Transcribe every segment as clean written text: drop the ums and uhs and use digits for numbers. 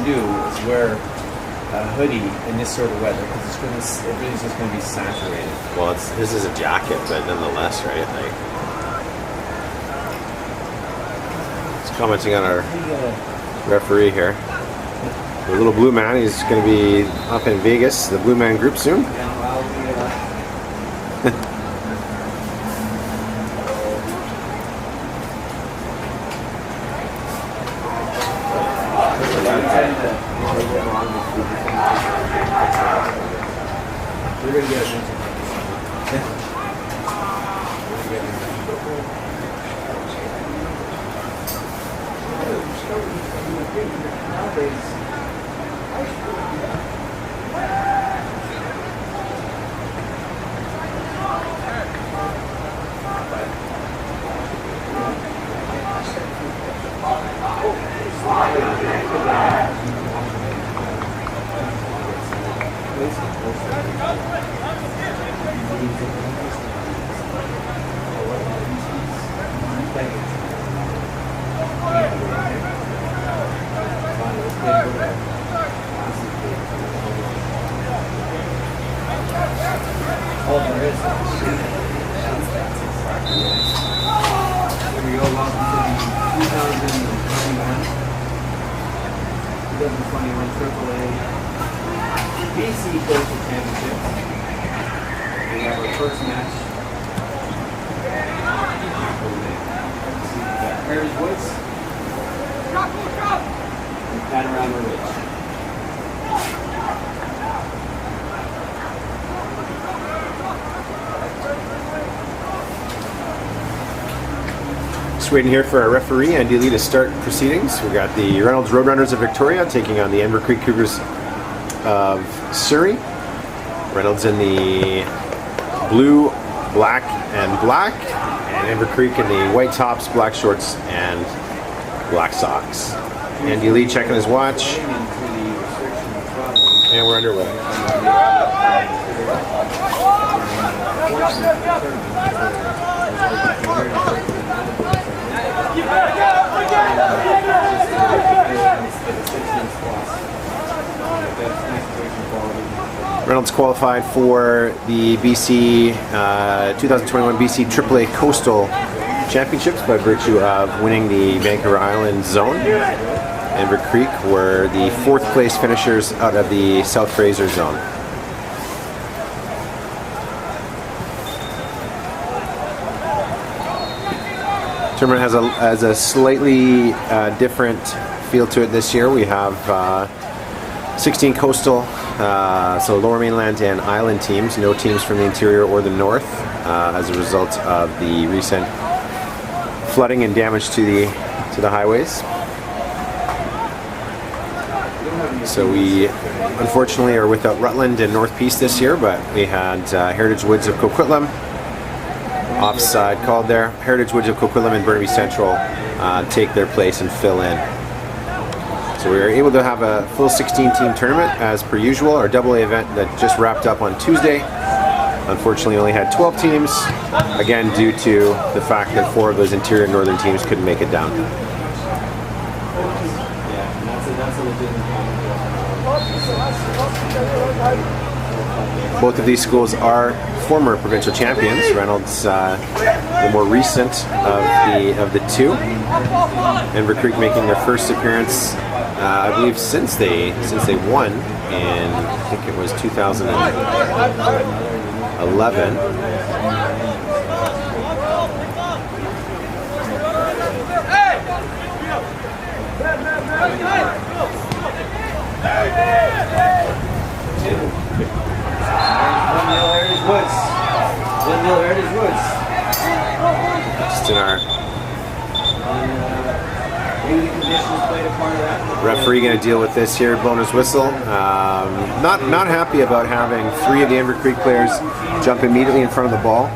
can do is wear a hoodie in this sort of weather because everything's just going to be saturated. Well, this is a jacket, but nonetheless, right? Like, it's commenting on our referee here. The little blue man, he's going to be up in Vegas, the Blue Man Group soon. We're going to get it. AAA BC Coastal Championship. We have our first match. Heritage Woods and Panorama Ridge. Just waiting here for our referee, Andy Lee, to start proceedings. We got the Reynolds Roadrunners of Victoria taking on the Enver Creek Cougars of Surrey. Reynolds in the blue, black, and black, and Enver Creek in the white tops, black shorts, and black socks. Andy Lee checking his watch, and we're underway. Reynolds qualified for the BC 2021 BC AAA Coastal Championships by virtue of winning the Vancouver Island zone. Enver Creek were the 4th place finishers out of the South Fraser zone. Tournament has a slightly different feel to it this year. We have 16 coastal, so lower mainland and island teams, no teams from the interior or the north, as a result of the recent flooding and damage to the highways. So we unfortunately are without Rutland and North Peace this year, but we had Heritage Woods of Coquitlam, offside called there, Heritage Woods of Coquitlam and Burnaby Central take their place and fill in. So we were able to have a full 16-team tournament as per usual. Our AA event that just wrapped up on Tuesday unfortunately only had 12 teams, again due to the fact that 4 of those interior northern teams couldn't make it down. Both of these schools are former provincial champions. Reynolds, the more recent of the two. Enver Creek making their first appearance, I believe, since they won in, I think it was 2011. Heritage Woods. Just in our referee going to deal with this here, blowing his whistle. Not happy about having 3 of the Enver Creek players jump immediately in front of the ball.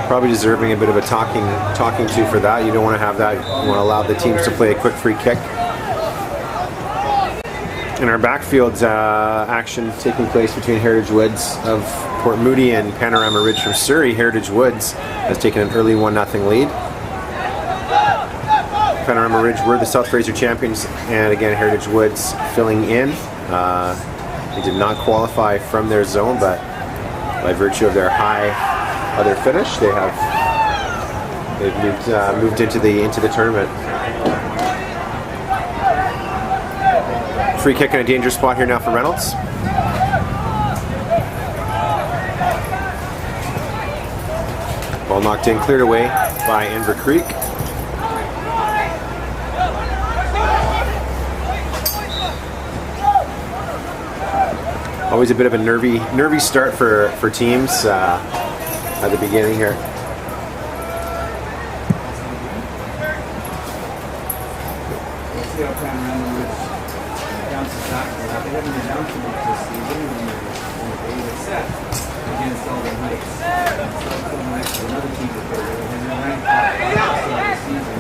Probably deserving a bit of a talking to for that. You don't want to have that. You want to allow the teams to play a quick free kick. In our backfield action taking place between Heritage Woods of Port Moody and Panorama Ridge from Surrey, Heritage Woods has taken an early 1-0 lead. Panorama Ridge were the South Fraser champions, and again Heritage Woods filling in. They did not qualify from their zone, but by virtue of their high other finish, they've moved into the tournament. Free kick in a dangerous spot here now for Reynolds. Ball knocked in, cleared away by Enver Creek. Always a bit of a nervy start for teams at the beginning here. Against all the Heights. Another team that they're ranked season.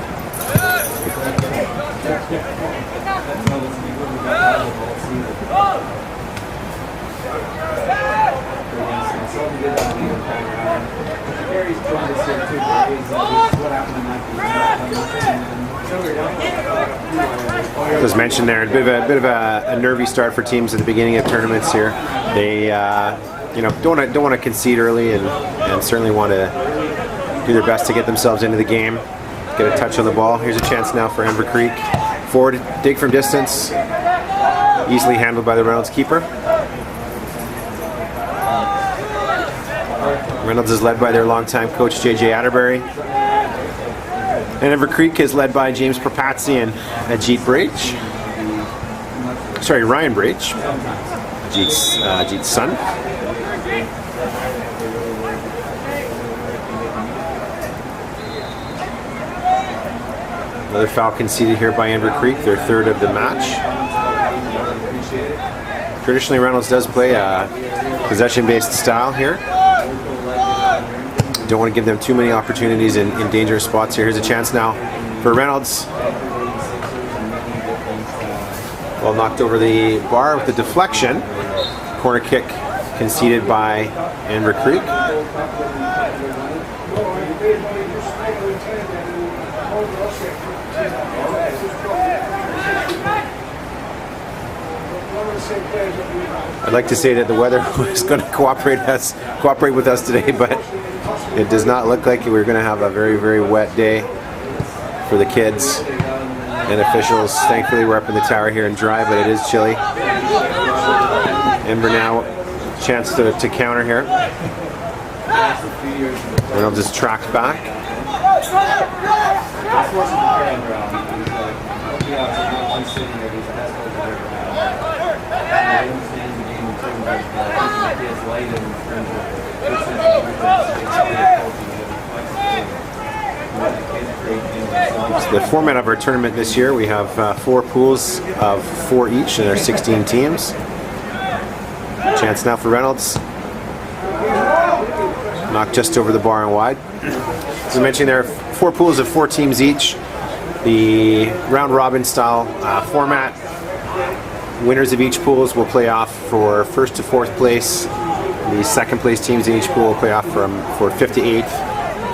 As mentioned there, a bit of a nervy start for teams at the beginning of tournaments here. They don't want to concede early, and certainly want to do their best to get themselves into the game, get a touch on the ball. Here's a chance now for Enver Creek. Forward dig from distance, easily handled by the Reynolds keeper. Reynolds is led by their longtime coach JJ Atterbury, and Enver Creek is led by James Perpatzi and Ryan Brach, Ajit's son. Another foul conceded here by Enver Creek, their third of the match. Traditionally, Reynolds does play a possession-based style here. Don't want to give them too many opportunities in dangerous spots here. Here's a chance now for Reynolds. Well, knocked over the bar with the deflection. Corner kick conceded by Enver Creek. I'd like to say that the weather was going to cooperate with us today, but it does not look like we're going to have a very, very wet day for the kids and officials. Thankfully, we're up in the tower here and dry, but it is chilly. Enver now, chance to counter here. Reynolds is tracked back. The format of our tournament this year, we have 4 pools of 4 each, and there are 16 teams. Chance now for Reynolds. Knocked just over the bar and wide. As I mentioned, there are 4 pools of 4 teams each. The round robin style format. Winners of each pools will play off for 1st to 4th place. The 2nd place teams in each pool will play off for 5th to 8th,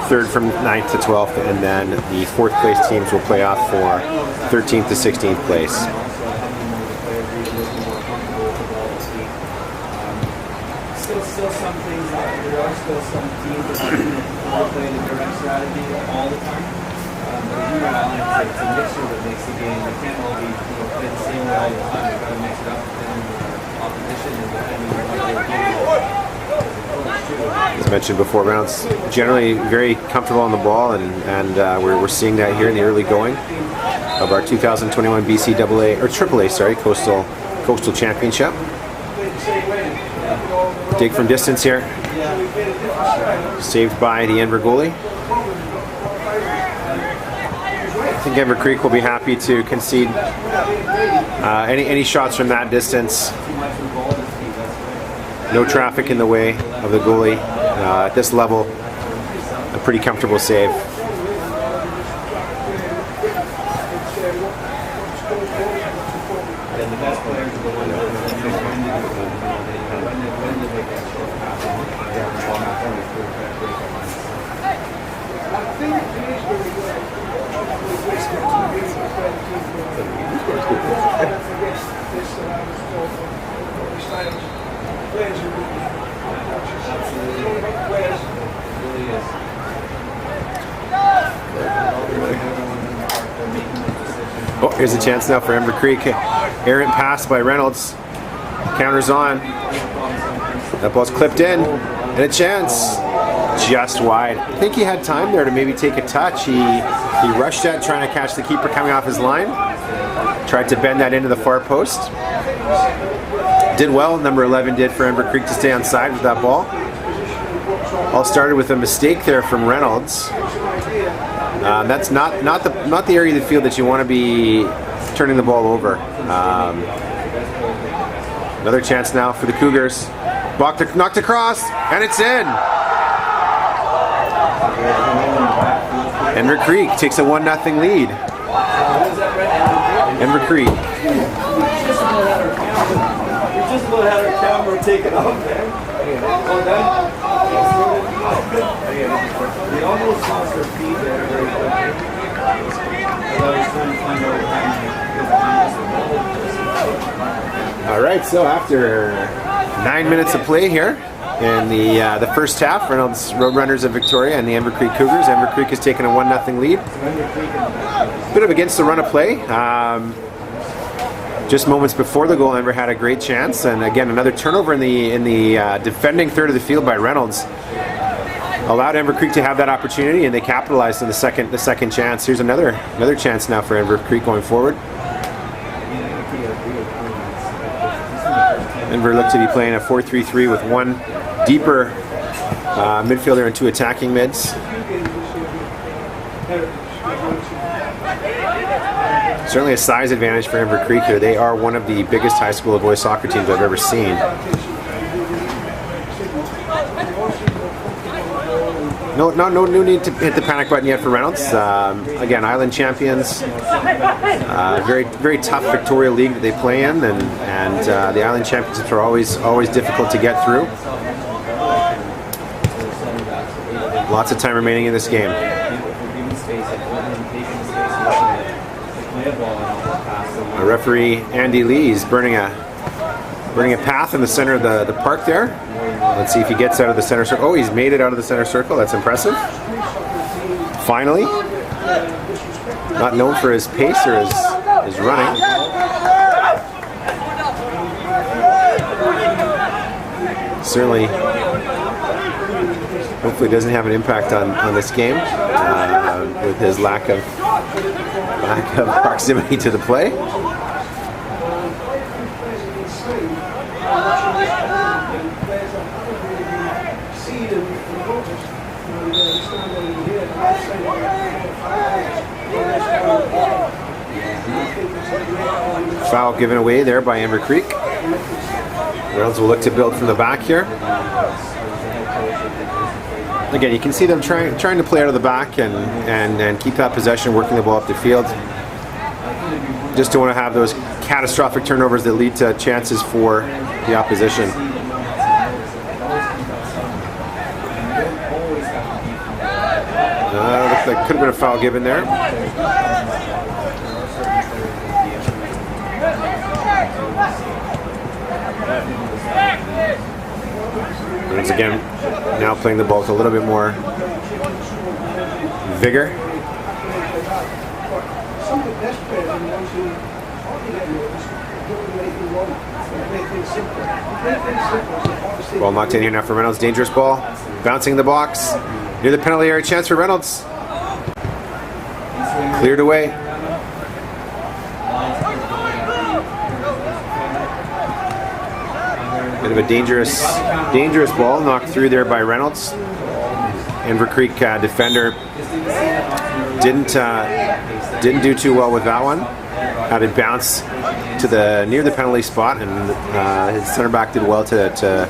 3rd from 9th to 12th, and then the 4th place teams will play off for 13th to 16th place. Still some things there are still some teams that play the direct strategy all the time. But it's a mixture that makes the game. They can't all be play the same way all the time. You've got to mix it up depending on the opposition and depending on what they're doing. As mentioned before, Reynolds generally very comfortable on the ball, and we're seeing that here in the early going of our 2021 BCAA or AAA, Coastal Championship. Dig from distance here, saved by the Enver goalie. I think Enver Creek will be happy to concede any shots from that distance. No traffic in the way of the goalie. At this level, a pretty comfortable save. Oh, here's a chance now for Enver Creek. Errant pass by Reynolds. Counters on. That ball's clipped in. And a chance. Just wide. I think he had time there to maybe take a touch. He rushed at trying to catch the keeper coming off his line. Tried to bend that into the far post. Did well, number 11 did, for Enver Creek to stay on side with that ball. All started with a mistake there from Reynolds. That's not the area of the field that you want to be turning the ball over. Another chance now for the Cougars. Knocked across, and it's in. Enver Creek takes a 1-0 lead. Enver Creek. Just about had our camera taken off there. Well done. We almost lost our feet there very quickly. I was trying to find out what. All right, so after 9 minutes of play here in the first half, Reynolds Roadrunners of Victoria and the Enver Creek Cougars. Enver Creek has taken a 1-0 lead. Bit of against the run of play. Just moments before the goal, Enver had a great chance, and again another turnover in the defending third of the field by Reynolds allowed Enver Creek to have that opportunity, and they capitalized on the second chance. Here's another chance now for Enver Creek going forward. Enver looked to be playing a 4-3-3 with one deeper midfielder and two attacking mids. Certainly a size advantage for Enver Creek here. They are one of the biggest high school boys soccer teams I've ever seen. No need to hit the panic button yet for Reynolds. Again, Island champions. Very tough Victoria League that they play in, and the Island championships are always difficult to get through. Lots of time remaining in this game. Our referee Andy Lee is burning a path in the center of the park there. Let's see if he gets out of the center circle. Oh, he's made it out of the center circle. That's impressive. Finally. Not known for his pace or his running. Certainly, hopefully doesn't have an impact on this game with his lack of proximity to the play. Foul given away there by Enver Creek. Reynolds will look to build from the back here. Again, you can see them trying to play out of the back and keep that possession, working the ball up the field. Just don't want to have those catastrophic turnovers that lead to chances for the opposition. Looks like could have been a foul given there. Once again, now playing the ball with a little bit more vigor. Ball knocked in here now for Reynolds. Dangerous ball. Bouncing in the box. Near the penalty area. Chance for Reynolds. Cleared away. Bit of a dangerous ball knocked through there by Reynolds. Enver Creek defender didn't do too well with that one. Had it bounce to near the penalty spot, and his center back did well to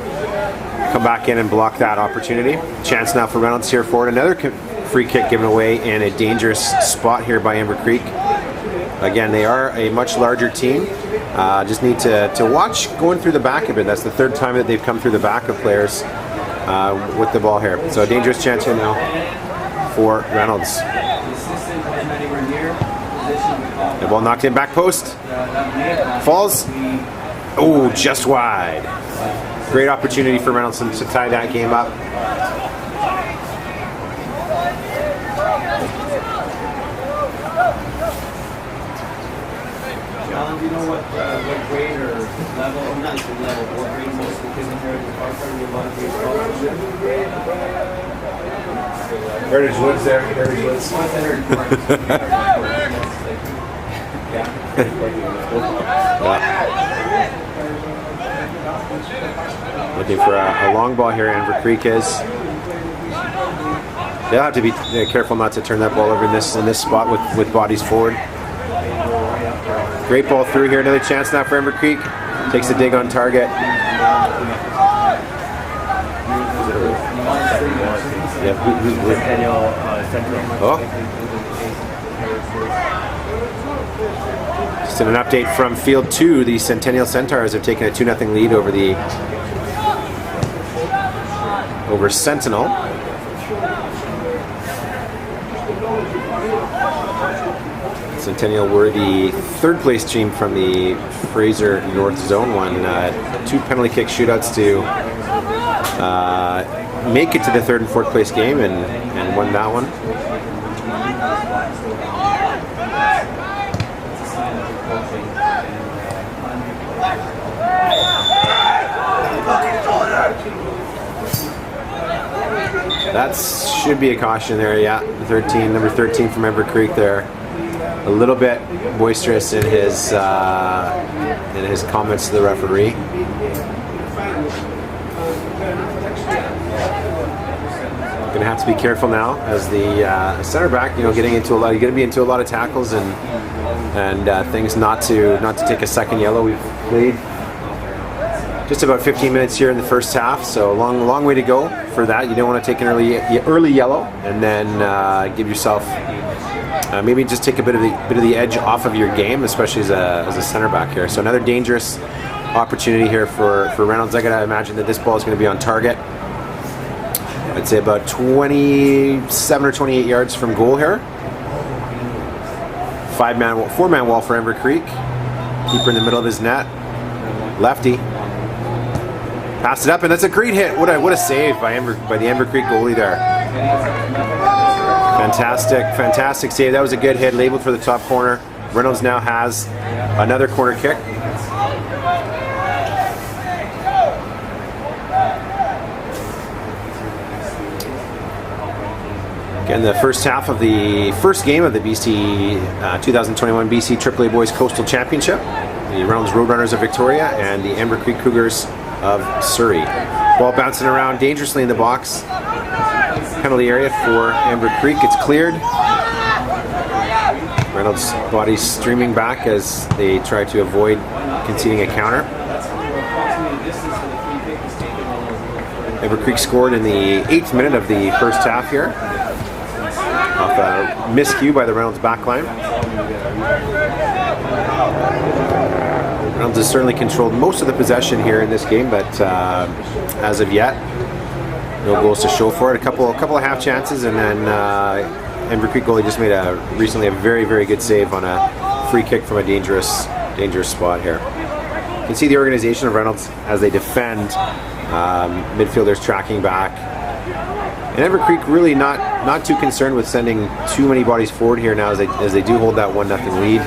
come back in and block that opportunity. Chance now for Reynolds here forward. Another free kick given away in a dangerous spot here by Enver Creek. Again, they are a much larger team. Just need to watch going through the back a bit. That's the third time that they've come through the back of players with the ball here. So a dangerous chance here now for Reynolds. The ball knocked in back post. Falls. Oh, just wide. Great opportunity for Reynolds to tie that game up. Alan, do you know what grade or level, or not even level, what grade most of the kids in Heritage are from? A lot of grades. Heritage Woods there. Heritage Woods. Looking for a long ball here. Enver Creek is. They'll have to be careful not to turn that ball over in this spot with bodies forward. Great ball through here. Another chance now for Enver Creek. Takes the dig on target. Oh. Just an update from Field 2. The Sentinel Centaurs have taken a 2-0 lead over Sentinel. Sentinel were the third place team from the Fraser North Zone. Won 2 penalty kick shootouts to make it to the third and fourth place game and won that one. That should be a caution there, yeah. Number 13 from Enver Creek there. A little bit boisterous in his comments to the referee. Going to have to be careful now as the center back, getting into a lot. You're going to be into a lot of tackles and things not to take a second yellow. We've played just about 15 minutes here in the first half, so a long way to go for that. You don't want to take an early yellow and then give yourself maybe just take a bit of the edge off of your game, especially as a center back here. So another dangerous opportunity here for Reynolds. I gotta imagine that this ball is going to be on target. I'd say about 27 or 28 yards from goal here. 4-man wall for Enver Creek. Keeper in the middle of his net. Lefty. Passed it up, and that's a great hit. What a save by the Enver Creek goalie there. Fantastic save. That was a good hit, labeled for the top corner. Reynolds now has another corner kick. Again, the first half of the first game of the BC 2021 BC AAA Boys Coastal Championship. The Reynolds Roadrunners of Victoria and the Enver Creek Cougars of Surrey. Ball bouncing around dangerously in the box. Penalty area for Enver Creek. It's cleared. Reynolds' body streaming back as they try to avoid conceding a counter. Enver Creek scored in the 8th minute of the first half here, off a miscue by the Reynolds backline. Reynolds has certainly controlled most of the possession here in this game, but as of yet, no goals to show for it. A couple of half chances, and then Enver Creek goalie just made recently a very, very good save on a free kick from a dangerous spot here. You can see the organization of Reynolds as they defend. Midfielders tracking back. And Enver Creek really not too concerned with sending too many bodies forward here now as they do hold that 1-0 lead.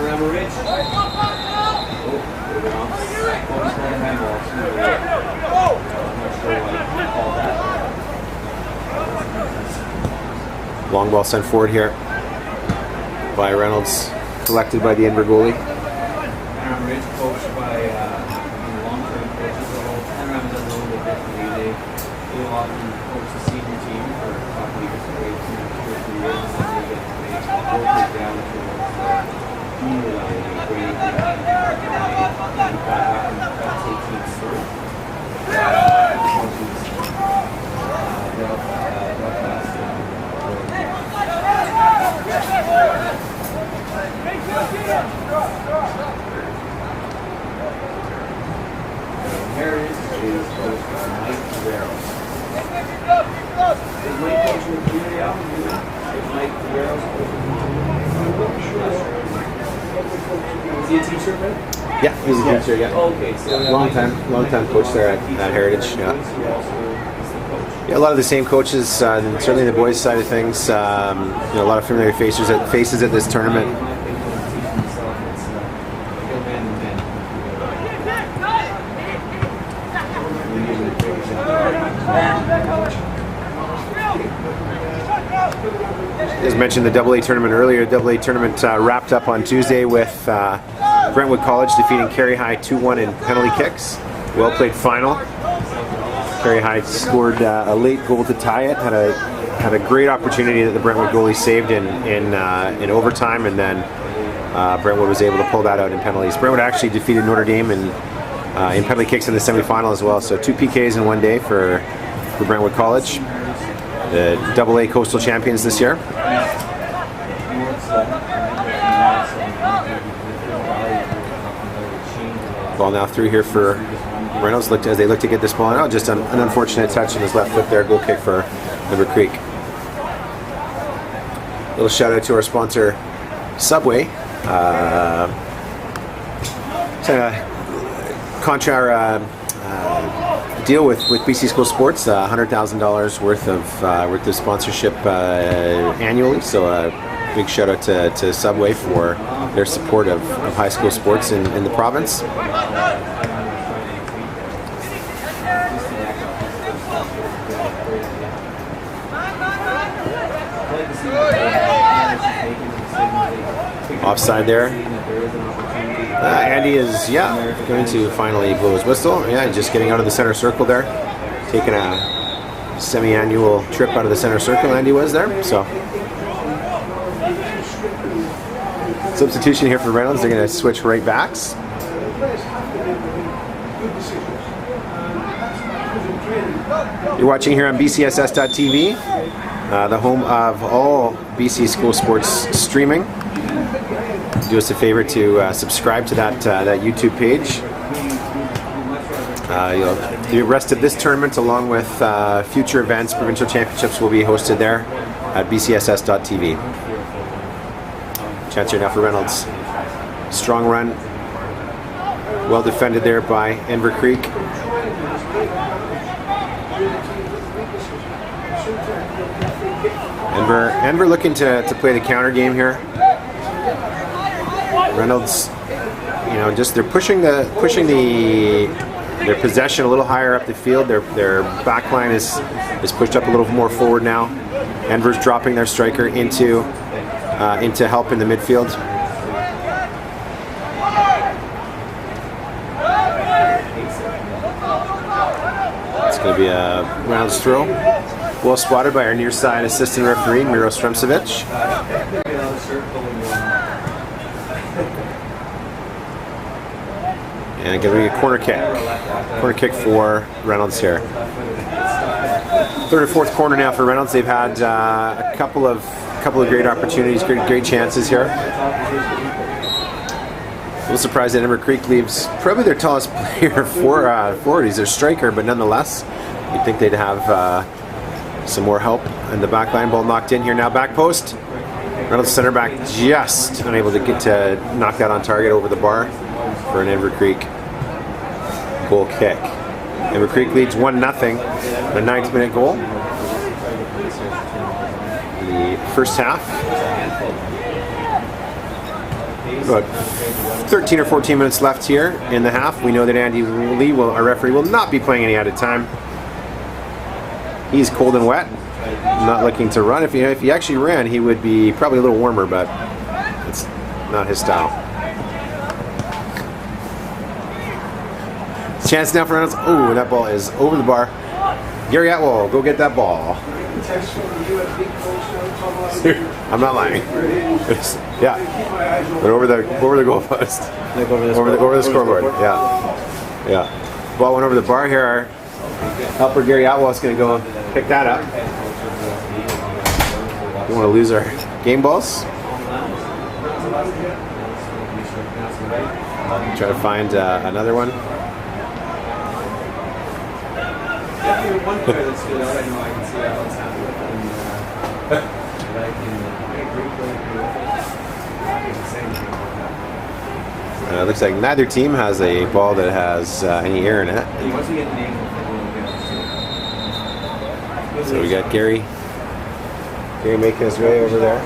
Long ball sent forward here by Reynolds, collected by the Enver goalie. Coached by long-term coaches, Panorama does a little bit differently. They often coach the senior team for a couple of years, maybe 2 or 3 years, and then they get rotate down to junior level, grade, and that's 18 through. Heritage is coached by Mike Taveros. Is Mike coaching the community out? Is Mike Taveros coaching the community? he a teacher, right? Yeah, he's a teacher. Yeah. Okay, so Long time coach there at Heritage. Yeah. Yeah, a lot of the same coaches, certainly the boys' side of things. A lot of familiar faces at this tournament. As mentioned, the AA tournament earlier. AA tournament wrapped up on Tuesday with Brentwood College defeating Carey High 2-1 in penalty kicks. Well played final. Carey High scored a late goal to tie it. Had a great opportunity that the Brentwood goalie saved in overtime, and then Brentwood was able to pull that out in penalties. Brentwood actually defeated Notre Dame in penalty kicks in the semifinal as well. So 2 PKs in one day for Brentwood College, the AA Coastal champions this year. Ball now through here for Reynolds as they look to get this ball out. Just an unfortunate touch in his left foot there. Goal kick for Enver Creek. Little shout out to our sponsor, Subway. Deal with BC School Sports, $100,000 worth of sponsorship annually. So big shout out to Subway for their support of high school sports in the province. Offside there. Andy is, going to finally blow his whistle. Yeah, just getting out of the center circle there. Taking a semi-annual trip out of the center circle, Andy was there. So, substitution here for Reynolds. They're going to switch right backs. You're watching here on BCSS.tv, the home of all BC School Sports streaming. Do us a favor to subscribe to that YouTube page. The rest of this tournament, along with future events, provincial championships, will be hosted there at BCSS.tv. Chance here now for Reynolds. Strong run. Well defended there by Enver Creek. Enver looking to play the counter game here. Reynolds, just they're pushing their possession a little higher up the field. Their back line is pushed up a little more forward now. Enver's dropping their striker into help in the midfield. It's going to be a Reynolds throw. Well spotted by our near side assistant referee, Miro Stremcevic. And going to be a corner kick. Corner kick for Reynolds here. Third or fourth corner now for Reynolds. They've had a couple of great opportunities, great chances here. A little surprised that Enver Creek leaves probably their tallest player forward. He's their striker, but nonetheless, you'd think they'd have some more help. And the back line ball knocked in here now. Back post. Reynolds center back just unable to get to knock that on target over the bar for an Enver Creek goal kick. Enver Creek leads 1-0, the 9th minute goal. The first half. About 13 or 14 minutes left here in the half. We know that Andy Lee, our referee, will not be playing any added time. He's cold and wet, not looking to run. If he actually ran, he would be probably a little warmer, but it's not his style. Chance now for Reynolds. Oh, that ball is over the bar. Gary Atwell, go get that ball. I'm not lying. Yeah, but over the goalpost, over the scoreboard. Yeah. Ball went over the bar here. Our helper Gary Atwell is going to go pick that up. We want to lose our game balls. Try to find another one. One player that stood out, I know I can see that what's happening with him. It looks like neither team has a ball that has any air in it. So we got Gary making his way over there.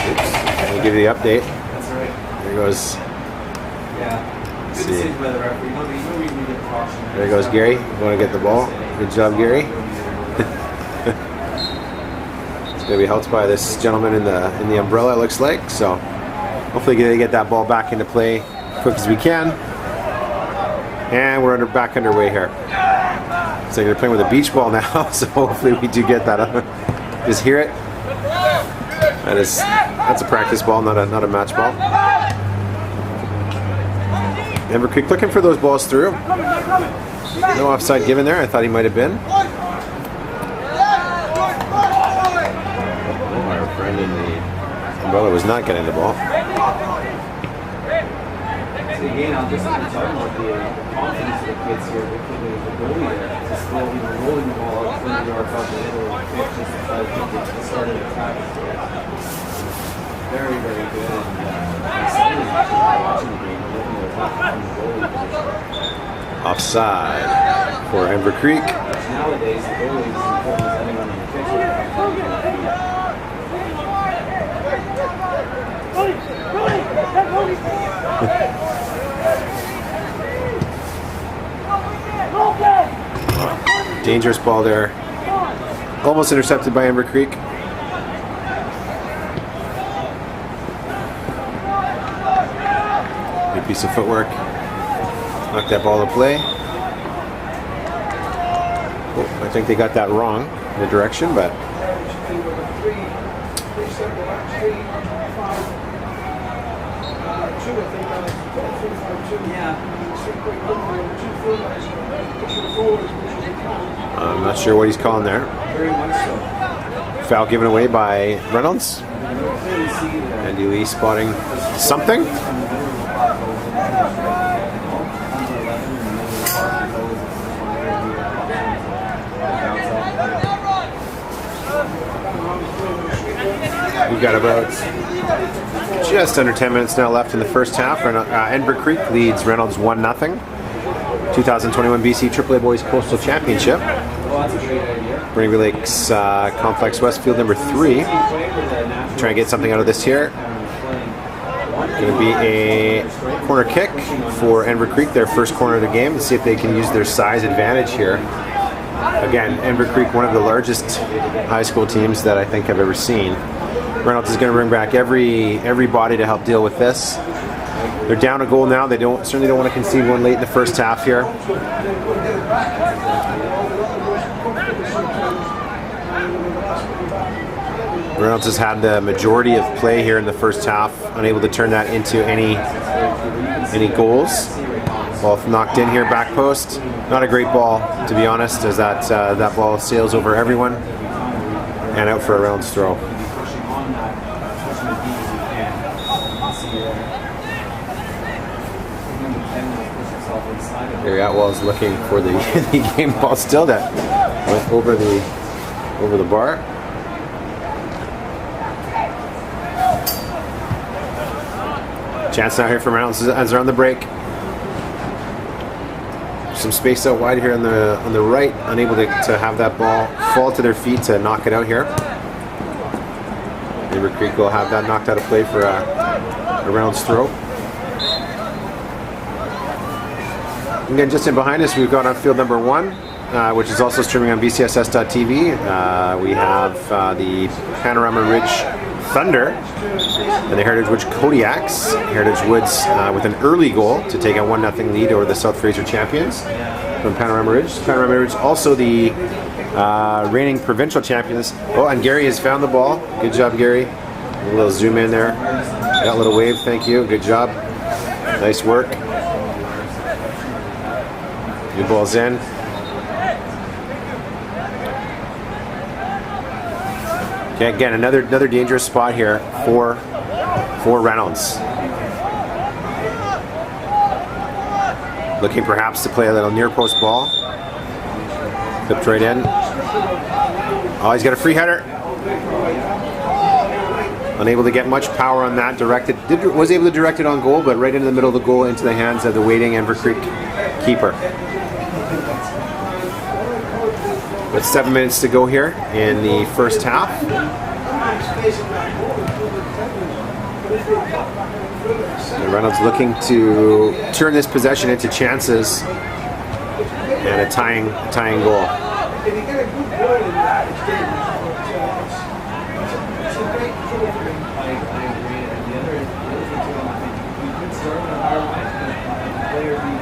Oops. Let me give you the update. That's right. There goes. Yeah. Good decision by the referee. There goes Gary. Want to get the ball. Good job, Gary. It's going to be helped by this gentleman in the umbrella, it looks like. So hopefully they get that ball back into play quick as we can. And we're back underway here. So they're playing with a beach ball now, so hopefully we do get that up. Just hear it. That's a practice ball, not a match ball. Enver Creek looking for those balls through. No offside given there. I thought he might have been. Our friend in the umbrella was not getting the ball. Again, I'll just talk about the confidence of the kids here, particularly the goalie there. Just rolling the ball out 20 yards off the middle of the pitch just to try to get the start of the attack. Very, very good. And excited watching the game. We're looking at the top from the goalie position. Offside for Enver Creek. Nowadays, the goalie is as important as anyone on the pitch. Dangerous ball there. Almost intercepted by Enver Creek. Good piece of footwork. Knocked that ball to play. Oh, I think they got that wrong in the direction, but I'm not sure what he's calling there. Foul given away by Reynolds. Andy Lee spotting something. We've got about just under 10 minutes now left in the first half. Enver Creek leads Reynolds 1-0. 2021 BC AAA Boys Coastal Championship. Burnaby Lakes Complex Westfield number 3. Try and get something out of this here. Going to be a corner kick for Enver Creek, their first corner of the game. Let's see if they can use their size advantage here. Again, Enver Creek, one of the largest high school teams that I think I've ever seen. Reynolds is going to bring back every body to help deal with this. They're down a goal now. They certainly don't want to concede one late in the first half here. Reynolds has had the majority of play here in the first half, unable to turn that into any goals. Ball knocked in here, back post. Not a great ball, to be honest, as that ball sails over everyone and out for a Reynolds throw. Gary Atwell's looking for the game ball still that went over the bar. Chance now here for Reynolds as they're on the break. Some space out wide here on the right, unable to have that ball fall to their feet to knock it out here. Enver Creek will have that knocked out of play for a Reynolds throw. Again, just in behind us, we've got on field number 1, which is also streaming on BCSS.tv. We have the Panorama Ridge Thunder and the Heritage Woods Kodiaks. Heritage Woods with an early goal to take a 1-0 lead over the South Fraser champions from Panorama Ridge. Panorama Ridge also the reigning provincial champions. Oh, and Gary has found the ball. Good job, Gary. A little zoom in there. Got a little wave, thank you. Good job. Nice work. Good ball's in. Okay, again, another dangerous spot here for Reynolds. Looking perhaps to play a little near post ball. Clipped right in. Oh, he's got a free header. Unable to get much power on that. Was able to direct it on goal, but right into the middle of the goal into the hands of the waiting Enver Creek keeper. With 7 minutes to go here in the first half. And Reynolds looking to turn this possession into chances and a tying goal.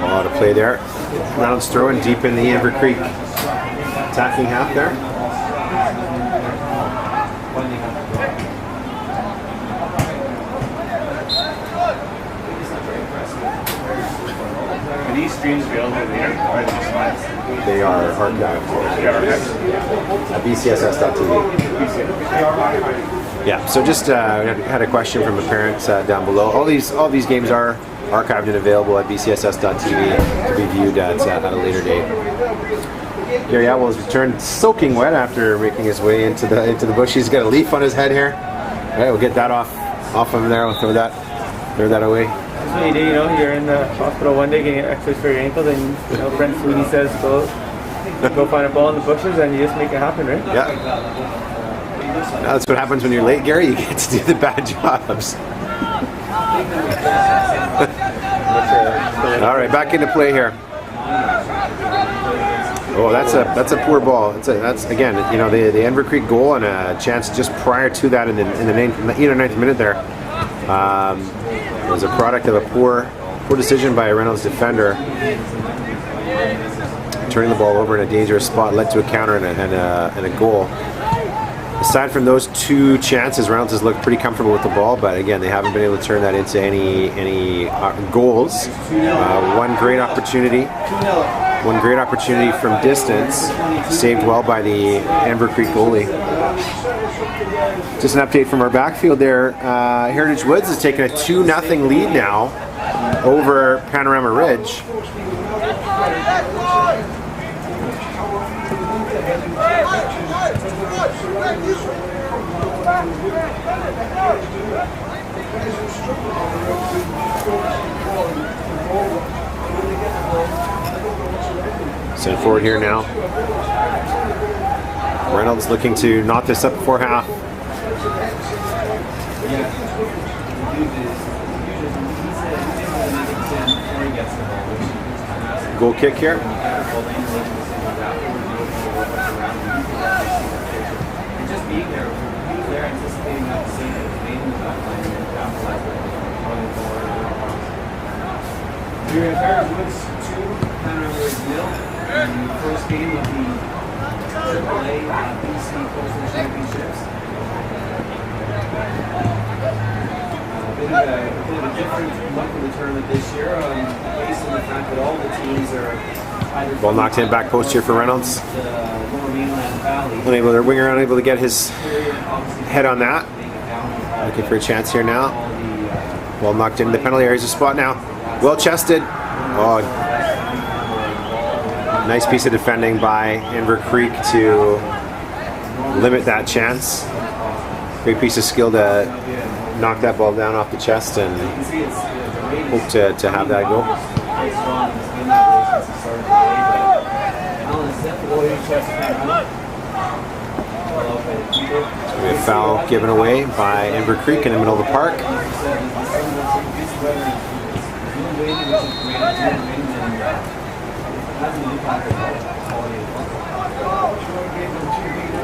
A lot of play there. Reynolds throwing deep in the Enver Creek attacking half there. Are these streams available later? They are archived at BCSS.tv. Yeah, so just had a question from a parent down below. All these games are archived and available at BCSS.tv to be viewed at a later date. Gary Atwell has returned soaking wet after making his way into the bush. He's got a leaf on his head here. All right, we'll get that off of there. We'll throw that away. That's what you do, you're in the hospital one day getting x-rays for your ankles, and Brent Sweeney says go find a ball in the bushes and you just make it happen, right? Yeah. That's what happens when you're late, Gary. You get to do the bad jobs. All right, back into play here. Oh, that's a poor ball. That's again, the Enver Creek goal and a chance just prior to that in the 9th minute there. Was a product of a poor decision by a Reynolds defender. Turning the ball over in a dangerous spot led to a counter and a goal. Aside from those two chances, Reynolds has looked pretty comfortable with the ball, but again, they haven't been able to turn that into any goals. One great opportunity from distance, saved well by the Enver Creek goalie. Just an update from our backfield there. Heritage Woods has taken a 2-0 lead now over Panorama Ridge. Send forward here now. Reynolds looking to knot this up before half. Goal kick here. Just being there, they're anticipating that the same thing in the back line and capitalizing on the You're in Heritage Woods 2, Panorama Ridge 0. The first game of the AAA BC Coastal Championships. A bit of a different look in the tournament this year, based on the fact that all the teams are either Ball knocked in back post here for Reynolds. the Lower Mainland Valley. Their winger unable to get his head on that. Looking for a chance here now. Ball knocked into the penalty area. Here's a spot now. Well chested. Oh, nice piece of defending by Enver Creek to limit that chance. Great piece of skill to knock that ball down off the chest and hope to have that go. So we have a foul given away by Enver Creek in the middle of the park.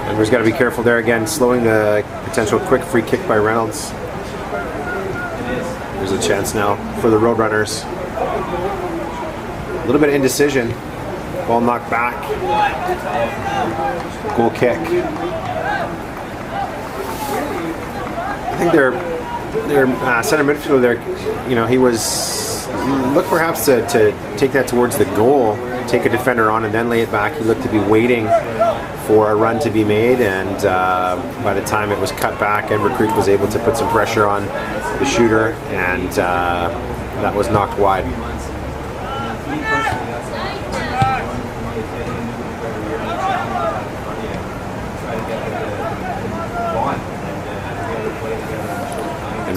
Enver's got to be careful there again, slowing the potential quick free kick by Reynolds. There's a chance now for the Roadrunners. A little bit of indecision. Ball knocked back. Goal kick. I think their center midfielder there, he looked perhaps to take that towards the goal, take a defender on and then lay it back. He looked to be waiting for a run to be made, and by the time it was cut back, Enver Creek was able to put some pressure on the shooter, and that was knocked wide.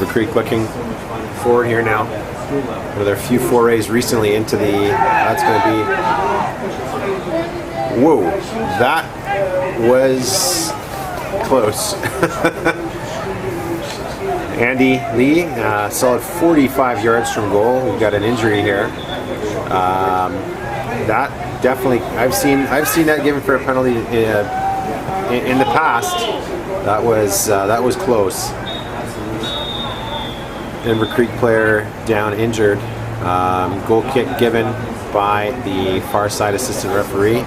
Enver Creek looking forward here now. One of their few forays recently into the, that's going to be, whoa, that was close. Andy Lee, solid 45 yards from goal. We've got an injury here. That definitely, I've seen that given for a penalty in the past. That was close. Enver Creek player down injured. Goal kick given by the far side assistant referee.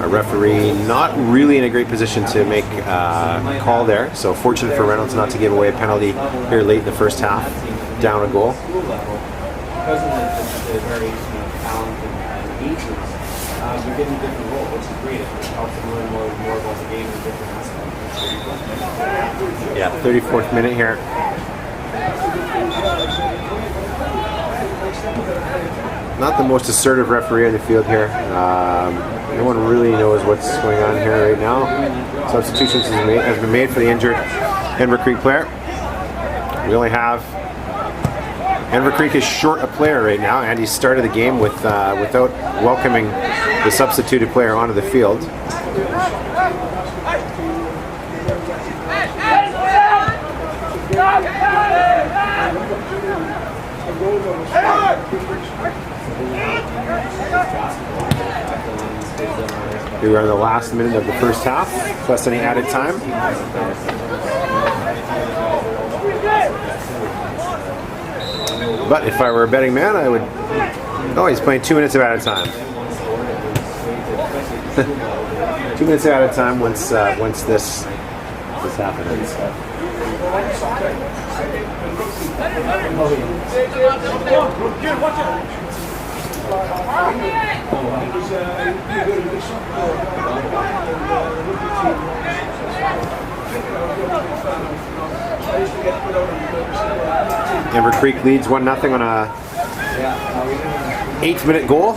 A referee not really in a great position to make a call there. So fortunate for Reynolds not to give away a penalty here late in the first half. Down a goal. Because of the very talent and ages, they're getting different roles, which is great. It helps them learn more about the game in different aspects. Yeah, 34th minute here. Not the most assertive referee on the field here. No one really knows what's going on here right now. Substitutions has been made for the injured Enver Creek player. We only have Enver Creek is short a player right now, and he started the game without welcoming the substituted player onto the field. We were in the last minute of the first half, plus any added time. But if I were a betting man, I would. Oh, he's playing 2 minutes of added time. 2 minutes of added time once this happens. Enver Creek leads 1-0 on a 8th-minute goal.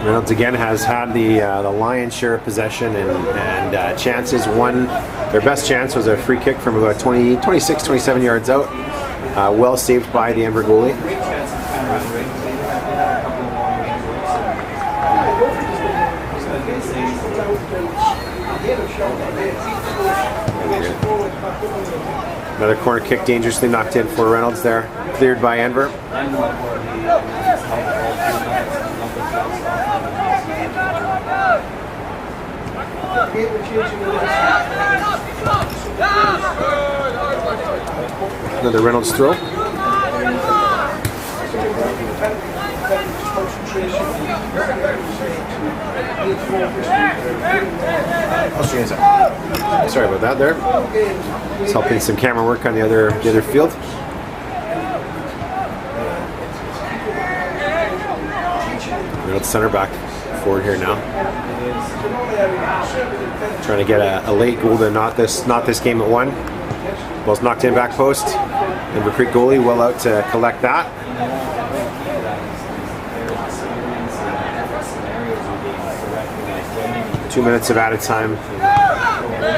Reynolds again has had the lion's share of possession and chances. Their best chance was a free kick from about 26, 27 yards out. Well saved by the Enver goalie. Another corner kick dangerously knocked in for Reynolds there. Cleared by Enver. Another Reynolds throw. Sorry about that there. It's helping some camera work on the other field. Reynolds center back forward here now. Trying to get a late goal to knot this game at 1. Ball's knocked in back post. Enver Creek goalie well out to collect that. 2 minutes of added time.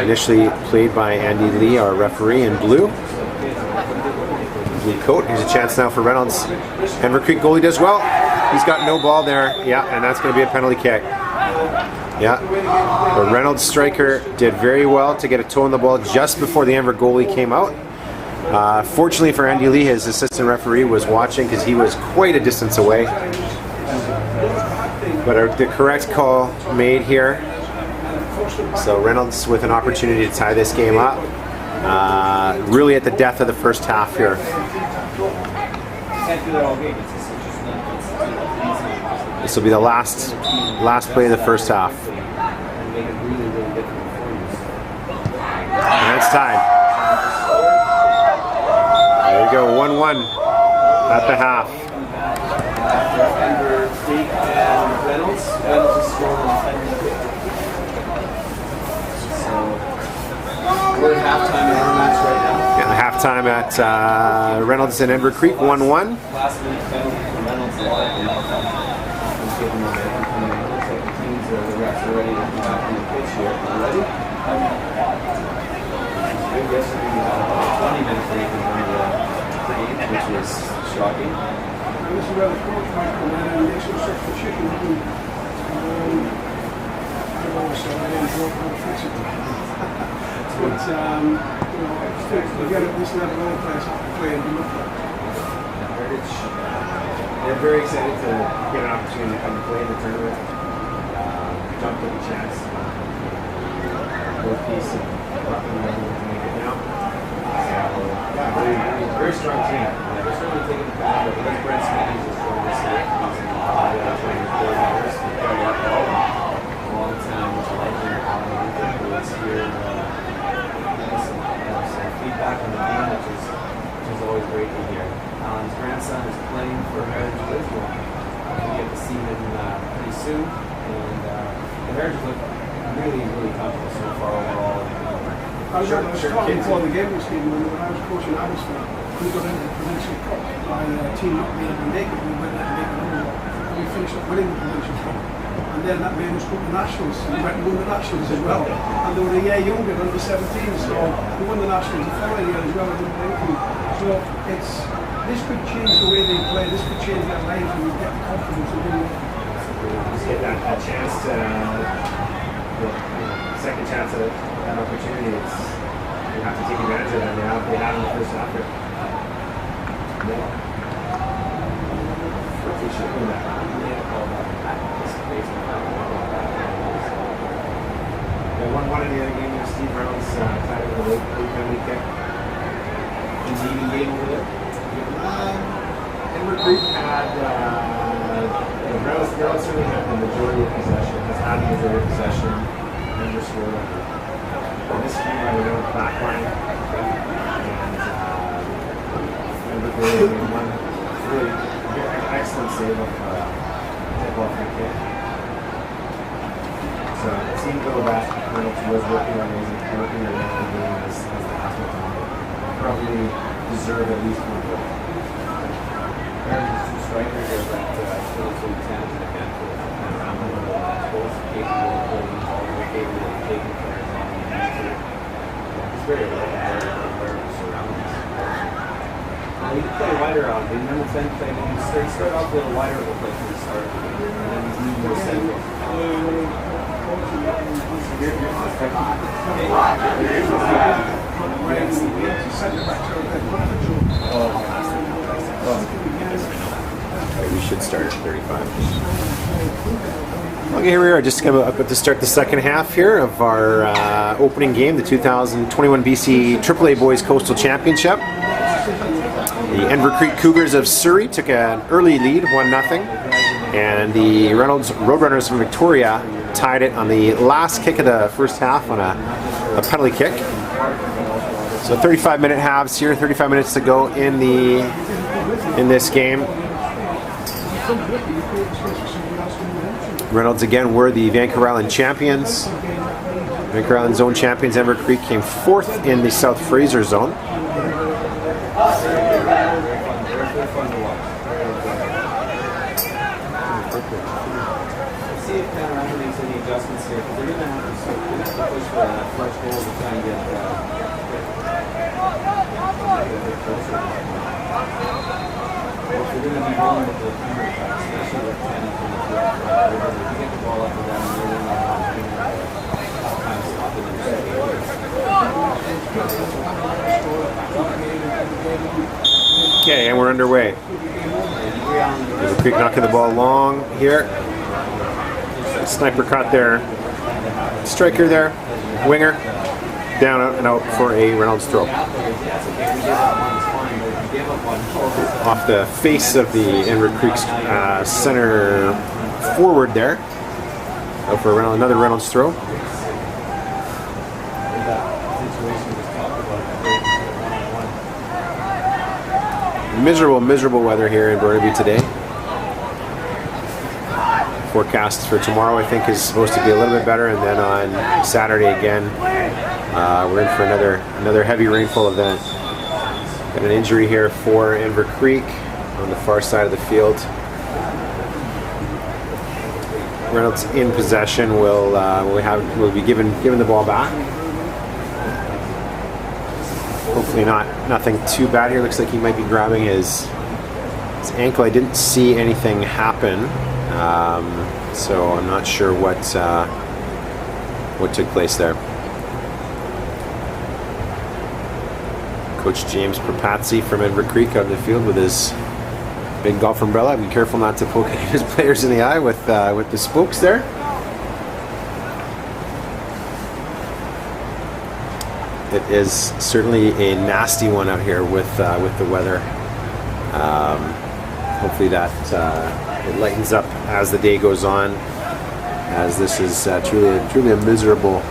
Initially played by Andy Lee, our referee in blue. Blue coat. Here's a chance now for Reynolds. Enver Creek goalie does well. He's got no ball there. Yeah, and that's going to be a penalty kick. Yeah, the Reynolds striker did very well to get a toe on the ball just before the Enver goalie came out. Fortunately for Andy Lee, his assistant referee was watching because he was quite a distance away. But the correct call made here. So Reynolds with an opportunity to tie this game up. Really at the death of the first half here. This will be the last play of the first half. And it's tied. There we go, 1-1 at the half. We're at halftime in our match right now. Yeah, halftime at Reynolds and Enver Creek, 1-1. Last minute penalty from Reynolds. Given the teams, the refs are ready to come back on the pitch here. Ready? yesterday we had about 20 minutes break in one of the games, which is shocking. And this is where the coach might come in and make some substitutions. I don't know, so I enjoy how to fix it. But, you get at this level, all players have to play and do nothing. They're very excited to get an opportunity to come and play in the tournament. Don't take a chance. Both Peace and Rutland are able to make it now. Very strong team. They're certainly taking the pound, but because Brent Smith is joining us here, he's playing coordinators. He's got a long time legend who is here. Some feedback on the game, which is always great to hear. His grandson is playing for Heritage Woods. We'll get to see him pretty soon. And the Heritage look really, really comfortable so far overall. I was talking before the game was game when I was coaching Abbotsford. We got into the Provincial Cup by a team not being able to make it. We went there to make another one. And we finished up winning the Provincial Cup. And then that made us go to the Nationals. We went and won the Nationals as well. And they were a year younger, under 17. So we won the Nationals the following year as well. So this could change the way they play. This could change their lives and we get the confidence of doing it. Just get that chance to, second chance at that opportunity. You have to take advantage of that. They have in the first half here. They should win that. They won one in the other game. Steve Reynolds tied with a late penalty kick. In the evening game over there. Enver Creek had Reynolds certainly had the majority of possession. Has had the majority of possession. Enver scored. This came by the Reynolds back line. And Enver Creek won really excellent save of tip-off free kick. So it seemed though that Reynolds was working on the game as the last one. Probably deserve at least one goal. There's two strikers there that still so talented again for both capable of holding the ball, capable of taking players on the answer. It's very aware of surroundings. You can play wider out. The number 10 play, you start off a little wider of a play from the start, and then you move more central. We should start at 35. Okay, here we are, just about to start the second half here of our opening game, the 2021 BC AAA Boys Coastal Championship. The Enver Creek Cougars of Surrey took an early lead, 1-0, and the Reynolds Roadrunners from Victoria tied it on the last kick of the first half on a penalty kick. So 35-minute halves here, 35 minutes to go in this game. Reynolds again were the Vancouver Island champions. Vancouver Island zone champions. Enver Creek came fourth in the South Fraser zone. See if Panorama makes any adjustments here, because they're going to have to push for that first goal to try and get a bit closer. If they're going to be rolling with the counter attack, especially with 10 and 22 up front, if you get the ball up to them, they're going to kind of stop it in the second. Okay, and we're underway. Enver Creek knocking the ball long here. Sniper caught their striker there, winger, down and out for a Reynolds throw. Off the face of the Enver Creek's center forward there. Out for another Reynolds throw. Miserable weather here in Burnaby today. Forecast for tomorrow, I think, is supposed to be a little bit better, and then on Saturday again, we're in for another heavy rainfall event. Got an injury here for Enver Creek on the far side of the field. Reynolds in possession will be given the ball back. Hopefully nothing too bad here. Looks like he might be grabbing his ankle. I didn't see anything happen, so I'm not sure what took place there. Coach James Propazzi from Enver Creek out in the field with his big golf umbrella. Be careful not to poke his players in the eye with the spokes there. It is certainly a nasty one out here with the weather. Hopefully that it lightens up as the day goes on, as this is truly a miserable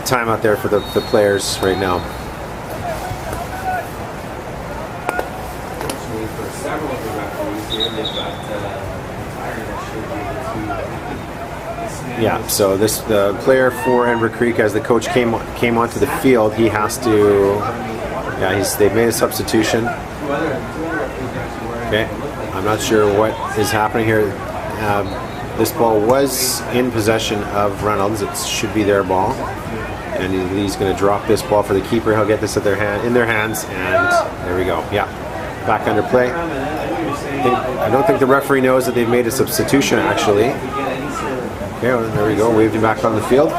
time out there for the players right now. Fortunately for several of the referees here, they've got iron that should be Yeah, so the player for Enver Creek, as the coach came onto the field, he has to. Yeah, they've made a substitution. Okay, I'm not sure what is happening here. This ball was in possession of Reynolds. It should be their ball, and he's going to drop this ball for the keeper. He'll get this in their hands, and there we go. Yeah, back under play. I don't think the referee knows that they've made a substitution, actually. Okay, well, there we go. Waved him back on the field.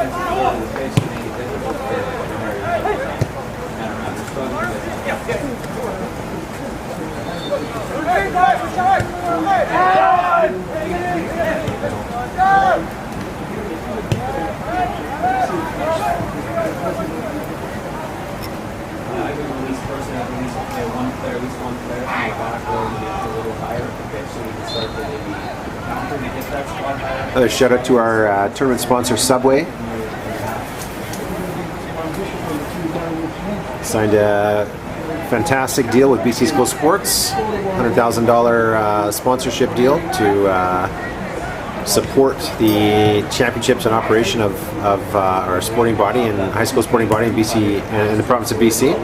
Another shout out to our tournament sponsor, Subway. Signed a fantastic deal with BC School Sports, $100,000 sponsorship deal to support the championships and operation of our sporting body and high school sporting body in BC and in the province of BC.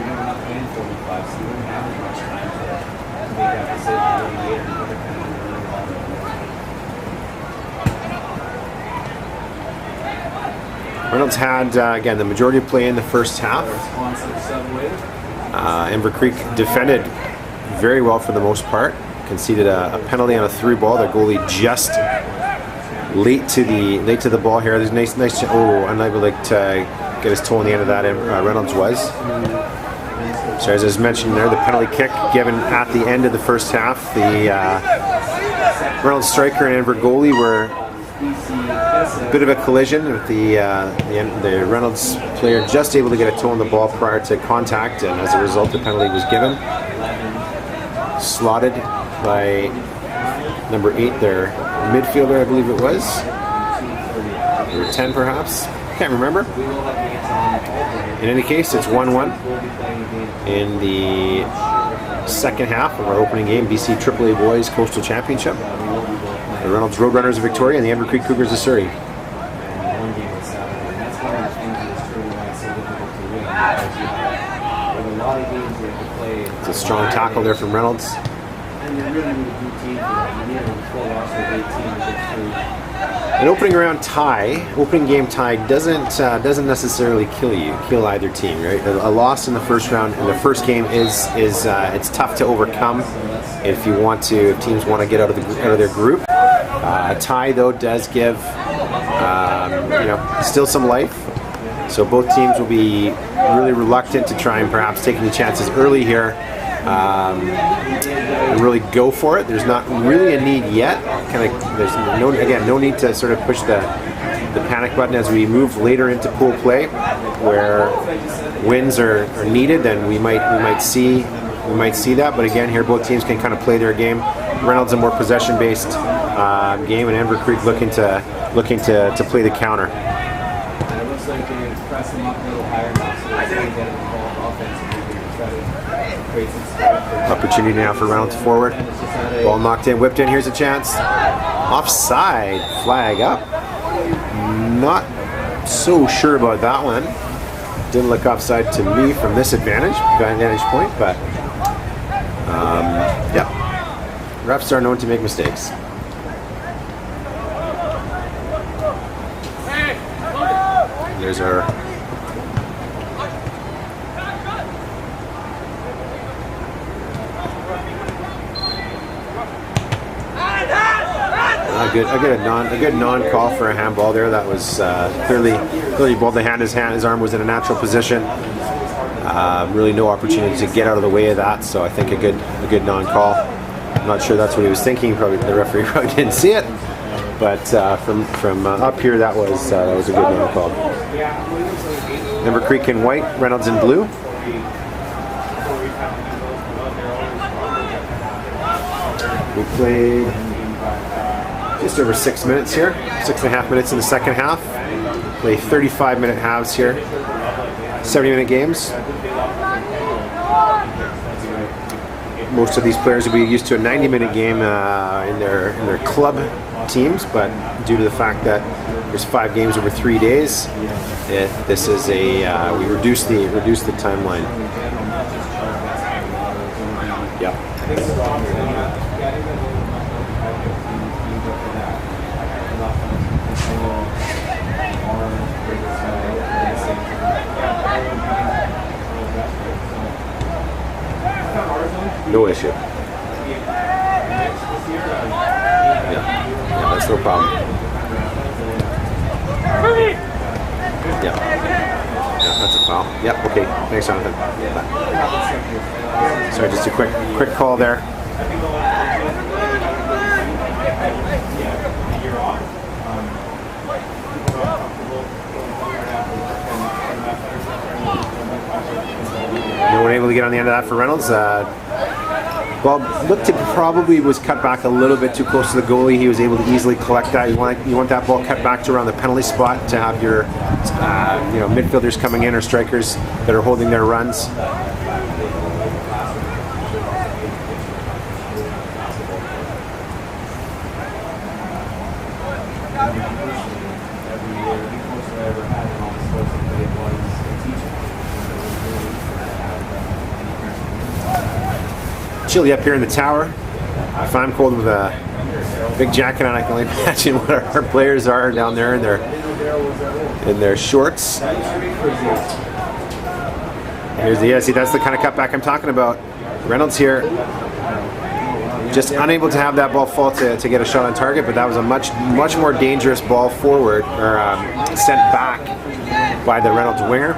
Reynolds had, again, the majority of play in the first half. Enver Creek defended very well for the most part. Conceded a penalty on a through ball. Their goalie just late to the ball here. There's nice. Unable to get his toe in the end of that. Reynolds was. So as I was mentioning there, the penalty kick given at the end of the first half. The Reynolds striker and Enver goalie were a bit of a collision with the Reynolds player just able to get a toe on the ball prior to contact, and as a result the penalty was given. Slotted by number 8, their midfielder, I believe it was. Number 10 perhaps, can't remember. In any case, it's 1-1 in the second half of our opening game, BC AAA Boys Coastal Championship. The Reynolds Roadrunners of Victoria and the Enver Creek Cougars of Surrey. It's a strong tackle there from Reynolds. An opening game tie doesn't necessarily kill either team, right? A loss in the first round in the first game is it's tough to overcome if teams want to get out of their group. A tie though does give still some life. So both teams will be really reluctant to try and perhaps take any chances early here and really go for it. There's not really a need yet. There's no need to sort of push the panic button as we move later into pool play, where wins are needed. Then we might see that. But again, here both teams can kind of play their game. Reynolds a more possession-based game, and Enver Creek looking to play the counter. Opportunity now for Reynolds forward. Ball knocked in, whipped in. Here's a chance. Offside flag up. Not so sure about that one. Didn't look offside to me from this vantage point, but yeah. Refs are known to make mistakes. There's our a good non-call for a handball there. That was clearly balled the hand. His arm was in a natural position. Really no opportunity to get out of the way of that. So I think a good non-call. I'm not sure that's what he was thinking. Probably the referee probably didn't see it. But from up here, that was a good non-call. Enver Creek in white, Reynolds in blue. We played just over 6 minutes here, 6.5 minutes in the second half. Play 35-minute halves here, 70-minute games. Most of these players will be used to a 90-minute game in their club teams, but due to the fact that there's 5 games over 3 days, this is we reduce the timeline. Yep. No issue. Yeah, that's no problem. Yeah, that's a foul. Yep, okay. Thanks, Jonathan. Sorry, just a quick call there. No one able to get on the end of that for Reynolds. Well, looked to probably was cut back a little bit too close to the goalie. He was able to easily collect that. You want that ball cut back to around the penalty spot to have your midfielders coming in or strikers that are holding their runs. Chilly up here in the tower. If I'm cold with a big jacket on, I can only imagine what our players are down there in their shorts. Here's see, that's the kind of cutback I'm talking about. Reynolds here, just unable to have that ball fall to get a shot on target, but that was a much more dangerous ball forward, or sent back by the Reynolds winger.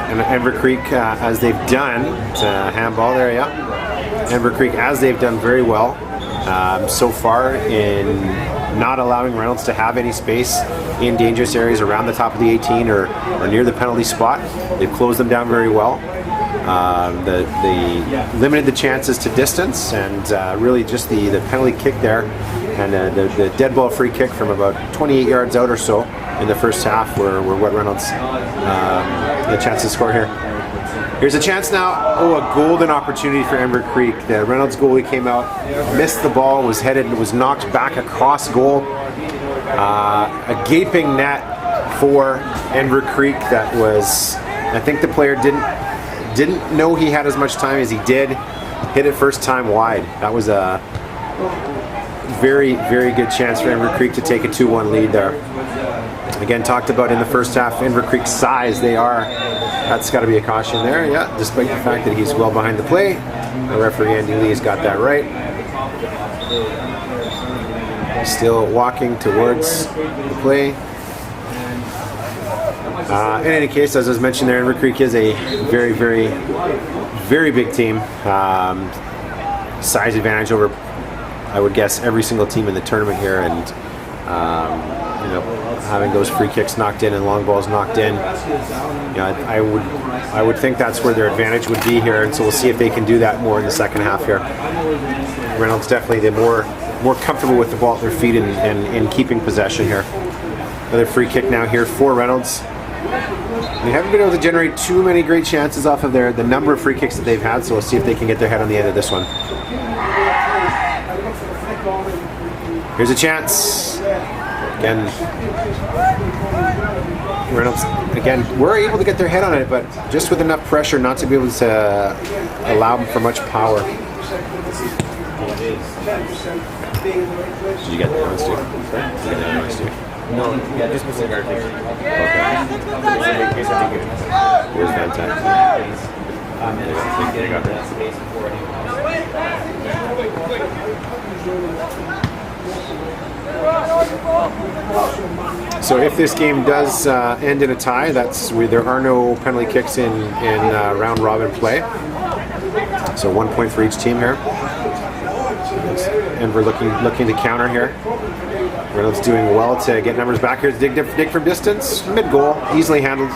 And Enver Creek, as they've done, it's a handball there, yeah. Enver Creek, as they've done very well so far in not allowing Reynolds to have any space in dangerous areas around the top of the 18 or near the penalty spot. They've closed them down very well. They limited the chances to distance, and really just the penalty kick there and the dead ball free kick from about 28 yards out or so in the first half were what Reynolds the chance to score here. Here's a chance now. Oh, a golden opportunity for Enver Creek. The Reynolds goalie came out, missed the ball, was knocked back across goal. A gaping net for Enver Creek that was, I think the player didn't know he had as much time as he did. Hit it first time wide. That was a very, very good chance for Enver Creek to take a 2-1 lead there. Again, talked about in the first half, Enver Creek's size, that's got to be a caution there, yeah, despite the fact that he's well behind the play. The referee, Andy Lee, has got that right. Still walking towards the play. In any case, as I was mentioned there, Enver Creek is a very, very, very big team. Size advantage over, I would guess, every single team in the tournament here, and having those free kicks knocked in and long balls knocked in, I would think that's where their advantage would be here, and so we'll see if they can do that more in the second half here. Reynolds definitely the more comfortable with the ball at their feet and in keeping possession here. Another free kick now here for Reynolds. They haven't been able to generate too many great chances off of the number of free kicks that they've had, so we'll see if they can get their head on the end of this one. Here's a chance. Again, Reynolds, were able to get their head on it, but just with enough pressure not to be able to allow them for much power. Did you get the noise, too? Did you get the noise, too? No, yeah, this was a garbage. Okay. Here's fantastic. Getting up that space before anyone else. So if this game does end in a tie, there are no penalty kicks in round robin play. So 1 point for each team here. And we're looking to counter here. Reynolds doing well to get numbers back here. Dig from distance, mid goal, easily handled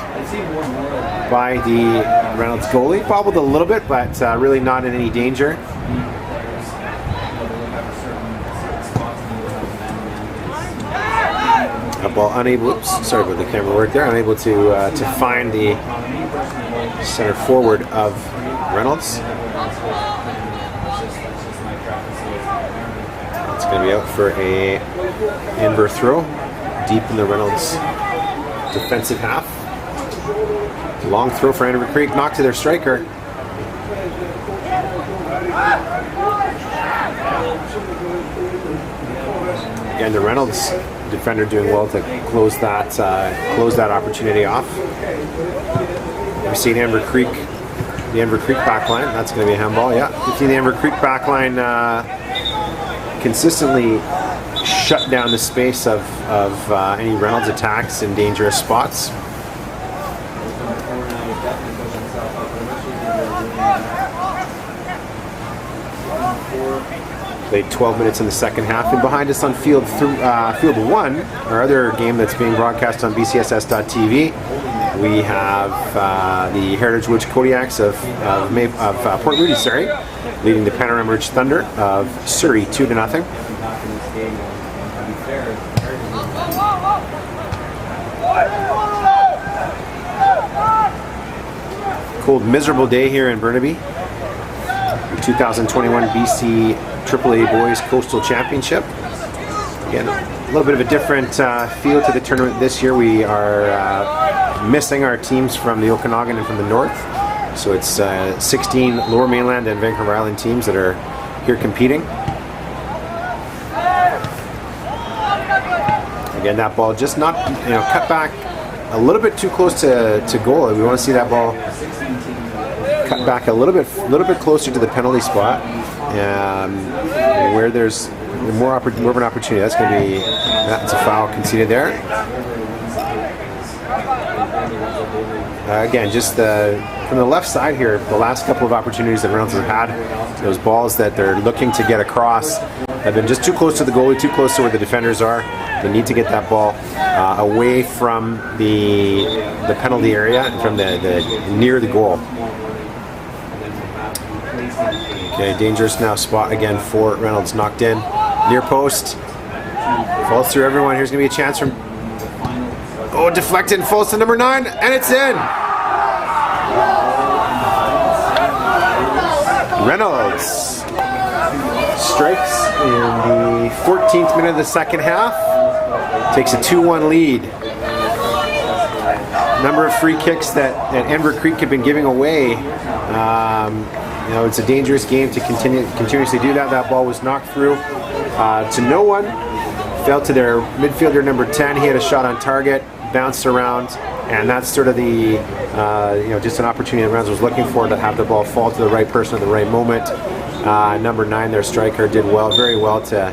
by the Reynolds goalie. Bobbled a little bit, but really not in any danger. A ball unable. Oops, sorry about the camera work there. Unable to find the center forward of Reynolds. It's going to be out for a Enver throw deep in the Reynolds defensive half. Long throw for Enver Creek, knocked to their striker. Again, the Reynolds defender doing well to close that opportunity off. We've seen the Enver Creek back line. That's going to be a handball. Yeah, we've seen the Enver Creek back line consistently shut down the space of any Reynolds attacks in dangerous spots. Played 12 minutes in the second half, and behind us on field 1, our other game that's being broadcast on BCSS.tv, we have the Heritage Woods Kodiaks of Port Moody, leading the Panorama Ridge Thunder of Surrey 2-0. Cold, miserable day here in Burnaby. The 2021 BC AAA Boys Coastal Championship. Again, a little bit of a different feel to the tournament this year. We are missing our teams from the Okanagan and from the north. So it's 16 Lower Mainland and Vancouver Island teams that are here competing. Again, that ball just not, cut back a little bit too close to goal. We want to see that ball cut back a little bit closer to the penalty spot, where there's more of an opportunity. That's a foul conceded there. Again, just from the left side here, the last couple of opportunities that Reynolds have had, those balls that they're looking to get across have been just too close to the goalie, too close to where the defenders are. They need to get that ball away from the penalty area and from the near the goal. Okay, dangerous now spot again for Reynolds, knocked in, near post, falls through everyone. Here's going to be a chance from, deflected, falls to number 9, and it's in! Reynolds strikes in the 14th minute of the second half, takes a 2-1 lead. Number of free kicks that Enver Creek had been giving away. It's a dangerous game to continuously do that. That ball was knocked through to no one. Fell to their midfielder number 10. He had a shot on target, bounced around, and that's sort of the just an opportunity that Reynolds was looking for, to have the ball fall to the right person at the right moment. Number 9, their striker, did very well to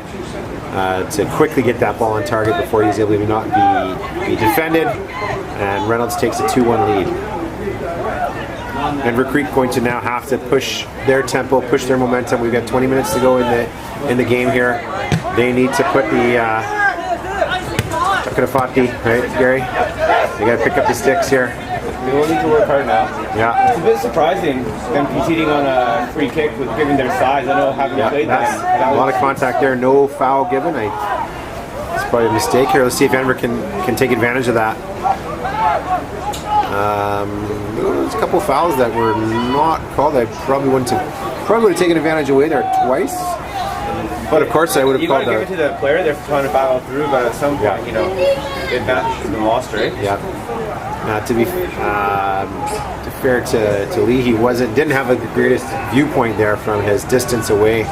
quickly get that ball on target before he was able to not be defended, and Reynolds takes a 2-1 lead. Enver Creek going to now have to push their tempo, push their momentum. We've got 20 minutes to go in the game here. They need to put the Chakadafati, right, Gary? They got to pick up the sticks here. They will need to work hard now. Yeah. It's a bit surprising them conceding on a free kick with given their size. I know having played that. A lot of contact there. No foul given. It's probably a mistake here. Let's see if Enver can take advantage of that. There's a couple fouls that were not called. I probably would have taken advantage away there twice. But of course, I would have called that. You got to give it to the player. They're trying to battle through, but at some point, that should have been lost, right? Yeah. To be fair to Lee, he didn't have the greatest viewpoint there from his distance away.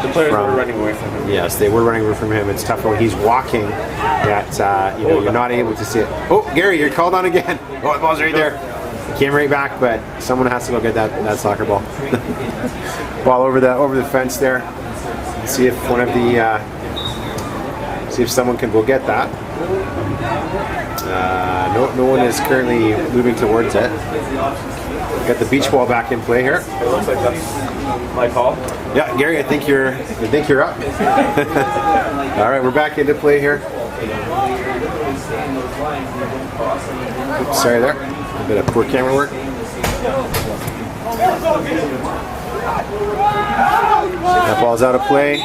The players were running away from him. Yes, they were running away from him. It's tough when he's walking that you're not able to see it. Oh, Gary, you're called on again. Oh, the ball's right there. Came right back, but someone has to go get that soccer ball. Ball over the fence there. Let's see if one of the See if someone can go get that. No one is currently moving towards it. Got the beach ball back in play here. It looks like that's my call. Yeah, Gary, I think you're up. All right, we're back into play here. Oops, sorry there. A bit of poor camera work. That ball's out of play.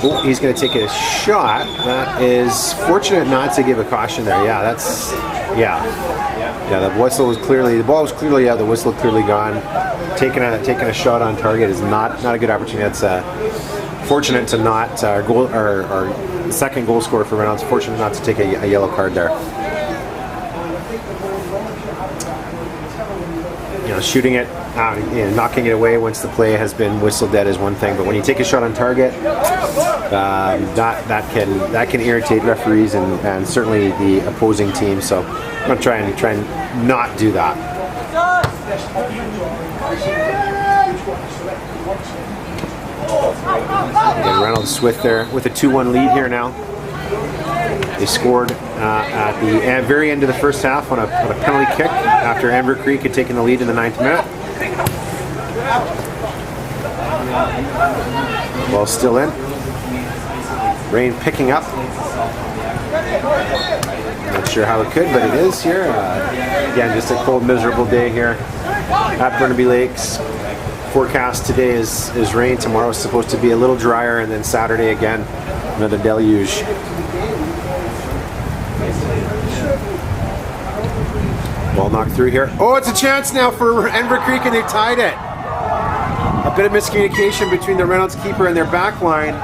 Oh, he's going to take a shot. That is fortunate not to give a caution there. Yeah, that's the whistle was clearly, the ball was clearly out. The whistle clearly gone. Taking a shot on target is not a good opportunity. That's fortunate to not our second goal scorer for Reynolds. Fortunate not to take a yellow card there. Shooting it, knocking it away once the play has been whistled dead is one thing, but when you take a shot on target, that can irritate referees and certainly the opposing team. So I'm going to try and not do that. Again, Reynolds with a 2-1 lead here now. They scored at the very end of the first half on a penalty kick after Enver Creek had taken the lead in the 9th minute. Ball still in. Rain picking up. Not sure how it could, but it is here. Again, just a cold, miserable day here at Burnaby Lakes. Forecast today is rain. Tomorrow is supposed to be a little drier, and then Saturday again, another deluge. Ball knocked through here. Oh, it's a chance now for Enver Creek, and they've tied it. A bit of miscommunication between the Reynolds keeper and their back line.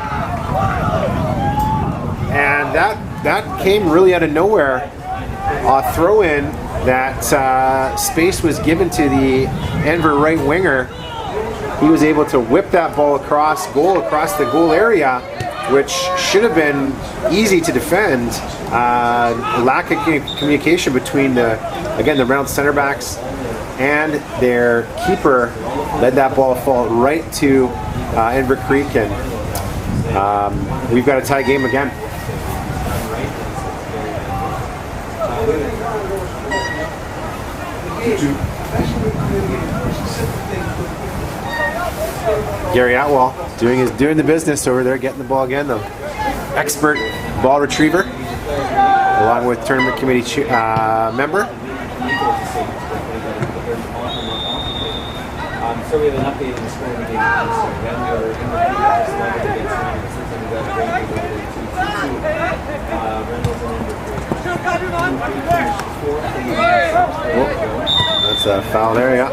And that came really out of nowhere. A throw-in that space was given to the Enver right winger. He was able to whip that ball across the goal area, which should have been easy to defend. Lack of communication between the Reynolds center backs and their keeper led that ball fall right to Enver Creek, and we've got a tie game again. Gary Atwell doing the business over there, getting the ball again. The expert ball retriever, along with tournament committee member. So we have an update on the score of the game. That's a foul there, yeah.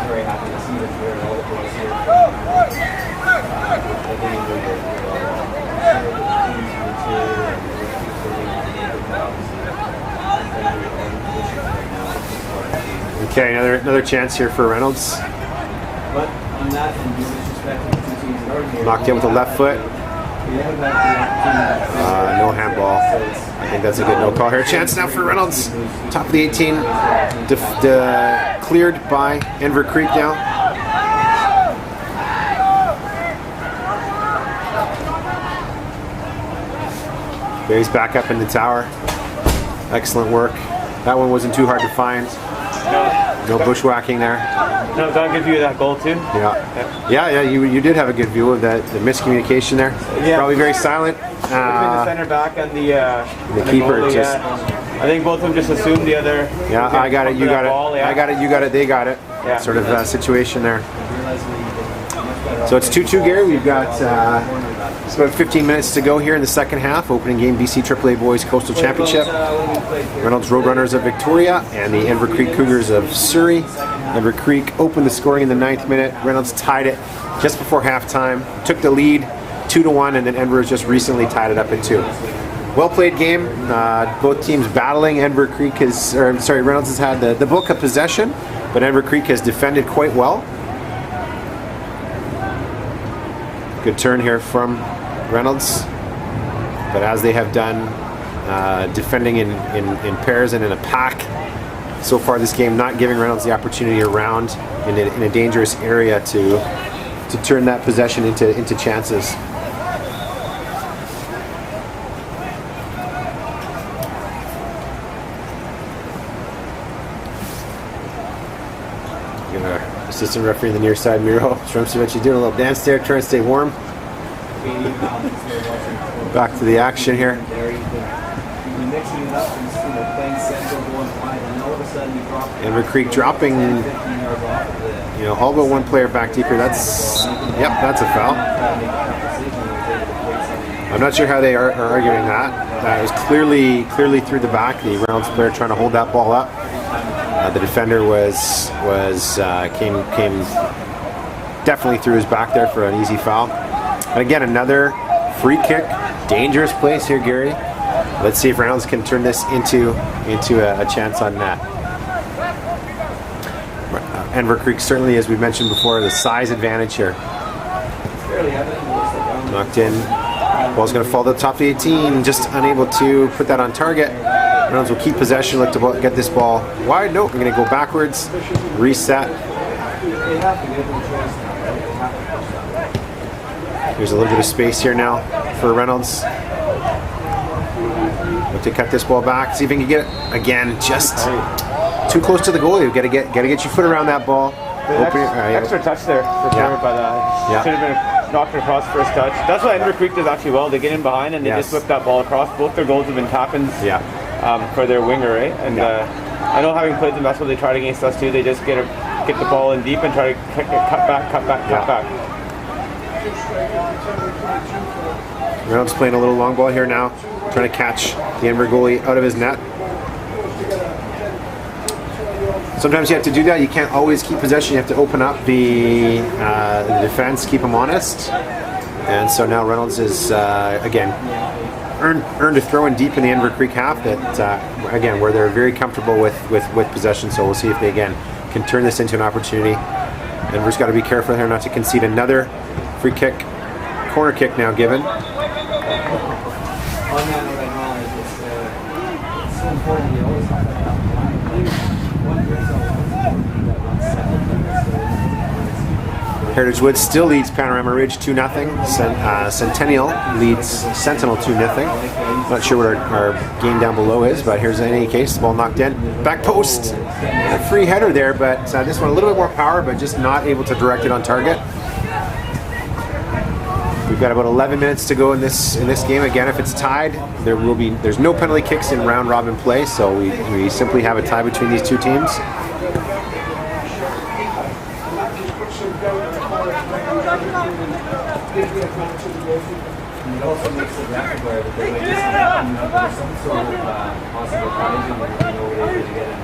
Very happy to see that we're all the boys here. Okay, another chance here for Reynolds. But on that, and disrespect to the two teams that are here, knocked in with the left foot. No handball. I think that's a good no call here. Chance now for Reynolds. Top of the 18. Cleared by Enver Creek now. Barry's back up in the tower. Excellent work. That one wasn't too hard to find. No bushwhacking there. No, got a good view of that goal too. Yeah. You did have a good view of the miscommunication there. Yeah. Probably very silent. Between the center back and the keeper. goalie, Just, I think both of them just assumed the other. Yeah, I got it. You got it. Ball, yeah. I got it. You got it. They got it. Yeah. Sort of situation there. So it's 2-2, Gary. We've got it's about 15 minutes to go here in the second half. Opening game, BC AAA Boys Coastal Championship. Reynolds Roadrunners of Victoria and the Enver Creek Cougars of Surrey. Enver Creek opened the scoring in the 9th minute. Reynolds tied it just before halftime. Took the lead 2-1, and then Enver has just recently tied it up at 2. Well played game. Both teams battling. Reynolds has had the bulk of possession, but Enver Creek has defended quite well. Good turn here from Reynolds, but as they have done, defending in pairs and in a pack, so far this game, not giving Reynolds the opportunity around in a dangerous area to turn that possession into chances. Assistant referee in the near side, Miro Strumsevich, doing a little dance there, trying to stay warm. Back to the action here. Enver Creek dropping, all but one player back deeper. That's a foul. I'm not sure how they are arguing that. It was clearly through the back. The Reynolds player trying to hold that ball up. The defender came definitely through his back there for an easy foul. And again, another free kick, dangerous place here, Gary. Let's see if Reynolds can turn this into a chance on net. Enver Creek certainly, as we mentioned before, the size advantage here. Knocked in. Ball's going to fall to the top of the 18. Just unable to put that on target. Reynolds will keep possession, look to get this ball wide. Nope, we're going to go backwards, reset. There's a little bit of space here now for Reynolds. Look to cut this ball back, see if he can get it. Again, just too close to the goalie. You got to get your foot around that ball. Extra touch there for sure, but should have been knocked across first touch. That's what Enver Creek does actually well. They get in behind and they just whip that ball across. Both their goals have been tap-ins. For their winger, right? And I know, having played them, that's what they tried against us too. They just get the ball in deep and try to cut back. Reynolds playing a little long ball here now, trying to catch the Enver goalie out of his net. Sometimes you have to do that. You can't always keep possession. You have to open up the defense, keep them honest. And so now Reynolds is again earned a throw in deep in the Enver Creek half that again where they're very comfortable with possession. So we'll see if they again can turn this into an opportunity. Enver's got to be careful here not to concede another free kick, corner kick now given. On that note, I know it's so important you always have that one Heritage Woods still leads Panorama Ridge 2-0. Sentinel leads Sentinel 2-0. Not sure what our game down below is, but here's in any case, the ball knocked in. Back post, a free header there, but this one a little bit more power, but just not able to direct it on target. We've got about 11 minutes to go in this game. Again, if it's tied, there's no penalty kicks in round robin play, so we simply have a tie between these two teams. It also makes it aware that they might just have some sort of possible collision where they going to get in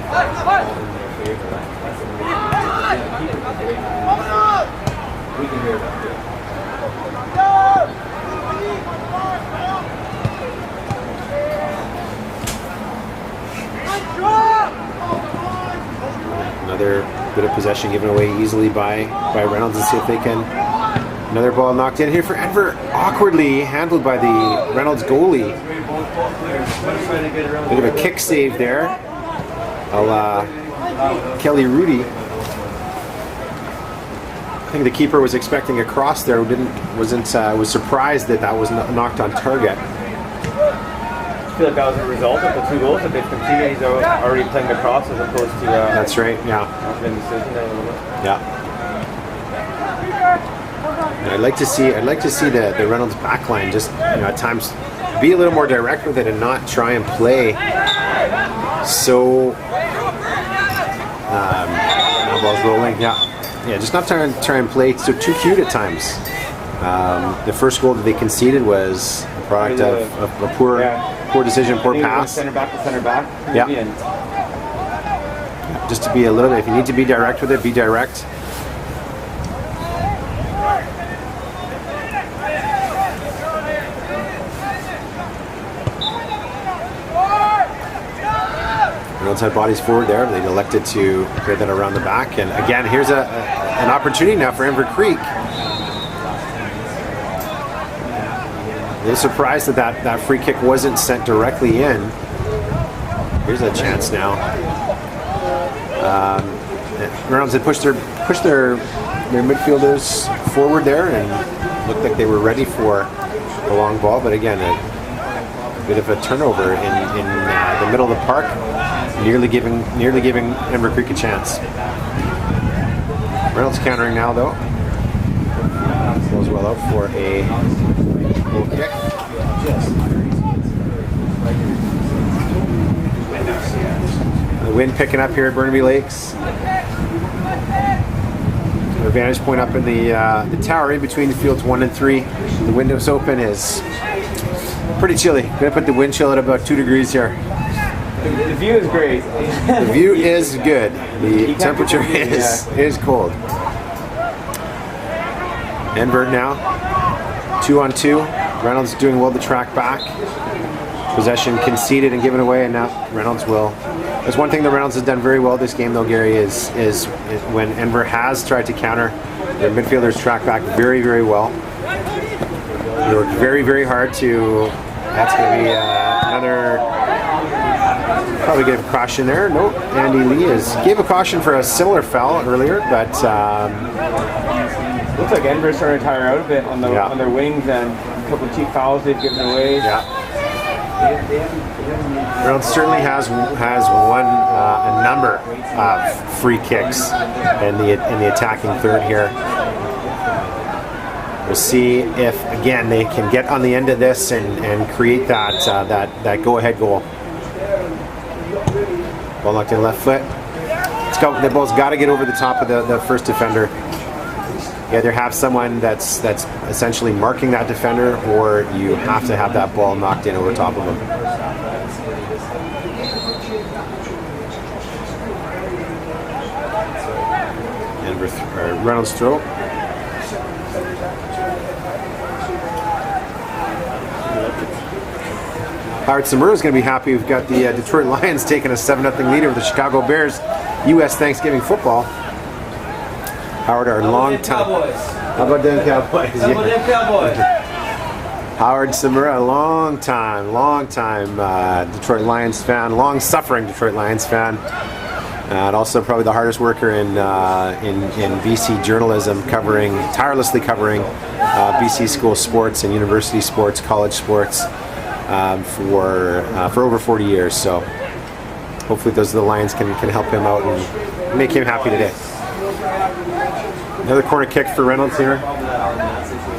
their favor. That's a really we can hear that too. Another bit of possession given away easily by Reynolds, and see if they can. Another ball knocked in here for Enver, awkwardly handled by the Reynolds goalie. Bit of a kick save there, a la Kelly Rudy. I think the keeper was expecting a cross there. Was surprised that was knocked on target. I feel like that was a result of the two goals that they've conceded. He's already playing the cross as opposed to. That's right. Yeah. Yeah. I'd like to see the Reynolds backline just at times be a little more direct with it and not try and play so. Now ball's rolling. Yeah, just not try and play so too cute at times. The first goal that they conceded was a product of a poor decision, poor pass. Center back to center back. Yeah. Just to be a little bit. If you need to be direct with it, be direct. Reynolds had bodies forward there, but they elected to clear that around the back. And again, here's an opportunity now for Enver Creek. A little surprised that free kick wasn't sent directly in. Here's a chance now. Reynolds had pushed their midfielders forward there and looked like they were ready for the long ball, but again, a bit of a turnover in the middle of the park, nearly giving Enver Creek a chance. Reynolds countering now though. Goes well out for a goal kick. The wind picking up here at Burnaby Lakes. Our vantage point up in the tower in between the fields 1 and 3. The windows open is pretty chilly. Gonna put the wind chill at about 2 degrees here. The view is great. The view is good. The temperature is cold. Enver now, 2-on-2. Reynolds doing well to track back. Possession conceded and given away, and now Reynolds will. There's one thing that Reynolds has done very well this game, though, Gary, is when Enver has tried to counter, their midfielders track back very, very well. They worked very, very hard to. That's going to be another. Probably gave a caution there. Nope. Andy Lee gave a caution for a similar foul earlier, but. Looks like Enver started to tire out a bit on their wings, and a couple of cheap fouls they've given away. Yeah. Reynolds certainly has won a number of free kicks in the attacking third here. We'll see if again they can get on the end of this and create that go-ahead goal. Ball knocked in left foot. The ball's got to get over the top of the first defender. You either have someone that's essentially marking that defender, or you have to have that ball knocked in over top of him. Reynolds throw. Howard Samura is going to be happy. We've got the Detroit Lions taking a 7-0 lead over the Chicago Bears. U.S. Thanksgiving football. Howard, our long time. How about them Cowboys? How about them Cowboys? Howard Samura, long time Detroit Lions fan, long-suffering Detroit Lions fan, and also probably the hardest worker in BC journalism, tirelessly covering BC school sports and university sports, college sports for over 40 years. So hopefully the Lions can help him out and make him happy today. Another corner kick for Reynolds here.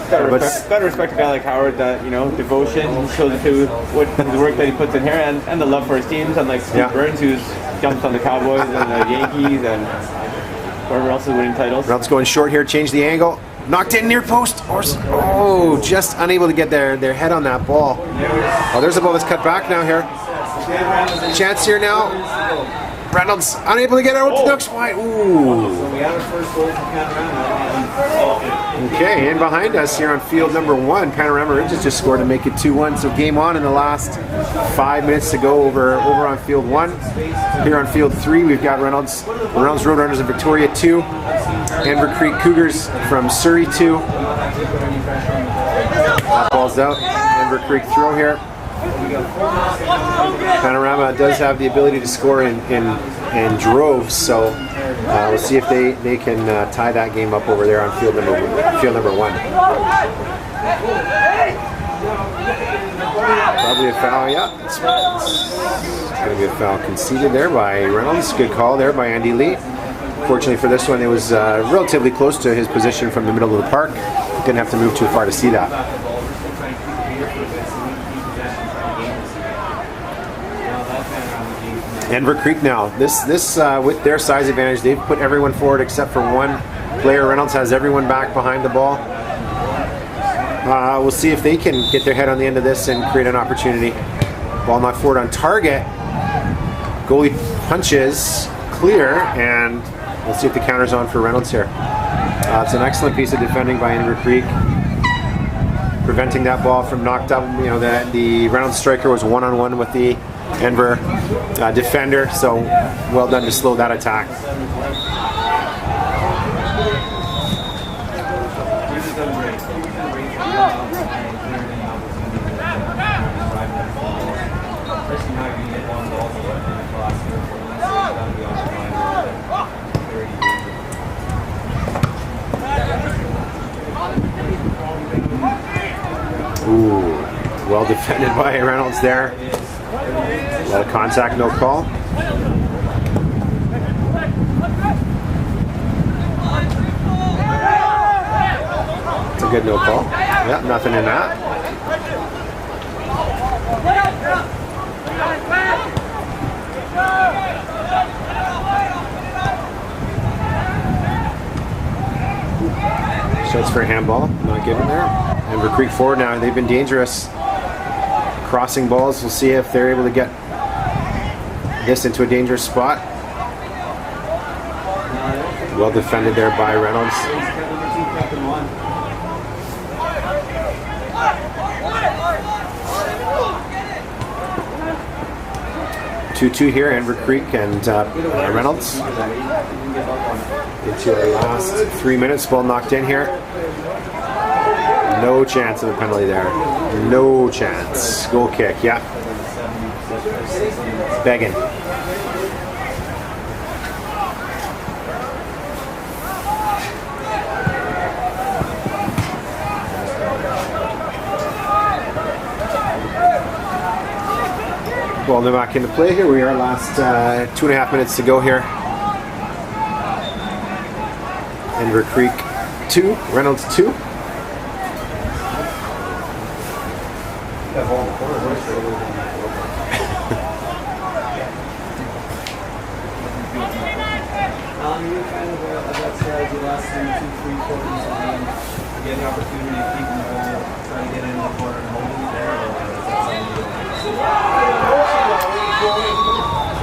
Gotta respect a guy like Howard, that devotion. He shows it to the work that he puts in here, and the love for his teams. Unlike Steve Burns, who's jumped on the Cowboys and the Yankees and whoever else is winning titles. Reynolds going short here, change the angle, knocked in near post. Just unable to get their head on that ball. Oh, there's a ball that's cut back now here. Chance here now. Reynolds unable to get out to Ducks wide. Ooh. Okay, and behind us here on field number 1, Panorama Ridges just scored to make it 2-1. So game on in the last 5 minutes to go over on field 1. Here on field 3, we've got Reynolds Roadrunners of Victoria 2, Enver Creek Cougars from Surrey 2. That ball's out. Enver Creek throw here. Panorama does have the ability to score in droves, so we'll see if they can tie that game up over there on field number 1. Probably a foul, yeah. It's going to be a foul conceded there by Reynolds. Good call there by Andy Lee. Fortunately for this one, it was relatively close to his position from the middle of the park. Didn't have to move too far to see that. Enver Creek now. This with their size advantage, they've put everyone forward except for one player. Reynolds has everyone back behind the ball. We'll see if they can get their head on the end of this and create an opportunity. Ball knocked forward on target. Goalie punches clear, and we'll see if the counter's on for Reynolds here. It's an excellent piece of defending by Enver Creek, preventing that ball from knocked up. The Reynolds striker was one-on-one with the Enver defender, so well done to slow that attack. Well defended by Reynolds there. A lot of contact, no call. It's a good no call. Yeah, nothing in that. Shots for a handball, not given there. Enver Creek forward now, they've been dangerous. Crossing balls, we'll see if they're able to get this into a dangerous spot. Well defended there by Reynolds. 2-2 here, Enver Creek and Reynolds. Into our last 3 minutes, ball knocked in here. No chance of a penalty there. No chance. Goal kick, yeah. Begging. Ball now back into play here. We are last 2.5 minutes to go here. Enver Creek 2, Reynolds 2. You kind of that strategy last 2-3 quarters and get the opportunity to keep the ball, try to get in the corner and hold it there, or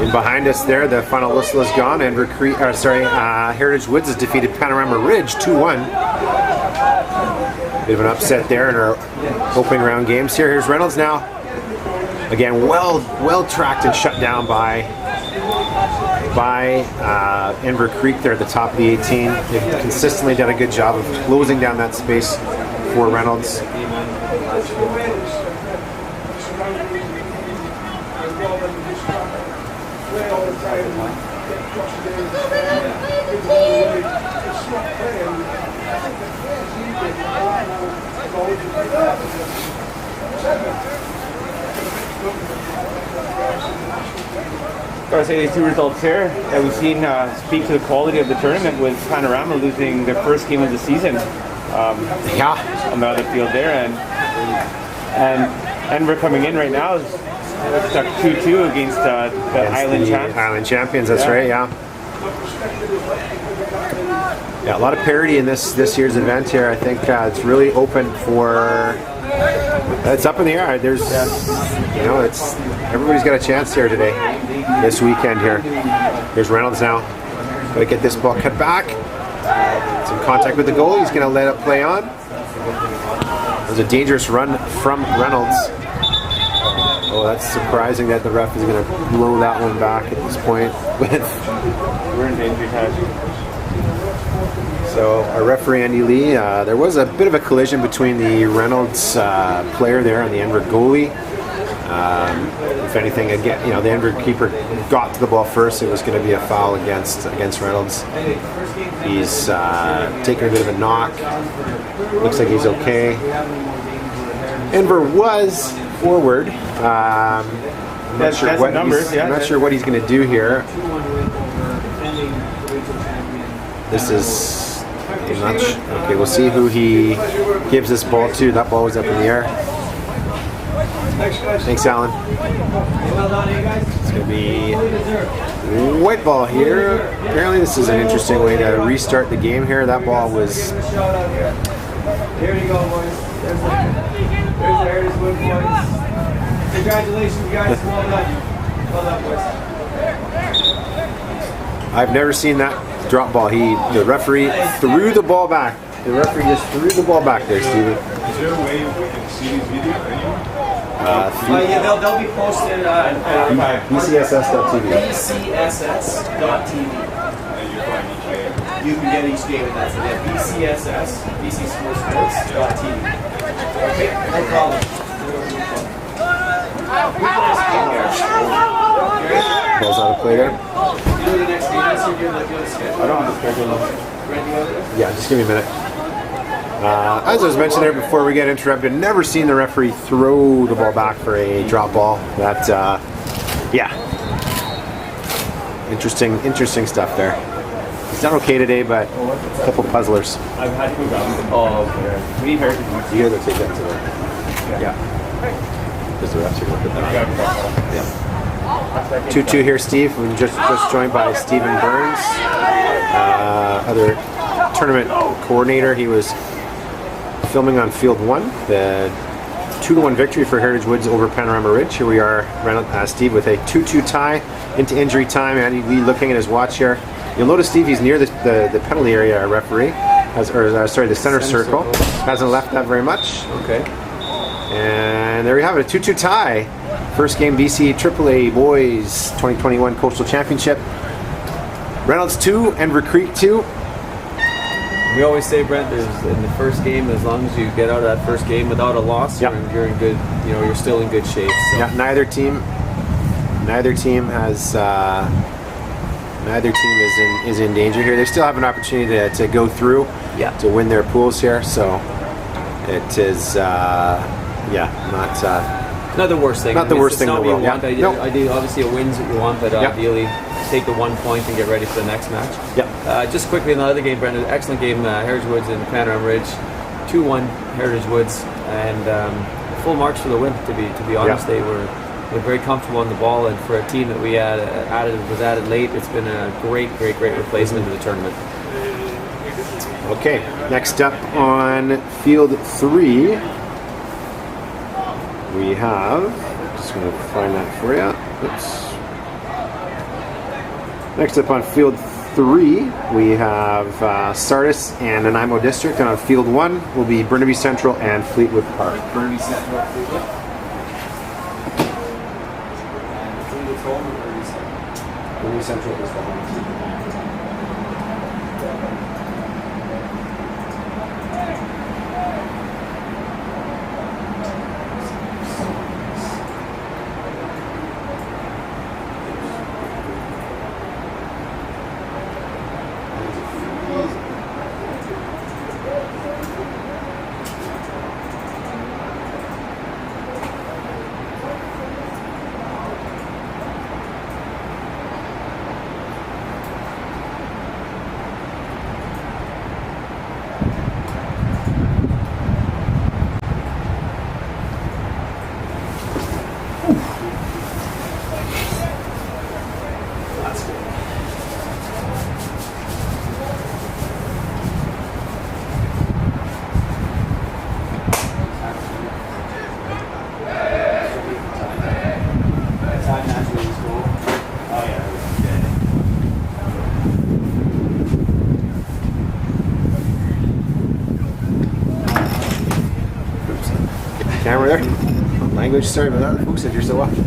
In behind us there, the final whistle is gone. Enver Creek, Heritage Woods has defeated Panorama Ridge 2-1. Bit of an upset there in our opening round games here. Here's Reynolds now. Again, well tracked and shut down by Enver Creek there at the top of the 18. They've consistently done a good job of closing down that space for Reynolds. Gotta say these two results here that we've seen speak to the quality of the tournament, with Panorama losing their first game of the season on the other field there, and Enver coming in right now is stuck 2-2 against the Island Champions. Island Champions, that's right, yeah. Yeah, a lot of parity in this year's event here. I think it's really open for. It's up in the air. There's, it's everybody's got a chance here today, this weekend here. Here's Reynolds now. Got to get this ball cut back. It's in contact with the goal. He's going to let it play on. There's a dangerous run from Reynolds. Oh, that's surprising that the ref is going to blow that one back at this point. We're in danger time. So our referee Andy Lee, there was a bit of a collision between the Reynolds player there and the Enver goalie. If anything, again, the Enver keeper got to the ball first. It was going to be a foul against Reynolds. He's taking a bit of a knock. Looks like he's okay. Enver was forward. I'm not sure what he's going to do here. This is. Okay, we'll see who he gives this ball to. That ball was up in the air. Thanks, Alan. It's going to be white ball here. Apparently this is an interesting way to restart the game here. That ball was... Here you go, boys. There's the Heritage Wood boys. Congratulations, guys. Well done. Well done, boys. I've never seen that drop ball. The referee threw the ball back. The referee just threw the ball back there, Steven. Is there a way we can see these videos anywhere? They'll be posted on BCSS.tv. BCSS.tv. You can get each game with that. So yeah, BCSS, BCSports.tv. Okay, no problem. Balls out of play there. You know the next game is you're the schedule. I don't have the schedule. Ready to go there? Yeah, just give me a minute. As I was mentioning there before we get interrupted, never seen the referee throw the ball back for a drop ball. That, yeah. Interesting stuff there. He's done okay today, but a couple puzzlers. I've had to go down. Oh, okay. We need Heritage Woods. You gotta take that to the... Yeah. Because the refs are going to put that on. Yeah. 2-2 here, Steve. We're just joined by Stephen Burns, other tournament coordinator. He was filming on field 1, the 2-1 victory for Heritage Woods over Panorama Ridge. Here we are, Steve, with a 2-2 tie into injury time. Andy Lee looking at his watch here. You'll notice, Steve, he's near the penalty area referee, the center circle. Hasn't left that very much. Okay. And there we have it, a 2-2 tie. First game BC AAA Boys 2021 Coastal Championship. Reynolds 2, Enver Creek 2. We always say, Brent, there's in the first game, as long as you get out of that first game without a loss, you're in good. You know, you're still in good shape. So. Yeah, neither team has. Neither team is in danger here. They still have an opportunity to go through, to win their pools here. So it is, not the worst thing. Not the worst thing in the world. Ideally, obviously, a win's what you want, but ideally, take the 1 point and get ready for the next match. Just quickly, another game, Brendan. Excellent game, Heritage Woods and Panorama Ridge, 2-1 Heritage Woods, and full marks for the win. To be honest, they were very comfortable on the ball, and for a team that we was added late, it's been a great replacement to the tournament. Okay, next up on field 3, we have. Just going to find that for you. Oops. Next up on field 3, we have Sardis and Nanaimo District, and on field 1 will be Burnaby Central and Fleetwood Park. Burnaby Central, Fleetwood. Burnaby Central is the home team. Camera there. Language, sorry about that. Who said you're still watching?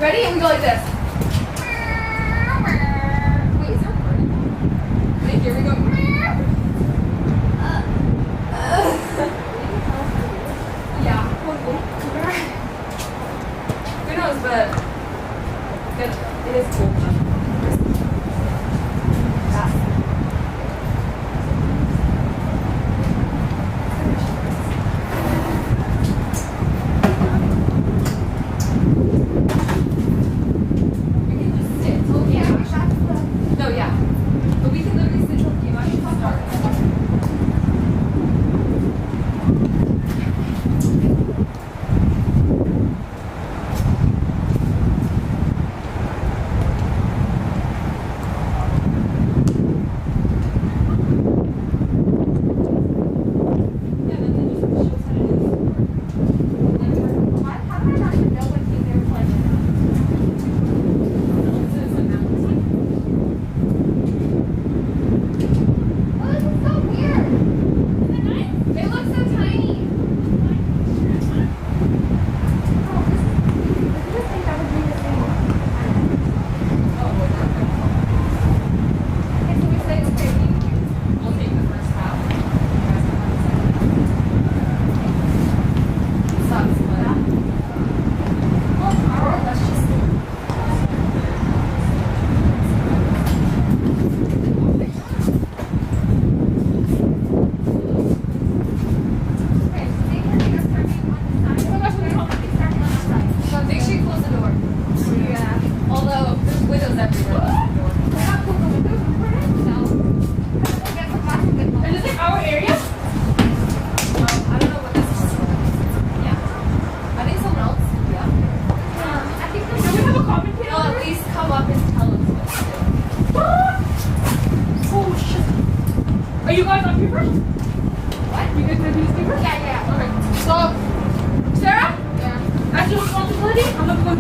Ready? And we go like this. Wait, is that recording? Wait, here we go. Yeah. Who knows, but it is cool. No, yeah. But we can literally sit till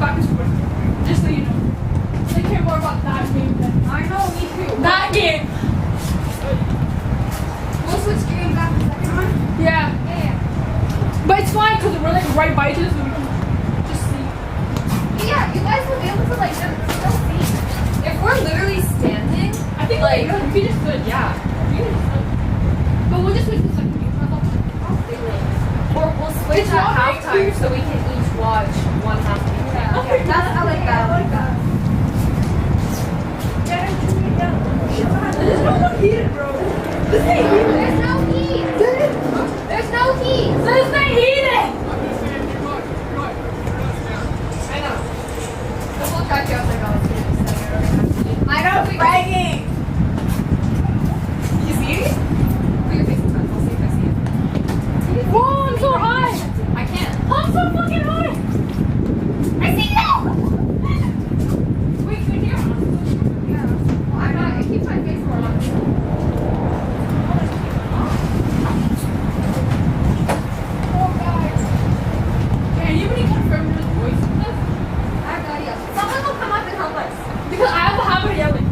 back to school. Just so you know. They care more about that game than I know, me too. that game. We'll switch games after the second one. Yeah. Yeah. But it's fine because we're like right by each other, so we can just see. Yeah, you guys will be able to like still see. If we're literally standing, I think like, we just could. yeah. We just could. But we'll just switch to the second game. Or we'll switch It's at not very halftime clear. so we can each watch one half of the game. Yeah. Okay, I like that. I like that. There's no one heated, bro. This ain't heated. There's no heat. There's no heat. This ain't heated. I know. We'll track you outside. I know, bragging. You see it? Put your face in front. I'll see if I see it. Whoa, I'm so high. I can't. I'm so fucking high. I see you! Wait, can you hear us? Yeah. Well, I'm not. I keep my face more on. Oh, guys. Can anybody confirm his voice with us? I have no idea. Someone will come up and help us. Because I have a habit of yelling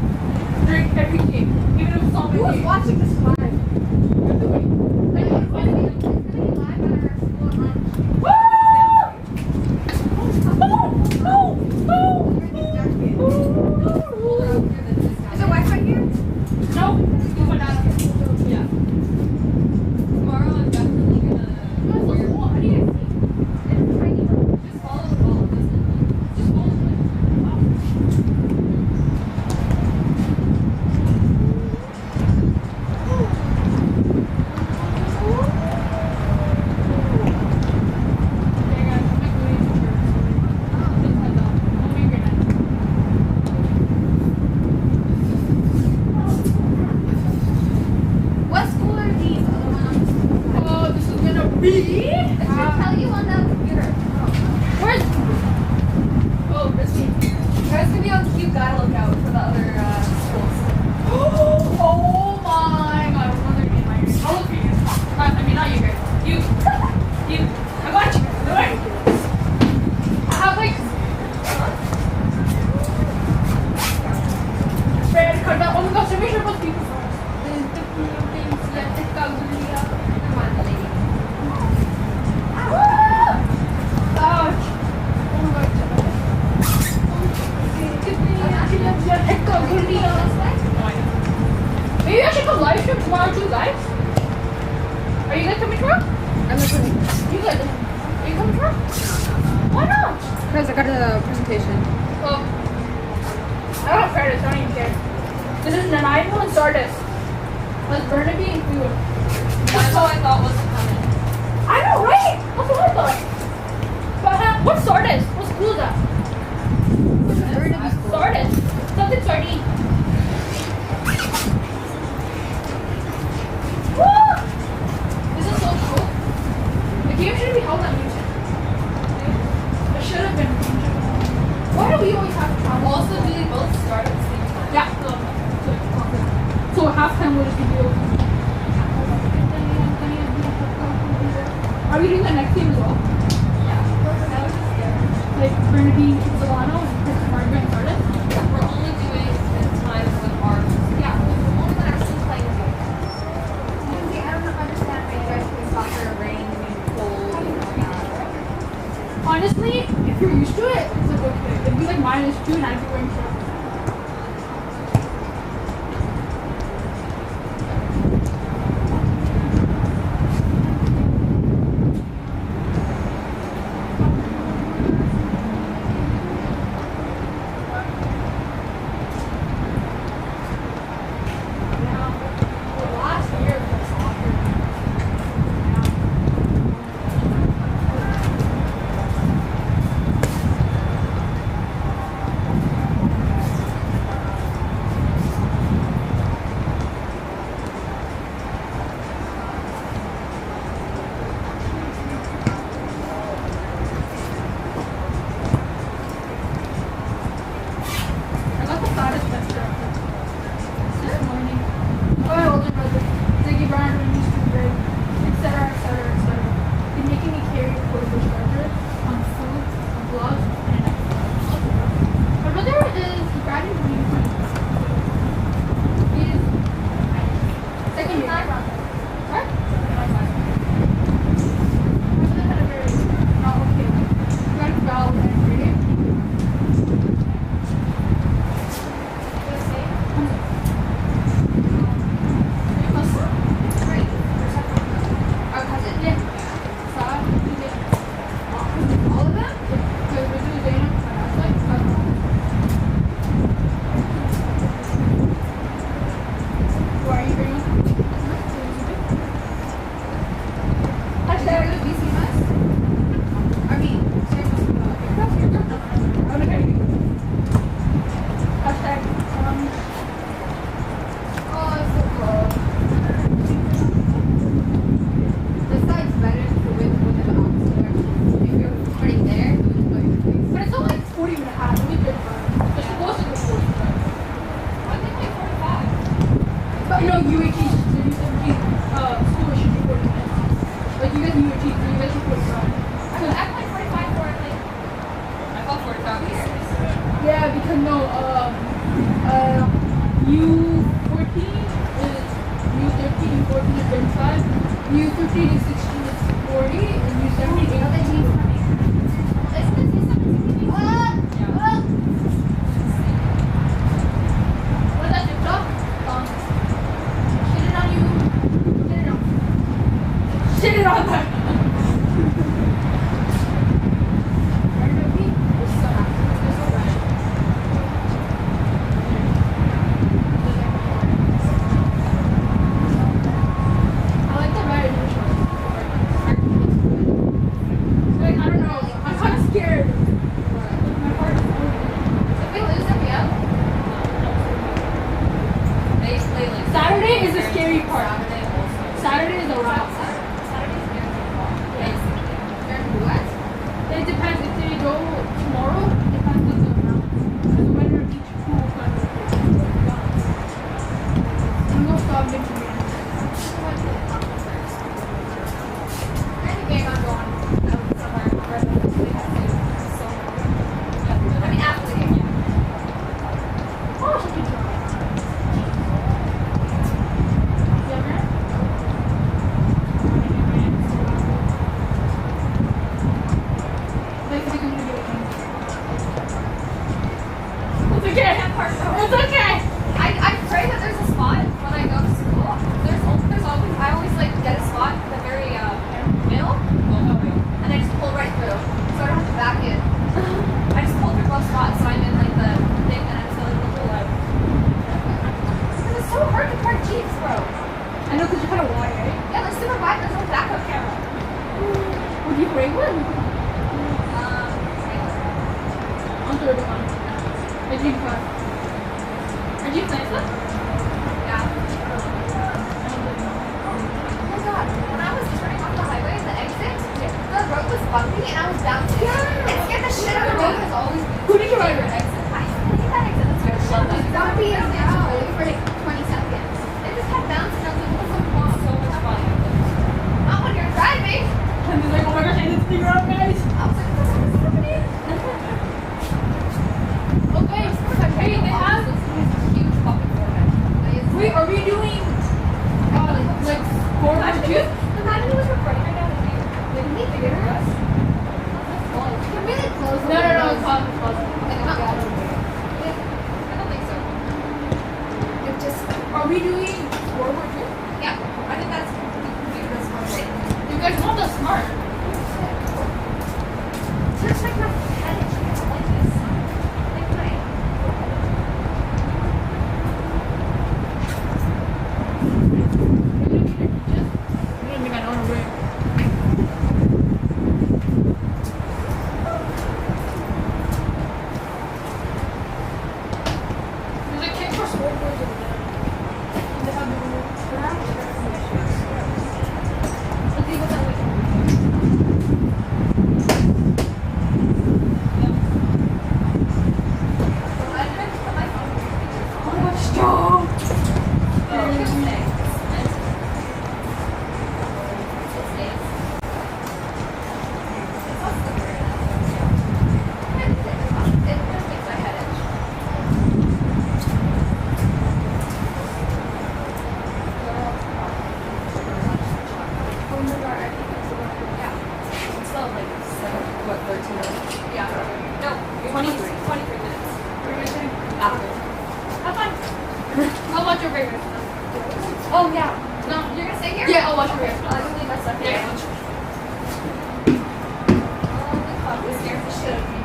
during every game, even if it's not my Who's game. watching this live? You're doing. It's gonna be live on our school lunch. Woo! Is there Wi-Fi here? No, you went out of here. Yeah. Tomorrow I'm definitely gonna. How do you guys see? It's tiny. Just follow the ball. Just follow the way. What school are these other ones? Oh, this is gonna be. It should tell you on the computer. Where's? Oh, this one. There's gonna be on Cube. Gotta look out for the other schools. Oh my god, another game. I'll look for you. I mean, not you guys. You. I got you. Don't worry. I have like. Red card. Oh my gosh, let me show those people first. Come on, lady. Ouch. Oh my god. Maybe I should go live stream tomorrow too, guys. Are you guys coming tomorrow? I'm not coming You guys, are you coming tomorrow? Why not? because I got a presentation. Well, I don't care. I don't even care. This is Nanaimo and Sardis. That's Burnaby and Cleveland. That's all I thought was coming. I know, right? That's what I thought. But what's Sardis? What school is that? Sardis. Something sardine. Woo! This is so cool. The game shouldn't be held at Newton. It should have been. Why do we always have to travel? Also, do they both start at the same time? Yeah. So halftime will just be able to. Are we doing the next team as well? Yeah. That was just scary. Like Bernadine Solano and Margaret and Sardis? We're only doing the times with our. Yeah. Only when actually playing the game. Lindsay, I don't understand how you guys play soccer, rain, cold, and all that. Honestly, if you're used to it, it's like okay. It'd be like -2 and I'd be wearing shorts. you break one? On third one. I think five. Are you playing that? Yeah. Oh my god, when I was turning off the highway, the exit, the road was bumpy and I was bouncing. It scared the shit out of me. The road was always Who did you ride with? exit. I hate that exit. That scared the shit out of me. Bumpy as now for like 20 seconds. It just kept bouncing. I was like, what's going on? So much fun. Not when you're driving. And he's like, oh my gosh, I need to figure out, guys. I was like, what is happening? Okay, wait, they have. Huge fucking forehead. Wait, are we doing like four match two? Imagine he was recording right now with you. Didn't he figure it out? You're really close. No, it's pause. Like, not bad. I don't think so. It just, Are we doing scoreboard two? yeah, I think that's the smart way. You guys not that smart. Just like my head is like this. Like my. I don't think I know how to break. There's a kit for scoreboards over there. And they have the Let's see what that way. I tried to put my phone. Oh my stop! I'll watch your favorite. Oh yeah. No, you're gonna stay here? Yeah, I'll watch your favorite. I can leave my stuff here. Yeah. Oh my god, this scares the shit out of me.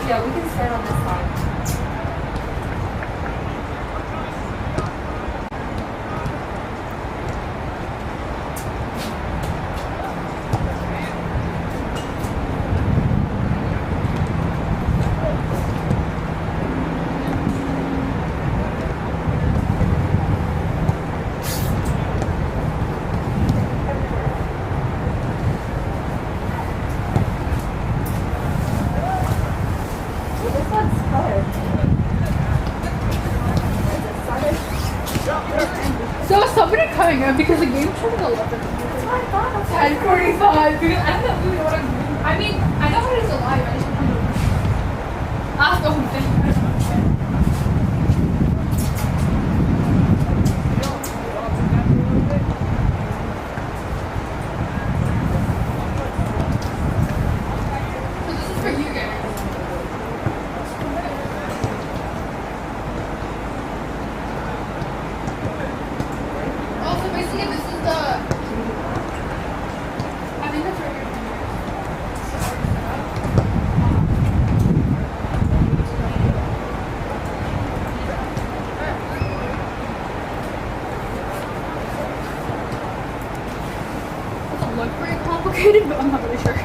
Yeah, we can start on this side. So is somebody coming in because the game started at 11. 10:45. Because I don't know what I'm doing. I mean, I know it is alive. I just don't know. Ask the whole thing. So this is for you guys. Also, basically, this is the. I think that's right here. Doesn't look very complicated, but I'm not really sure.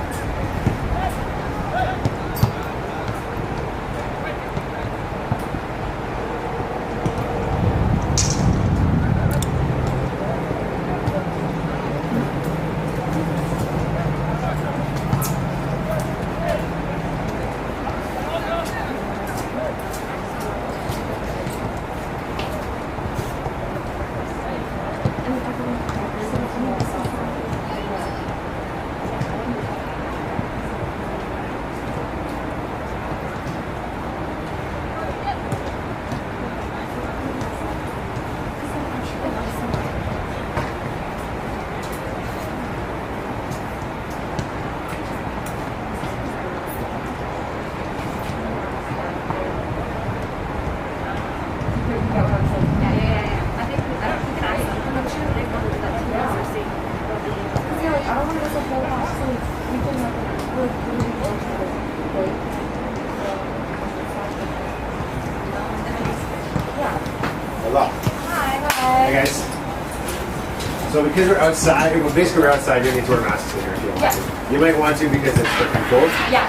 Hello. Hi guys. So because we're outside, well basically we're outside, you need to wear masks in here if you want to. You might want to because it's freaking cold. Yeah.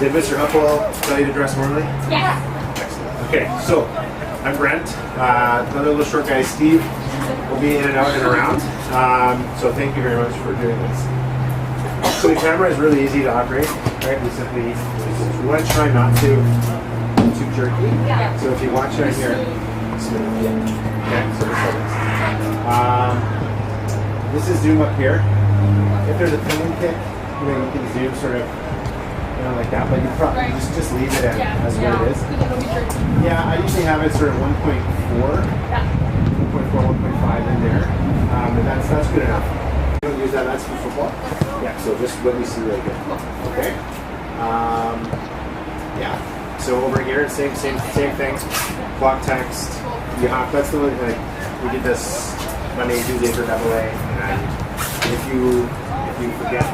Did Mr. Upwell tell you to dress warmly? Yeah. Excellent. Okay, so I'm Brent. Another little short guy, Steve, will be in and out and around. So thank you very much for doing this. So the camera is really easy to operate, right? We simply, we want to try not to too jerky. Yeah. So if you watch right here, smooth. Okay, so this is zoom up here. If there's a pinion kick, you know, you can zoom sort of, you know, like that, but you probably just leave it as what it is. Yeah, I usually have it sort of 1.4, 1.4, 1.5 in there, and that's good enough. You don't use that, that's for football. Yeah, so just what we see right here. Okay. Yeah. So over here, same thing. Block text. You have, that's the way, like, we did this Monday, Tuesday for AAA, and if you forget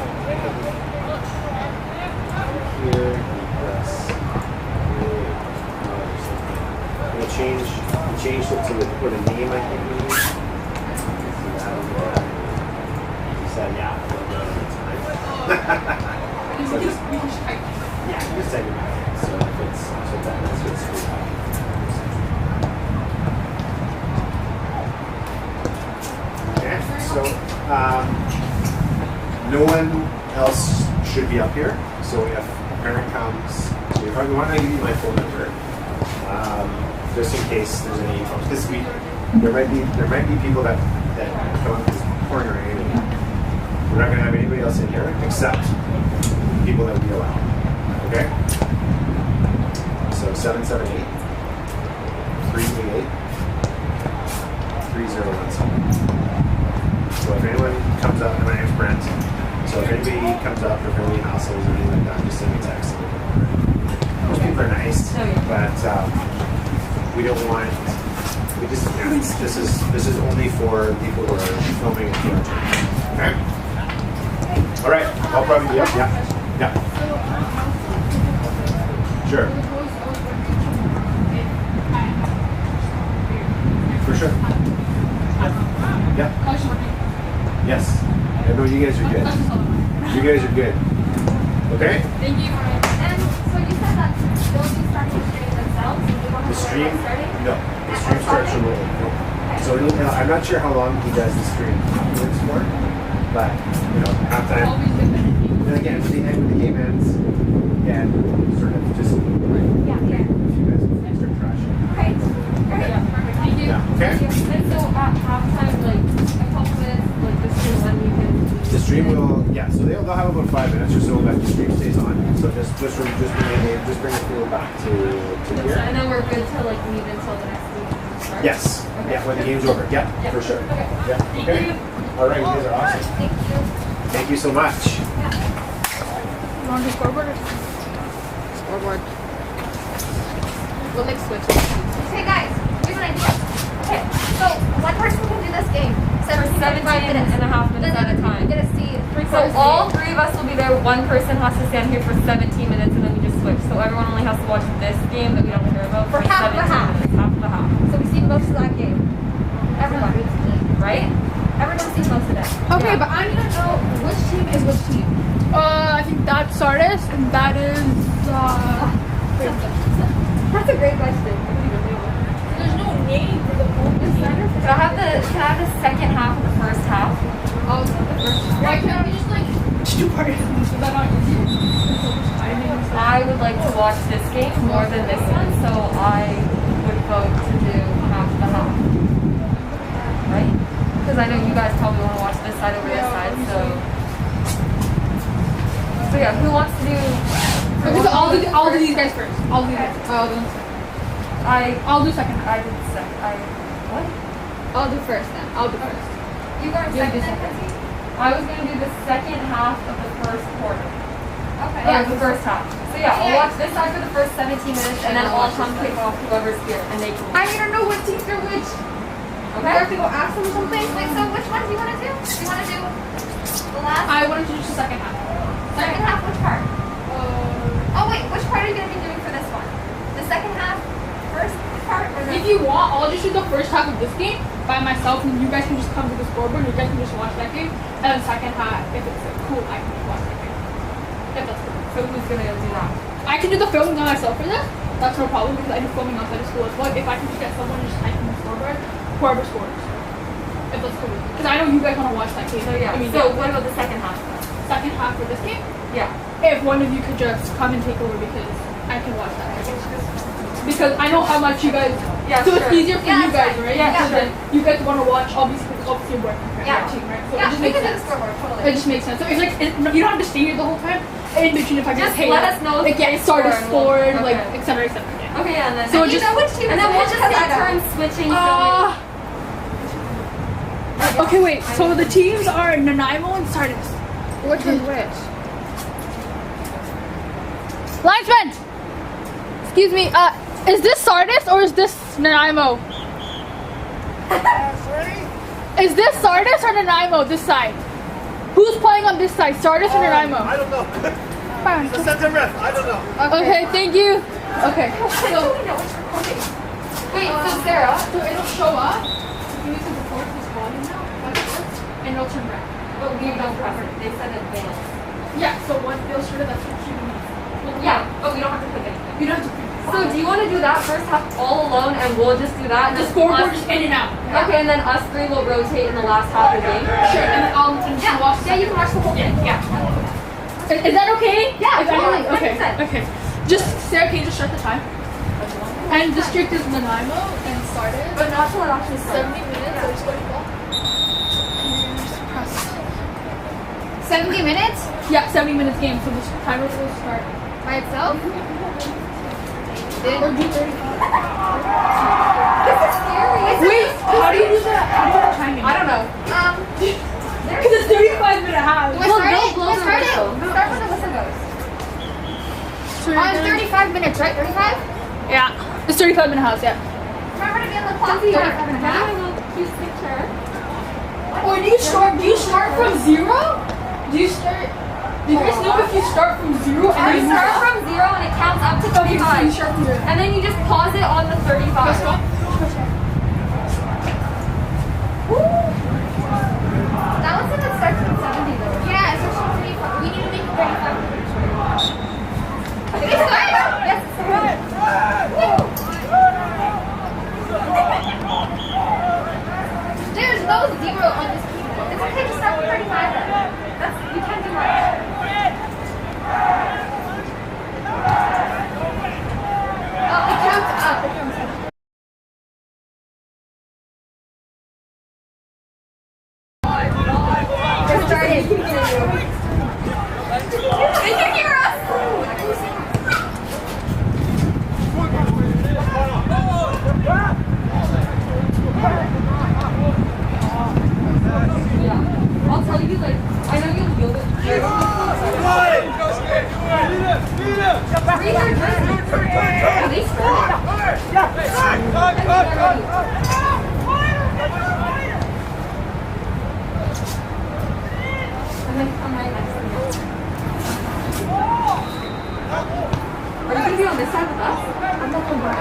here, press we'll change it to put a name, I think we use. Said yeah. So just type it out. So if it's that's what's screwed up. So no one else should be up here. So if a parent comes, so you probably want to give you my phone number, just in case there's any problems. This week there might be people that come up this corner area. We're not going to have anybody else in here except people that we allow. Okay. So 778 388 3017. So if anyone comes up, and my name's Brent, so if anybody comes up, or if anybody hassles or anything like that, just send me a text. Most people are nice, but we don't want, this is only for people who are filming and for our church. Okay? Alright, I'll probably be up. Yeah. Sure. For sure. Yeah. Yes. I know you guys are good. You guys are good. Okay? Thank you. And so you said that they'll be starting to stream themselves? The stream? No. The stream starts remotely. So I'm not sure how long he does the stream afterwards for, but halftime. And again, with the game ends, again, sort of just if you guys start crashing. Okay. Great. Perfect. Thank you. Yeah. Okay. And so at halftime, like, a couple minutes, like, the stream, then you can... The stream will, so they'll have about 5 minutes or so, but the stream stays on. So just bring the field back to here. And then we're good to, like, meet until the next week. Right? Yes. Okay. Yeah, when the game's over. Yeah, for sure. Okay. Yeah. Okay. All right, you guys are awesome. Thank you. Thank you so much. You want to do scoreboard or scoreboard? We'll like switch. Okay, guys, here's an idea. Okay, so one person can do this game. 17 and a half minutes at a time. Get a seat. So all three of us will be there. One person has to stand here for 17 minutes, and then we just switch. So everyone only has to watch this game that we don't care about For half 17 the half. minutes. Half the half. So we see most of that game. Everyone. Right? Everyone sees most of it. Okay, but I need to know which team is which team. I think that's Sardis and that is That's a great question. There's no name for the whole Can I have the second half of the first half? Oh, the first. Why can't we just like do part of this? Is that not easier? I would like to watch this game more than this one, so I would vote to do half the half. Right? Because I know you guys probably want to watch this side over this side, so yeah, who wants to do? Okay, so I'll do these guys first. I'll do this. I'll do second. I did second. What? I'll do first then. I'll do first. You go to second then, Chrissy? I was going to do the second half of the first quarter. Okay. Or the first half. So yeah, I'll watch this side for the first 17 minutes, and then I'll come kick off whoever's here, and they can. I need to know which teams are which. Okay. You have to go ask them something. Wait, so which one do you want to do? Do you want to do the last? I wanted to do the second half. Second half, which part? Oh wait, which part are you going to be doing for this one? The second half, first part, or the? If you want, I'll just do the first half of this game by myself, and you guys can just come to the scoreboard. You guys can just watch that game, and then second half, if it's cool, I can just watch that game. If that's cool. So who's going to do that? I can do the filming on myself for this. That's no problem because I do filming outside of school as well. If I can just get someone to just type in the scoreboard, whoever scores. If that's cool. Because I know you guys want to watch that game. So yeah. So what about the second half? Second half for this game? Yeah. If one of you could just come and take over because I can watch that. Because I know how much you guys. Yeah, so sure. it's easier for Yeah, you guys, that's right? right. Yeah, So then you guys want to watch obviously you're working for Yeah. your team, right? So Yeah, it just we makes can do the sense. scoreboard, totally. It just makes sense. So it's like you don't have to stay here the whole time. In between, if I Just hey, let us know if like, they yeah, started score and scored, we'll- like okay. etc. etc. Yeah. Okay, yeah, and then. So And you just know which team and is then we'll which just because take I don't. turns switching. Okay, wait. So the teams are Nanaimo and Sardis. Which one's which? Linesman! Excuse me, is this Sardis or is this Nanaimo? Is this Sardis or Nanaimo, this side? Who's playing on this side, Sardis or Nanaimo? I don't know. It's a center ref. I don't know. Okay, thank you. Okay, so, Wait, so Sarah. so it'll show up. You need to record this volume now, and it'll turn red. But we don't press it. They said advance. Yeah, so once they'll show it, that's what you need. Yeah, but we don't have to click it. You don't have to. So do you want to do that first half all alone, and we'll just do that? The and scoreboard us- just in and out. Okay, and then us three will rotate in the last half of the game. Sure, and then I'll just watch. Yeah, you can watch the whole thing. Yeah. Is that okay? Yeah, If anyone- okay. 100%. Okay. Just Sarah, can you just start the time? And district is Nanaimo and Sardis. But not till it actually starts. 70 minutes. So it's going to go. 70 minutes Yeah, 70 minutes game. So the timer will start. by itself. Or do 35. This is scary. Wait, how do you do that? How do you do the timing? I don't know. Because it's 35-minute half. Do I start it? Do I start it? Start when the whistle goes. On 35 minutes, right? 35? Yeah. It's 35-minute halves, yeah. Remember to be on the clock. 35 and a half. Or do you start from zero? Do you guys know if you start from zero I and then start from 0 and it counts up to 35. Okay, And then you just pause it on the 35. Let's go. That one said it starts at 70 though. Yeah, it starts at 35. We need to make it 35. It's good. Yes, it's good. There's no zero on this keyboard. It's okay to start with 35 then. You can't do much. Oh, it counts up. It counts up. We're starting. They can hear us. Yeah. I'll tell you, like, I know you'll yield it. They scored. And then come right next to me. Are you going to be on this side with us? I'm not going to be.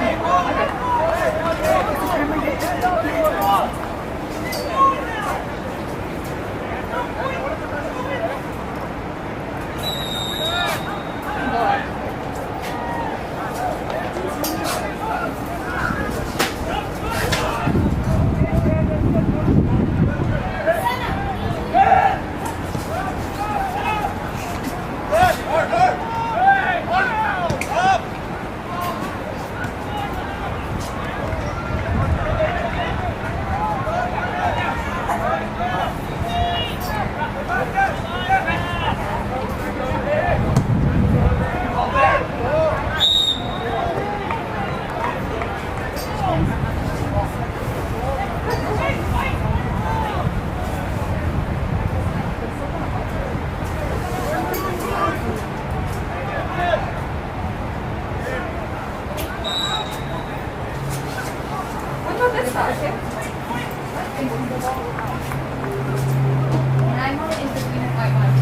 Nanaimo is the green and white one.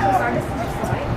So Sardis is just the white?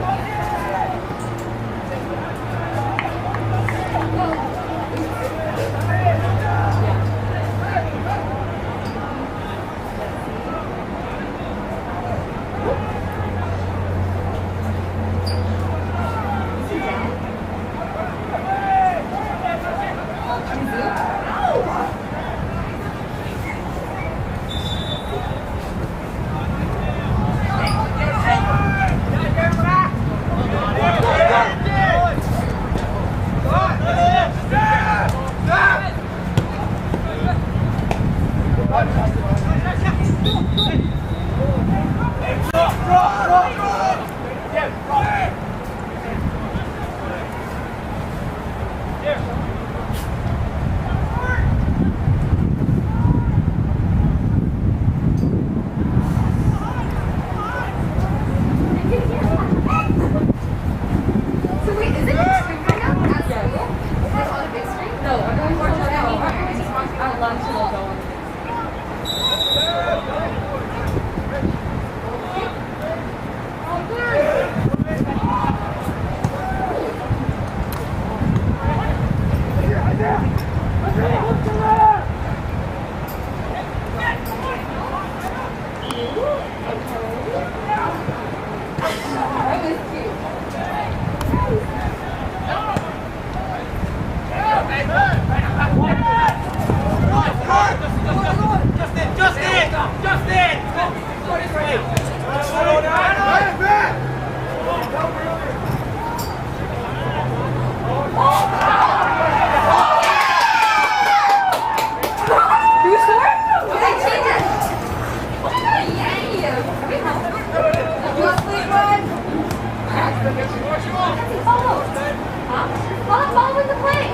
Follow with the play.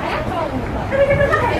I am following the play.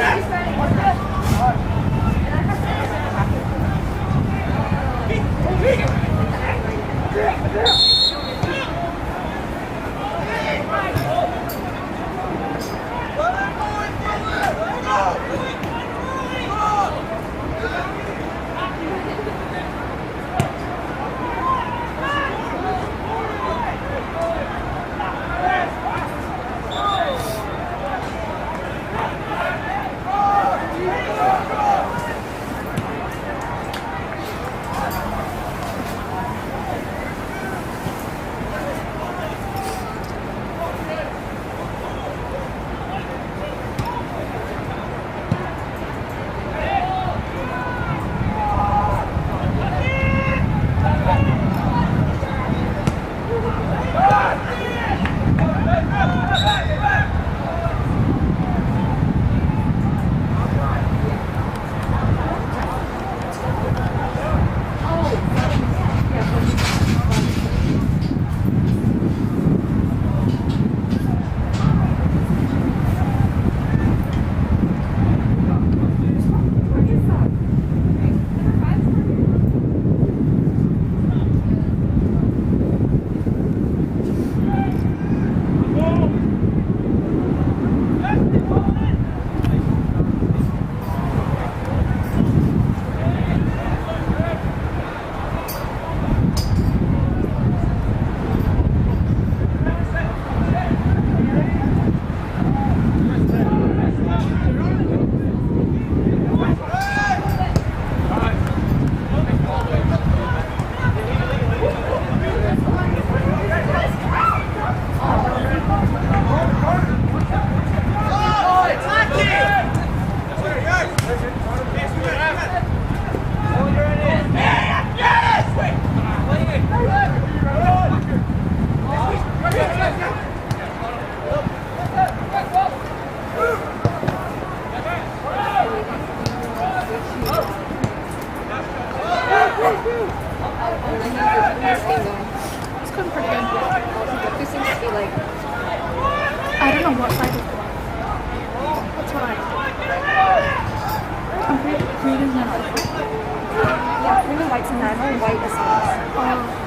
How's this game going? It's going pretty good. Who seems to be like, I don't know what side is going. That's what I know. I'm pretty green and yellow. yeah, green and white's Nanaimo, and white is Sardis.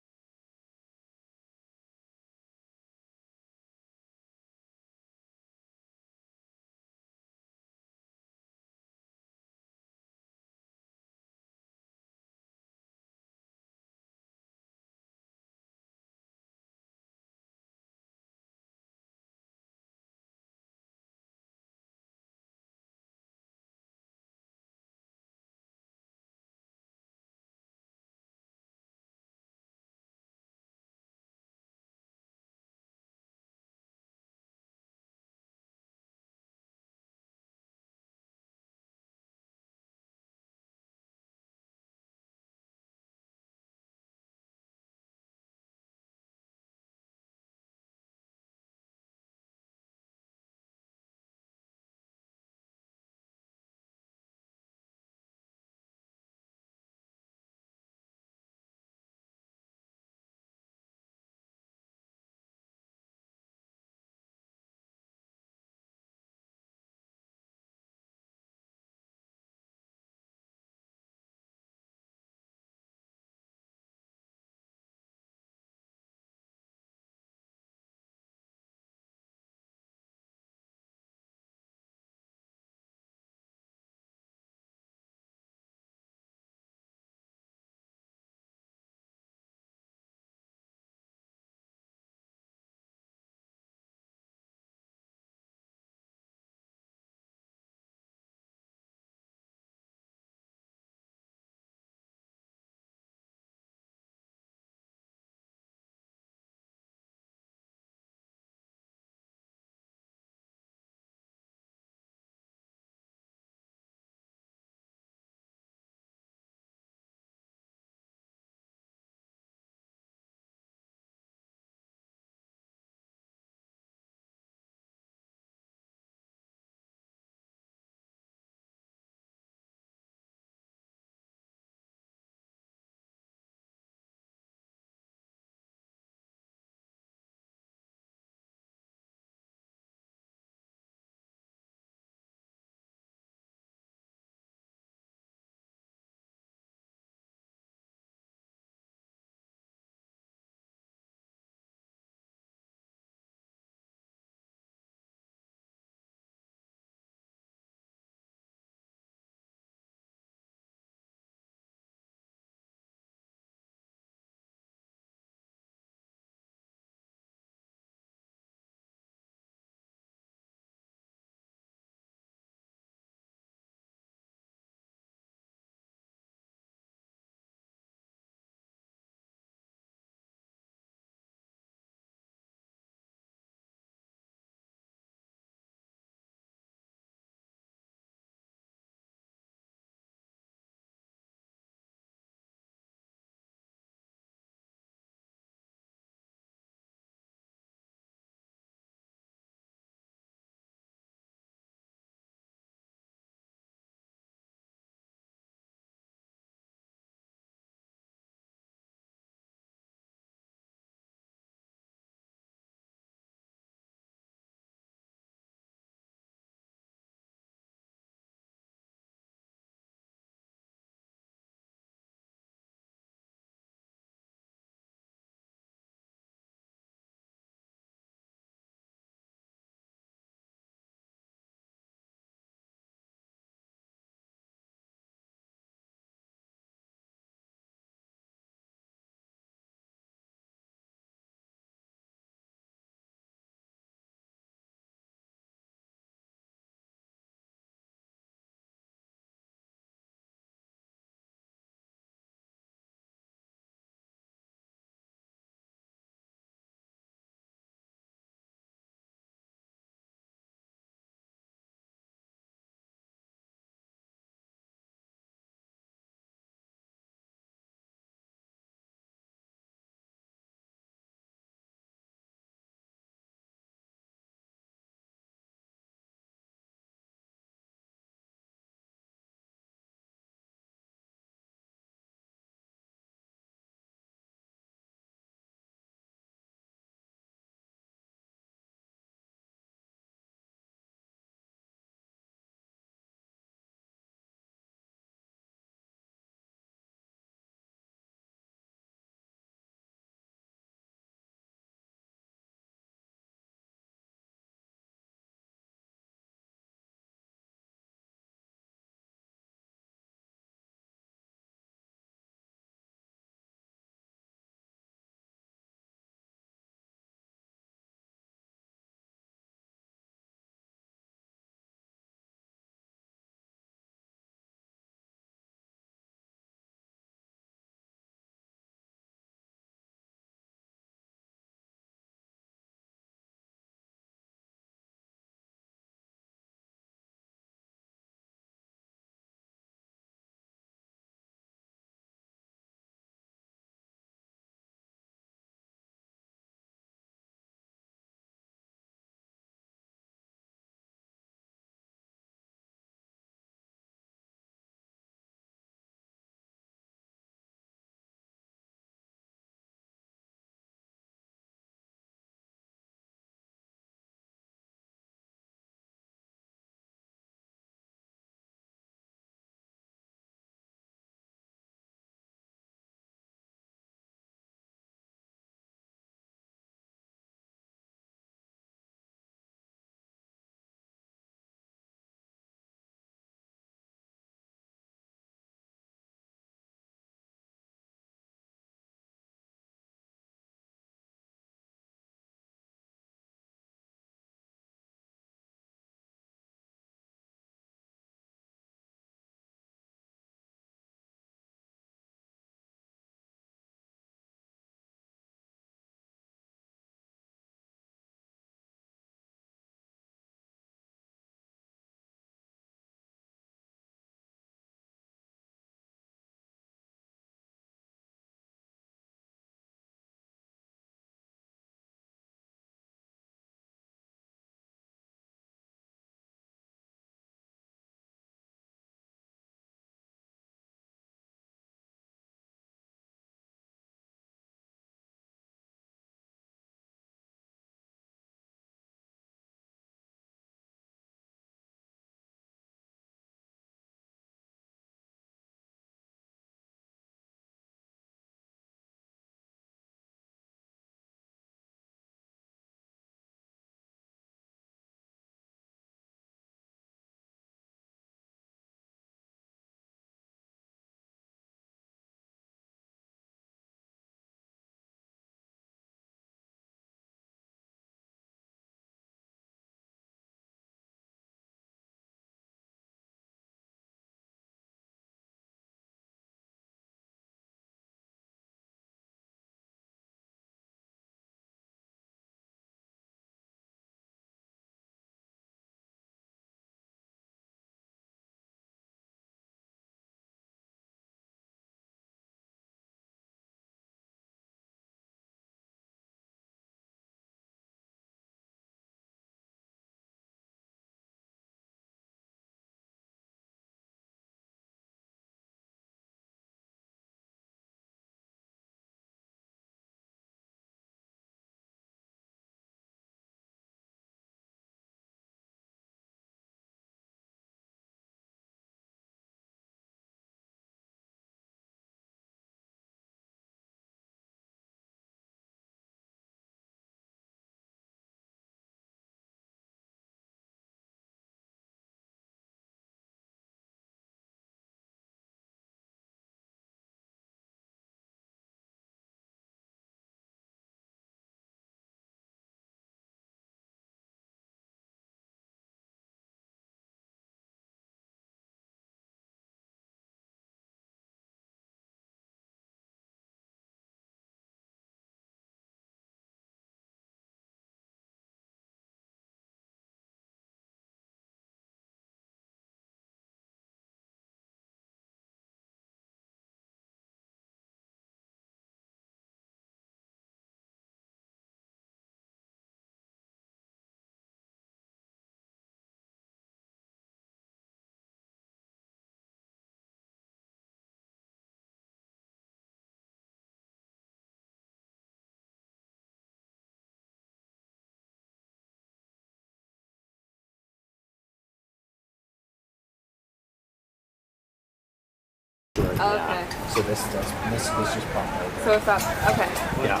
Okay. So this just popped out. So if that, okay. Yeah.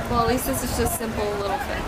Well, at least this is just simple little fix.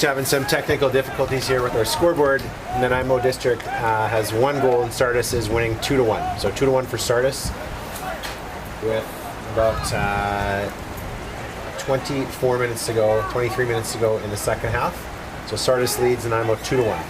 Just having some technical difficulties here with our scoreboard. Nanaimo District has 1 goal and Sardis is winning 2-1. So 2-1 for Sardis with about 24 minutes to go, 23 minutes to go in the second half. So Sardis leads Nanaimo 2-1.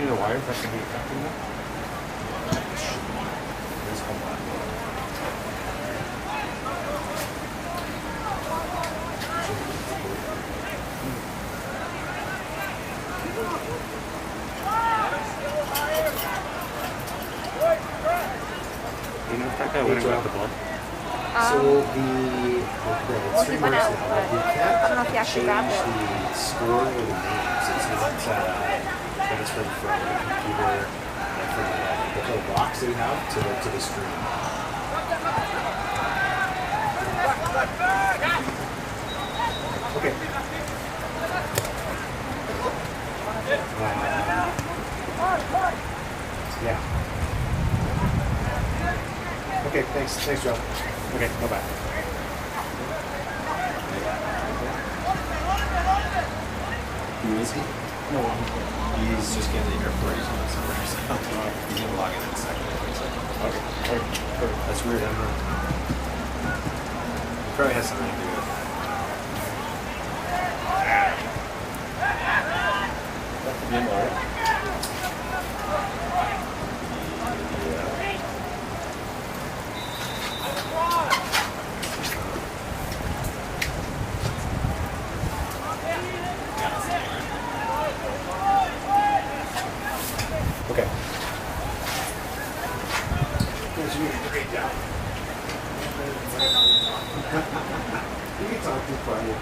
into the wire, press the heat affecting that? You know if that guy went and grabbed the ball? So it's he went out, now. but You can't I don't know if he actually grabbed it. change the score or the names. It's not transferred from the computer, from the little box that you have to the screen. Okay. Yeah. Okay, thanks, Joe. Okay, bye-bye. Who is he? No, he's just getting the airport. He's on somewhere. So he's gonna log in a second. Okay. That's weird. I don't know. It probably has something to do with it. That's the game, all right? Okay. You can talk too quiet.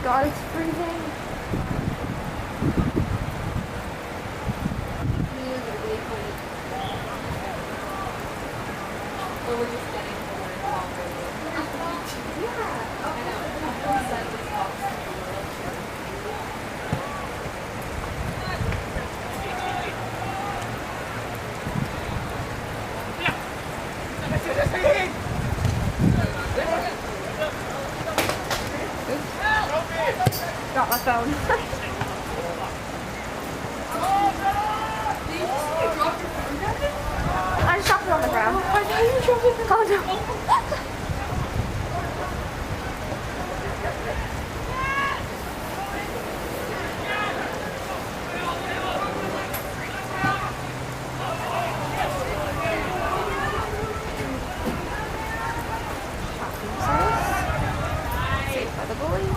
God, it's freezing. Got my phone. I just dropped it on the ground. I thought you dropped it. Oh no. Saved by the bully.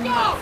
Nanaimo.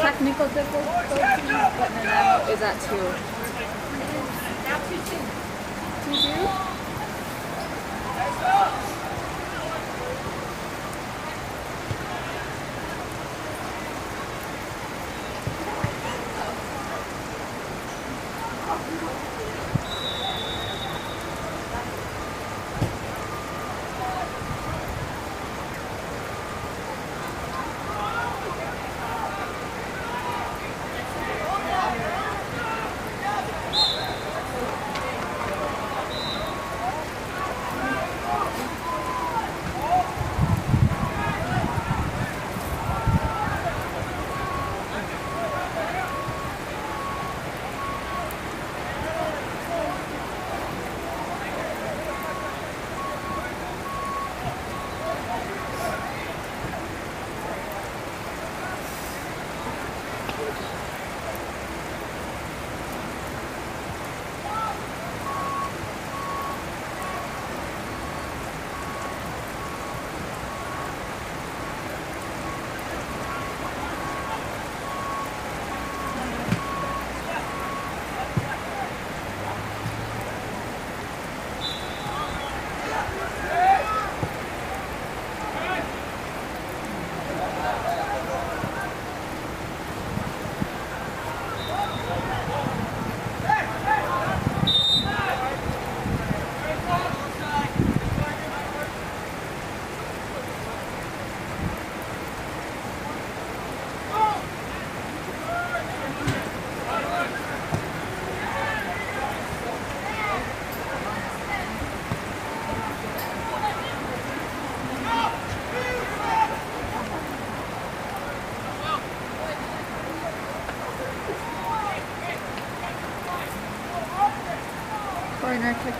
Technical difficulties, but Nanaimo is at 2. Now 2-2. 2-2? Corner kick.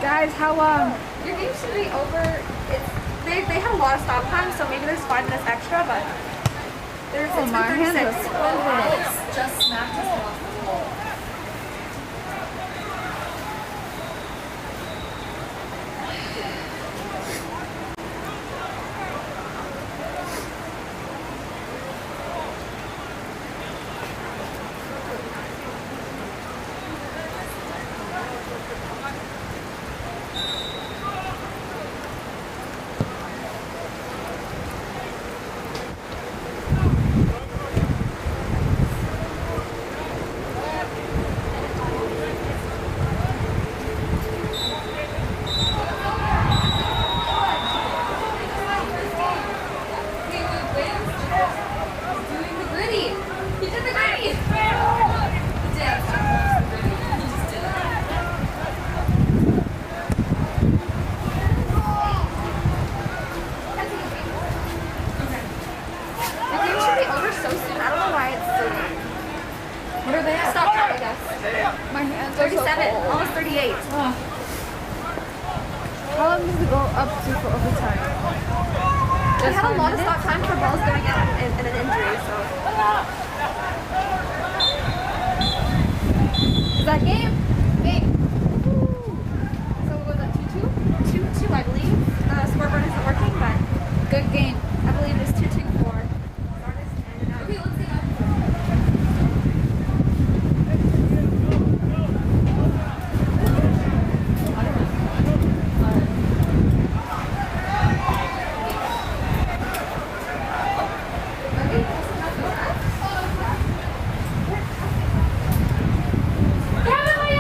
Guys, how your game should be over. They had a lot of stop time, so maybe there's 5 minutes extra, but there's it's my hand is 36. It's just smacked us off the wall. 37, almost 38. How long does it go up to for overtime? We had a lot of stop time for balls going out and an injury, so. Is that game? Game. So what was that, 2-2? 2-2, I believe. The scoreboard isn't working, but Good game. I believe it's 2-2 for Sardis and Nanaimo. Okay, let's see. Damn it, my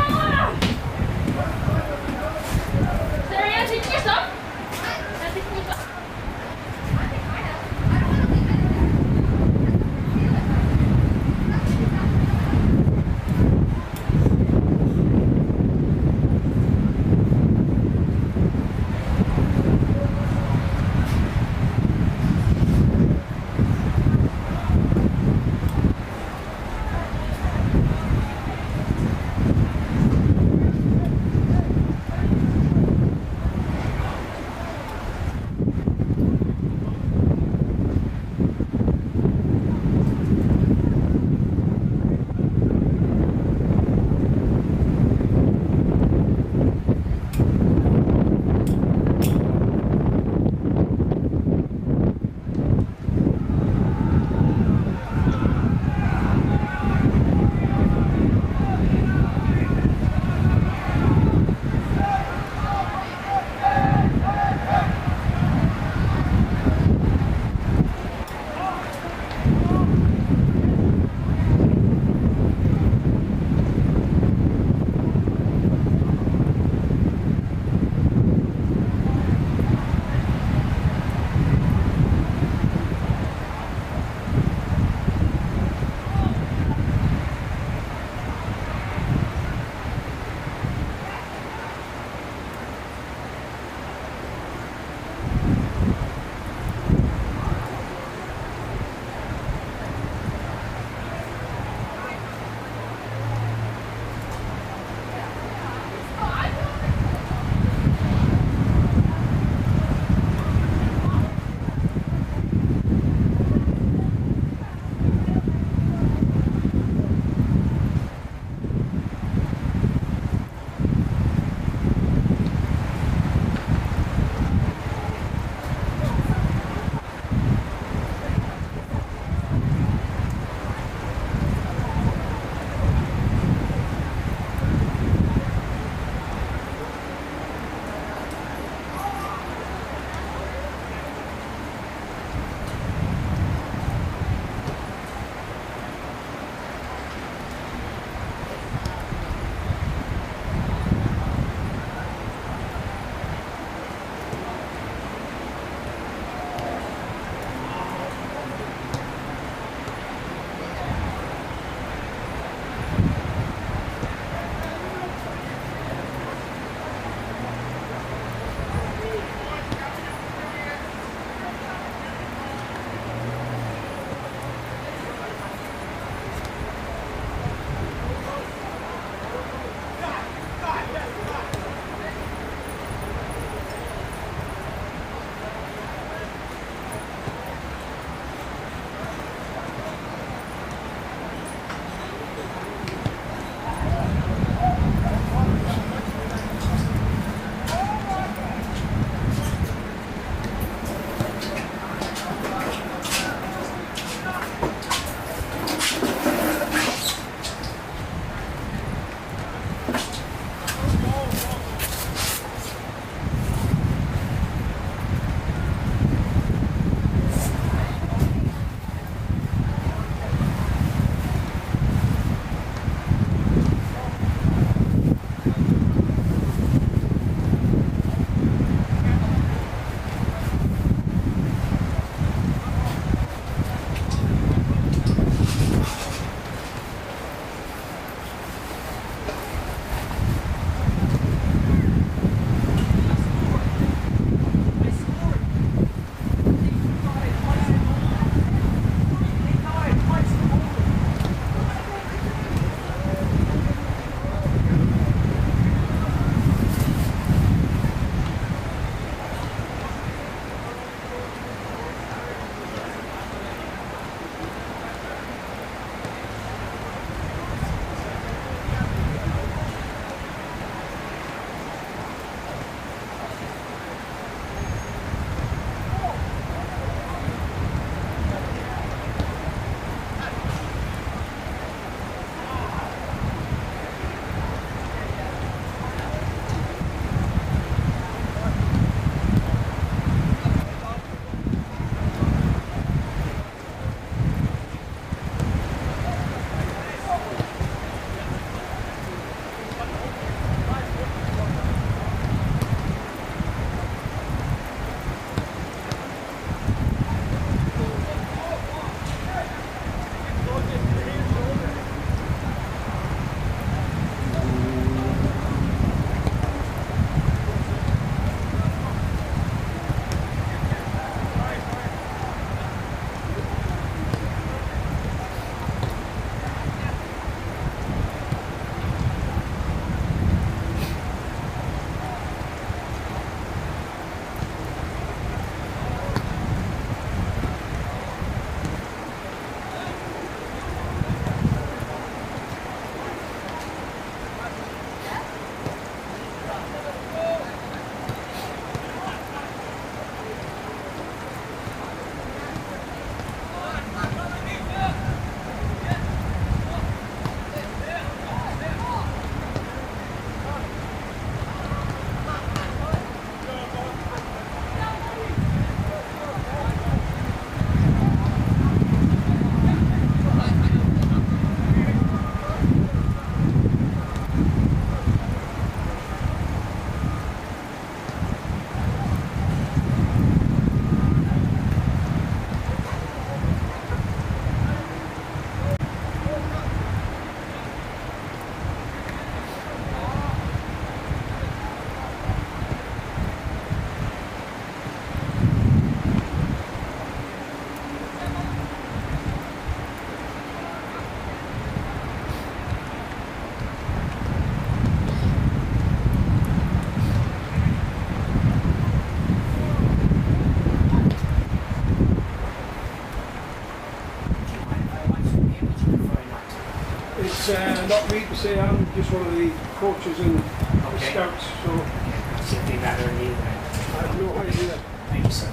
me to say I'm just one of the coaches and the scouts, so See if they gather a need. I have no idea. Thank you, sir.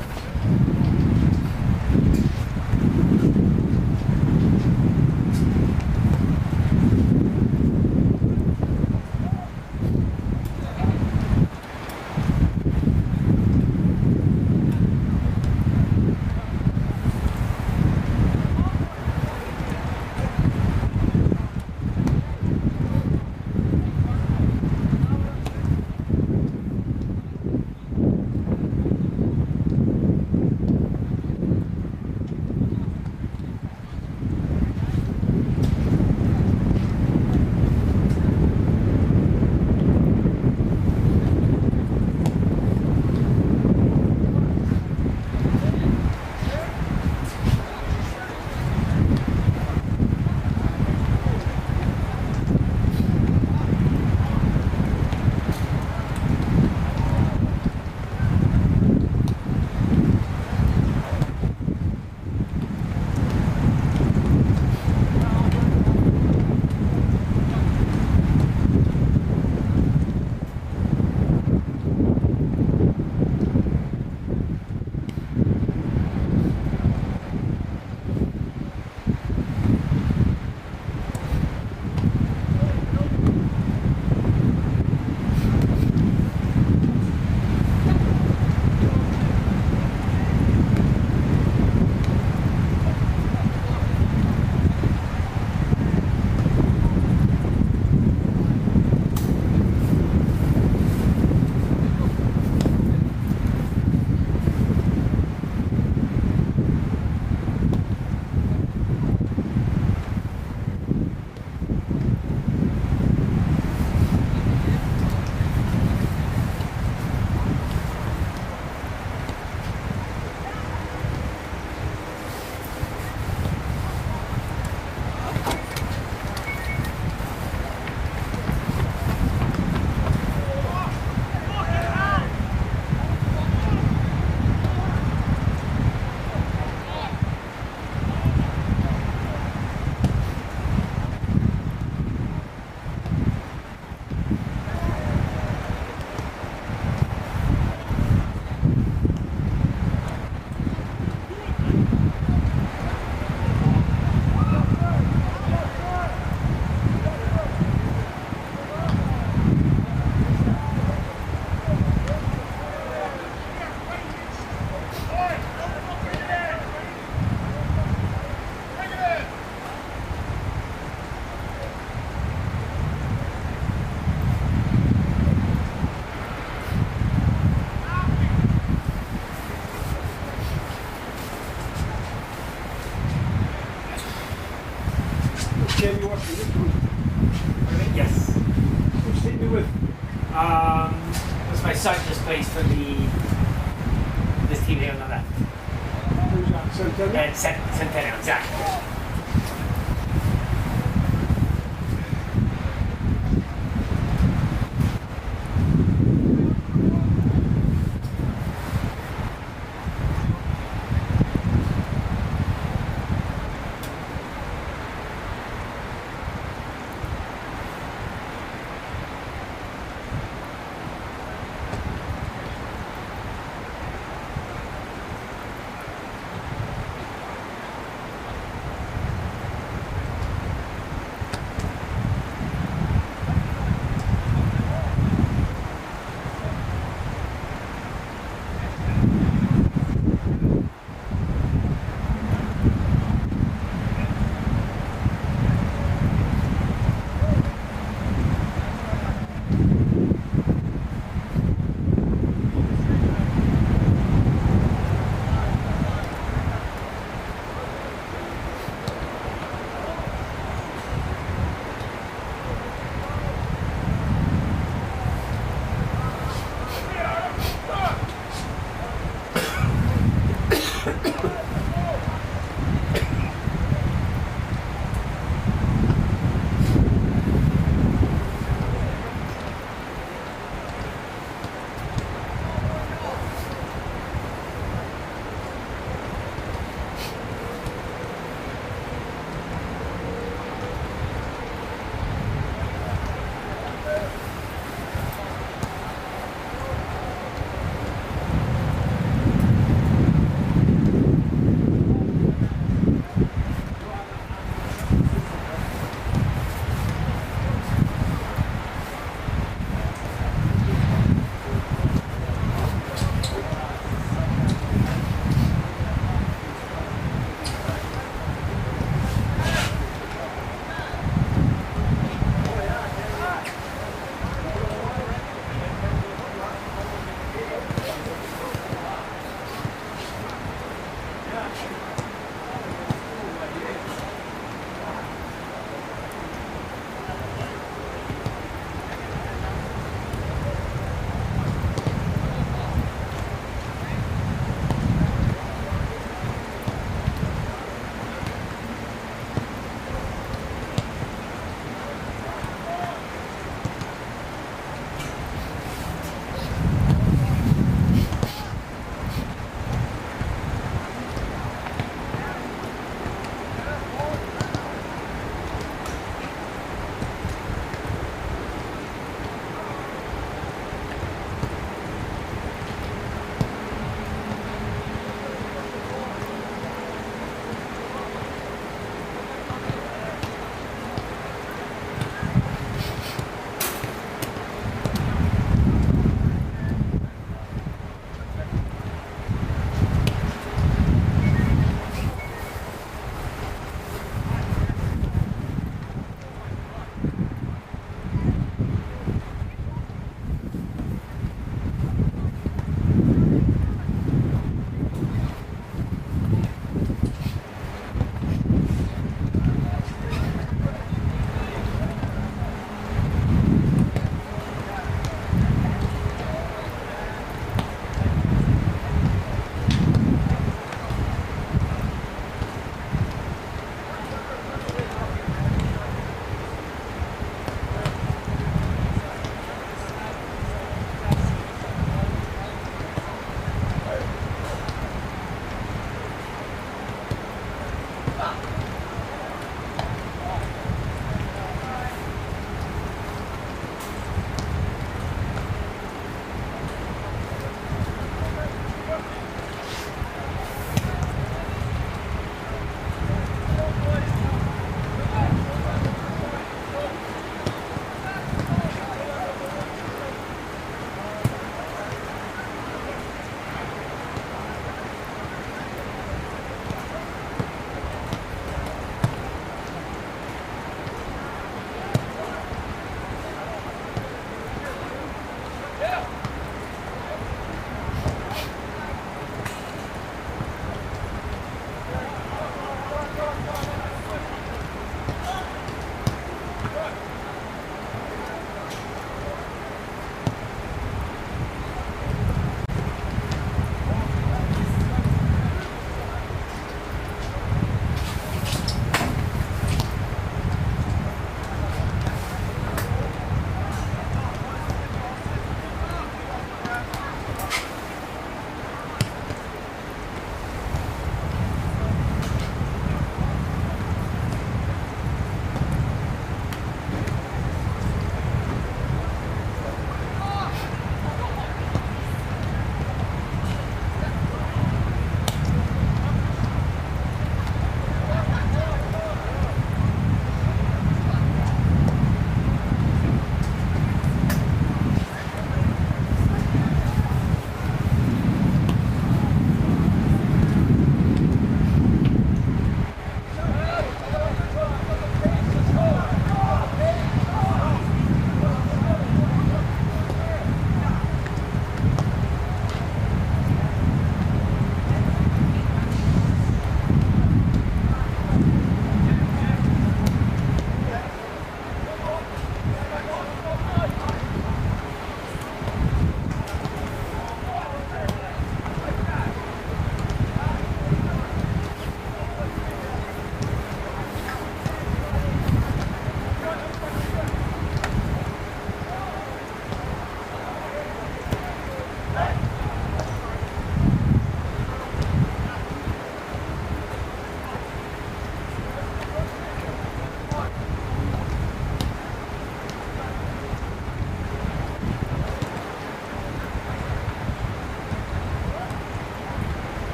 Game you watching this one? Yes. Which team you with? That's my son just plays for this team here on the left. Who's that? Sentinel? And Sentinel, exactly.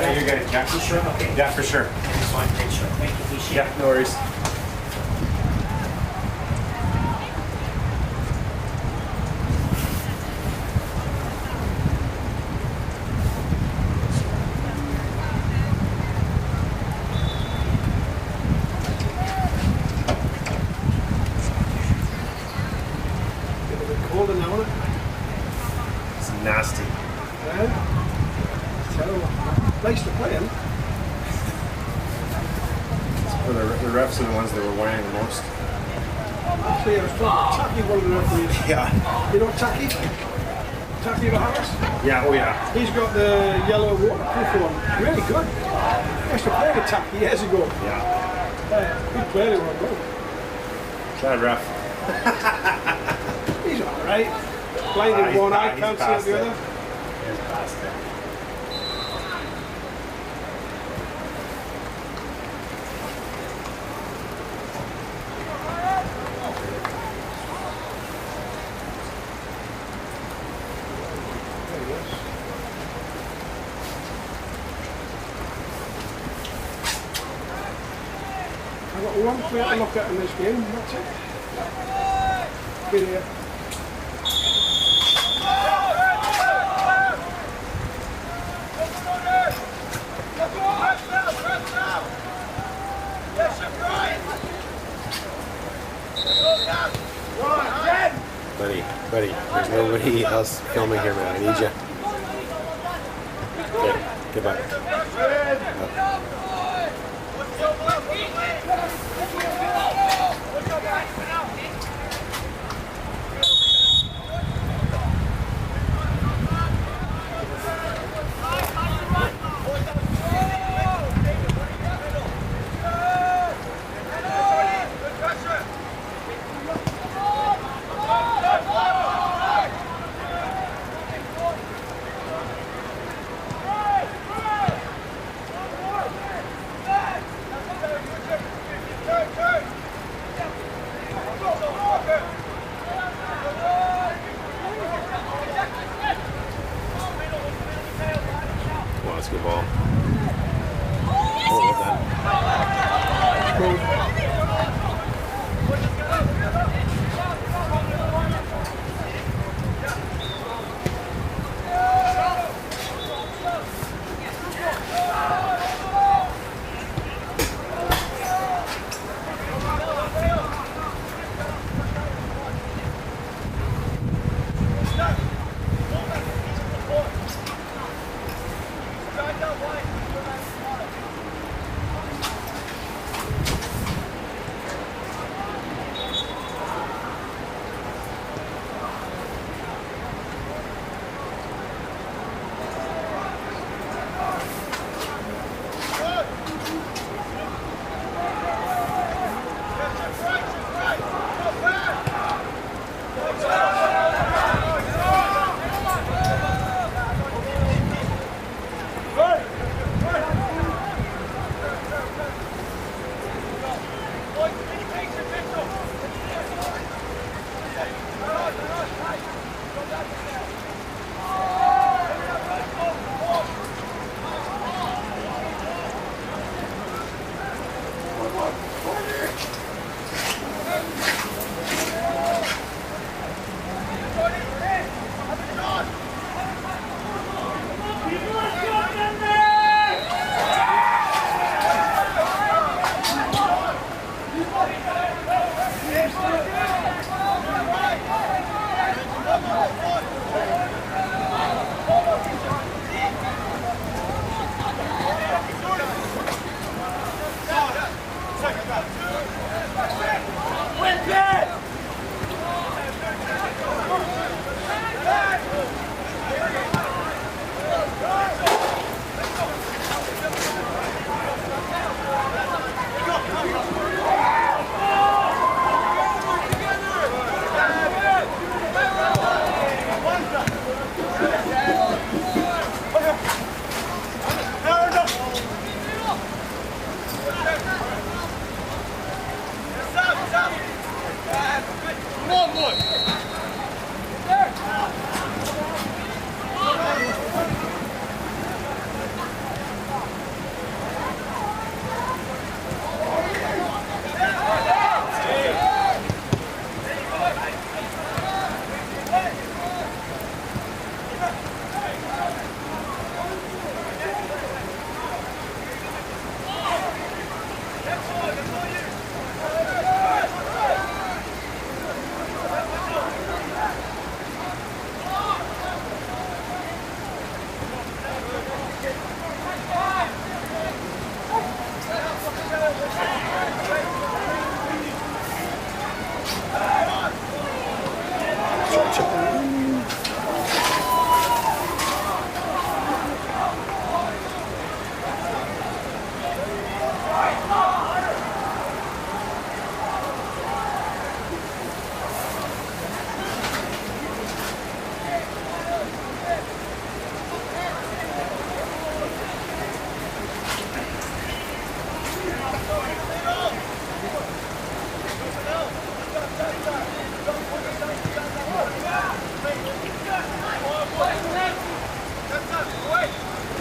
Yeah, you're good. Yeah, for sure. Okay. Yeah, for sure. I just wanted to make sure. Thank you, appreciate Yeah, no worries. Colder now, isn't it? It's nasty. Yeah. It's terrible. Nice to play in. For the refs are the ones that were whining the most. Actually, I was talking to Tacky, one of the referees. Yeah. You know Tacky? Tacky Harris? Yeah, oh yeah. He's got the yellow waterproof one. Really good. I used to play with Tacky years ago. Yeah. Good player, they were good. Bad ref. He's alright. Blinded one eye, can't see the other. He's past it. I've got one player to look at in this game, that's it. Get here. Buddy, there's nobody else filming here, man. I need you. Okay, goodbye. Wow, that's a good ball. Oh, well done.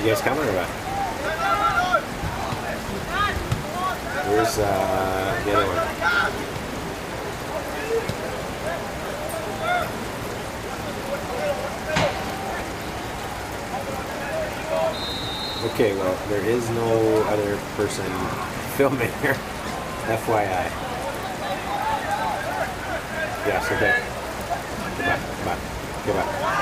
guys coming or what? Where's the other one? Okay, well, there is no other person filming here. FYI. Yes, okay. Goodbye. Goodbye.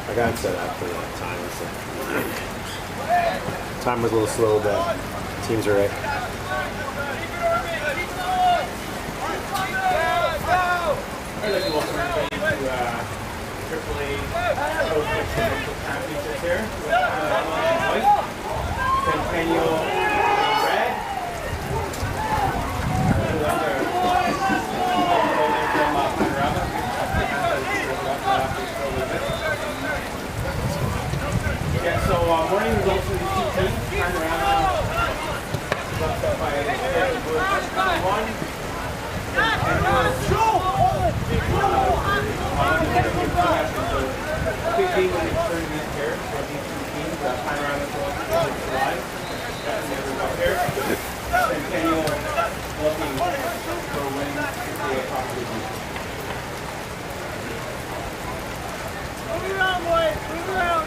I got set up for the time. So. Time was a little slow, but teams are right. I'd like to welcome everybody to AAA Provincial Championship here with Nanaimo in white, Sentinel in red. Yeah, so morning results for these two teams. Turn around. Left up by Reynolds 1. Big game when it's turning in here for these two teams. Panorama live. That's the other up here. Sentinel looking for winning the competition. Move around, boys. Move around.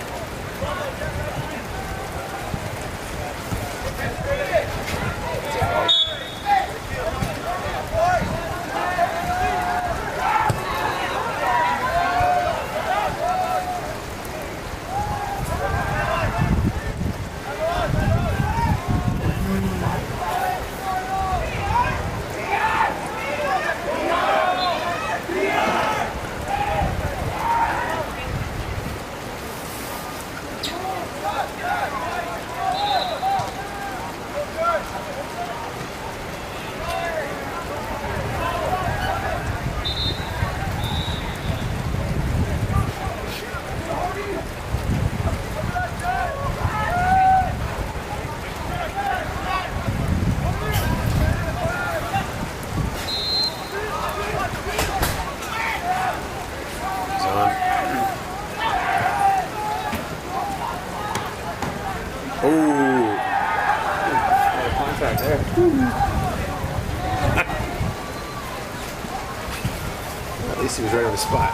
At least he was right on the spot.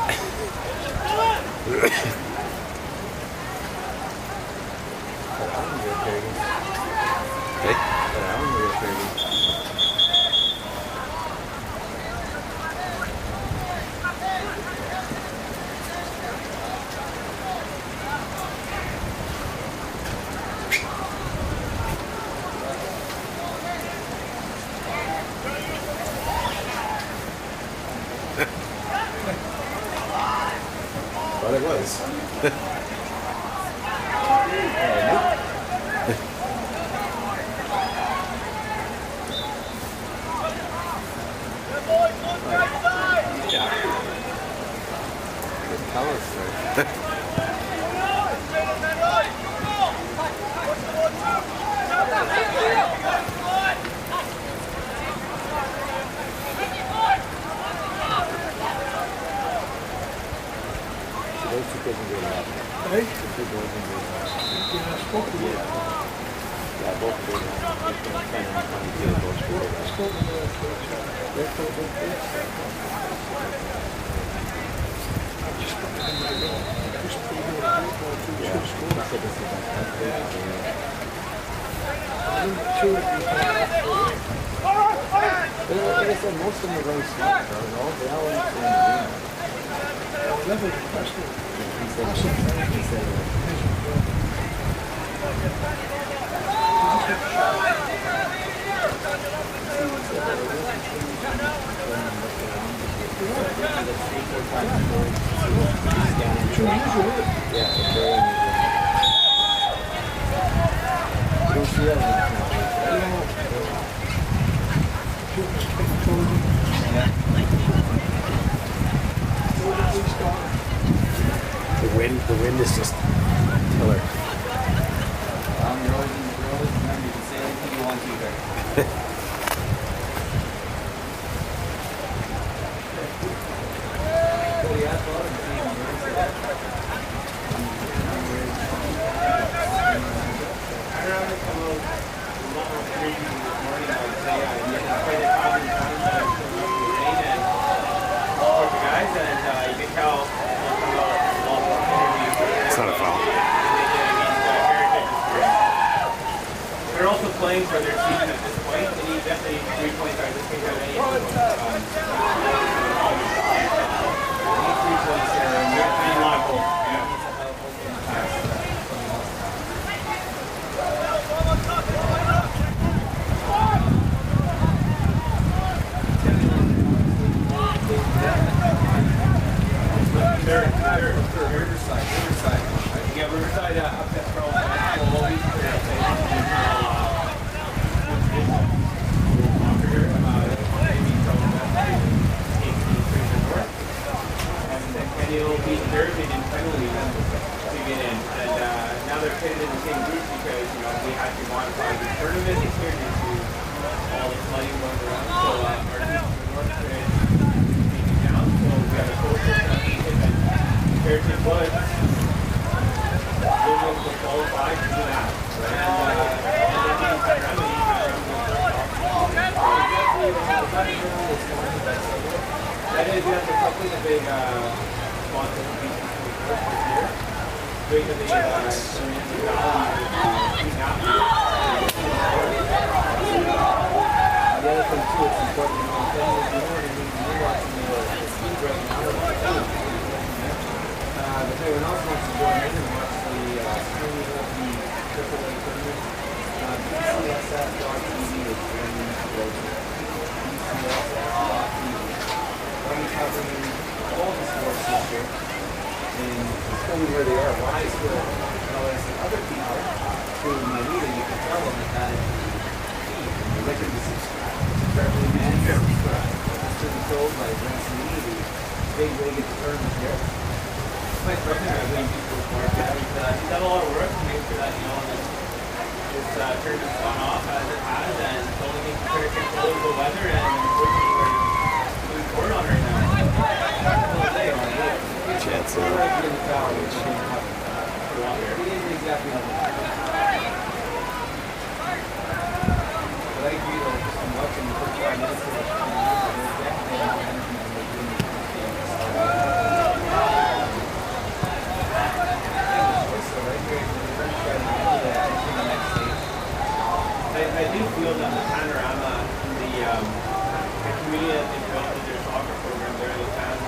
But it was. Yeah. Good colors there. Those two kids are doing that. Hey? The two boys in grade 1. Yeah, I spoke to you. Yeah, both grade 1. 10 and 22 both grade 1. I spoke to you. They're so big. I just put it in my door. Just put it in my door to Yeah. two schools. He said this is my stuff. Two of them. But like I said, most of them are very smart, bro. They all understand the game. Level the question. He said yeah, it's very unusual. You don't see that in the The wind is just killer. You're always in the grill. Remember, you can say anything you want to there. It's not a foul. They're also playing for their season at this point. They need definitely 3 points out of this game. They need 3 points here. And they're playing a lot of goals. Riverside. Yeah, Riverside upset Charles. Sentinel beat Thursday in penalties to get in, and now they're pitted in the same group because we had to modify the tournament this year due to all the flooding going around. So our team from the north is taking down. So we have a coastal championship and Heritage Woods will qualify to do that. That is, we have to complete a big sponsor this year. Big of the The other thing too, it's important to know that you're watching the speed right now. If anyone else wants to join in and watch the streaming of the AAA tournament, BCSS.tv is joining us today. BCSS.tv. We'll be covering all the sports this year and showing where they are, why it's good. As other people who my leader, you can tell them that you're looking to subscribe. And subscribe. It's to be told by Branson Media, big way to earn here. My friend, I think people work at it. He's done a lot of work to make sure that, this tournament's gone off as it has, and it's only being better control of the weather, and unfortunately we're moving forward on right now. Good chance. We're right in the tower, which didn't happen for a while here. He didn't exactly know that. But I agree though, just from watching the first 5 minutes of the game, there's definitely more energy than they're doing in the game. I do feel that the panorama, the community that they built with their soccer program there, the fans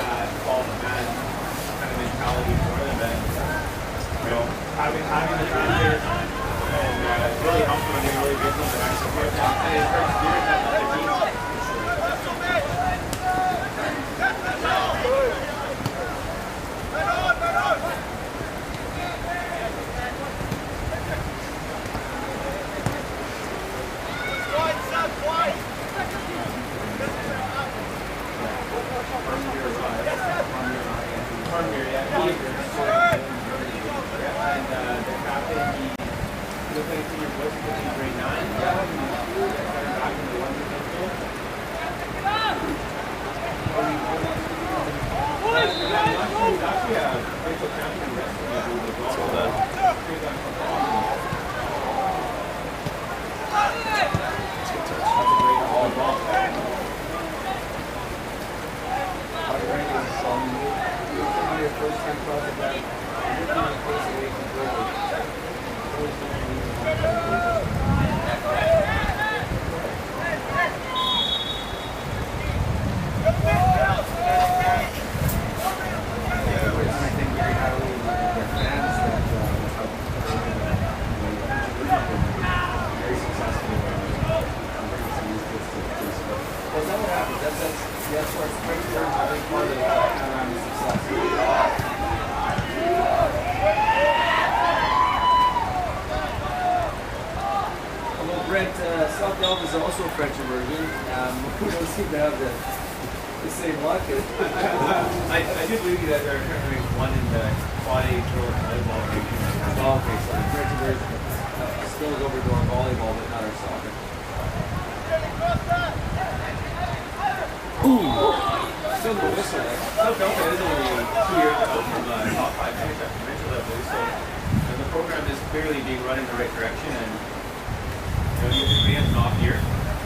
had fall fan kind of mentality for them, and having the fans there and really helps when they really give them the extra support and it starts spirit that other teams. And the captain, he was playing senior boys in grade 9. Yeah, he started back in the London Central. Actually a provincial champion having part of Panorama's success. Although Brent, South Delta is also a French immersion. We don't seem to have the same luck. I do believe you guys are currently ranked 1 in the quad A pro volleyball ranking. Oh, okay, so the French immersion still is overdoing volleyball, but not our soccer. Ooh! Still no whistle. South Delta is only 2 years out from top 5 finish at provincial level, so the program is clearly being run in the right direction, and we have an off year.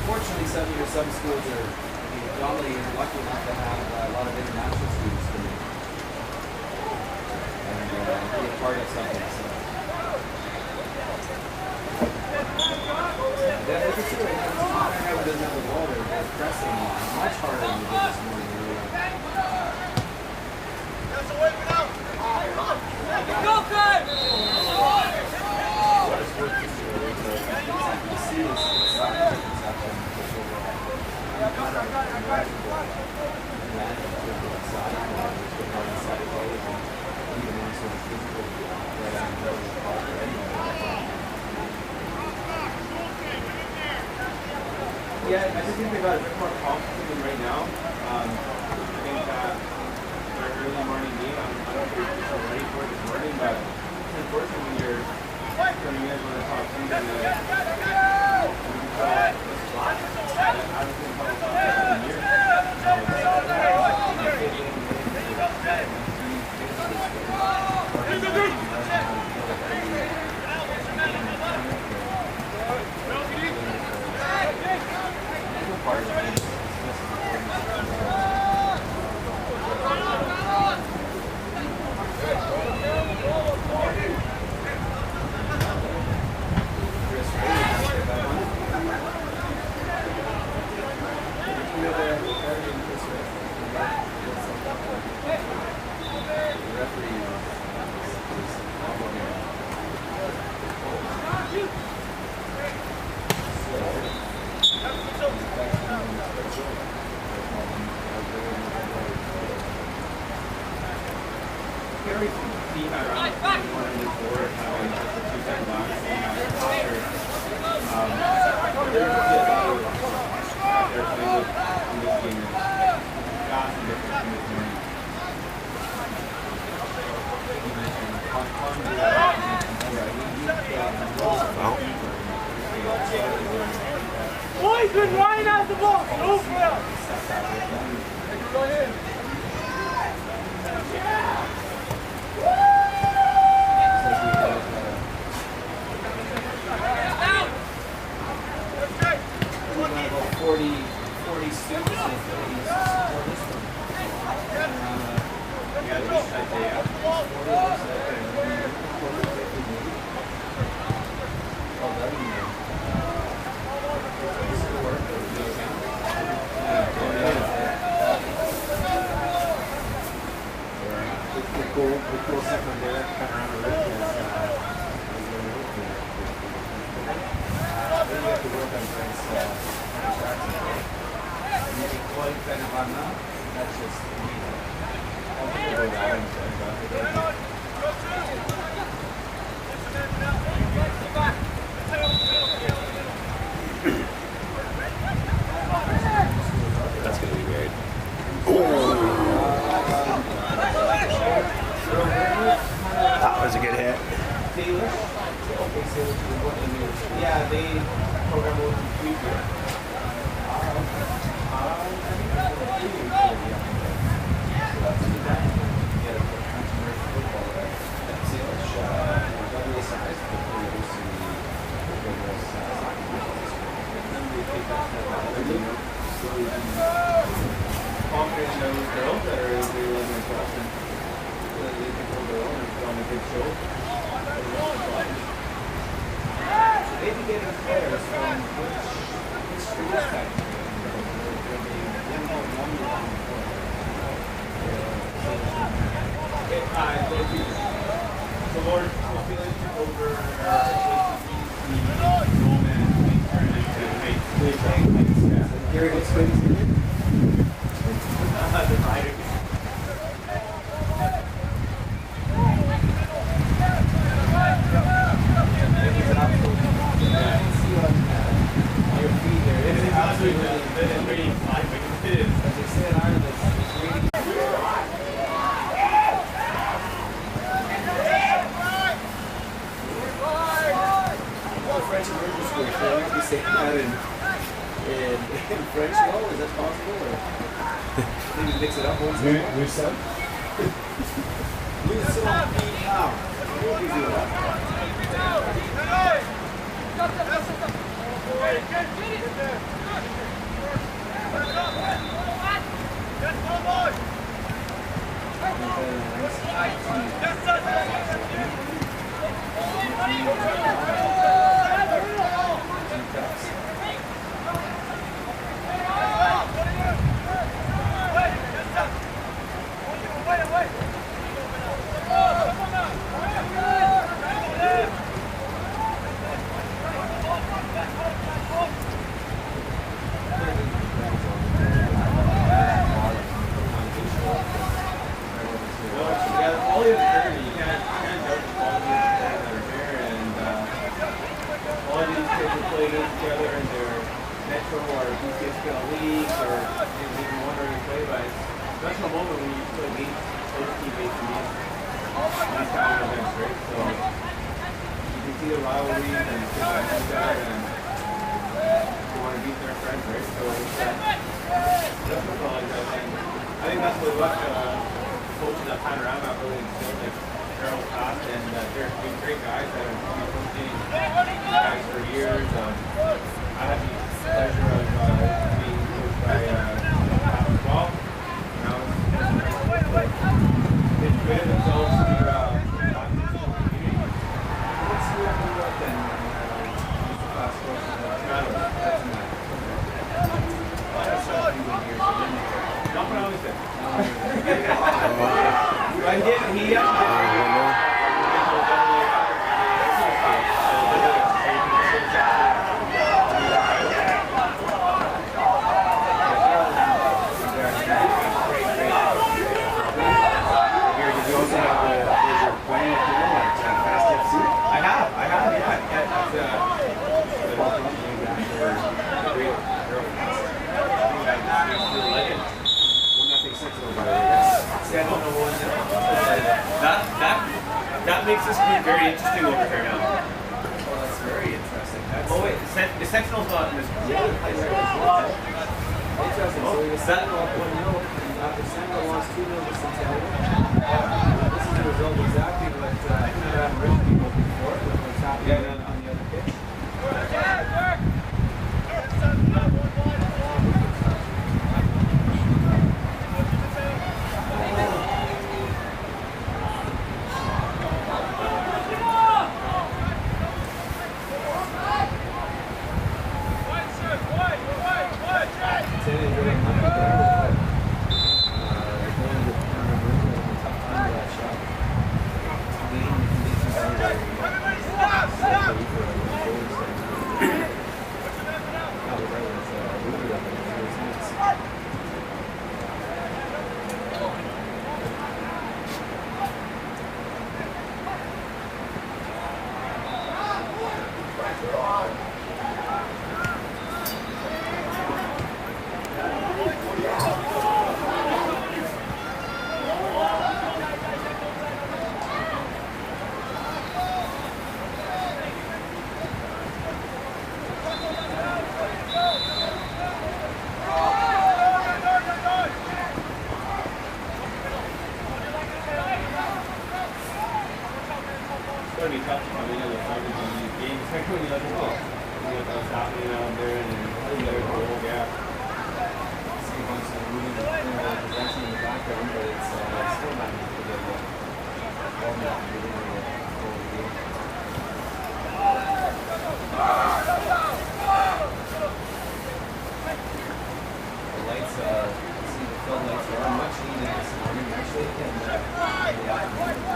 Fortunately, some schools are, normally you're lucky enough to have a lot of international students come in and be a part of something. So. If you consider it, Nanaimo doesn't have the ball, they're pressing much harder than they did this morning. Go, good! What is worth considering you see is soccer conception Yeah, I just think they got a bit more confident than right now. I think that their early morning game, I don't think they're ready for it this morning, but unfortunately when you're coming in as one of the top teams in the slot, that hasn't been how it's been years. Boys, been Ryan out the ball. Go for it. Go ahead. About 40 students for this one. Yeah, at least I'd say, 40 of us there. The cool second there, Panorama Ridge is then you have to work on Brent's tracks. You can quite kind of on that. That's just I'll think about that one. That's going to be weird. That was a good hit. yeah, they program will complete here. Confident in those girls that are really learning across and they can hold their own and put on a good show. So they be getting players from which schools type? So Lord, we'll feel it over Here it is. Maybe mix it up once. Loose up. Loose up, beat power. We'll do that. Together in their Metro or BCSS leagues or even one or play by special moment when you play meet those teammates in these kind of events, right? So you can see the rivalries and things like that, and you want to beat their friends, right? So that's what I think that's what coaches at Panorama really instilled, like Harold Cost and they're great guys that have been coaching guys for years. I had the pleasure of being coached by Paul. They've committed themselves to the community. What's the other up then? The class coach in Toronto. That's in that. That's not you in here. Not what I always said. I did. He That makes this group very interesting over here now. Oh, that's very interesting. Oh wait, the Sentinel's not in this group. Interesting. So we were Sentinel up 1-0, and after Sentinel lost 2-0 to Sentinel. This is the result exactly what I've written people before, what's happening on the other pitch. It's going to be tough to come in and find these games, especially when you look at what's happening out there and the whole gap. See a bunch of moving progression in the background, but it's still not enough to get the ball back to the whole game. The lights see the field lights are much needed this morning actually, and the afternoon.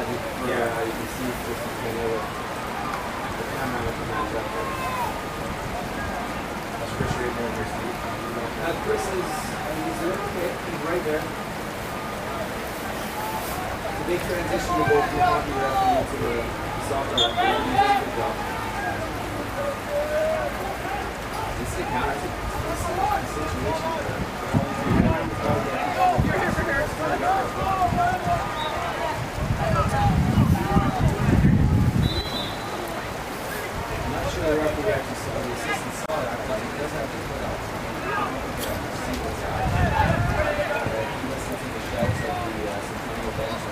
you can see just kind of the camera with the match up there. That's Chris right there, Steve. Chris is, he's right there. It's a big transition to go from the hockey referee into the soccer referee. He's doing a good job. This is a counter situation there. I'm not sure the referee actually saw the assistant saw that, but he does have to put out see what's happening. He listened to the shouts of the Sentinel bench.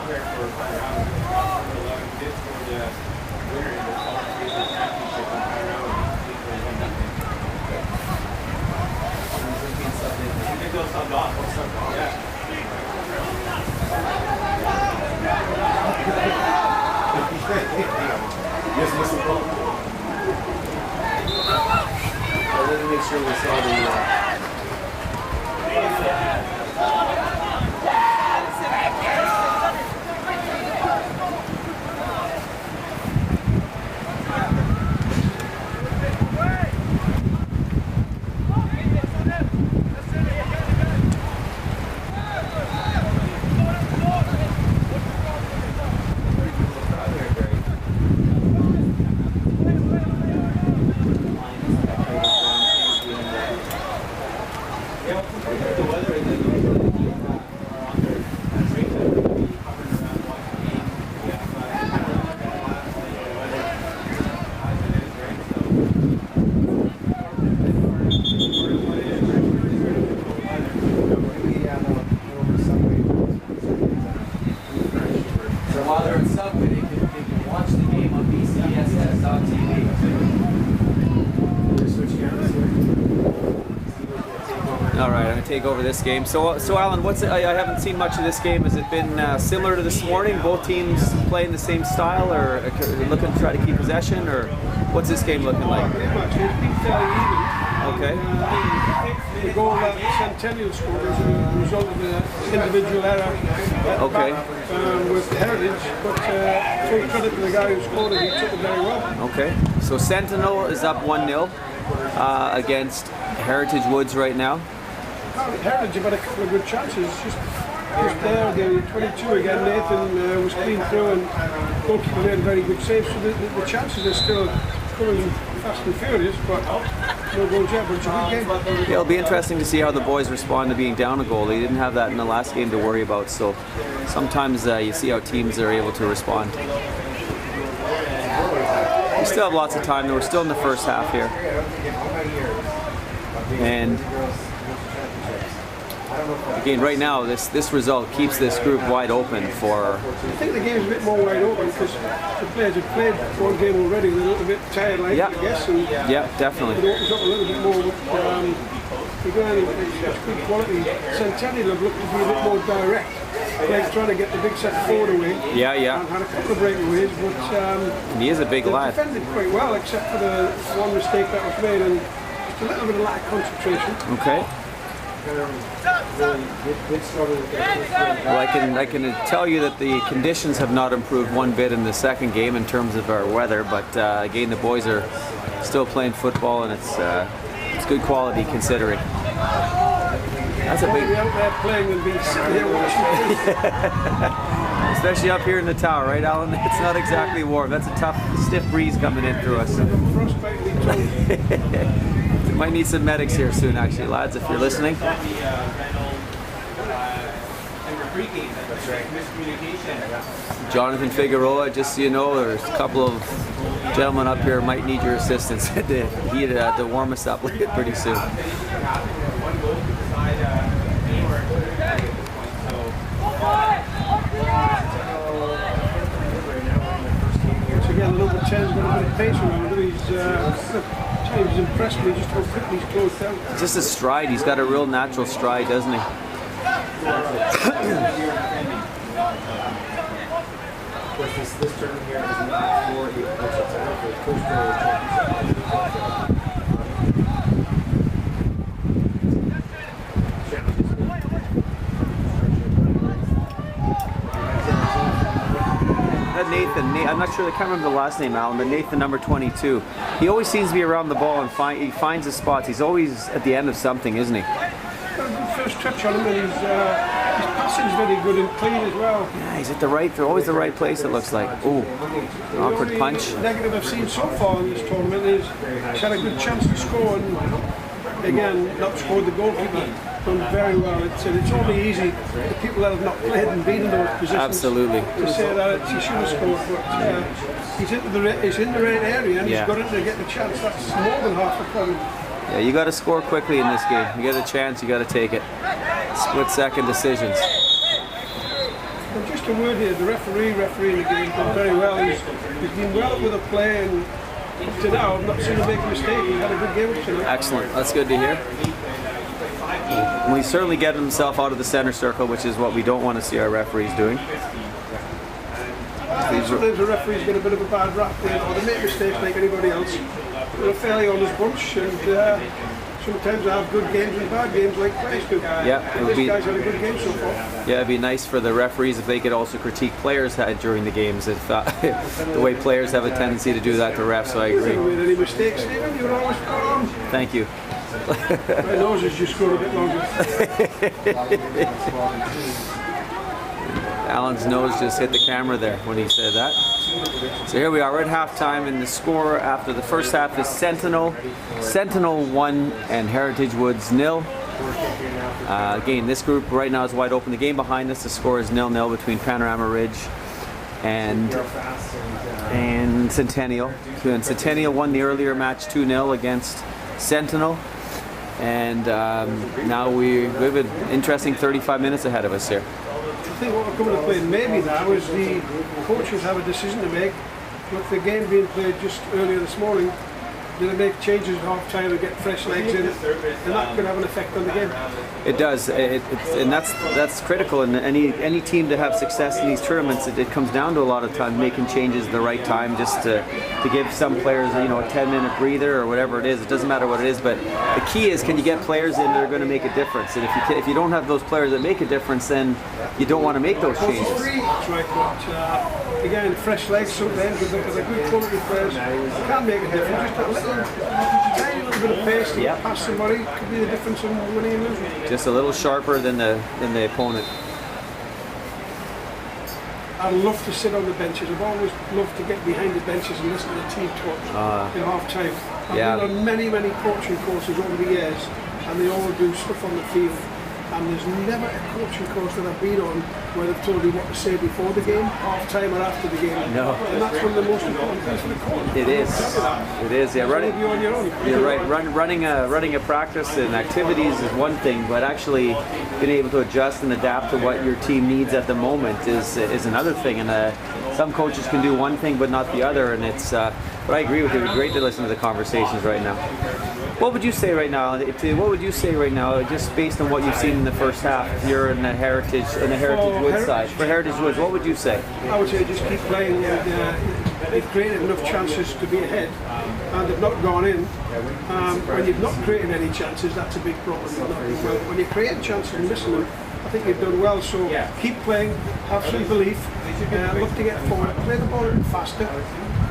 Here for 11 bids for the winner in the qualification championship in Colorado. I think they'll sub off. Yeah. Yes, listen. So let me make sure we saw the. While they're in Subway, they can watch the game on BCSS.tv. All right, I'm going to take over this game. So Alan, I haven't seen much of this game. Has it been similar to this morning? Both teams playing the same style, or looking to try to keep possession, or what's this game looking like? Pretty much. It's been fairly even. Okay. The goal that Sentinel scored was a result of an individual error with Heritage, but full credit to the guy who scored it, he took it very well. Okay, so Sentinel is up 1-0 against Heritage Woods right now. Heritage have had a couple of good chances, just there, the 22 again, Nathan was clean through and goalkeeper made a very good save, so the chances are still coming fast and furious, but no goals yet, but it's a good game. Yeah, it'll be interesting to see how the boys respond to being down a goal. They didn't have that in the last game to worry about, so sometimes you see how teams are able to respond. We still have lots of time, though. We're still in the first half here. And again, right now, this result keeps this group wide open for... I think the game's a bit more wide open because the players have played one game already. They're a little bit tired, I guess. And yeah, definitely. It opens up a little bit more. Again, it's good quality. Sentinel have looked to be a bit more direct. Like trying to get the big set forward away. Yeah. And had a couple of breakaways, but and he is a big lad. Defended quite well, except for the one mistake that was made, and just a little bit of lack of concentration. Okay. Well, I can tell you that the conditions have not improved one bit in the second game in terms of our weather, but again, the boys are still playing football, and it's good quality considering. That's a big. Out there playing and being sitting here watching. Especially up here in the tower, right, Alan? It's not exactly warm. That's a tough, stiff breeze coming in through us. We might need some medics here soon, actually, lads, if you're listening. Jonathan Figueroa, just so you know, there's a couple of gentlemen up here might need your assistance to warm us up pretty soon. Again, a little bit tense, got a bit of pace around him. He's impressed me just how quickly he's closed down. Just his stride, he's got a real natural stride, doesn't he? course, this tournament here is not for a coastal title, for a coastal championship. Nathan, I'm not sure, I can't remember the last name, Alan, but Nathan, number 22. He always seems to be around the ball and he finds his spots. He's always at the end of something, isn't he? Got a good first touch on him, and his passing's very good and clean as well. Yeah, he's at always the right place, it looks like. Ooh, awkward punch. The negative I've seen so far in this tournament is he's had a good chance to score and again not scored the goalkeeper. Done very well. It's only easy the people that have not played and been in those positions. Absolutely. To say that he should have scored, but he's in the right area and he's got it to get the chance. That's more than half the problem. Yeah, you got to score quickly in this game. You get a chance, you got to take it. Split-second decisions. And just a word here, the refereeing the game done very well. He's been well with the play and up to now I've not seen him make a mistake. He's had a good game up to now. Excellent. That's good to hear. Well, he's certainly getting himself out of the center circle, which is what we don't want to see our referees doing. Sometimes the referees get a bit of a bad rap, or they make mistakes like anybody else. They're a fairly honest bunch, and sometimes they have good games and bad games like players do. Yeah, this guy's had a good game so far. Yeah, it'd be nice for the referees if they could also critique players during the games. If the way players have a tendency to do that to refs, so I agree. You haven't made any mistakes, Stephen. You're always calm. Thank you. My nose has just got a bit longer. Alan's nose just hit the camera there when he said that. So here we are at halftime, and the score after the first half is Sentinel 1 and Heritage Woods 0. Again, this group right now is wide open. The game behind us, the score is 0-0 between Panorama Ridge and Centennial. And Centennial won the earlier match 2-0 against Sentinel. And now we have an interesting 35 minutes ahead of us here. I think what we're coming to play maybe now is the coaches have a decision to make. With the game being played just earlier this morning, do they make changes at half time and get fresh legs in? And that could have an effect on the game. It does, and that's critical. And any team to have success in these tournaments, it comes down to a lot of time making changes at the right time, just to give some players a 10-minute breather or whatever it is. It doesn't matter what it is, but the key is, can you get players in that are going to make a difference? And if you don't have those players that make a difference, then you don't want to make those changes. That's right, but again, fresh legs sometimes with the good quality players can make a difference. Just a tiny little bit of pace to pass somebody could be the difference in winning and losing. Just a little sharper than the opponent. I love to sit on the benches. I've always loved to get behind the benches and listen to the team talk in half time. I've been on many coaching courses over the years, and they all do stuff on the field. And there's never a coaching course that I've been on where they've told you what to say before the game, half time or after the game. No. And that's one of the most important things for the coach. It is. It is. Yeah, running. You're on your own. You're right. Running a practice and activities is one thing, but actually being able to adjust and adapt to what your team needs at the moment is another thing. And some coaches can do one thing but not the other. And it's. But I agree with you. It's great to listen to the conversations right now. What would you say right now? Just based on what you've seen in the first half? If you're in the Heritage Woods side. For Heritage Woods, what would you say? I would say just keep playing. They've created enough chances to be ahead, and they've not gone in. When you've not created any chances, that's a big problem. When you create chances and missing them, I think you've done well. So keep playing, have some belief, look to get forward, play the ball a bit faster.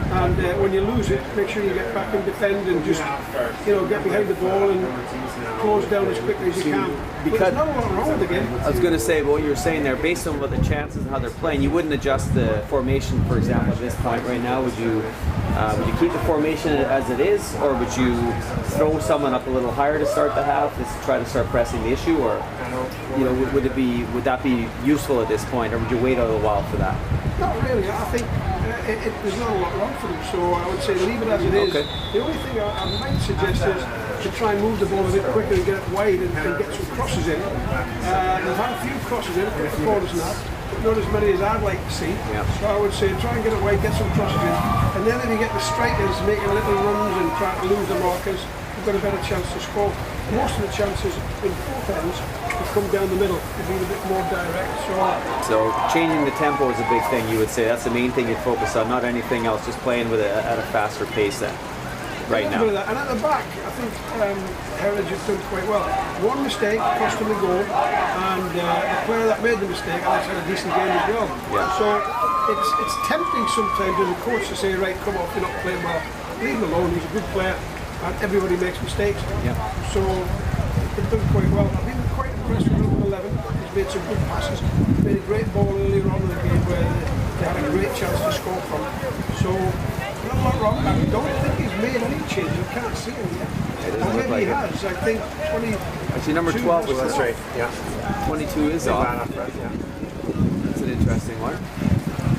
And when you lose it, make sure you get back and defend and just, get behind the ball and close down as quickly as you can. Because there's not a lot wrong with the game. I was going to say, what you're saying there, based on what the chances and how they're playing, you wouldn't adjust the formation, for example, at this point right now. Would you keep the formation as it is, or would you throw someone up a little higher to start the half, to try to start pressing the issue, or would that be useful at this point, or would you wait a little while for that? Not really. I think there's not a lot wrong for them, so I would say leave it as it is. Okay. The only thing I might suggest is to try and move the ball a bit quicker and get it wide and get some crosses in. They've had a few crosses in, a couple of quarters now, but not as many as I'd like to see. Yep. So I would say try and get it wide, get some crosses in, and then if you get the strikers making little runs and trying to lose the markers, you've got a better chance to score. Most of the chances in both ends to come down the middle, to be a bit more direct. So changing the tempo is a big thing, you would say. That's the main thing you'd focus on, not anything else, just playing with at a faster pace right now. And at the back, I think Heritage have done quite well. One mistake cost them a goal, and the player that made the mistake, Alex, had a decent game as well. Yeah. So it's tempting sometimes as a coach to say, right, come off, you're not playing well. Leave him alone, he's a good player, and everybody makes mistakes. Yeah. So they've done quite well. I've been quite impressed with number 11. He's made some good passes. Made a great ball earlier on in the game where they had a great chance to score from. So, I'm not wrong, I don't think he's made any changes. I can't see him yet. Or maybe he has. I think 20. Actually, number 12 was That's right. Yeah. 22 is off. That's an interesting one.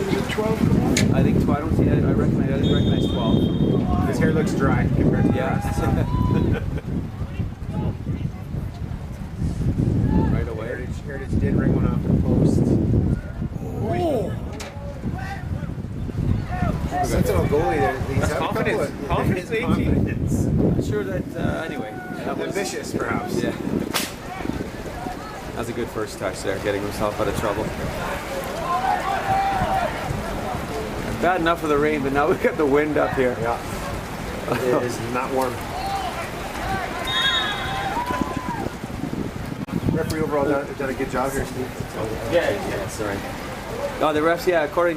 Is it 12 come on? I think 12. I don't see it. I didn't recognize 12. His hair looks dry compared to the Yeah. rest. Right away. Heritage did ring one off the post. Oh! Sentinel goalie there. He's had confidence. a Confidence, couple of confidence. Not sure that, anyway. That was, Ambitious, perhaps. yeah. That's a good first touch there, getting himself out of trouble. Bad enough for the rain, but now we've got the wind up here. Yeah. It is not warm. Referee overall done a good job here, Steve. Yeah, that's all right. Oh, the refs,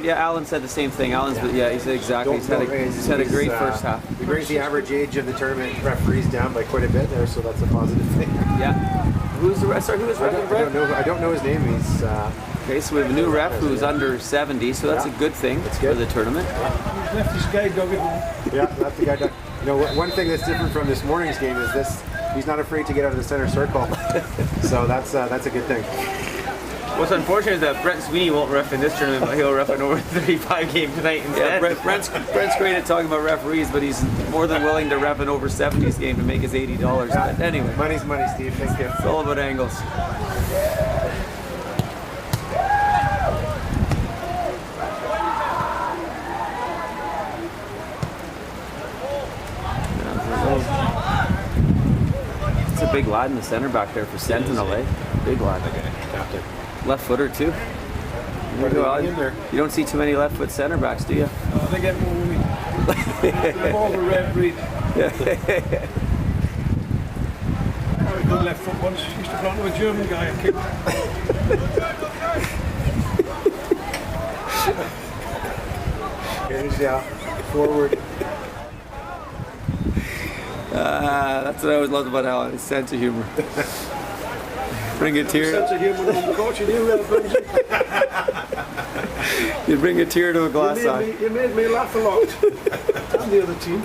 Alan said the same thing. He said exactly. He's had a great first half. He brings the average age of the tournament referees down by quite a bit there, so that's a positive thing. Yeah. Who's the ref? Sorry, who was ref? I don't know his name. He's okay, so we have a new ref who's under 70, so that's a good thing for the tournament. He's left his guide dog at home. Yeah, that's the guy. You know, one thing that's different from this morning's game is this: he's not afraid to get out of the center circle. So that's a good thing. What's unfortunate is that Brent Sweeney won't ref in this tournament, but he'll ref an over 35 game tonight instead. Yeah, Brent's great at talking about referees, but he's more than willing to ref an over 70s game to make his $80. But anyway, Money's money, Steve. Thank you. it's all about angles. It's a big lad in the center back there for Sentinel, eh? Big lad. Left footer too. You don't see too many left foot center backs, do you? They get more winning. They're all the red breed. I had a good left foot once. Used to belong to a German guy. A kid. Here's forward. That's what I always loved about Alan, his sense of humor. Bring a tear. Sense of humor when coaching you, You bring a tear to a glass eye. You made me laugh a lot. And the other team.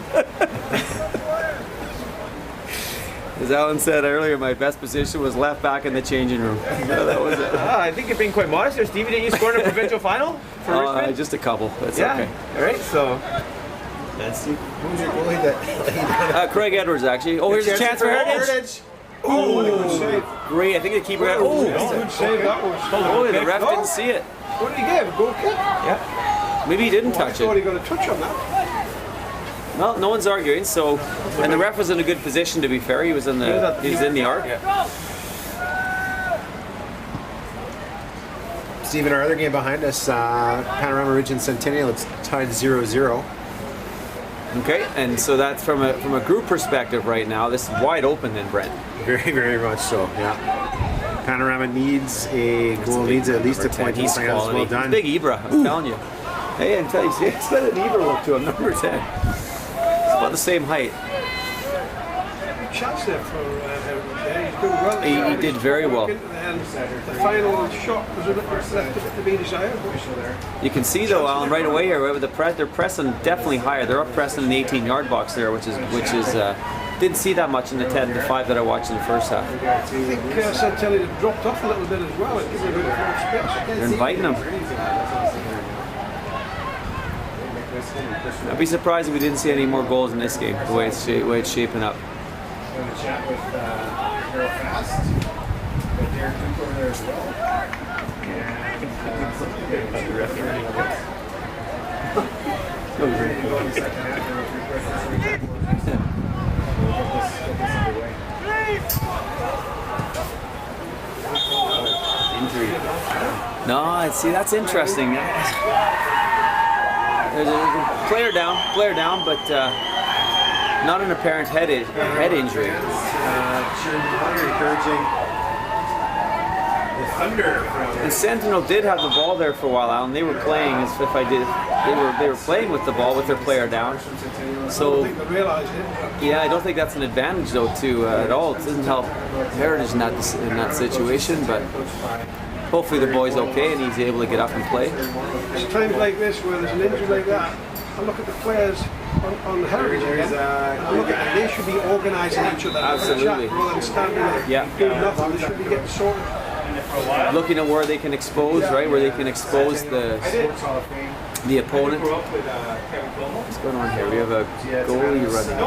As Alan said earlier, my best position was left back in the changing room. So that was it. I think you're being quite modest there, Stevie. Didn't you score in a provincial final for Richmond? Just a couple. That's Yeah. okay. All right, so. That's who's your goalie that? Craig Edwards, actually. Oh, here's a chance for Heritage. Oh, what a good save. Great. I think the keeper had. Oh, Good save that was. oh, the ref didn't see it. What did he give? A goal kick? Yeah. Maybe he didn't I touch thought it. he got a touch on that. Well, no one's arguing. So, and the ref was in a good position. To be fair, he was in the arc. Stephen, our other game behind us, Panorama Ridge and Sentinel, it's tied 0-0. Okay, and so that's from a group perspective right now. This is wide open then, Brent. Very, very much so. Yeah. Panorama needs a goal, needs at least a point. He's quality. Well done. Big Ibra, I'm telling you. Hey, I'm telling you, he's got an Ibra look to him, number 10. It's about the same height. Good chance there for Heritage. He's doing well. He did very well. And the final shot was a bit left to be desired. You can see though, Alan, right away here, with the press, they're pressing definitely higher. They're up pressing in the 18-yard box there, which is didn't see that much in the 10-5 that I watched in the first half. I think Sentinel had dropped off a little bit as well. It gives a bit more space. They're inviting them. I'd be surprised if we didn't see any more goals in this game, the way it's shaping up. I'm going to chat with Harold Fast, but Derek Duke over there as well. Ready to go in the second half. injury. No, see, that's interesting. There's a player down, but not an apparent head injury. Encouraging the Thunder. And Sentinel did have the ball there for a while, Alan. They were playing as if they were playing with the ball with their player down. So yeah, I don't think that's an advantage though at all. It doesn't help Heritage in that situation, but hopefully the boy's okay and he's able to get up and play. It's times like this where there's an injury like that, I look at the players on the Heritage again, and I look at they should be organising each other. Absolutely. Rather than standing there doing nothing, they should be getting sorted. Looking at where they can expose, right? Where they can expose the opponent. What's going on here? We have a goalie running.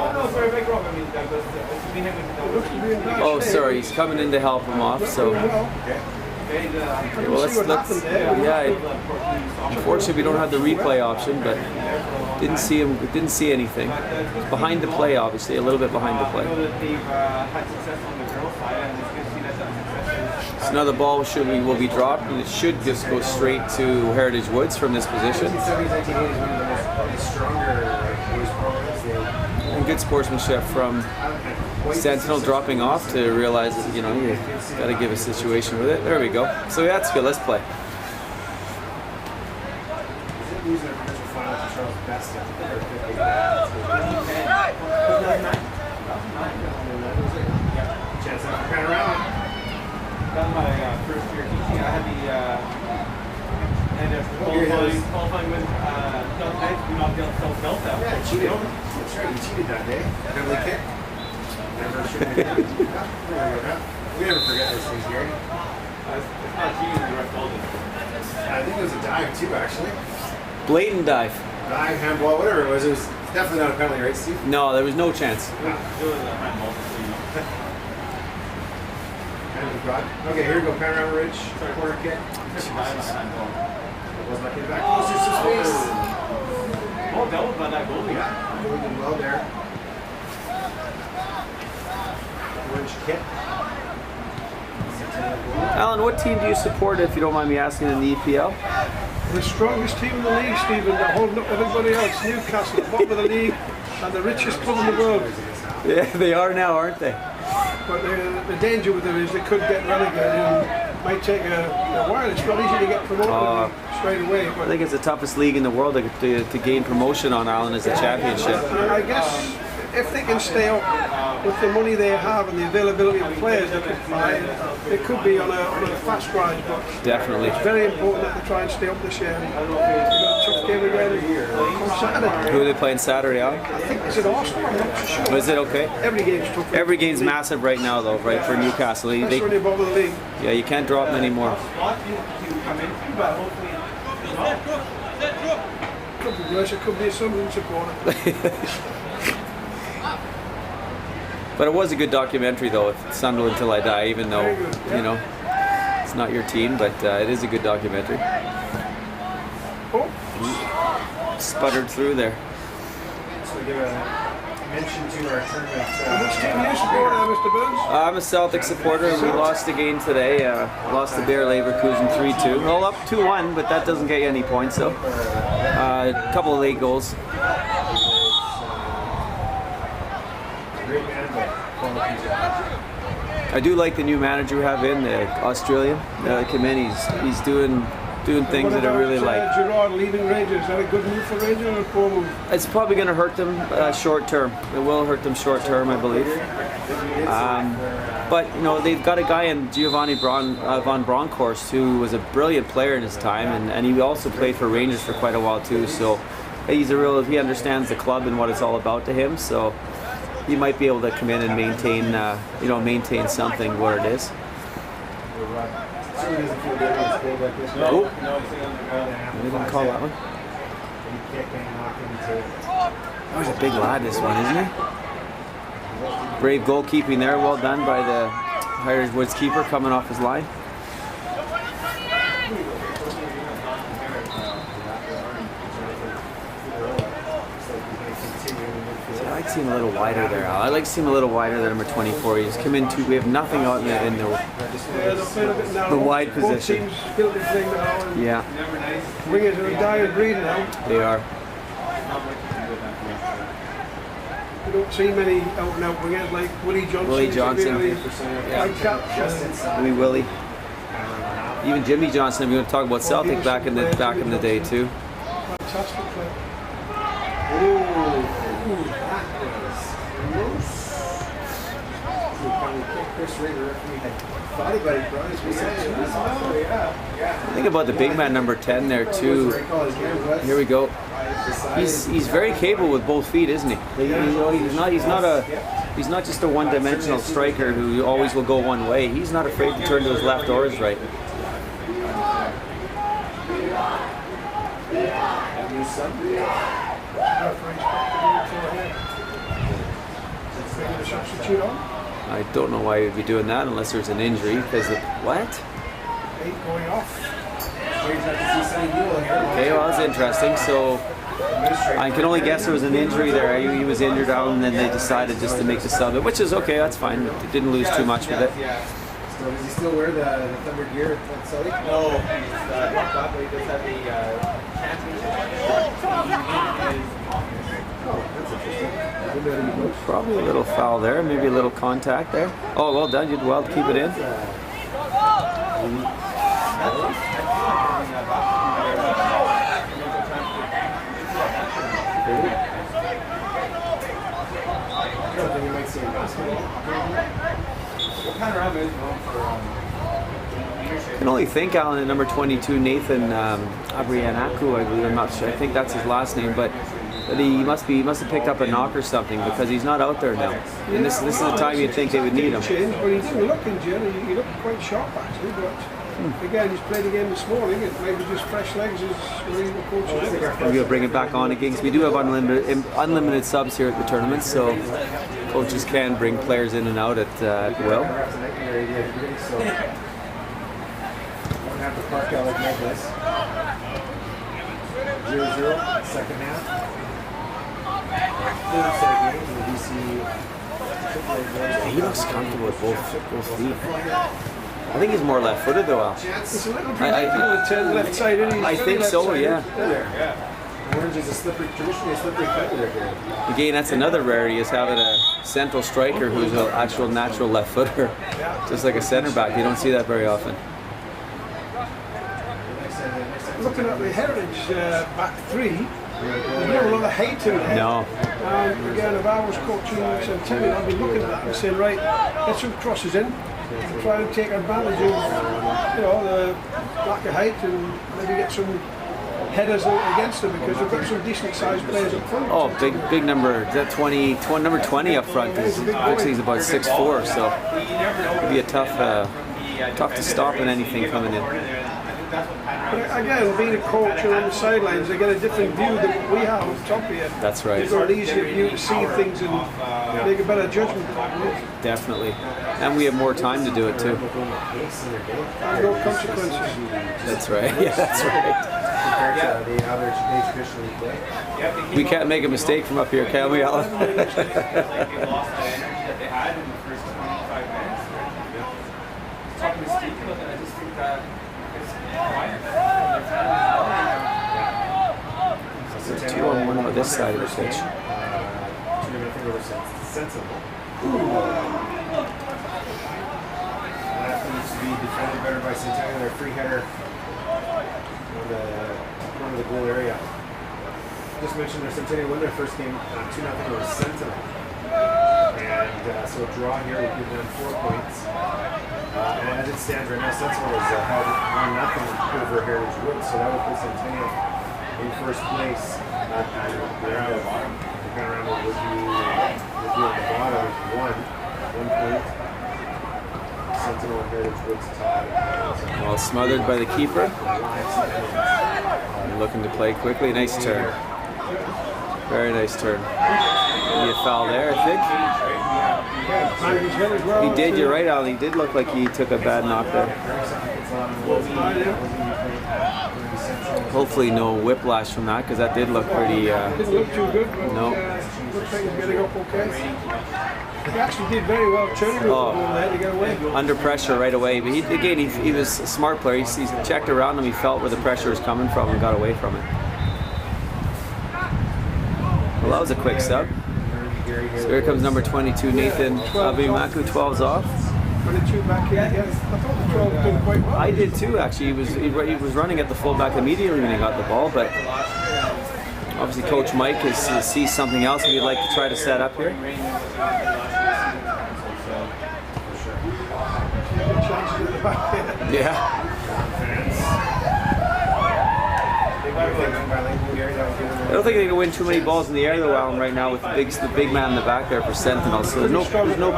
Oh, sorry, he's coming in to help him off. So, okay, well, let's unfortunately, we don't have the replay option, but didn't see anything. It's behind the play, obviously, a little bit behind the play. So now the ball will be dropped, and it should just go straight to Heritage Woods from this position. And good sportsmanship from Sentinel dropping off to realize that, you got to give a situation with it. There we go. So that's good. Let's play. Done my first year teaching. I had the qualifying with Delta Heights. We knocked out South Delta. Yeah, cheated. That's right, you cheated that day. Penalty kick. Never should have done. We never forget those things, Gary. It's not cheating, the ref called it. I think it was a dive too, actually. Blatant dive. Dive, handball, whatever it was definitely not a penalty, right, Steve? No, there was no chance. It was a handball, so you know. Okay, here we go. Panorama Ridge, corner kick. Was my kid back closer to space? Well dealt with by that goalie. Yeah, goalie did well there. Ridge kick. Alan, what team do you support, if you don't mind me asking, in the EPL? The strongest team in the league, Stephen. They're holding up everybody else. Newcastle, the bottom of the league, and the richest club in the world. Yeah, they are now, aren't they? But the danger with them is they could get relegated and might take a while. It's not easy to get promoted straight away. But I think it's the toughest league in the world to gain promotion on, Alan, is the championship. I guess if they can stay up with the money they have and the availability of players they could buy, it could be on a fast rise. But definitely. It's very important that they try and stay up this year. They've got a tough game again on Saturday. Who are they playing Saturday, Alan? I think it's at Arsenal. I'm not sure. Is it okay? Every game's tough. Every game's massive right now, though, right, for Newcastle. That's really bottom of the league. Yeah, you can't drop them anymore. Could be worse. It could be a Sunderland supporter. But it was a good documentary, though, Sunderland Till I Die, even though, it's not your team, but it is a good documentary. Sputtered through there. So we give a mention to our tournament. Which team do you support, Mr. Burns? I'm a Celtic supporter. We lost the game today. Lost to Bayer Leverkusen 3-2. Well, up 2-1, but that doesn't get you any points, though. A couple of late goals. I do like the new manager we have in, the Australian. Come in, he's doing things that I really like. Gerard leaving Rangers, is that a good move for Rangers or a poor move? It's probably going to hurt them short term. It will hurt them short term, I believe. But they've got a guy in Giovanni von Bronckhorst who was a brilliant player in his time, and he also played for Rangers for quite a while too. So he understands the club and what it's all about to him. So he might be able to come in and maintain something where it is. Oh, we didn't call that one. That was a big lad, this one, isn't he? Brave goalkeeping there, well done by the Heritage Woods keeper coming off his line. So I like see him a little wider there, Al. I'd like to see him a little wider than number 24. He's come in we have nothing out in the wide position. Yeah. Wingers are a dire breed now. They are. You don't see many out and out wingers like Willie Johnson. Willie Johnson. Willie. Even Jimmy Johnson. If you want to talk about Celtic back in the day too. Fantastic play. Think about the big man number 10 there too. Here we go. He's very capable with both feet, isn't he? He's not just a one-dimensional striker who always will go one way. He's not afraid to turn to his left or his right. I don't know why he'd be doing that unless there's an injury. Because what? Going off. Okay, well that's interesting. So I can only guess there was an injury there. He was injured out, and then they decided just to make the sub, which is okay. That's fine. They didn't lose too much with it. Does he still wear the Thunder gear at Sully? No, he's not that, but he does have the championship. Probably a little foul there, maybe a little contact there. Oh, well done. You did well to keep it in. I can only think, Alan, at number 22, Nathan Abrianaku, I believe. I'm not sure. I think that's his last name, but he must have picked up a knock or something because he's not out there now. And this is the time you'd think they would need him. But he didn't look injured. He looked quite sharp actually. But again, he's played again this morning. It maybe just fresh legs is really the coach. We'll bring it back on again because we do have unlimited subs here at the tournament, so coaches can bring players in and out at will. Have the park out like this. 0-0, second half. Third set of games in the BC AAA boys. He looks comfortable with both feet. I think he's more left-footed though, Al. It's a little bit left side. I think so, yeah. Orange is traditionally a slippery cut with their game. Again, that's another rarity, is having a central striker who's an actual natural left-footer. Just like a center back. You don't see that very often. Looking at the Heritage back three, there's not a lot of height in there. No. Again, if I was coaching Sentinel, I'd be looking at that and saying, right, get some crosses in, try and take advantage of the lack of height and maybe get some headers against them because they've got some decent sized players up front. Oh, big number. That number 20 up front looks like he's about 6'4", so it'd be a tough to stop in anything coming in. But again, being a coach and on the sidelines, they get a different view than what we have on top here. That's right. They've got an easier view to see things and make a better judgment. Definitely. And we have more time to do it too. And no consequences. That's right. Yeah, that's right. Compared to the average they traditionally play. We can't make a mistake from up here, can we, Alan? They lost the energy that they had in the first 25 minutes. Talking to Steve about that, I just think that So there's 2-on-1 on this side of the pitch. 2-0 over Sentinel. That needs to be defended better by Sentinel. Their free header on the goal area. Just mentioned their Sentinel win their first game 2-0 over Sentinel. And so a draw here would give them 4 points. And as it stands right now, Sentinel is held 1-0 over Heritage Woods, so that would put Centennial in first place. The panorama would be at the bottom, 1 point. Sentinel and Heritage Woods tied. Well smothered by the keeper. Looking to play quickly. Nice turn. Very nice turn. Maybe a foul there, I think. He did, you're right, Alan. He did look like he took a bad knock there. Hopefully no whiplash from that, because that did look pretty... Didn't look too good. No. good things getting up okay. He actually did very well turning the ball there to get away. Under pressure right away, but he was a smart player. He checked around him, he felt where the pressure was coming from and got away from it. Well, that was a quick sub. So here comes number 22, Nathan Abimaku, 12's off. 22 back in again. I thought the 12 did quite well. I did too, actually. He was running at the fullback immediately when he got the ball, but obviously Coach Mike sees something else he'd like to try to set up here. Yeah. I don't think they can win too many balls in the air though, Alan, right now with the big man in the back there for Sentinel. So there's no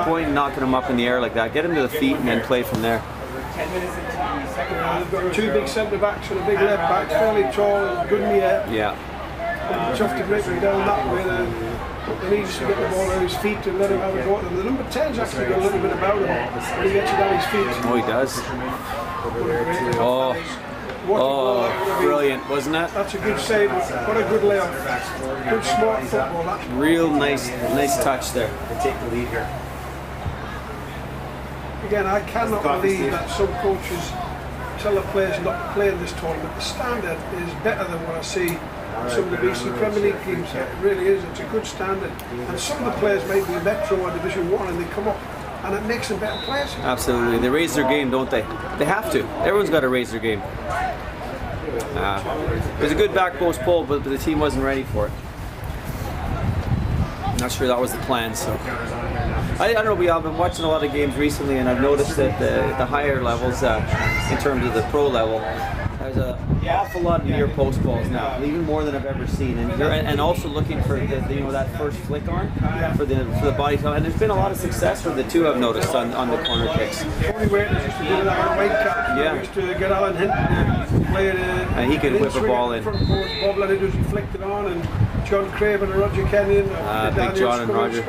point in knocking him up in the air like that. Get him to the feet and then play from there. They've got two big centre backs and a big left back, fairly tall, good in the air. Yeah. It's off to break him down that way. They need to get the ball on his feet and let him have a go at them. The number 10's actually got a little bit about him when he gets it on his feet. Oh, he does. Oh, brilliant, wasn't it? That's a good save. What a good layoff. Good smart football. That's real nice touch there. They take the lead here. Again, I cannot believe that some coaches tell the players not to play in this tournament. The standard is better than what I see in some of the BC Premier League teams. It really is. It's a good standard. And some of the players may be Metro or Division 1 and they come up and it makes them better players. Absolutely. They raise their game, don't they? They have to. Everyone's got to raise their game. It was a good back post pull, but the team wasn't ready for it. I'm not sure that was the plan, so. I don't know, I've been watching a lot of games recently and I've noticed that the higher levels, in terms of the pro level, there's an awful lot of near post balls now, even more than I've ever seen. And also looking for that first flick on for the body time. And there's been a lot of success with the two I've noticed on the corner kicks. Tony Waiters used to do that on Whitecap. Yeah. He used to get Alan Hinton play it. And he could whip a ball in. Front post, Bob Lennon he flicked it on, and John Craven and Roger Kenyon. Big John and Roger.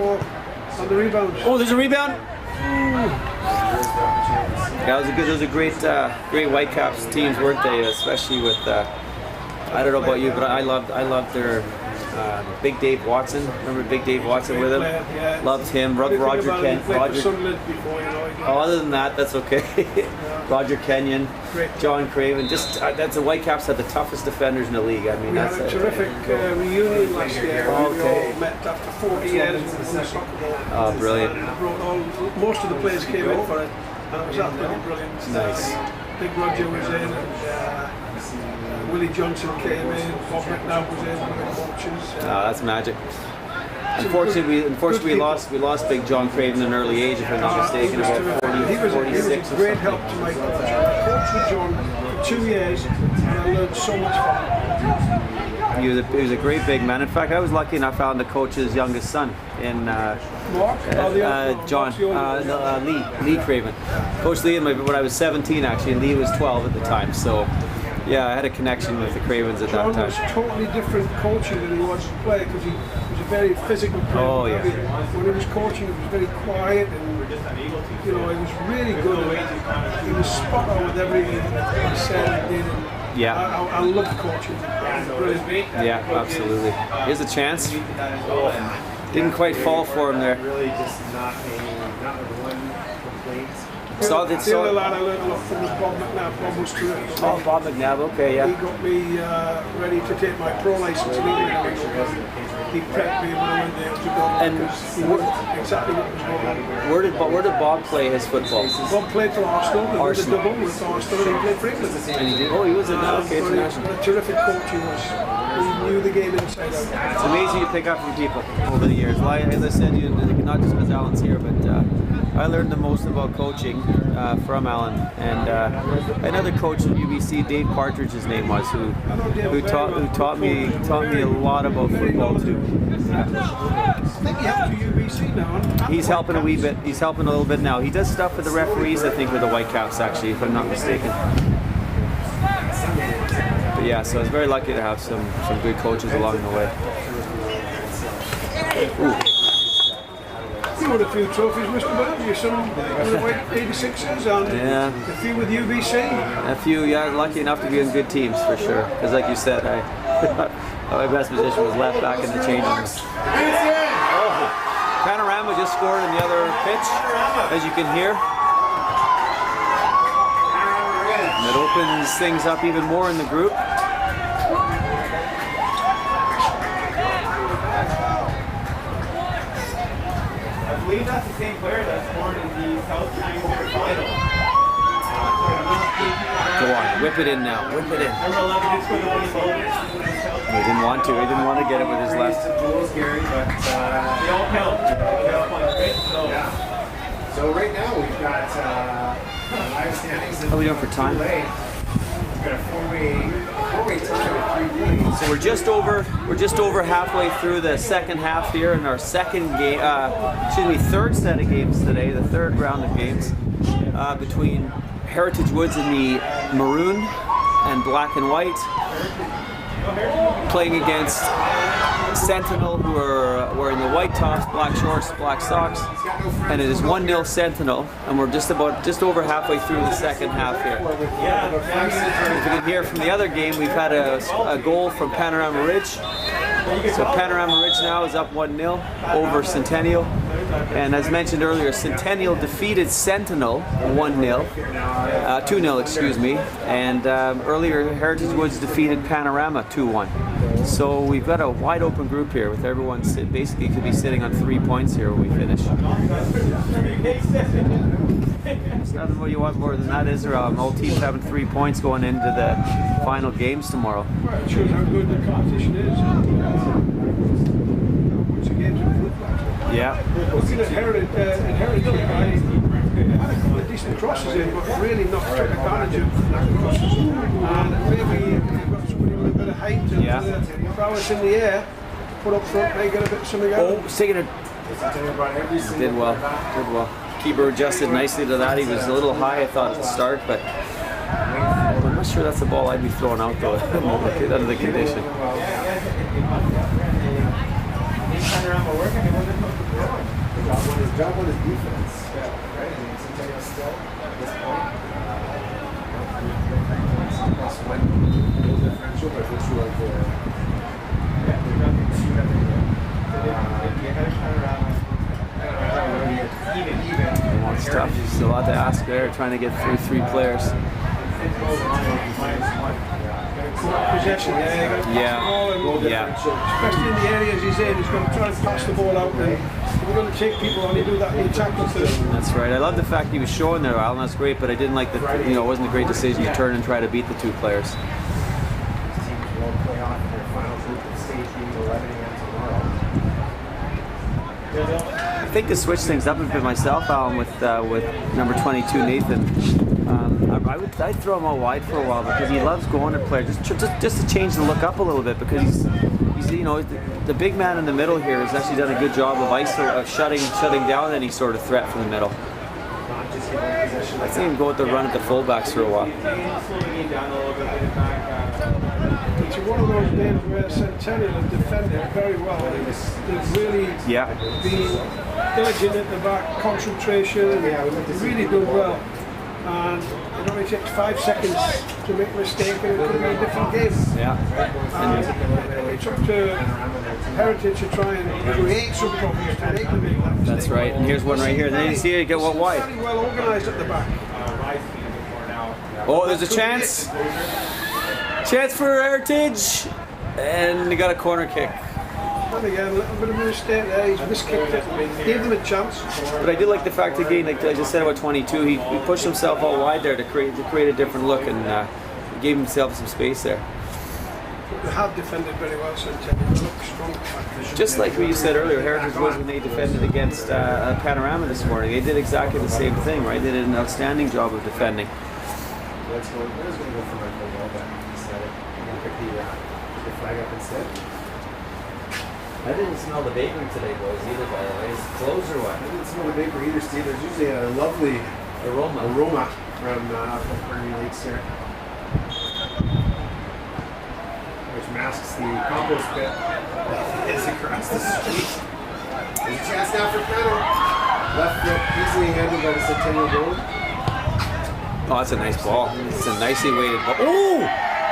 On the rebound. Oh, there's a rebound. Yeah, those are great Whitecaps teams, weren't they? Especially with I don't know about you, but I loved their Big Dave Watson. Remember Big Dave Watson with him? Yeah. Loved him. Roger Kenyon. Other than that, that's okay. Roger Kenyon, John Craven. Just that's the Whitecaps had the toughest defenders in the league. I mean, we had a terrific reunion last year. We all met after 40 years with the soccer ball. Oh, brilliant! Most of the players came in for it, and it was absolutely brilliant. Nice. Big Roger was in, and Willie Johnson came in. Bob McNabb was in, one of the coaches. That's magic. Unfortunately, we lost Big John Craven at an early age, if I'm not mistaken, about 46 or He was a great help to my coach. I coached with John for 2 years, and I learned so much from him. He was a great big man. In fact, I was lucky enough found to coach his youngest son in John Lee Craven. Coach Lee when I was 17 actually, and Lee was 12 at the time. So yeah, I had a connection with the Cravens at that time. John was totally different coaching than he was to play because he was a very physical player. Oh yeah. When he was coaching, he was very quiet and he was really good. He was spot on with everything he said and did. Yeah. I loved coaching. Yeah, absolutely. Here's a chance. Didn't quite fall for him there. Really just not one complaint. The other lad I learned a lot from was Bob McNabb. Bob was terrific. Oh, Bob McNabb, okay, yeah. He got me ready to take my pro license in England. He prepped me when I went there to go because he knew exactly what was going on. Where did Bob play his football? Bob played for Arsenal. He was a double with Arsenal and he played for England. And he did? Oh, he was international. What a terrific coach he was. He knew the game inside out. It's amazing you pick up from people over the years. Well, as I said, not just because Alan's here, but I learned the most about coaching from Alan. And another coach at UBC, Dave Partridge, his name was, who taught me a lot about football too. I think he helped UBC now. He's helping a wee bit. He's helping a little bit now. He does stuff with the referees, I think, with the Whitecaps, actually, if I'm not mistaken. But yeah, so I was very lucky to have some good coaches along the way. You won a few trophies, Mr. Bell. Your son with the white 86s and a few with UBC. A few, yeah. Lucky enough to be in good teams for sure. Because like you said, my best position was left back in the changing room. Panorama just scored in the other pitch, as you can hear. And it opens things up even more in the group. I believe that's the same player that scored in the South County final. Go on, whip it in now, whip it in. Number 11 did score the winning goal. He didn't want to. He didn't want to get it with his left. Gary, but They all count. so right now we've got live standings. How are we doing for time? We've got a four-way tie with 3 points. So we're just over halfway through the second half here in our second game. Third set of games today. The third round of games between Heritage Woods in the maroon and black and white, playing against Sentinel, who are wearing the white tops, black shorts, black socks, and it is 1-0 Sentinel, and we're just over halfway through the second half here. If you can hear from the other game, we've had a goal from Panorama Ridge. So Panorama Ridge now is up 1-0 over Centennial. And as mentioned earlier, Centennial defeated Sentinel 2-0, excuse me. And earlier, Heritage Woods defeated Panorama 2-1. So we've got a wide open group here with everyone basically could be sitting on 3 points here when we finish. There's nothing more you want more than that, Israel. All teams having 3 points going into the final games tomorrow. Well, it shows how good the competition is. Once the games have looked like. Yeah. Looking at Heritage, I had a couple of decent crosses in, but really not took advantage of that crosses. And maybe if you've got somebody with a bit of height and prowess in the air, put up front, they get a bit something out. Oh, he's taking it. Did well. Keeper adjusted nicely to that. He was a little high, I thought, at the start, but I'm not sure that's the ball I'd be throwing out though under the condition. His job on his defense, right? And Centennial still at this point. +1 goal differential, but this was It's tough. There's a lot to ask there, trying to get through 3 players. Possession, especially in the areas he's in, he's going to try and pass the ball out there. We're going to take people on, he do that, he tackles them. That's right. I love the fact he was showing there, Alan. That's great, but I didn't like the, it wasn't a great decision to turn and try to beat the 2 players. teams will play off in their final group of stage games 11 a.m. tomorrow. I think to switch things up a bit myself, Alan, with number 22 Nathan. I'd throw him out wide for a while because he loves going at players just to change the look up a little bit, because he's the big man in the middle here has actually done a good job of shutting down any sort of threat from the middle. I'd see him go with the run at the fullbacks for a while. It's one of those games where Sentinel have defended very well. They've really been diligent at the back, concentration, and really done well. And it only takes 5 seconds to make a mistake and it could be a different game. And it's up to Heritage to try and create some problems to make them make that mistake. That's right, and here's one right here. Then you see it get one wide. Very well organised at the back. Oh, there's a chance. Chance for Heritage. And they got a corner kick. And again, a little bit of a mistake there. He's miskicked it. Gave them a chance. But I did like the fact again, like I just said about 22, he pushed himself out wide there to create a different look, and gave himself some space there. They have defended very well, Sentinel. They look strong. Just like what you said earlier, Heritage was when they defended against Panorama this morning. They did exactly the same thing, right? They did an outstanding job of defending. Let's go. I was going to go for my goal, but he said it. I'm going to pick the flag up instead. I didn't smell the bakery today, boys, either, by the way. Is it closed or what? I didn't smell the bakery either, Steve. There's usually a lovely aroma from Burnaby Lakes here, which masks the compost pit that is across the street. There's a chance now for Canada. Left foot easily handled by the Centennial goal. Oh, that's a nice ball. It's a nicely weighted ball. Oh!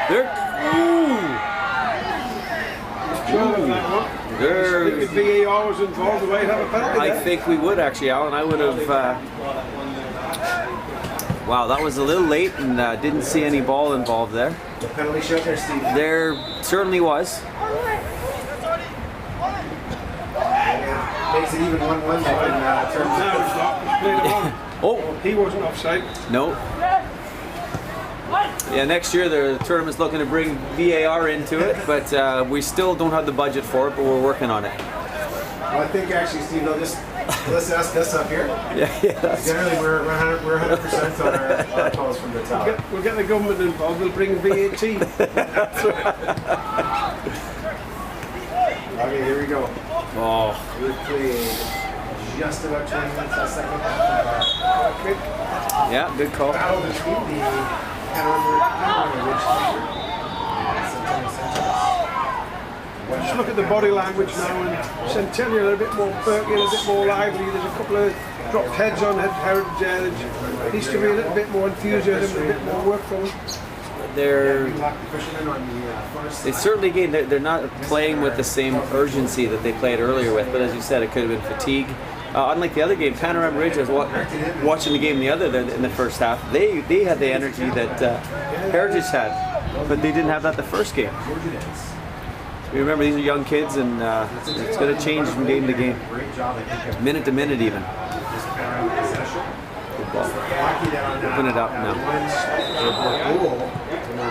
There. Ooh! If VAR was involved, we might have a penalty. I think we would actually, Alan. I would have. Wow, that was a little late and didn't see any ball involved there. The penalty shot there, Steve. There certainly was. Makes it even 1-1 though in terms of... No, it's not. He's played it on. Oh, He wasn't offside. no. Yeah, next year the tournament's looking to bring VAR into it, but we still don't have the budget for it, but we're working on it. Well, I think actually, Steve, they'll just let's ask us up here. Yeah. Generally, we're 100% on our calls from the top. We'll get the government involved. We'll bring VAT. Okay, here we go. Oh, We've played just about 20 minutes a second half. yeah, good call. Battle between the Just look at the body language now, and Sentinel a bit more perky and a bit more lively. There's a couple of dropped heads on Heritage. There needs to be a little bit more enthusiasm, a bit more work for them. They certainly again they're not playing with the same urgency that they played earlier with, but as you said, it could have been fatigue. Unlike the other game, Panorama Ridge, I was watching the game in the first half. They had the energy that Heritage had, but they didn't have that the first game. Remember, these are young kids, and it's going to change from game to game, minute to minute even. Good ball. Open it up now.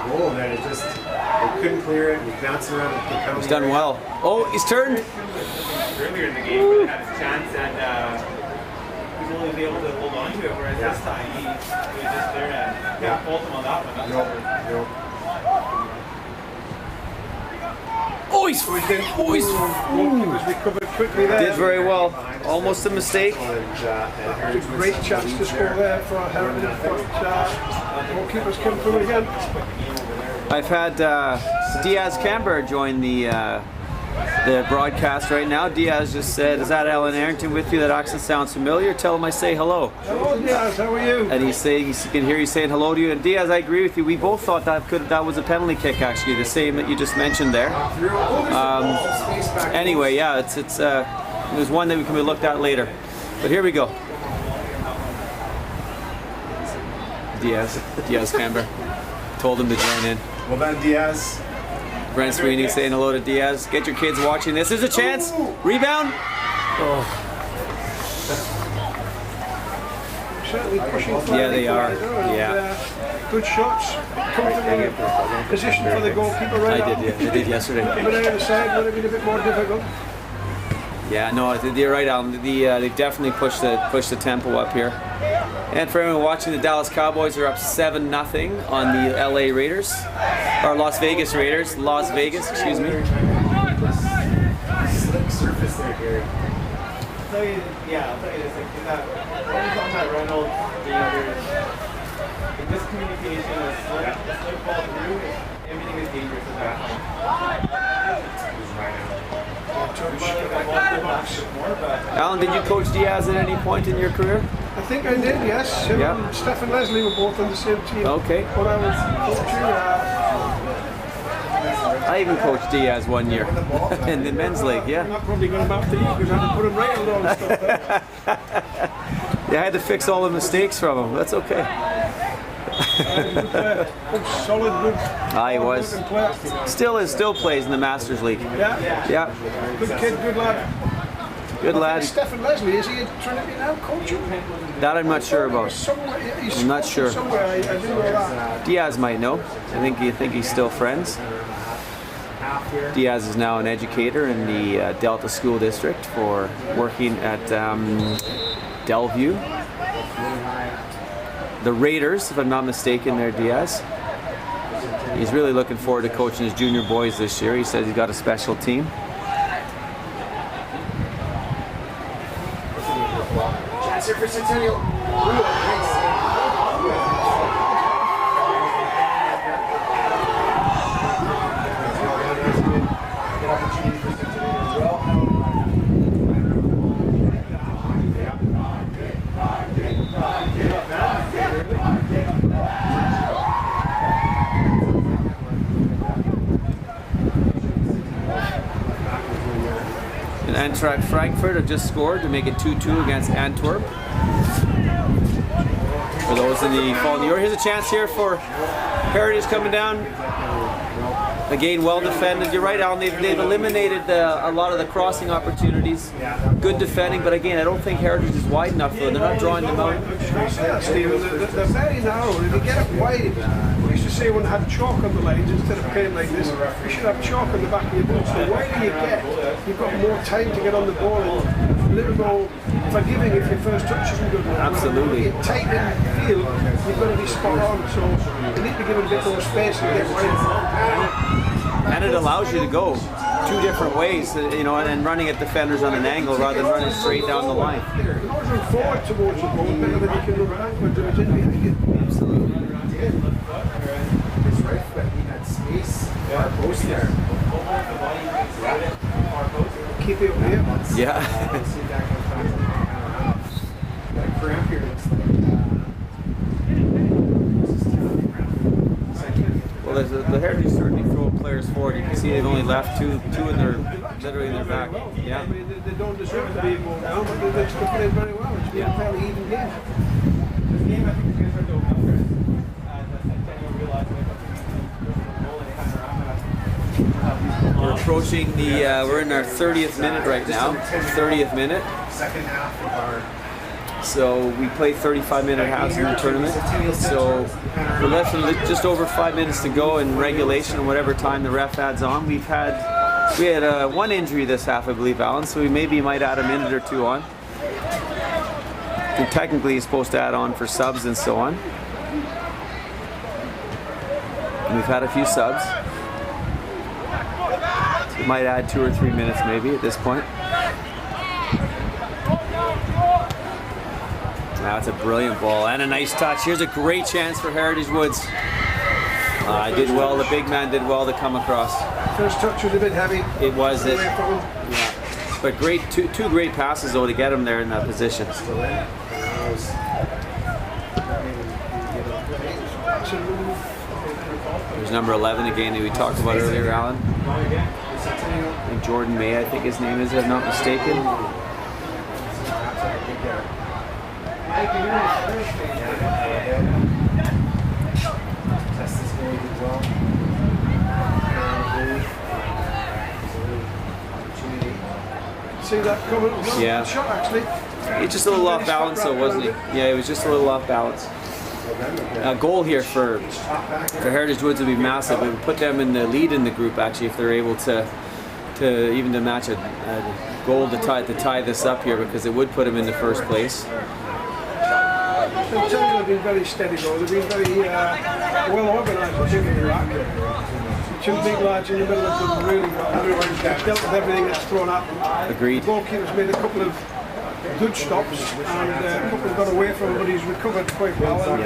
Goal, then it just they couldn't clear it. We bounced around. He's done well. Oh, he's turned. Earlier in the game, he had his chance and he was only able to hold on to it, whereas this time he was just there and pulled him on that one. He's recovered quickly there. Did very well. Almost a mistake. It's a great chance to score there for Heritage, but goalkeepers come through again. I've had Diaz Camber join the broadcast right now. Diaz just said, "Is that Alan Arrington with you? That accent sounds familiar. Tell him I say hello." Hello, Diaz. How are you? And he's saying he can hear you saying hello to you. And Diaz, I agree with you. We both thought that was a penalty kick, actually, the same that you just mentioned there. Anyway, yeah, it's there's one that we can be looked at later. But here we go. Diaz Camber told him to join in. Well done, Diaz. Brent Sweeney saying hello to Diaz. Get your kids watching this. There's a chance. Rebound. Certainly pushing Yeah, they are. Yeah. Good shots. Comfortable position for the goalkeeper right now. They did yesterday. But on the other side would have been a bit more difficult. Yeah, no, you're right, Alan. They've definitely pushed the tempo up here. And for everyone watching, the Dallas Cowboys are up 7-0 on the LA Raiders, or Las Vegas Raiders. Las Vegas, excuse me. Slick surface there, Gary. I'll tell you this, like, in that Reynolds, there's the miscommunication, a slip ball through, everything is dangerous at that point. Alan, did you coach Diaz at any point in your career? I think I did, yes. Him Yeah. and Steph and Leslie were both on the same team. Okay. When I was coaching. I even coached Diaz one year in the men's league. I'm Yeah. not probably going to back to you because I had to put him right on all the stuff. Yeah, I had to fix all the mistakes from him. That's okay. Good, solid, good. He was. Player. Still plays in the Masters League. Yeah. Yeah. Good kid, good lad. Good lad. Stephen Leslie, is he at Trinity now coaching? That I'm not sure about. Somewhere, he's I'm not sure. Somewhere, I didn't know that. Diaz might know. I think he's still friends. Diaz is now an educator in the Delta School District for working at Delview. The Raiders, if I'm not mistaken, there, Diaz. He's really looking forward to coaching his junior boys this year. He says he's got a special team. Chance here for Sentinel. Eintracht Frankfurt have just scored to make it 2-2 against Antwerp. For those in the fall in the Euro, here's a chance here for Heritage coming down. Again, well defended. You're right, Alan. They've eliminated a lot of the crossing opportunities. Good defending, but again, I don't think Heritage is wide enough for them. They're not drawing them out. Stephen, they're very narrow. If they get it wide, we used to say when they had chalk on the lines instead of playing like this, you should have chalk on the back of your boots. The wider you get, you've got more time to get on the ball and a little more forgiving if your first touch isn't good enough. Absolutely. When you tight in the field, you've got to be spot on. So you need to give it a bit more space and get wide. And it allows you to go two different ways, you know, and running at defenders on an angle rather than running straight down the line. You can always run forward towards the ball better than you can run backwards and it's in behind you. Absolutely. His right foot, he had space. Far post there. Keep it up here. Yeah. Got a cramp here. Looks like. Well, the Heritage certainly throw players forward. You can see they've only left two in their, literally in their back. Yeah. I mean, they don't deserve to be more down, but they're still playing very well. It's been a fairly even game. This game, I think, is going to start to open up, Chris. Sentinel realized that We're approaching the, we're in our 30th minute right now. 30th minute. Second half of our. So we play 35-minute halves in the tournament. So we're left with just over 5 minutes to go in regulation, and whatever time the ref adds on. We had one injury this half, I believe, Alan. So we maybe might add a minute or two on. And technically, he's supposed to add on for subs and so on. And we've had a few subs. We might add 2 or 3 minutes maybe at this point. That's a brilliant ball and a nice touch. Here's a great chance for Heritage Woods. Did well. The big man did well to come across. First touch was a bit heavy. It was it. Yeah. But great, two great passes though to get him there in that position. There's number 11 again that we talked about earlier, Alan. And Jordan May, I think his name is, if I'm not mistaken. Test this very good well. See that coming? Yeah. Shot actually. He's just a little off balance though, wasn't he? Yeah, he was just a little off balance. A goal here for Heritage Woods would be massive. It would put them in the lead in the group actually if they're able to match a goal to tie this up here, because it would put them in the first place. Sentinel have been very steady though. They've been very well organised, particularly that. Two big lads in the middle of them really well. They've dealt with everything that's thrown at them. Agreed. The goalkeeper's made a couple of good stops and a couple got away from him, but he's recovered quite well. And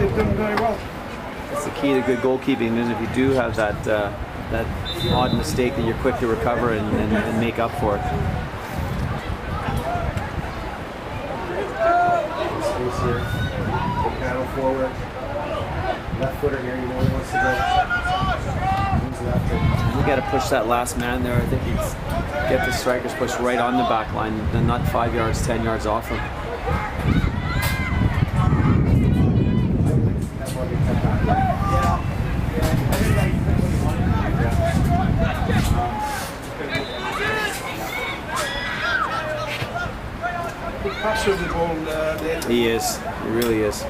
they've done very well. That's the key to good goalkeeping. And if you do have that odd mistake, that you're quick to recover and make up for it. Space here. Take paddle forward. Left footer here, you know he wants to go. We got to push that last man there. I think he's get the strikers pushed right on the back line and not 5 yards, 10 yards off him. Passer of the ball, He is. He really is.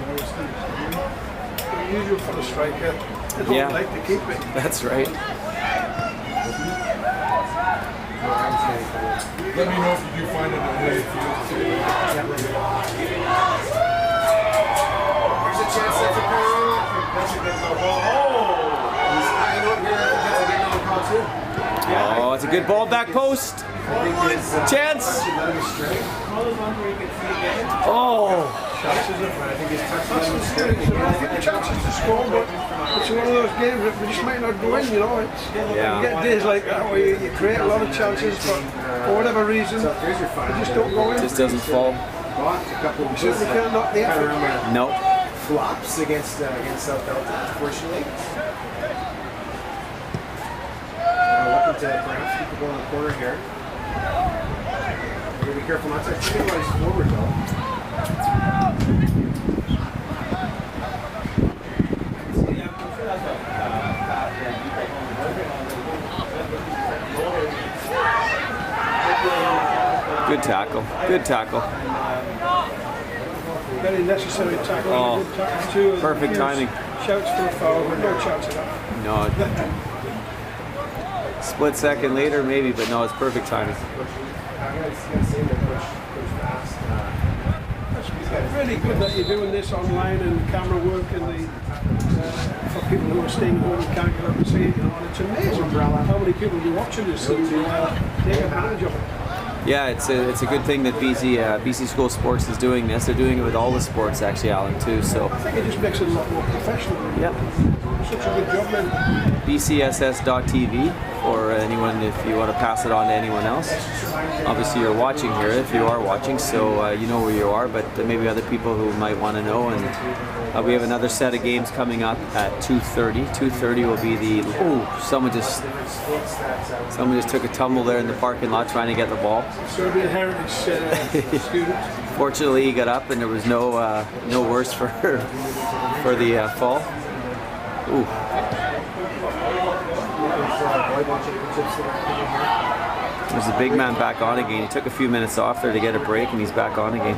Unusual for the striker. They don't like to keep it. That's right. Let me know if you do find it on the field. There's a chance there for Perron. That's a good ball. Oh! He's high up here. I think that's a good number call too. Oh, it's a good ball, back post. Chance. Oh. Chances to score, but it's one of those games that we just might not go in, you know. You get days like that where you create a lot of chances, but for whatever reason, they just don't go in. Just doesn't fall. A couple of You can't knock the effort. Nope. flops against South Delta, unfortunately. Looking to perhaps keep the ball in the corner here. be careful not to rise forward though. Good tackle. Good tackle. Very necessary tackle. Oh, Good tackle too. perfect timing. Shouts for a foul, but no chance of that. No. Split second later, maybe, but no, it's perfect timing. It's really good that you're doing this online and camera work and for people who are staying home and can't get up and see it. You know, and it's amazing how many people are watching this and take advantage of it. Yeah, it's a good thing that BC School Sports is doing this. They're doing it with all the sports, actually, Alan, too. So I think it just makes it a lot more professional. Yeah. Such a good job, man. BCSS.tv for anyone if you want to pass it on to anyone else. Obviously, you're watching here if you are watching, so you know where you are. But maybe other people who might want to know. And we have another set of games coming up at 2:30. 2:30 will be the someone just took a tumble there in the parking lot trying to get the ball. So it'll be a Heritage student. Fortunately, he got up and there was no worse for the fall. Ooh. There's the big man back on again. He took a few minutes off there to get a break, and he's back on again.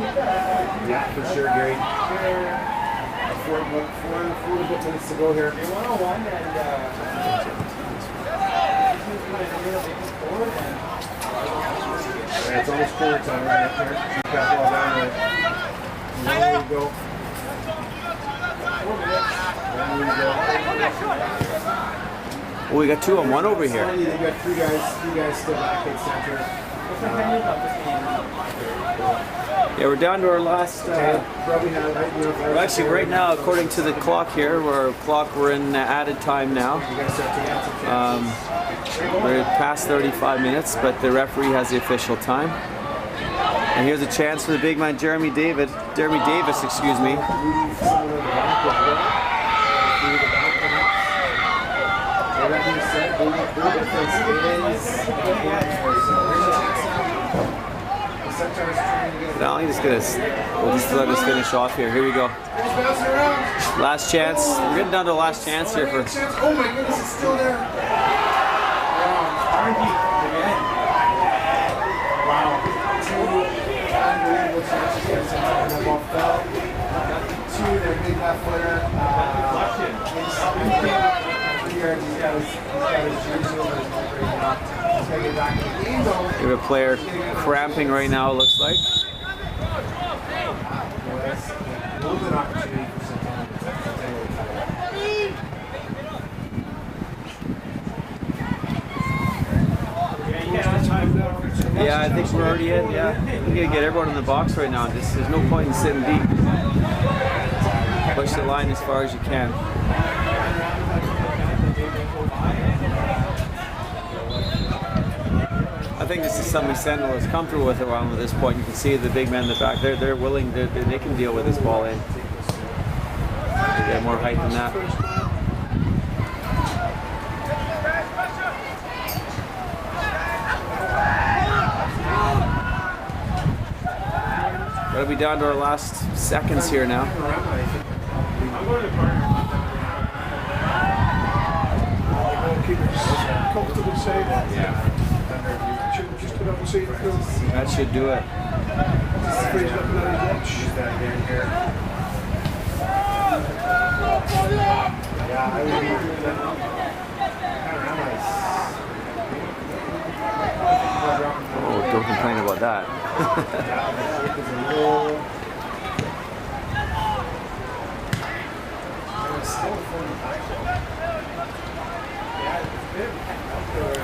Yeah, for sure, Gary. 4 minutes to go here. It's almost quarter time right up here. Keep that ball down there. There we go. Oh, we got 2 on 1 over here. You got three guys still back at center. Yeah, we're down to our last. We're actually right now, according to the clock here, we're in added time now. We're past 35 minutes, but the referee has the official time. And here's a chance for the big man, Jeremy Davis, excuse me. No, we'll just let us finish off here. Here we go. Last chance. We're getting down to the last chance here for. Oh my goodness, it's still there. Wow. 2 unbelievable chances here. The ball fell. 2, their big left footer. We have a player cramping right now, it looks like. Yeah, I think we're already in. Yeah, we gotta get everyone in the box right now. There's no point in sitting deep. Push the line as far as you can. I think this is something Sentinel is comfortable with around at this point. You can see the big men in the back. They're willing. They can deal with this ball in. They get more height than that. Gotta be down to our last seconds here now. Comfortable save. Yeah. Just put up and see it through. That should do it. Freeze up and let it watch. Yeah, I would be Oh, don't complain about that.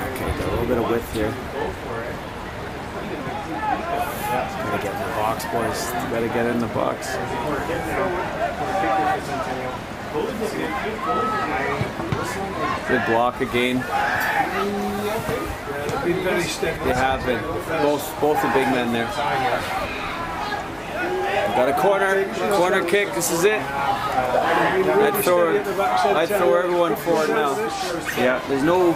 Okay, got a little bit of width here. Gotta get in the box, boys. Gotta get in the box. Good block again. They have been. Both the big men there. Got a corner kick. This is it. I'd throw everyone forward now. Yeah, there's no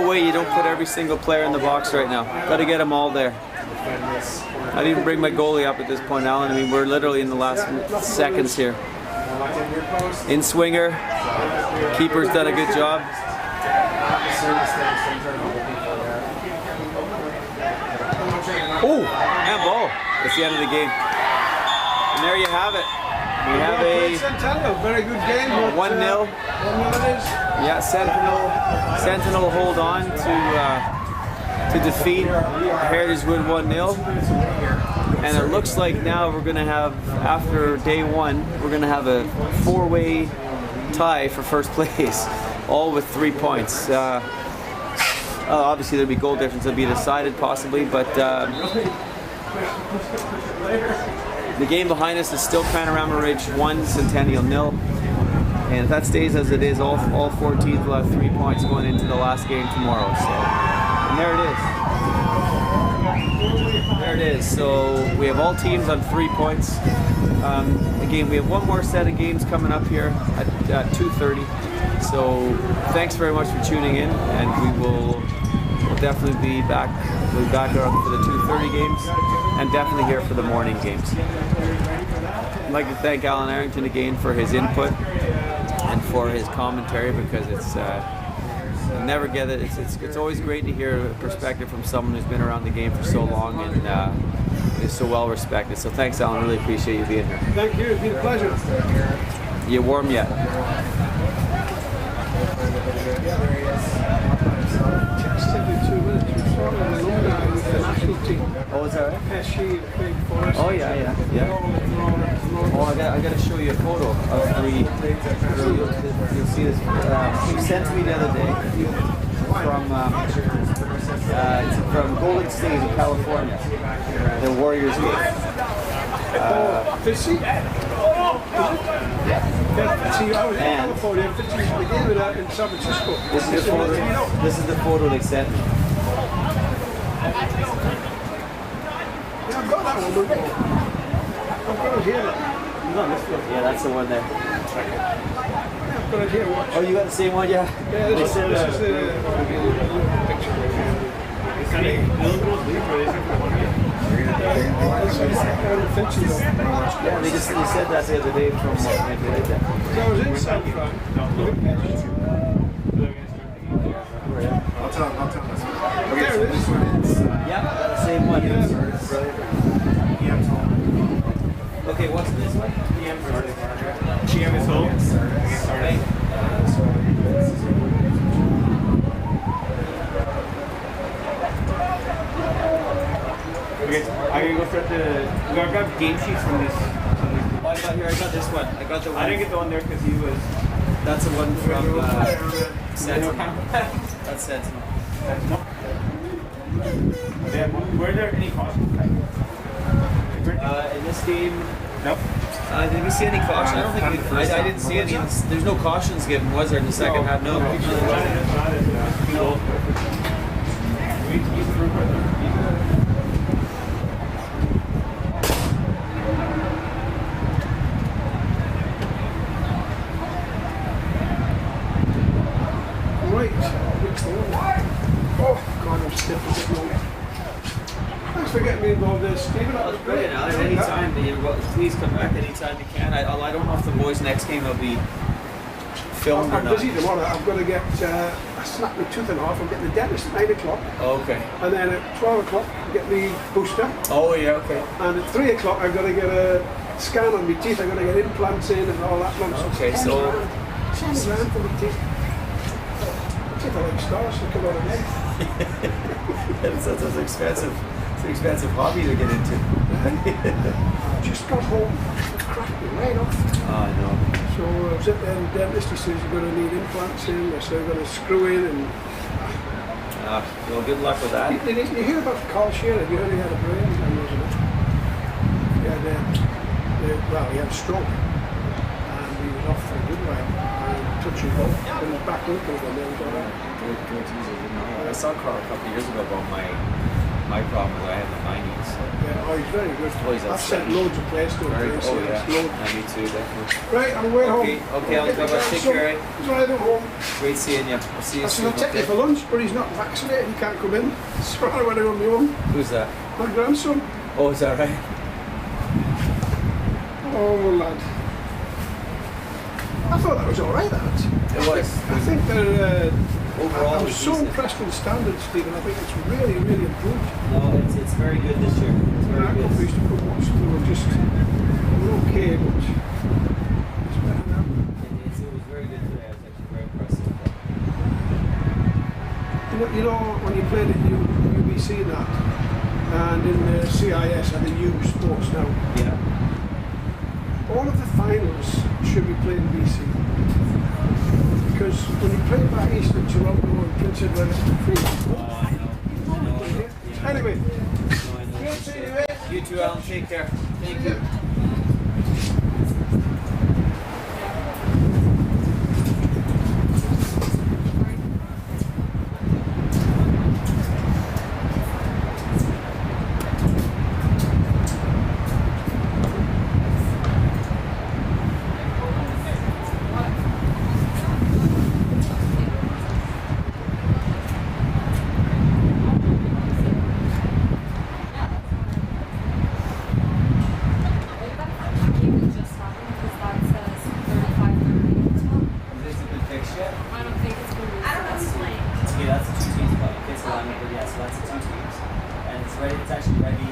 way you don't put every single player in the box right now. Got to get them all there. defend this. I didn't even bring my goalie up at this point, Alan. I mean, we're literally in the last seconds here. In swinger. Keeper's done a good job. Oh, and ball. It's the end of the game. And there you have it. We have a Sentinel, very good game. 1-0. 1-0 it is. Yeah, Sentinel hold on to defeat Heritage Wood 1-0. And it looks like now we're going to have, after day one, we're going to have a 4-way tie for first place, all with 3 points. Obviously there'll be goal difference that'll be decided possibly, but the game behind us is still Panorama Ridge 1, Centennial 0. And if that stays as it is, all 4 teams will have 3 points going into the last game tomorrow. So, and there it is. There it is. So we have all teams on 3 points. Again, we have one more set of games coming up here at 2:30. So thanks very much for tuning in, and we'll definitely be back. We'll be back for the 2:30 games, and definitely here for the morning games. I'd like to thank Alan Arrington again for his input and for his commentary, because it's never get it. It's always great to hear a perspective from someone who's been around the game for so long and is so well respected. So thanks, Alan. Really appreciate you being here. Thank you. It's been a pleasure. You warm yet? Oh, is that right? Oh yeah. Oh, I got to show you a photo of 3. You'll see this. He sent to me the other day from Golden State in California, the Warriors game. And in San Francisco. This is the photo they sent me. I've got that one. I've got it here. Yeah, that's the one there. I've got it here. Watch. Oh, you got the same one, yeah? Yeah, this is the picture. Yeah, they said that the other day from maybe like that. I was in San Fran. I'll tell this one. There it is. Yeah, the same one. Okay, what's this one? GM is home. Okay, I'm gonna go start I've got game sheets from this. Oh, I got this one. I got the one. I didn't get the one there because he was. That's the one from Sentinel. That's Sentinel. Were there any cautions? In this game, Nope. did we see any caution? I don't think I didn't see any. There's no cautions given, was there, in the second half? No. Oh, God, I'm stiff as snow. Thanks for getting me involved there, Stephen. That was brilliant, Alex. Anytime, please come back anytime you can. I don't know if the boys' next game will be filmed or I'm not. busy tomorrow. I've got to get, I snapped my tooth in half. I'm getting the dentist at 9 o'clock. Okay. And then at 12 o'clock, I get the booster. Oh, yeah, okay. And at 3 o'clock, I've got to get a scan on my teeth. I've got to get implants in and all that nonsense. Okay, so. $10 grand for my teeth. Take a like stars to come out of me. That's an expensive. It's an expensive hobby to get into. I just got home, cracked me right off. Oh, I know. So I was at the dentist, he says you're going to need implants in, so I'm going to screw in and... Well, good luck with that. You hear about Carl Shearer, you heard he had a brain damage, isn't it? He had, he had a stroke, and he was off for a good while, and touch and go, and back up and then he got out. I saw Carl a couple of years ago about my my problem is I have the 90s. So. Yeah, oh, he's very good. Oh, he's I've sent loads of players to him. Very, so oh yeah, it's loads. me too, definitely. Right, I'm way home. Okay, I'll go back. Take care. He's right at home. Great seeing you. I'll see you I said, soon. I'll take you for lunch, but he's not vaccinated. He can't come in. So I went on my own. Who's that? My grandson. Oh, is that right? Oh, lad. I thought that was alright, that. It was. I think they're... Overall, I was it's so decent. impressed with the standards, Stephen. I think it's really, really improved. No, it's very good this year. It's very I good. used to put watch, they were just okay, but it's better now. It was very good today. I was actually very impressed with that. You know when you played at UBC and that, and in the CIS and the U Sports now, Yeah. all of the finals should be played in BC. Because when you play back east in Toronto and Prince Edward, it's free. Oh, I know. Yeah. Anyway, No, I know. good seeing you, mate. You too, Alan. Take care. Thank you. Is it been fixed yet? I don't think it's been I don't know who's playing. Okay, that's the 2 teams playing. Okay, so I'm yeah, so that's the 2 teams. And it's ready, it's actually ready.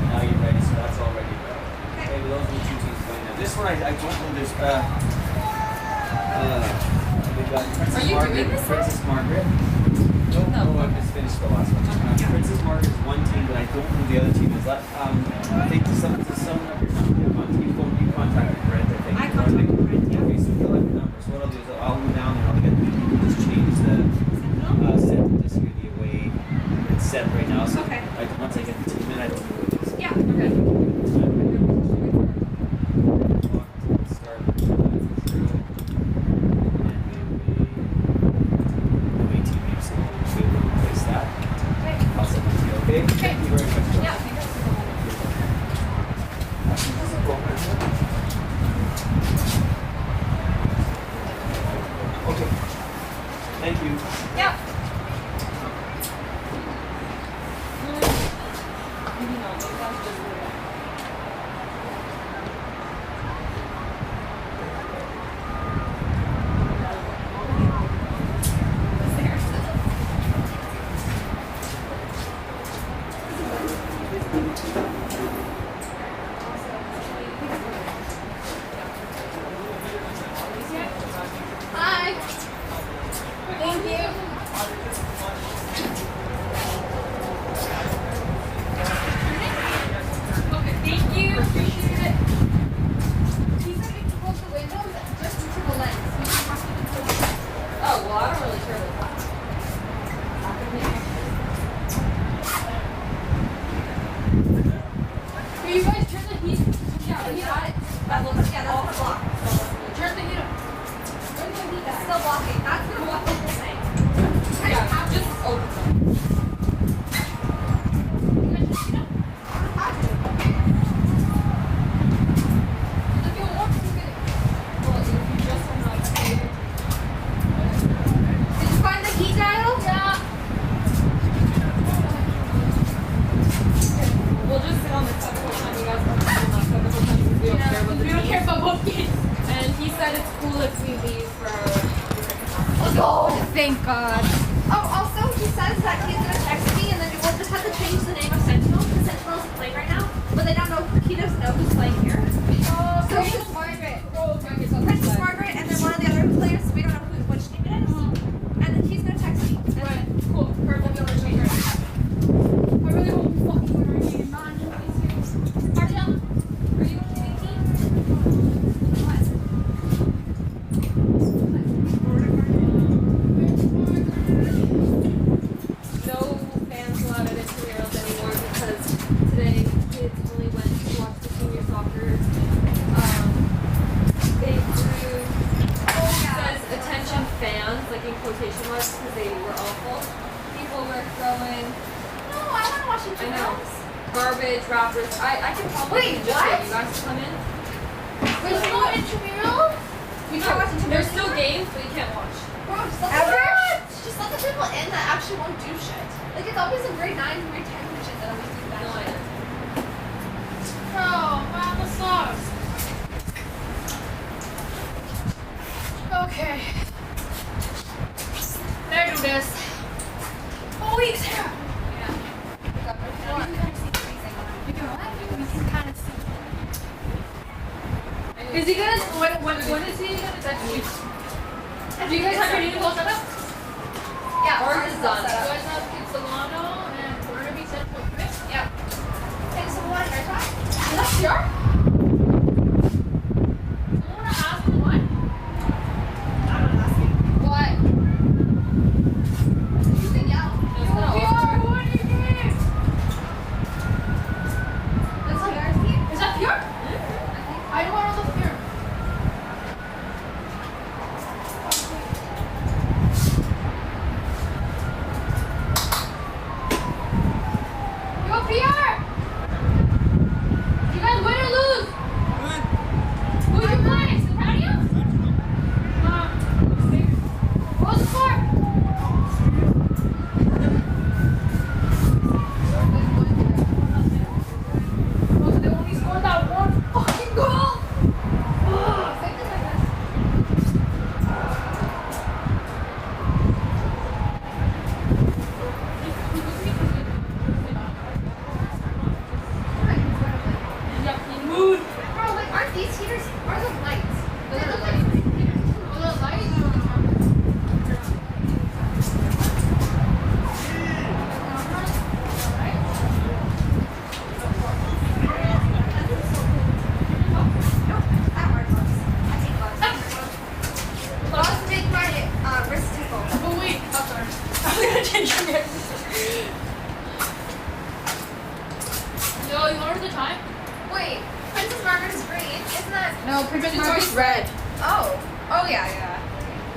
Now you're ready, so that's all ready. Okay, but those are the 2 teams playing now. This one I don't know, there's we've got Princess Are you Margaret. doing this one? Princess Margaret. No, I just finished the last one. Princess Margaret is one team, but I don't know the other team is. I think some of you contacted Brent, I think. I contacted Brent, yeah. Okay, so fill out your number. So what I'll do is I'll go down there, I'll get just change the set this year, the away. It's set right now, so Okay. once I get the team in, I don't know what it is. Yeah, okay. Start for sure. And maybe 18 weeks, so we'll be able to replace that. I'll send it to you, okay? Thank you very much. Yeah, I think that's the one. Okay. Thank you. Yeah. Hi. Thank you. Okay, thank you. Appreciate it. He said we can close the windows just to the lens. We don't have to close it. Oh, well, I don't really care about that. Can you guys turn the heat? Yeah, the heat on it. That looks, yeah, that's gonna block. Turn the heat on. Turn the heat on. It's still blocking. That's gonna block the whole thing. Yeah, just open them. You guys just, I don't have to. If you want to get it. Well, if you just want to save it. Did you find the heat dial? Yeah. We'll just sit on the technical time. You guys want to sit on the technical time because we don't care about the We don't team. care about both games. And he said it's cool if we leave for the second half. Let's go! Thank God. Oh, also, he says that he's gonna text me and then we'll just have to change the name of Sentinel because Sentinel isn't playing right now. But they don't know, he doesn't know who's playing here. So Princess Margaret. Princess Margaret and then one of the other players, we don't know which team it is. And then he's gonna text me. Right, cool. Perfect. We'll be able to change it. I really hope we fucking win our game. Not in Margella, are you on the team? What? No fans allowed at intramurals anymore because today kids only went to watch the senior soccer fans, like in quotation marks, because they were awful. People were throwing. No, I want to watch it. I know. Garbage wrappers. I can probably just get you guys to come in. There's no intramural? We can't watch it. There's still games, but you can't watch. Bro, just let the people in that actually won't do shit. Like, it's always the grade 9 and grade 10 and shit that always do that No, I shit. know. Bro, man, that sucks. Okay. There, do this. Oh, wait, Sarah. Is he gonna, when is he gonna text you? Do you guys have your names all set up? Yeah, Ours is done. You guys have Kid Solano and Burnaby Central, right? Yeah. Okay, so what? Your time? That's your? I wanna ask him what? I'm not asking. What? You can yell. What do you think? That's like our team? Is that pure? I don't want to look pure. Yo, PR! You guys win or lose? Who you playing? Sentinel? What's the score? Oh, so they only scored that one fucking goal? Bro, like, aren't these heaters, are those lights? They look like that hard gloves. I hate gloves. Gloves make my wrist tickle. Oh wait, I'm sorry. I'm gonna change your name. Yo, you ordered the time? Wait, Princess Margaret is green. Isn't that? No, Princess Margaret's red. Oh. Oh, yeah, yeah.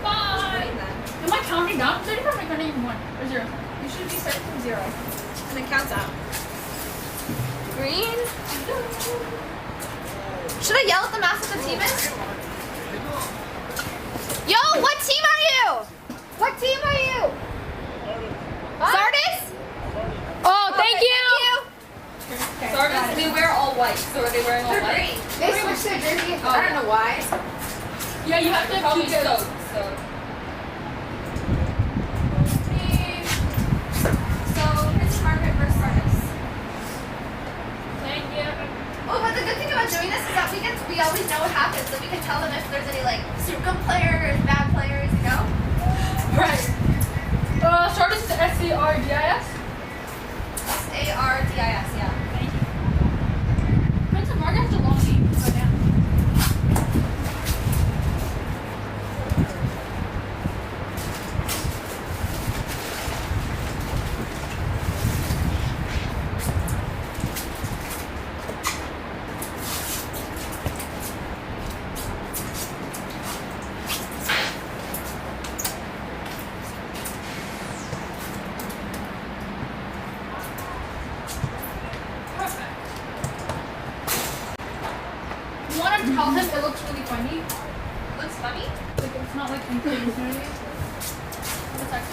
Bye. Green then. Am I counting down? 35 or counting even 1 or 0? You should be starting from 0. And it counts out. Green? Should I yell at the massive the team is? Yo, what team are you? What team are you? Sardis? Oh, thank you. Sardis, we wear all white. So are they wearing all white? They switched their jersey. I don't know why. Yeah, you have to Probably keep it. so. So. So, Princess Margaret versus Sardis. Thank you. Oh, but the good thing about doing this is that we always know what happens, so we can tell them if there's any like super good players, bad players, you know? Right. Sardis is SCRGIS. Sardis, yeah. Thank you. Princess Margaret has a long name. Oh, damn. Perfect. You want to tell him it looks really funny? Looks funny. Like it's not like anything. What's that?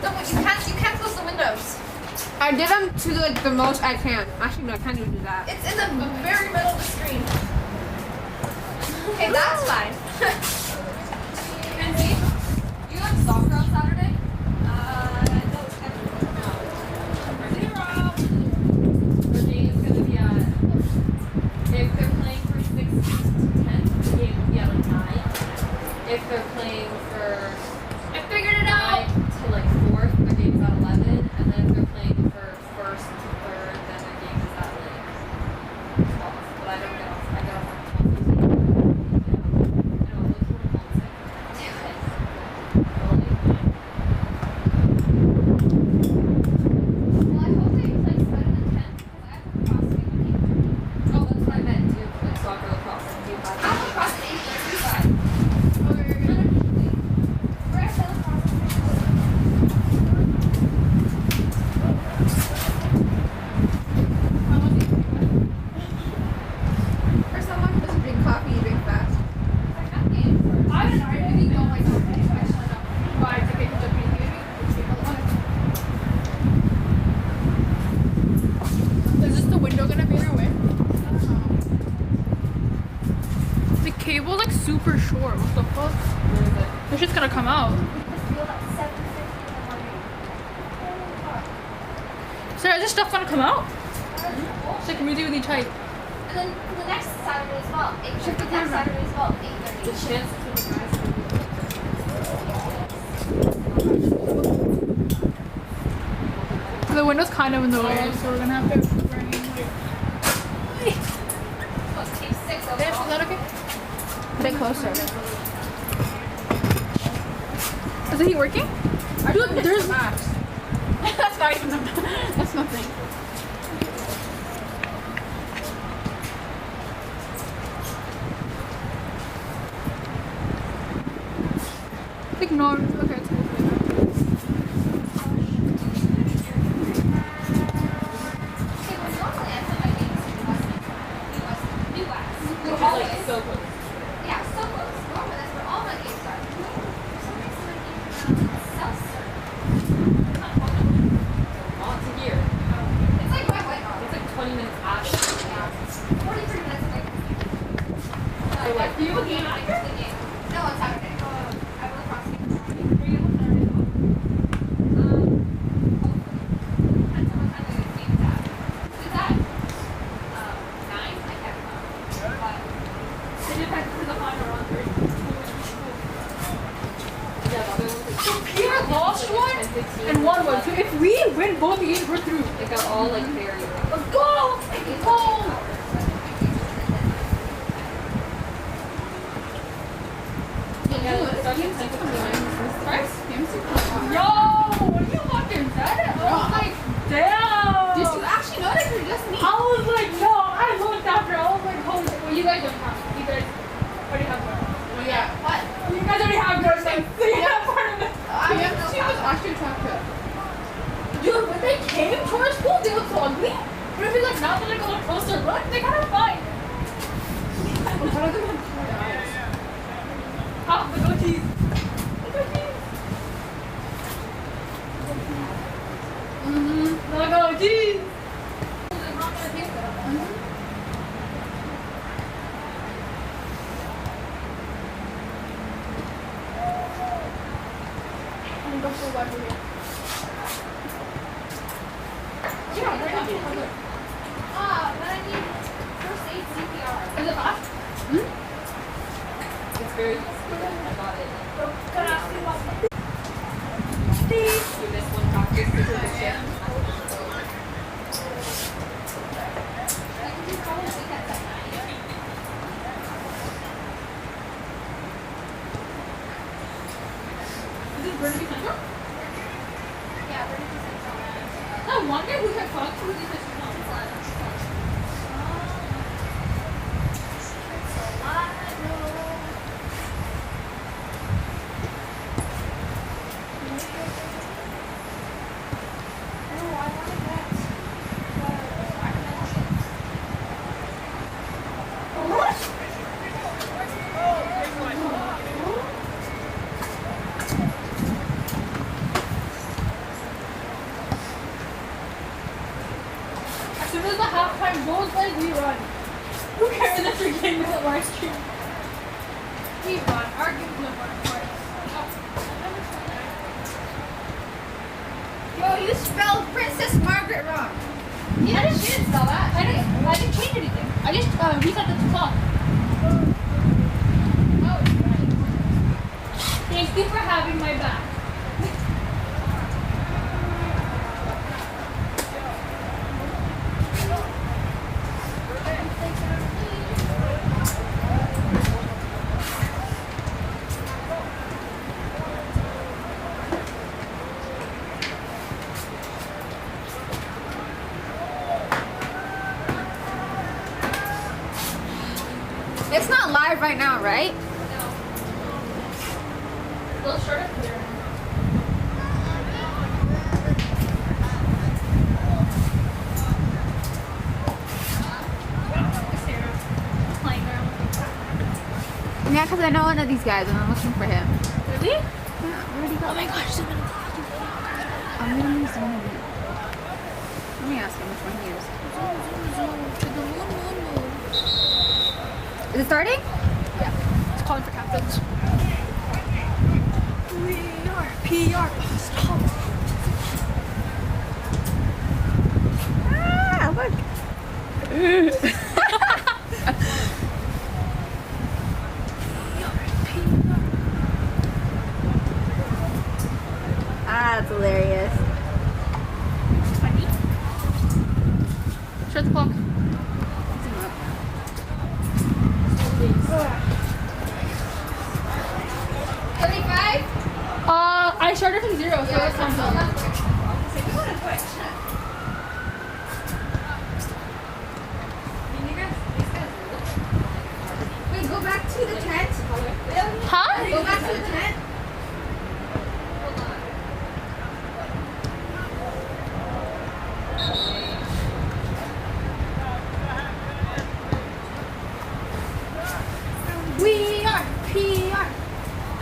No, but you can't close the windows. I did them to like the most I can. Actually, no, I can't even do that. It's in the very middle of the screen. Okay, that's fine. Kenzie, you have soccer on Saturday? No, it's scheduled. The game is going to be at, if they're playing for 6 to 10, the game will be at like 9. If they're playing for I figured it 9 out. to like 4th, their game is at 11. And then if they're playing for 1st to 3rd, then their game is at like 12. But I don't get off. I get off at 12. Well, I hope they play better than 10 because I have a cross game. Oh, that's what I meant too. Like soccer lacrosse. I have a cross at 8:35. cable like super short. What the fuck? It's just gonna come out. Sarah, is this stuff gonna come out? It's like really, really tight. And then the next Saturday as well. Next Saturday as well. 8:30. The chance for the guys to be The window's kind of in the way, so we're gonna have to bring in Tape 6 over. Is that okay? A bit closer. Is the heat working? Dude, there's max. That's not even that's nothing. Ignore. Okay, it's good. like so close. Yeah, so close. Normally that's where all my games are. For some reason my game self-serve. Not to here. It's like my white It's like 20 minutes after. 43 minutes away. So like, You will game after the game. No, on Saturday. I will cross game. Were you able to Saturday? Hopefully. Depends on what time the game's at. Is that 9? I can't remember. But It depends on the final round. yeah, the other one's like, So Pierre lost one and won one. So if we win both games, we're through. it got all like very rough. Let's go! Let's go! Yeah, it's starting to take up First? Yo! What are you fucking said? I was like, damn! did you actually notice or just me? I was like, no, I looked after. I was like, holy. Well, you guys don't have. You guys already have one. Oh yeah. What? You guys already have yours. So you have part of it. PMC was actually attractive. Dude, when they came to our school, they looked so ugly. But if you like now that I go a closer look, they kind of fine. One of them had clear eyes. Oh, the goatees. The goatees. The goatees. I'm going to go for one here. But I need first aid CPR. Is it fast? It's very easy. I got it. You missed one practice because of the shit. I can do college weekends at 9. Is it Burnaby Central? Yeah, 30%. I wonder who had talked to these Central. As soon as the halftime goes, like we run. Who cares if your game isn't live stream? We run. Our game will run for us. Yo, you spelled Princess Margaret wrong. Yeah, I didn't spell that. I didn't change anything. I just reset the clock. Oh, right. Thank you for having my back. It's not live right now, right? Little short up here. Playing around. Yeah, because I know one of these guys and I'm looking for him. Really? Yeah, where'd he go? Oh my gosh, so many. I'm gonna use one of these. Let me ask him which one he is. Is it starting? Yeah. calling for captains. We are PR. Stop. Ah, look. Ah, that's hilarious. Funny. Start the clock. 35? I started from 0, so that's fine. Wait, go back to the tent. Huh? Go back to the tent. We are PR.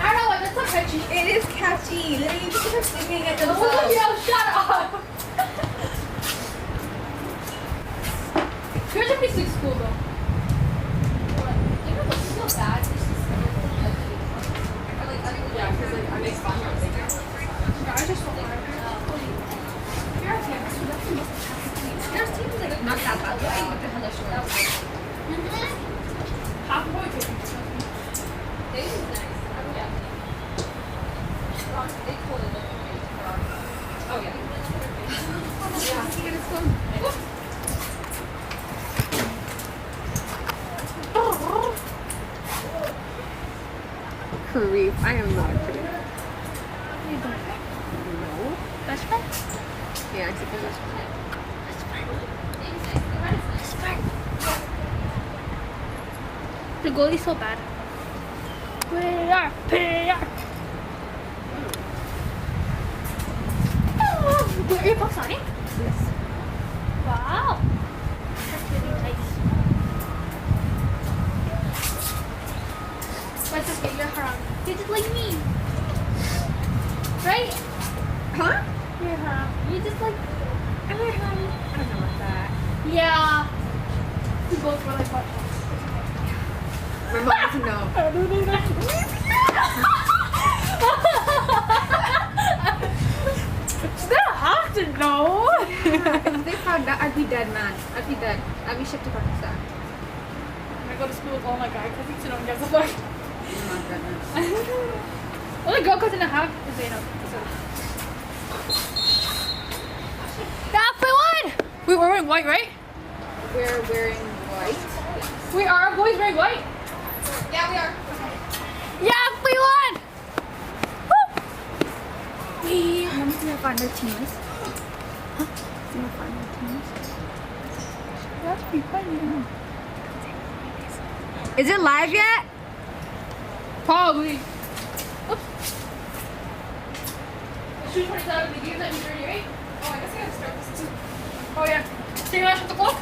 I don't know why that's so catchy. It is catchy. Literally, you just are singing it Oh, themselves. yo, shut up. Here's a pretty sick school though. You know what's so bad? Yeah, because like I make fun of it. I just don't like it. There's teams like not that bad. Why you the hell are short? Half a point. They is nice. Yeah. They told it like oh yeah. Creep. I am not a creep. No. That's fine. Yeah, except for this one. The goalie's so bad. We are PR. Are you box on it? Yes. Wow. That's really nice. Let's just get your hair on. You just like me. Right? Huh? Your hair on. You just like I don't know about that. yeah. We both were like butt. My mom doesn't know. They don't have to know. If they found that, I'd be dead, man. I'd be dead. I'd be shipped to Pakistan. I go to school with all my guy cousins and no one gives a fuck. Oh my goodness. Only girl cousin I have is Zainab. Yeah, we won! We're wearing white, right? We're wearing white. We are boys wearing white? Yeah, we are. Yeah, we won! Woo! We Let me see how far their team is. Huh? See how far their team is. That's pretty funny. Is it live yet? Probably. Oops. It's 2:27. The game's at 2:38. Oh, I guess I gotta start this too. Oh yeah. So you wanna shut the clock?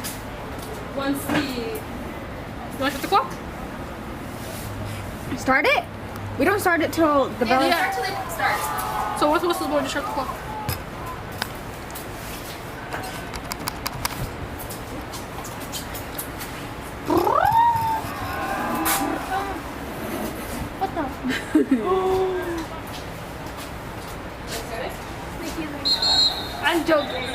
Once the... You wanna shut the clock? Start it? We don't start it till the bell. Yeah. Start till it starts. So what's the whistle going to shut the clock? What the? I'm joking.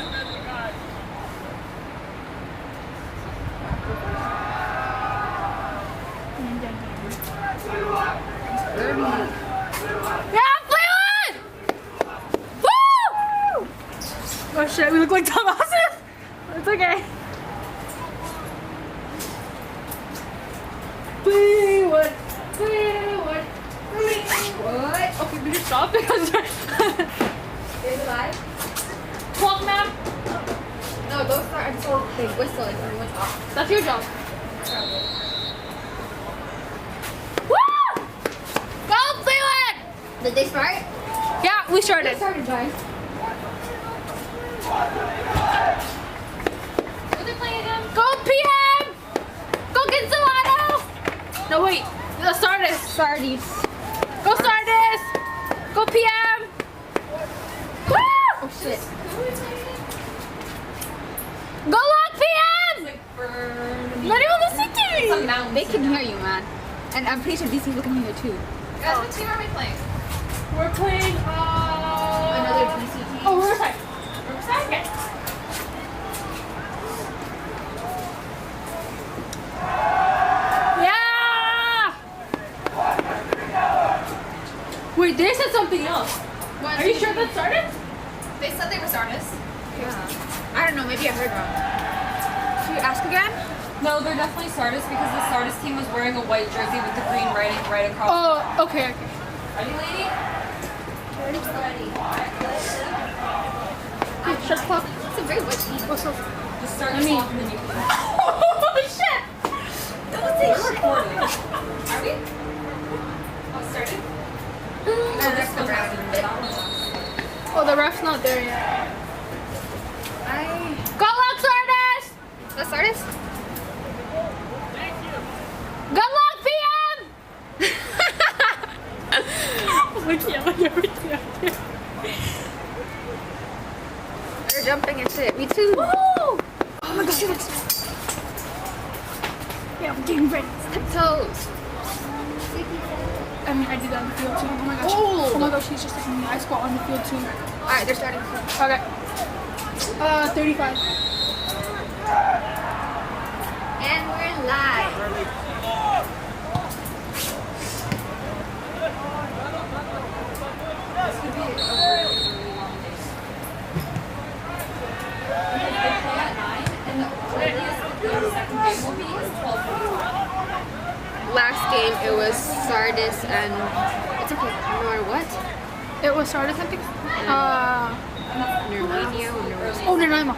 Yeah, play one! Woo! Oh shit, we look like dumbasses. It's okay. Play one. Play one. What? Okay, we just stop because Is it live? clock ma'am. No, those start until they whistle if everyone's off. That's your job. Woo! Go, play one! Did they start? Yeah, we started. They started, guys. What are they playing again? Go PM! Go get Solano! No, wait. The Sardis. Sardis. Go Sardis! Go PM! Woo! Oh shit. Go Lock PM! Let him listen to me! They can hear you, man. And I'm pretty sure these teams looking here too. Guys, what team are we playing? We're playing Another BC team. Oh, Riverside. Riverside? Okay. Yeah! Wait, they said something else. Are you sure that's Sardis? They said they were Sardis. Yeah. I don't know, maybe I heard wrong. Should you ask again? No, they're definitely Sardis because the Sardis team was wearing a white jersey with the green writing right across. Oh, okay, okay. Ready, lady? Ready. Hey, shut the fuck. It's a very white team. What's up? Just start the clock and then you can. Oh, shit! Don't say We're shit. recording. Are we? Oh, started? Oh, this one's Oh, the ref's not there yet. Good luck, Sardis! The Sardis? Good luck, PM! They're jumping and shit. Me too. Woo! Oh my gosh, shit. Yeah, I'm getting ready. Toes. I mean, I did that on the field too. Oh my gosh. Oh my gosh, he's just taking me. I squat on the field too. Alright, they're starting. Okay. 35. And we're live. This could be a really, really long day. Because they play at 9 and the earliest the second game will be is 12:45. Last game it was Sardis and it's okay. Nor what? It was Sardis, I think. Nanaimo. Oh, Nanaimo.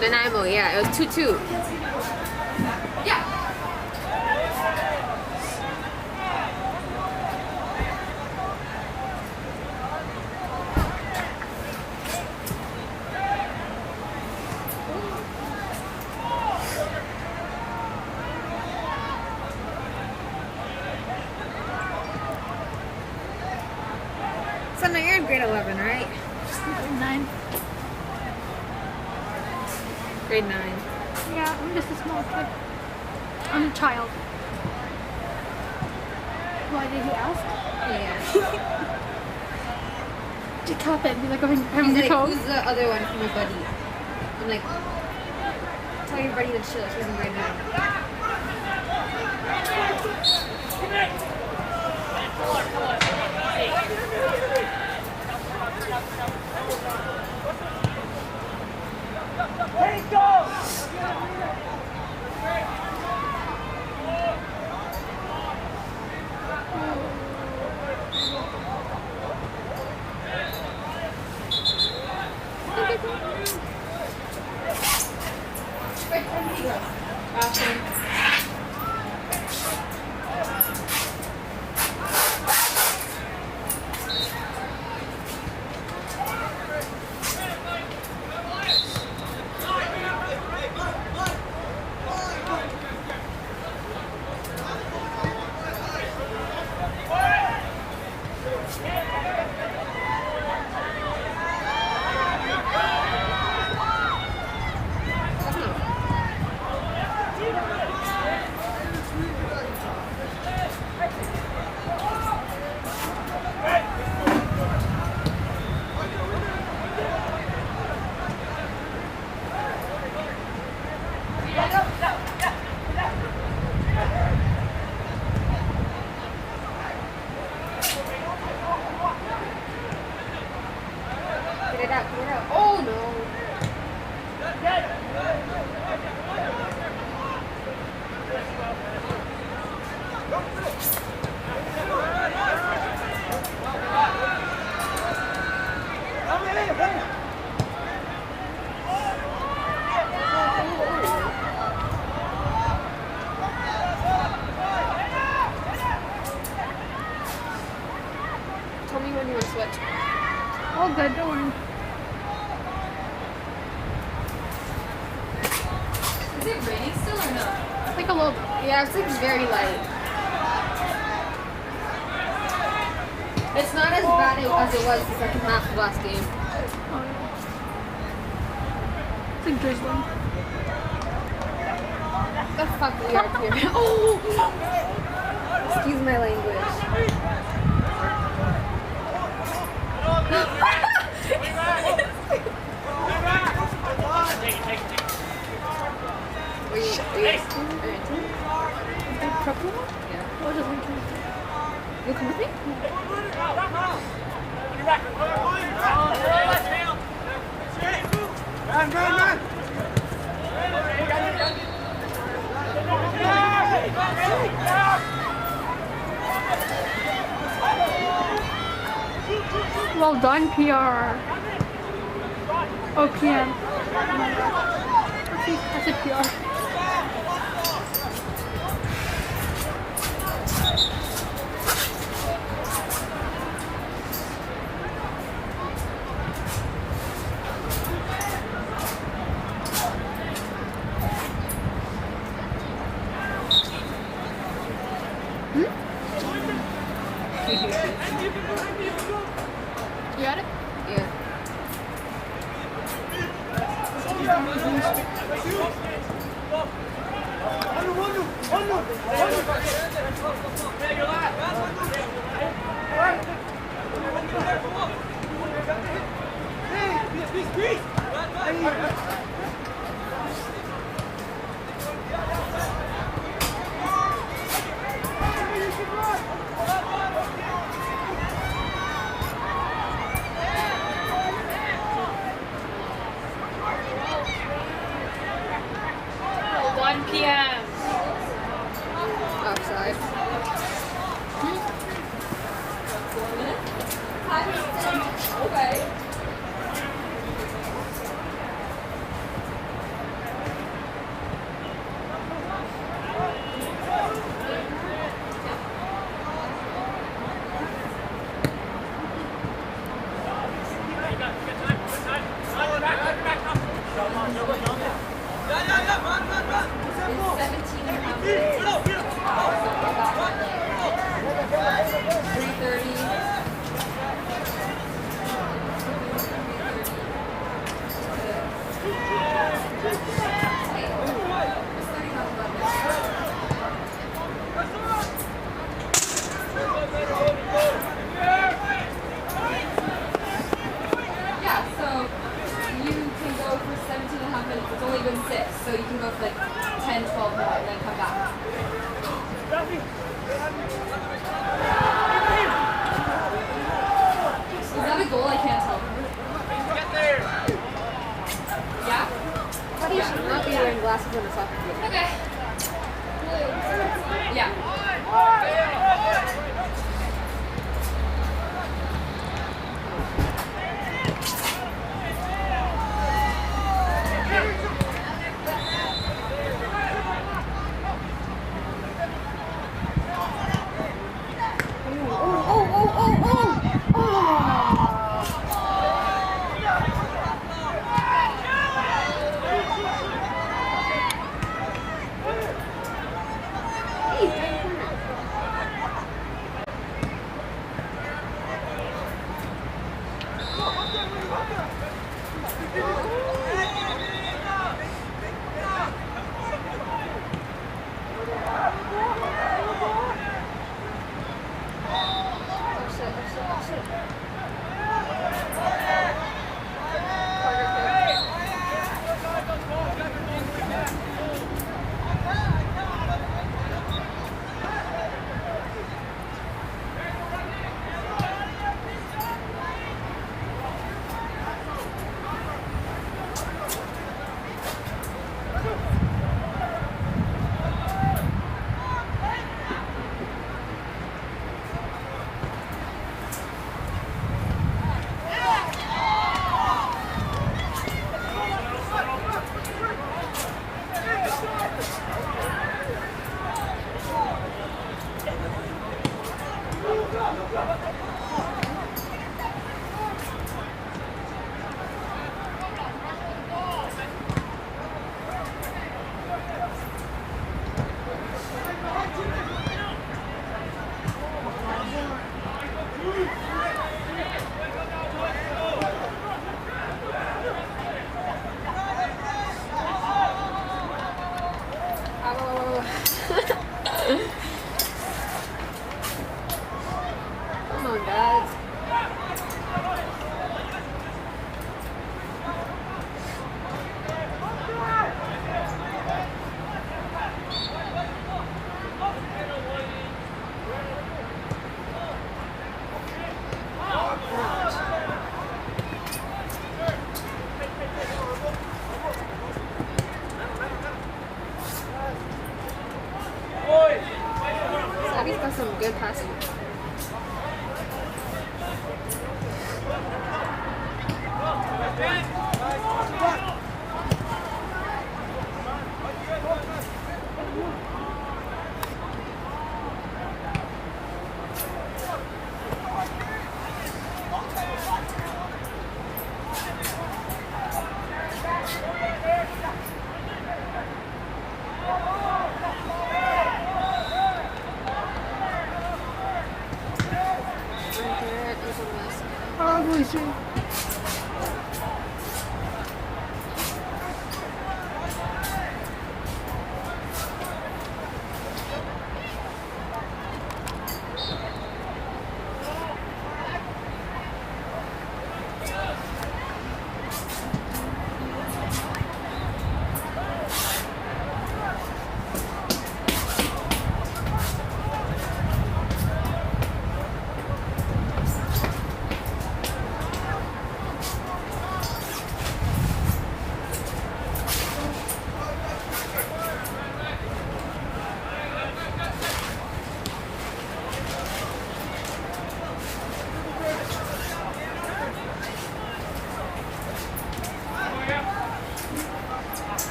Nanaimo, yeah. It was 2-2. Yeah. So now you're in grade 11, right? 9. Grade 9. Yeah, I'm just a small kid. I'm a child. Why did he ask? Yeah. Just tap it. Be like, I'm He's the like, toe. who's the other one from your buddy? I'm like, tell your buddy to chill. She's in grade 9. Let's go! Get it out, get it out. Oh no. Tell me when you want to switch. All good, don't worry. Is it raining still or no? It's like a little bit. Yeah, it's like very light. It's not as bad as it was the second half of last game. Oh, yeah. It's like drizzling. The fuck we are here. Oh! Excuse my language. You come with me? Man. Well done, PR. Oh, PM. I said PR. You got it? Yeah. Well, 1 p.m. Offside. 4 minutes? 5 minutes. Okay. Yeah, so you can go for 17 and a half minutes. It's only been 6, so you can go for like 10, 12 more and then come back. Is that a goal? I can't tell. Yeah? How you should not be wearing glasses in a soccer field. Okay. Yeah. good passing.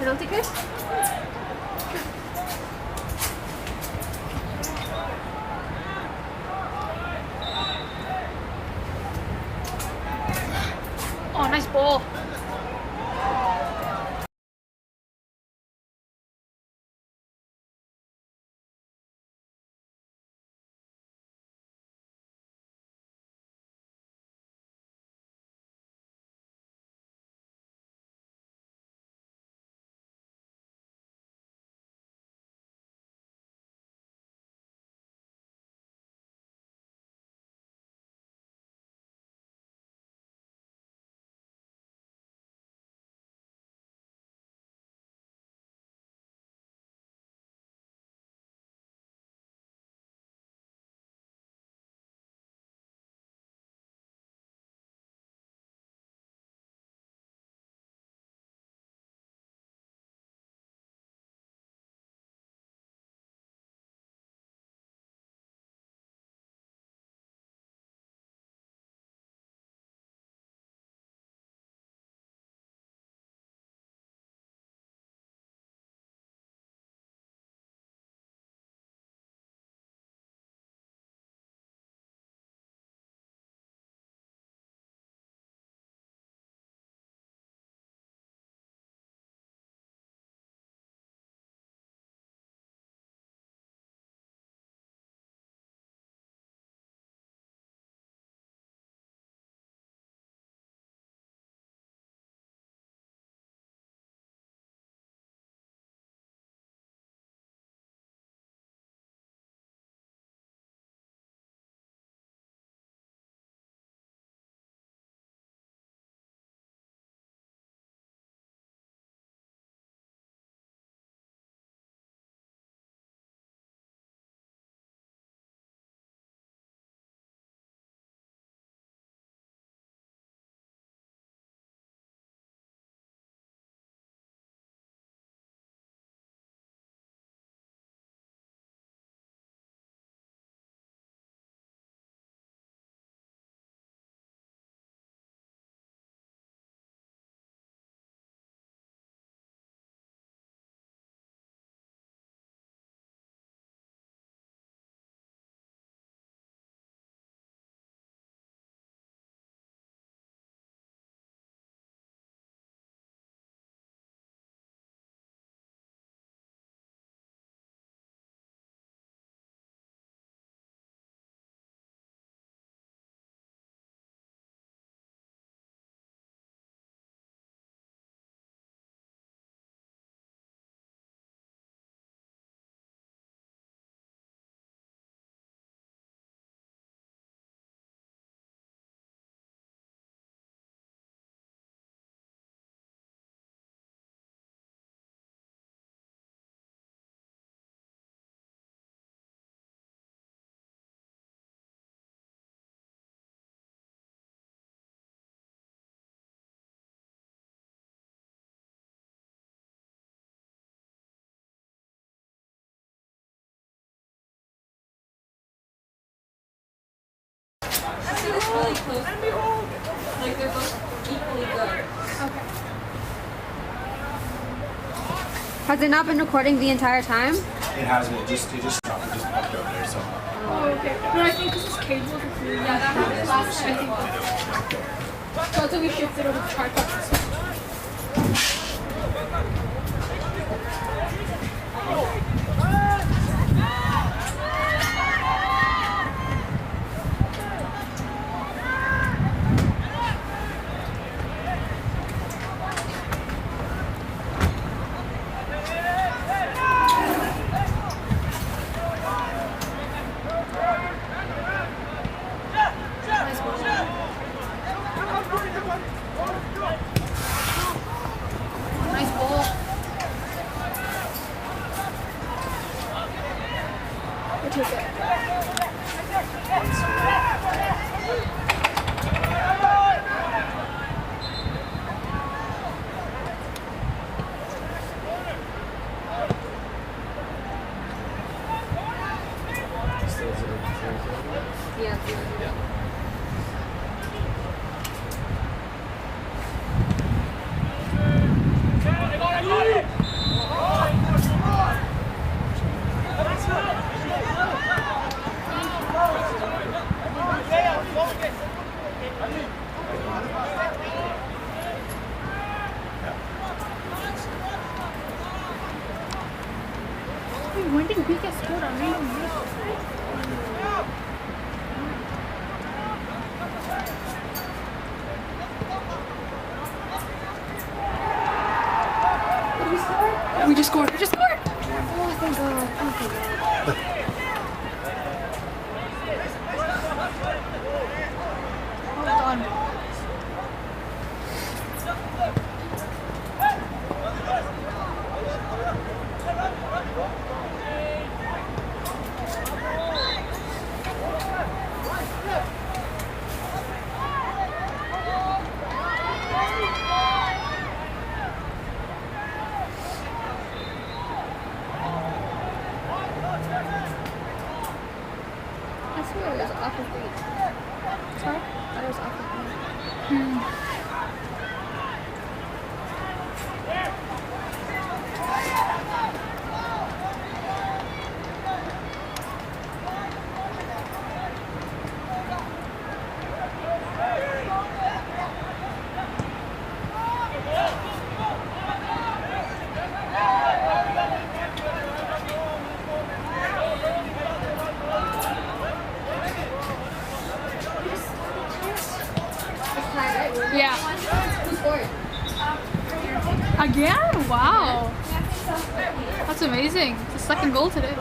Penalty kick? Oh, nice ball. really close. Like they're both equally good. Okay. Has it not been recording the entire time? It hasn't. It just stopped. It just popped out there. So. Oh, okay. No, I think this is cage was recording. Yeah, that happened last time. I think so until we shifted over to tripods. Nice ball. I took it. Wait, when did we get scored on? We just scored. We just scored. Oh, thank God. Oh, thank God. Well done. I swear it was off of beat. Sorry? I thought it was off of beat. Yeah. Again? Wow. That's amazing. It's the second goal today.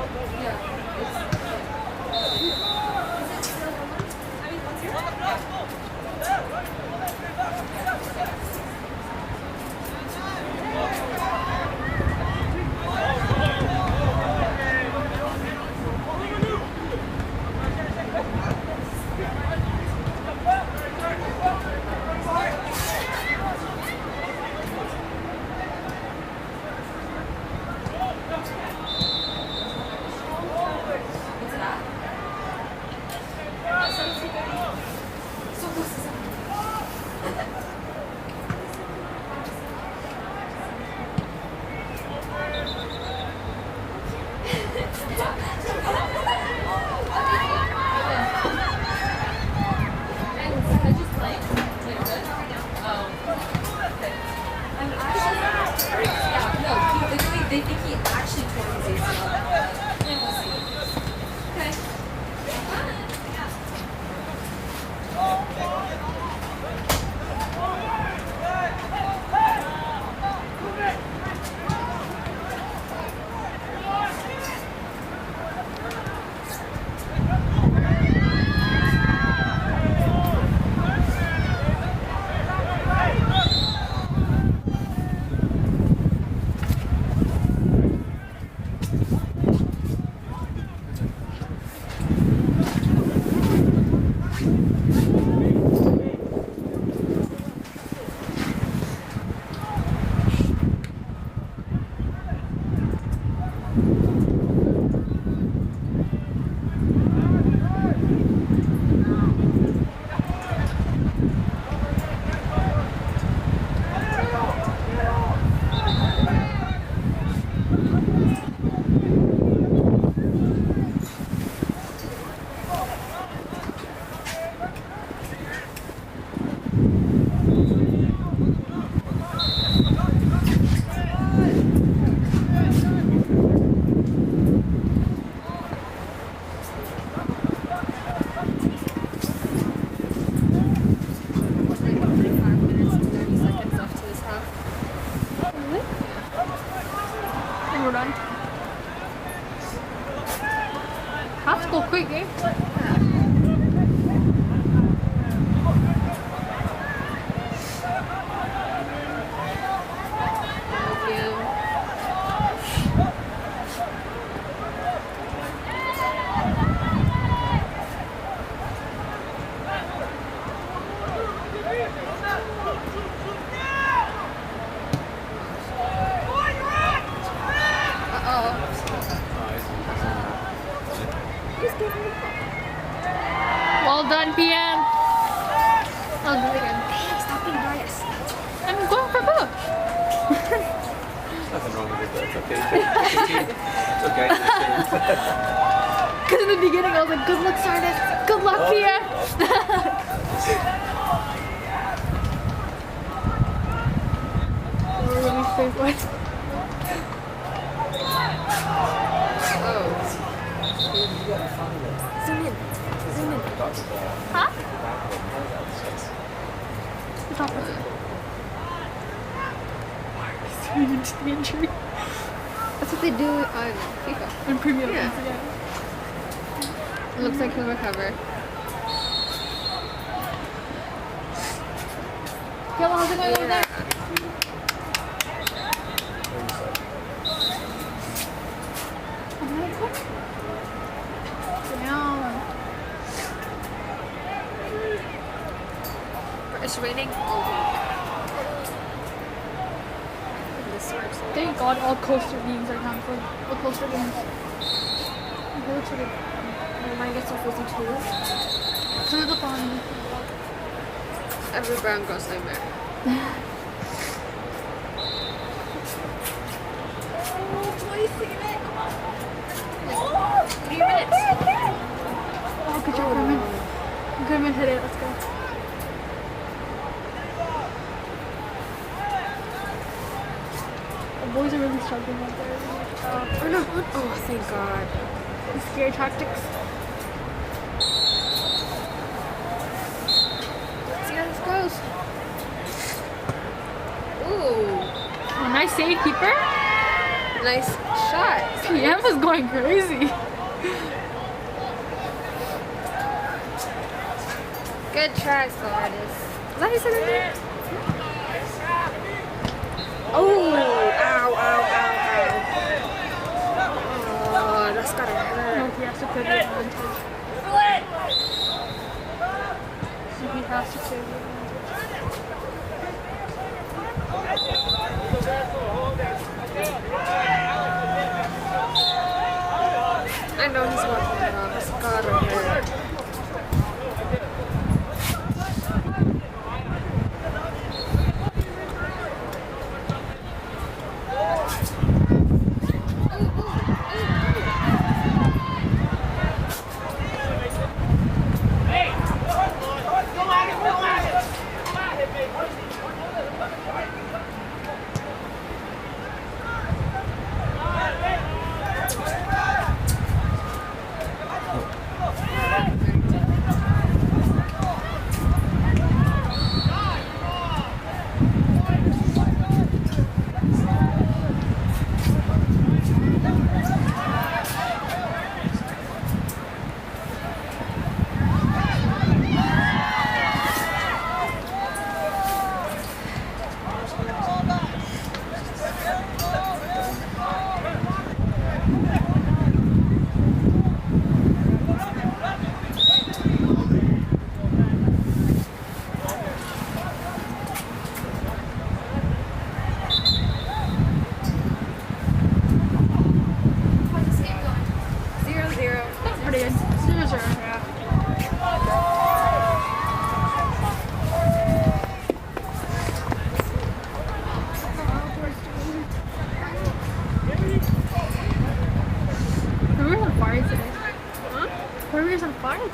done, PM. That was really good. Hey, stop being biased. I'm going for both. Nothing wrong with it, though. It's okay. It's okay. Because in the beginning I was like, good luck, Sardis. Good luck, PM. We're really safe with. Zoom in. Zoom in. Huh? The top of it. Into the injury. That's what they do on FIFA. In premium. Yeah. It looks like he'll recover. Come on, how's it going over there? Down. It's raining all week. Thank God all coaster games are down for all coaster games. It looks really My mind gets so frizzy too. so the fun. Every brown girl's nightmare. Oh, 3 minutes. Oh, good job, Herman. Herman hit it. Let's go. The boys are really struggling out there. Oh no. Oh, thank God. The scary tactics. Let's see how this goes. Ooh. Oh, nice save, keeper. Nice shot. PM was going crazy. Good try, Sardis. Is that his second name? Oh! Ow, ow, ow, ow. Oh, that's gotta hurt. No, he has to play the advantage. So he has to play the advantage. I know he's working it on. It's gotta hurt.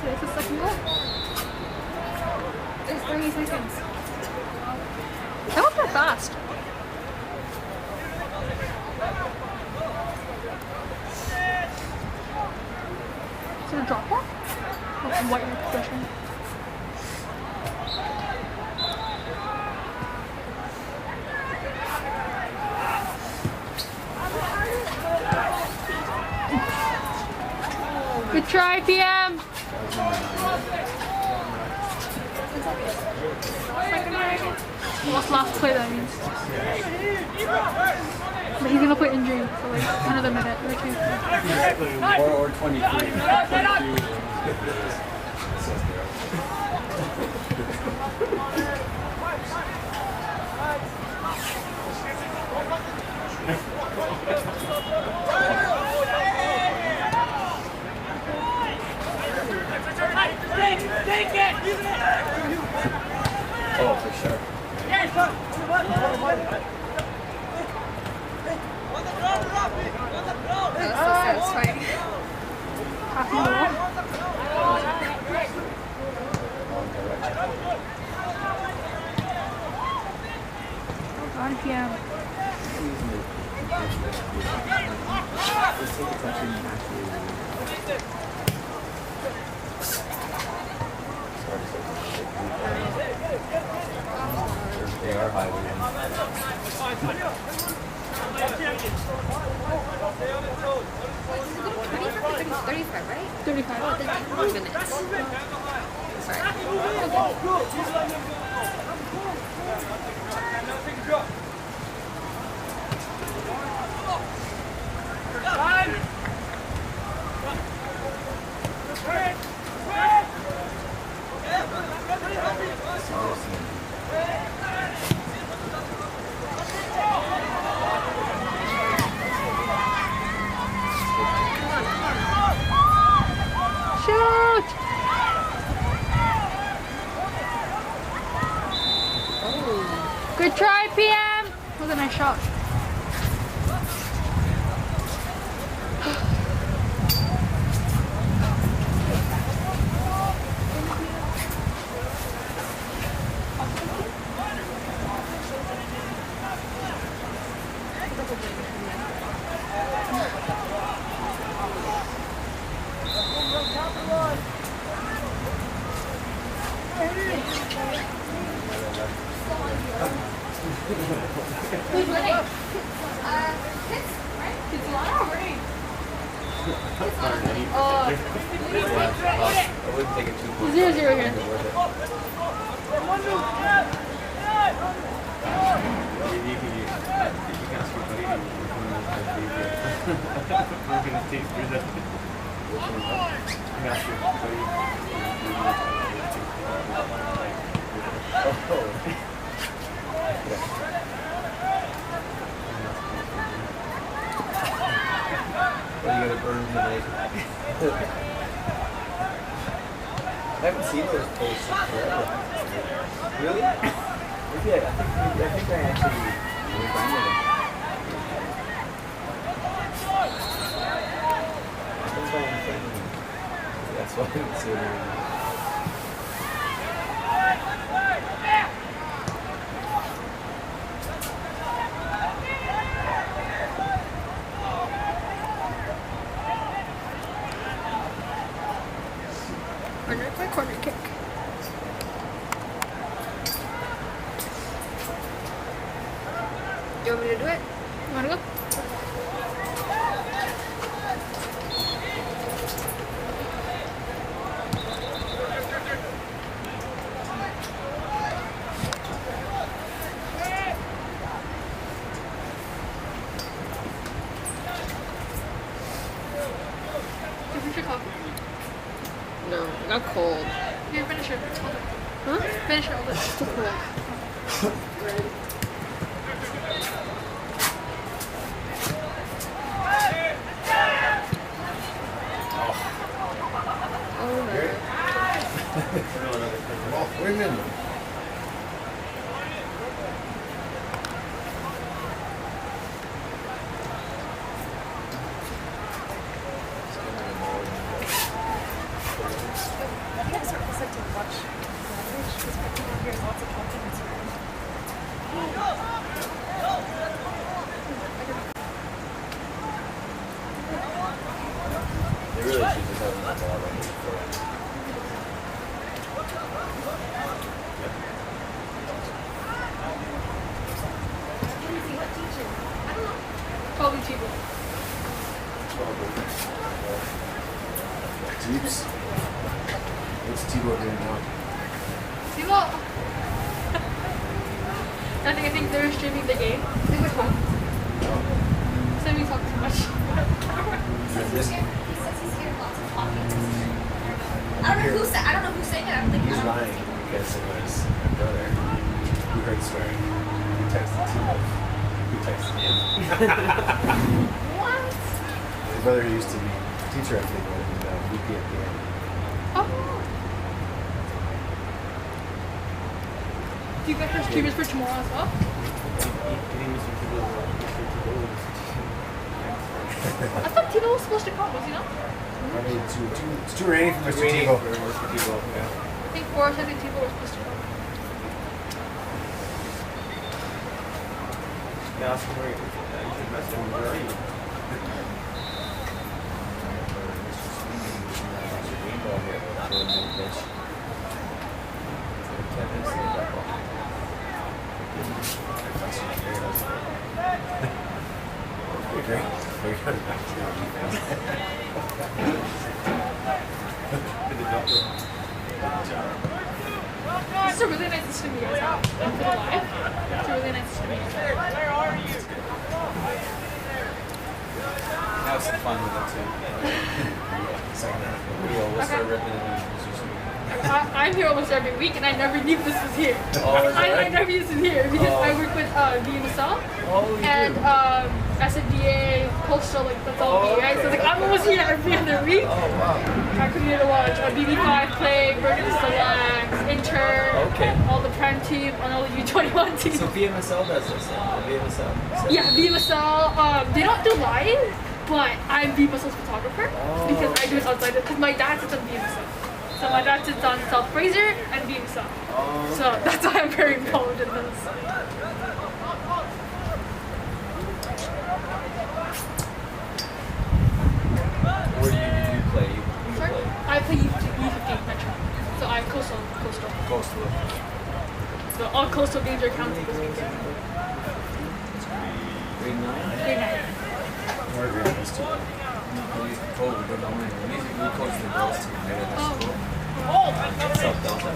It's the second goal. There's 30 seconds. That was not fast. Is it a drop off? That's white possession. Good try, PM. What's last play, that means. But he's gonna play injury for like another minute or two. Or 23. Oh, for sure. That's so satisfying. Talking to them. Oh, 1 p.m. They are high. It's 35, right? 35. Oh, then 10 minutes. Shoot! Good try, PM. That was a nice shot. Who's winning? Kids, right? Kids a lot. Oh, right. I wouldn't take it too close. 0-0 here. What are you gonna burn tonight? I haven't seen those posts in forever. Really? Maybe I think I actually remember them. That's why I'm thinking. That's why I didn't see them. Corner by corner kick. You want me to do it? You wanna go? You finish your coffee? No, I got cold. Here, finish it. Hold it. Huh? Finish it. Hold it. It's too cold. Oh no. Women. They really should just have enough ball right for it. Probably cheaper. Jeeps. What's T-Boy doing now? Timo! I think they're streaming the game. They went home. So we talk too much. This, He says he's hearing lots of talking. I don't know who's saying it. I don't think he's lying because it was my brother who heard swearing. Who texted T-Boy. Who texted him. What? His brother used to be a teacher, I think, and VP at the end. Oh. Do you guys have streamers for tomorrow as well? I thought Tito was supposed to come, was he not? It's too rainy for Mr. Tebow. I think Forrest and Tito were supposed to come. Yeah, ask him where you should message him. Where are you? It's a really nice system you guys have. For the live. It's a really nice system you guys have. Where are you? Have some fun with it too. We'll start ripping it in. I'm here almost every week, and I never knew this was here. Oh, I never knew this was here because I work with BMSL and SNDA, Coastal, like that's all me, right? So like I'm almost here every other week. Oh wow. I couldn't get to watch BB5 play, Burgundy Selects, Intern, Okay. all the Prem team, and all the U21 teams. So BMSL does this. BMSL. Yeah, BMSL. They don't do live, but I'm BMSL's photographer because I do it outside. Because my dad sits on BMSL. So my dad sits on South Fraser and BMSL. So that's why I'm very involved in this. Where do you play? You Sorry? play I play U15 Metro. So I'm coastal. Coastal. So all coastal games are counted this weekend. Grade 9? Grade 9. We're agreeing this too. We coach the girls team there in Oh. school. South Delta.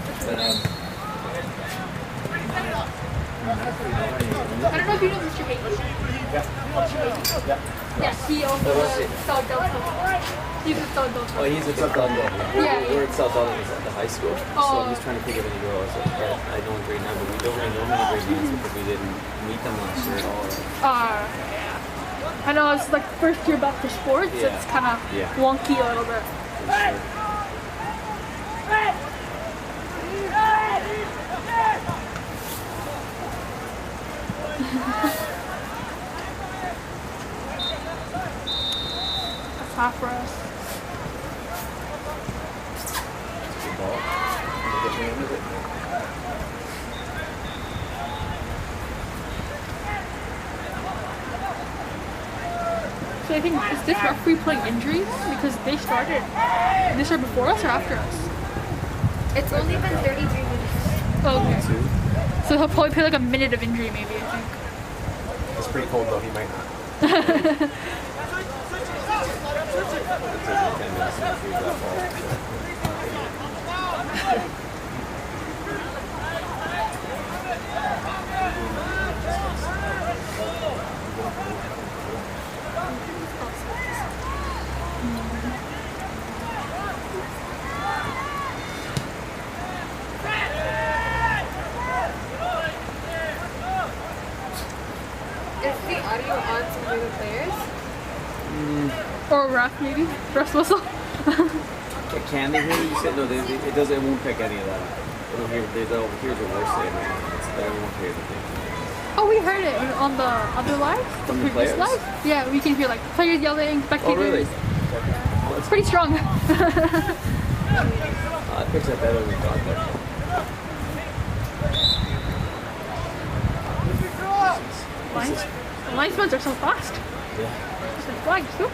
But I don't know if you know Mr. Hayes. Yeah. Yes, he also was South Delta. He's at South Delta. oh, he's at South Delta. Yeah. We're at South Delta at the high school. Oh. So I'm just trying to think of any girls that I know in grade 9, but we don't really know many grade 9s because we didn't meet them last year at all. Yeah. I know it's like first year back for sports. Yeah. It's kind of Yeah. wonky a little bit. For sure. That's half for us. Good ball. Get me into it. So I think, is this referee playing injuries? Because they started before us or after us? It's only been 33 minutes. Okay. So he'll probably play like a minute of injury maybe, I think. It's pretty cold though, he might not. Is the audio on some of the players? Or a ref maybe? Ref's whistle? Can they hear you say? No, it doesn't. It won't pick any of that up. It'll hear. They'll hear the worst saying. But it won't hear the thing. Oh, we heard it on the other live? From the previous players? live? Yeah, we can hear like players yelling, spectators. Oh, really? It's pretty strong. It picks up better than we thought. There. The linesmen are so fast. Yeah. Just like flags too.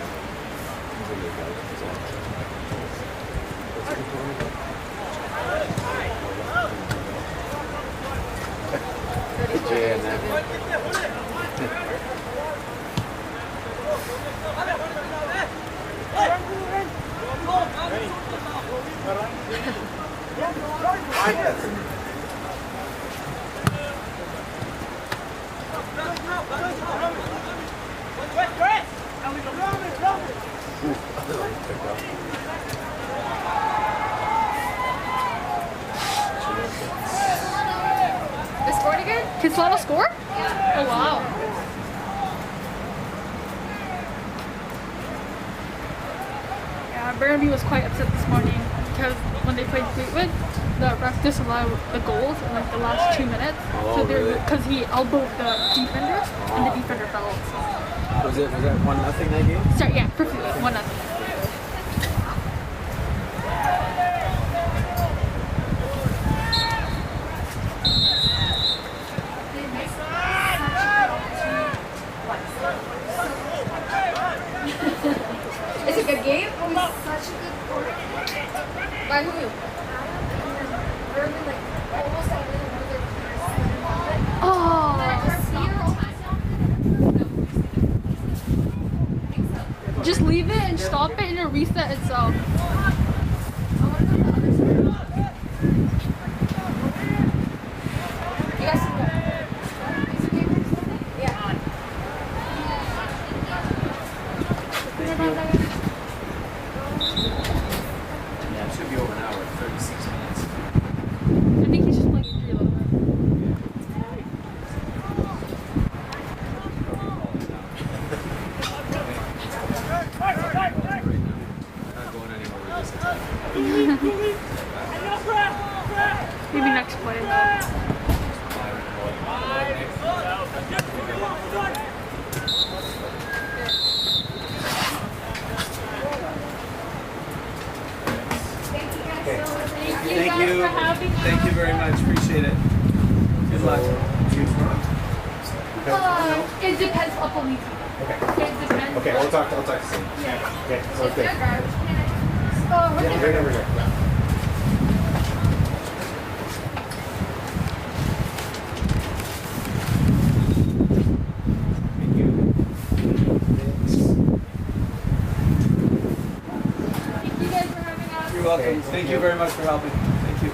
They scored again? Can Solano score? Oh wow. Yeah, Burnaby was quite upset this morning because when they played Fleetwood, the ref disallowed the goals in like the last 2 minutes. Oh, really? Because he elbowed the defender and the defender fell. So. Was that 1-0 that game? Sorry, yeah, perfectly 1-0. It's a good game. It was such a good quarter. By who? Urban, like, almost got rid of one of their players. Oh. Just leave it and stop it and it'll reset itself. You guys see that? Yeah. Yeah, it should be over an hour, 36 minutes. I think he's just playing a little bit. Not going anywhere with this attack. Maybe next play. Thank you. Thank you very much. Appreciate it. Good luck. It depends upon the team. Okay. It depends. Okay, I'll talk to Sam. Yeah. Okay, sounds good. Oh, we're Yeah, right over here. Yeah. Thank you guys for having us. You're welcome. Thank you very much for helping. Thank you.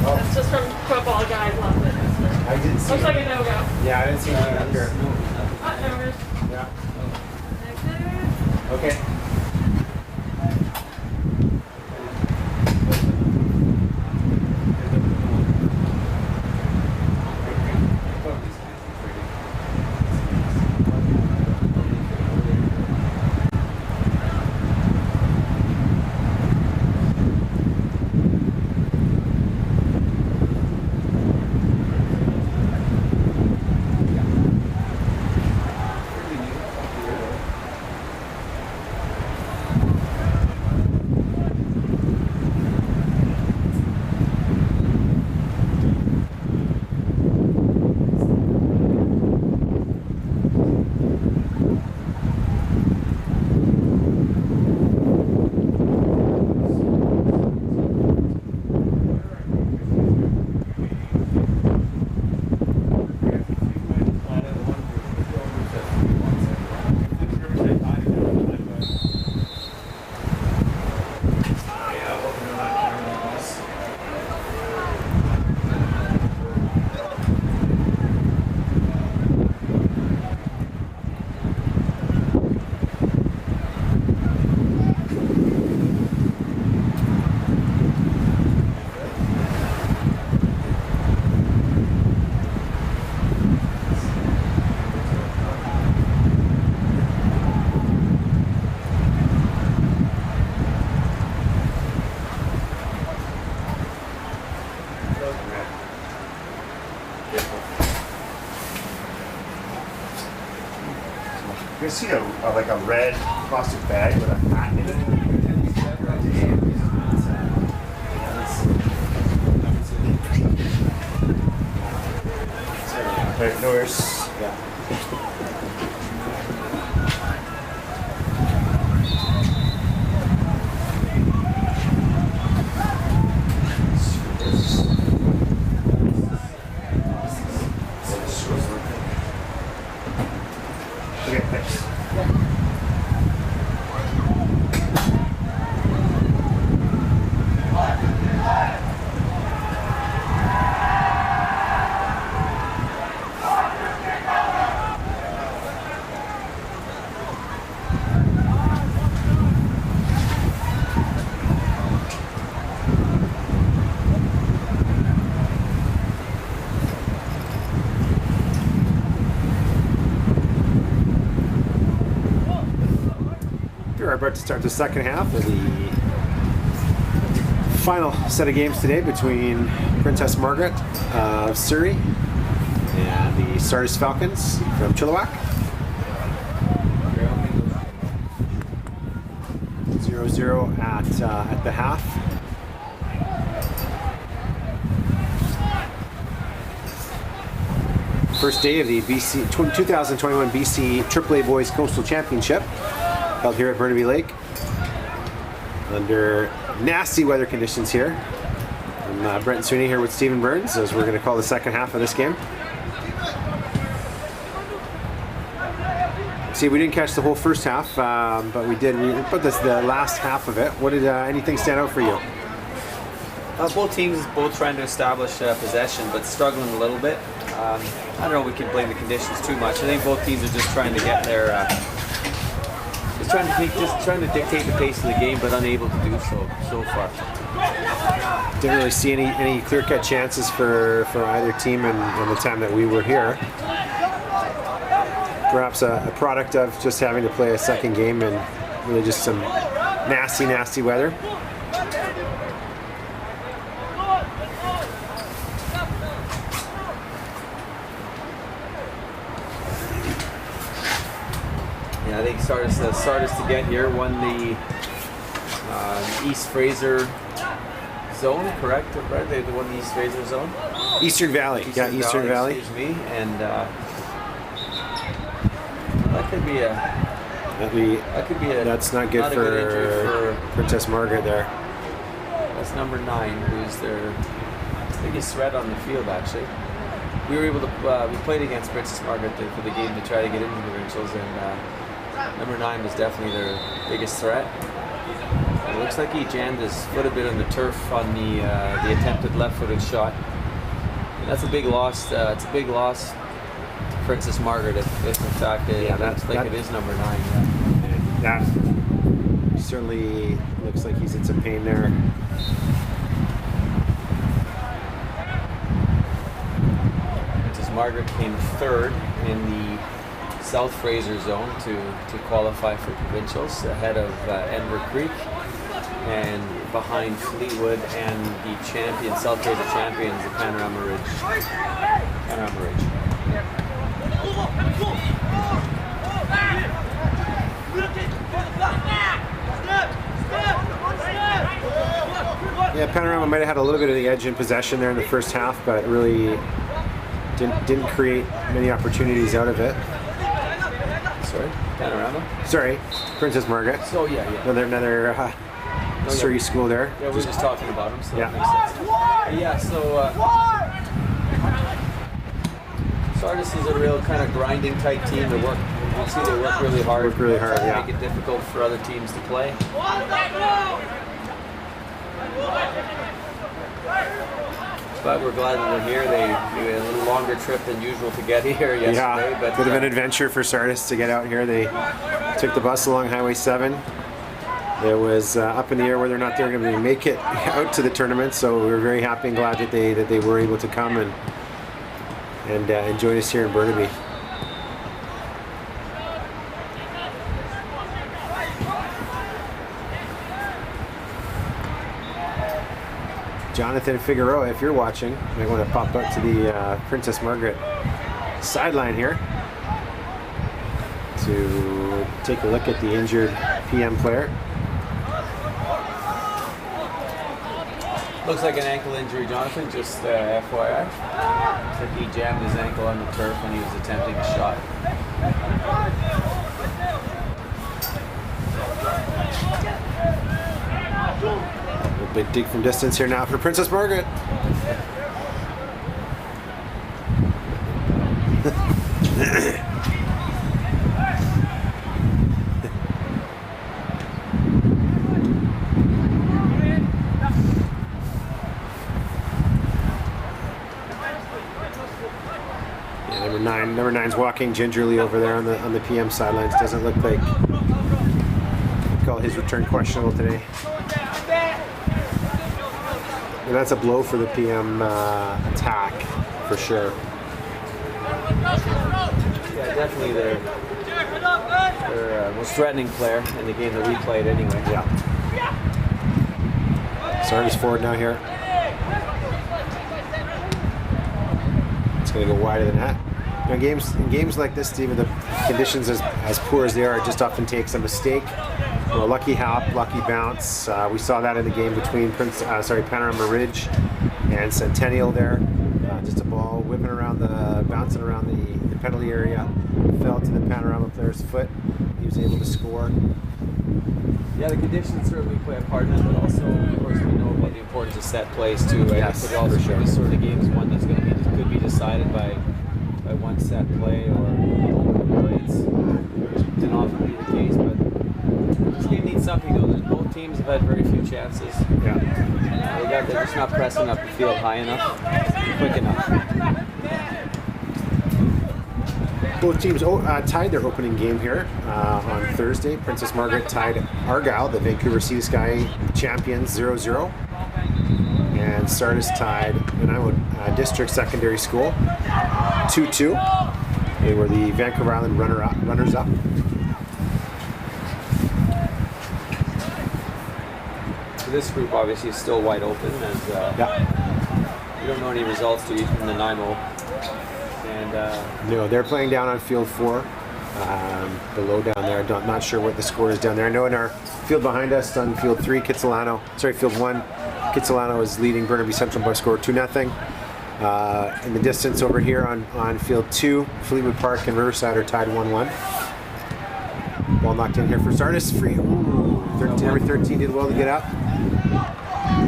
It's just from football guys left it. I didn't see Looks it. like a no-go. Yeah, I didn't see anything up here. No worries. Yeah. Okay. just seen like a red plastic bag with a hat in it. Right, no worries. Yeah. Okay, thanks. We're about to start the second half of the final set of games today between Princess Margaret of Surrey and the Sardis Falcons from Chilliwack. 0-0 at the half. First day of the 2021 BC AAA Boys Coastal Championship, held here at Burnaby Lake under nasty weather conditions here. I'm Brent Sweeney here with Stephen Burns as we're going to call the second half of this game. See, we didn't catch the whole first half, but we put this the last half of it. What did anything stand out for you? Both teams trying to establish possession, but struggling a little bit. I don't know if we can blame the conditions too much. I think both teams are just trying to get their trying to dictate the pace of the game, but unable to do so far. Didn't really see any clear-cut chances for either team in the time that we were here. Perhaps a product of just having to play a second game and really just some nasty weather. Yeah, I think Sardis to get here won the East Fraser zone, correct? Right? They won the East Fraser zone. Eastern Valley. Eastern Valley. Excuse me, and that could be a. That's not good for Princess Margaret there. That's number 9, who's their biggest threat on the field. Actually, we were able to. We played against Princess Margaret for the game to try to get into the provincials, and number 9 was definitely their biggest threat. It looks like he jammed his foot a bit on the turf on the attempted left-footed shot. And that's a big loss. It's a big loss to Princess Margaret if in fact it is number 9. Yeah. That certainly looks like he's in some pain there. Princess Margaret came 3rd in the South Fraser zone to qualify for provincials, ahead of Enver Creek and behind Fleetwood and the South Fraser champions, the Panorama Ridge. Yeah, Panorama might have had a little bit of the edge in possession there in the first half, but really didn't create many opportunities out of it. Sorry, Panorama? Sorry, Princess Margaret. So yeah. Another Surrey school there. Yeah, we were just talking about them, so yeah. That makes sense. Yeah, so Sardis is a real kind of grinding type team. They work really hard. Yeah. Make it difficult for other teams to play. But we're glad that we're here. They had a little longer trip than usual to get here yesterday. Yeah, but bit of an adventure for Sardis to get out here. They took the bus along Highway 7. It was up in the air whether or not they were going to make it out to the tournament, so we were very happy and glad that they were able to come and join us here in Burnaby. Jonathan Figueroa, if you're watching, you might want to pop up to the Princess Margaret sideline here to take a look at the injured PM player. Looks like an ankle injury, Jonathan, just FYI. Looks like he jammed his ankle on the turf when he was attempting a shot. A big dig from distance here now for Princess Margaret. Number nine's walking gingerly over there on the PM sidelines. Doesn't look like call his return questionable today. And that's a blow for the PM attack for sure. Yeah, definitely their most threatening player in the game that we played anyway. Yeah. Sardis forward now here. It's going to go wide of the net. In games like this, Steve, the conditions as poor as they are, it just often takes a mistake or a lucky hop, lucky bounce. We saw that in the game between Panorama Ridge and Sentinel there. Just a ball whipping around bouncing around the penalty area, fell to the Panorama player's foot. He was able to score. Yeah, the conditions certainly play a part in it, but also, of course, we know about the importance of set plays too. Right? Yes, but also for sure. this sort of game is one that's going to could be decided by one set play or plays. Didn't often be the case, but this game needs something though. Both teams have had very few chances. Yeah. They're just not pressing up the field high enough, quick enough. Both teams tied their opening game here on Thursday. Princess Margaret tied Argyle, the Vancouver Sea Sky champions, 0-0. And Sardis tied Nanaimo District Secondary School 2-2. They were the Vancouver Island runners-up. So this group obviously is still wide open, as we don't know any results to each from Nanaimo. And no, they're playing down on field 4, below down there. Not sure what the score is down there. I know in our field behind us on field 3, field 1. Kitsilano is leading Burnaby Central by a score of 2-0. In the distance over here on field 2, Fleetwood Park and Riverside are tied 1-1. Ball knocked in here for Sardis. Free. Number 13 did well to get up.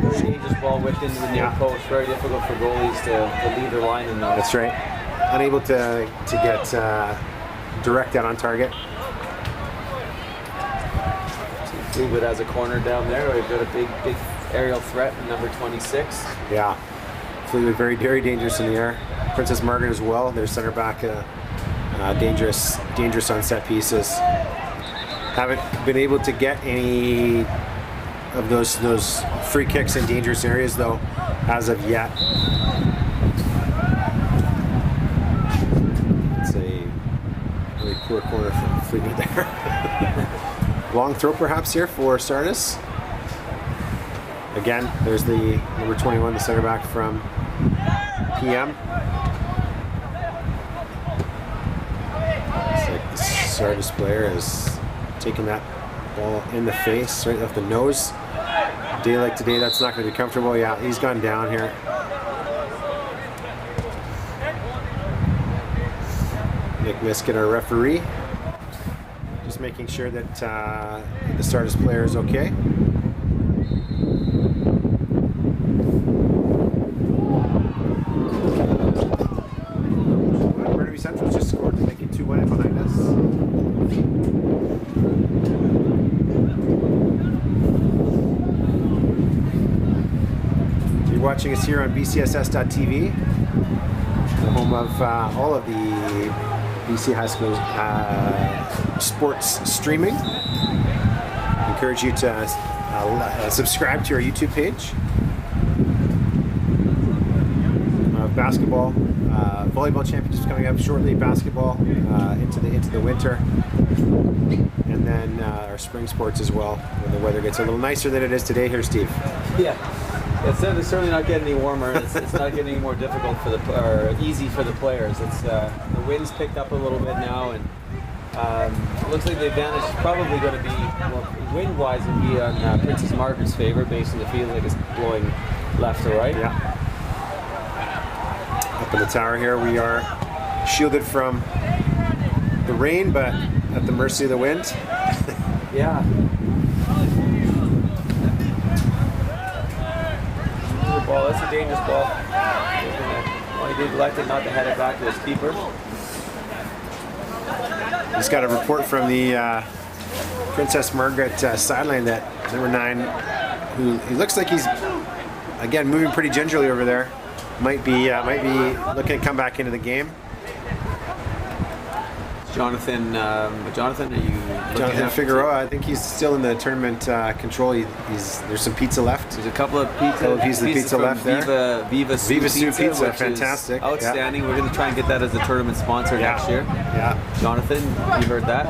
Very dangerous ball whipped into the near post. Very difficult for goalies to leave their line in those. That's right. Unable to get direct out on target. Fleetwood has a corner down there. We've got a big aerial threat in number 26. Yeah. Fleetwood very, very dangerous in the air. Princess Margaret as well. Their center back dangerous on set pieces. Haven't been able to get any of those free kicks in dangerous areas though, as of yet. It's a really poor corner from Fleetwood there. Long throw perhaps here for Sardis. Again, there's the number 21, the center back from PM. Looks like the Sardis player has taken that ball in the face, right off the nose. Day like today, that's not going to be comfortable. Yeah, he's gone down here. Nick Miskett, our referee, just making sure that the Sardis player is okay. Burnaby Central's just scored to make it 2-1 behind us. You're watching us here on BCSS.tv, the home of all of the BC High School sports streaming. I encourage you to subscribe to our YouTube page. Basketball, volleyball championships coming up shortly. Basketball into the winter, and then our spring sports as well when the weather gets a little nicer than it is today here, Steve. Yeah, it's certainly not getting any warmer. It's not getting any more difficult or easy for the players. It's the wind's picked up a little bit now, and Looks like the advantage is probably going to be, well, wind-wise, would be on Princess Margaret's favor, based on the feels like it's blowing left to right. Yeah. Up in the tower here, we are shielded from the rain, but at the mercy of the wind. Yeah. Ball. That's a dangerous ball. Well, he did elected not to head it back to his keeper. Just got a report from the Princess Margaret sideline that number 9, who he looks like he's again moving pretty gingerly over there, might be looking to come back into the game. Jonathan, are you? Jonathan Figueroa, I think he's still in the tournament control. There's some pizza left. There's a couple of pieces of pizza left there. Viva Sue Pizza, fantastic, outstanding. We're going to try and get that as a tournament sponsor next year. Yeah, Jonathan, you heard that.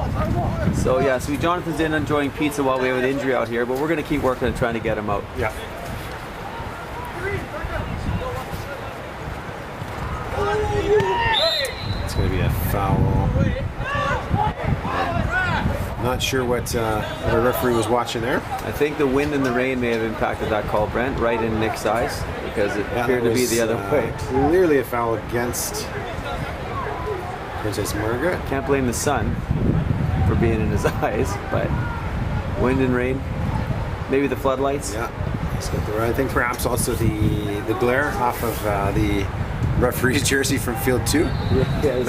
So yeah, so Jonathan's in enjoying pizza while we have an injury out here, but we're going to keep working and trying to get him out. Yeah. It's going to be a foul. Not sure what the referee was watching there. I think the wind and the rain may have impacted that call, Brent, right in Nick's eyes, because it appeared to be the other way. Clearly a foul against Princess Margaret. Can't blame the sun for being in his eyes, but wind and rain, maybe the floodlights. Yeah, I think perhaps also the glare off of the referee's jersey from field 2. Yes.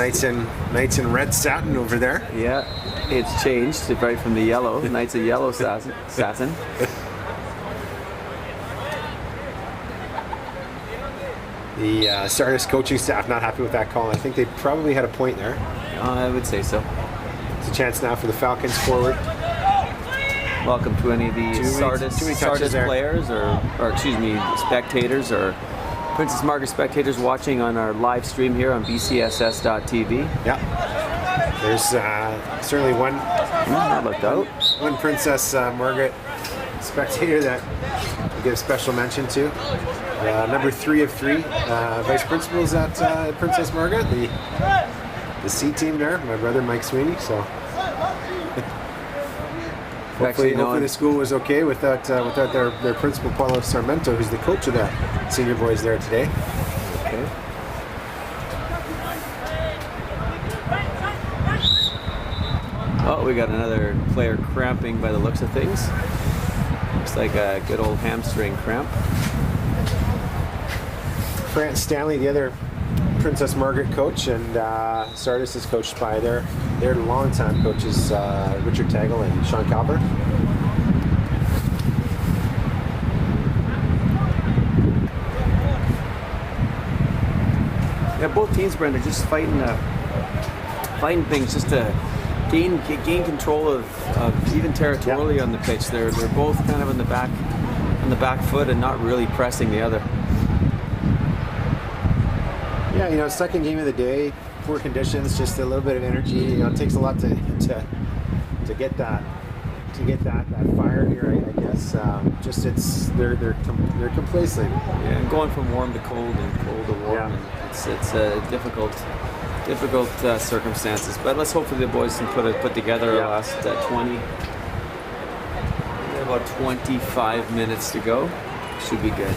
Knights in red satin over there. Yeah, it's changed right from the yellow. Knights of yellow satin. The Sardis coaching staff not happy with that call. I think they probably had a point there. I would say so. It's a chance now for the Falcons forward. Welcome to any of the Sardis players or excuse me, spectators or Princess Margaret spectators watching on our live stream here on BCSS.tv. Yeah. There's certainly one Princess Margaret spectator that we give special mention to. Number 3 of 3 vice principals at Princess Margaret, the C team there. My brother Mike Sweeney. So hopefully the school was okay without their principal Paulo Sarmento, who's the coach of the senior boys there today. Okay. Oh, we got another player cramping by the looks of things. Looks like a good old hamstring cramp. Grant Stanley, the other Princess Margaret coach, and Sardis is coached by their longtime coaches, Richard Tagle and Sean Calvert. Yeah, both teams, Brent, are just fighting things just to gain control of even territorially on the pitch. They're both kind of on the back foot and not really pressing the other. Yeah, second game of the day, poor conditions, just a little bit of energy. It takes a lot to get that fire here, I guess. They're complacent. Yeah, and going from warm to cold and cold to warm. Yeah. It's difficult circumstances. But let's hope the boys can put together the last 20. About 25 minutes to go. Should be good.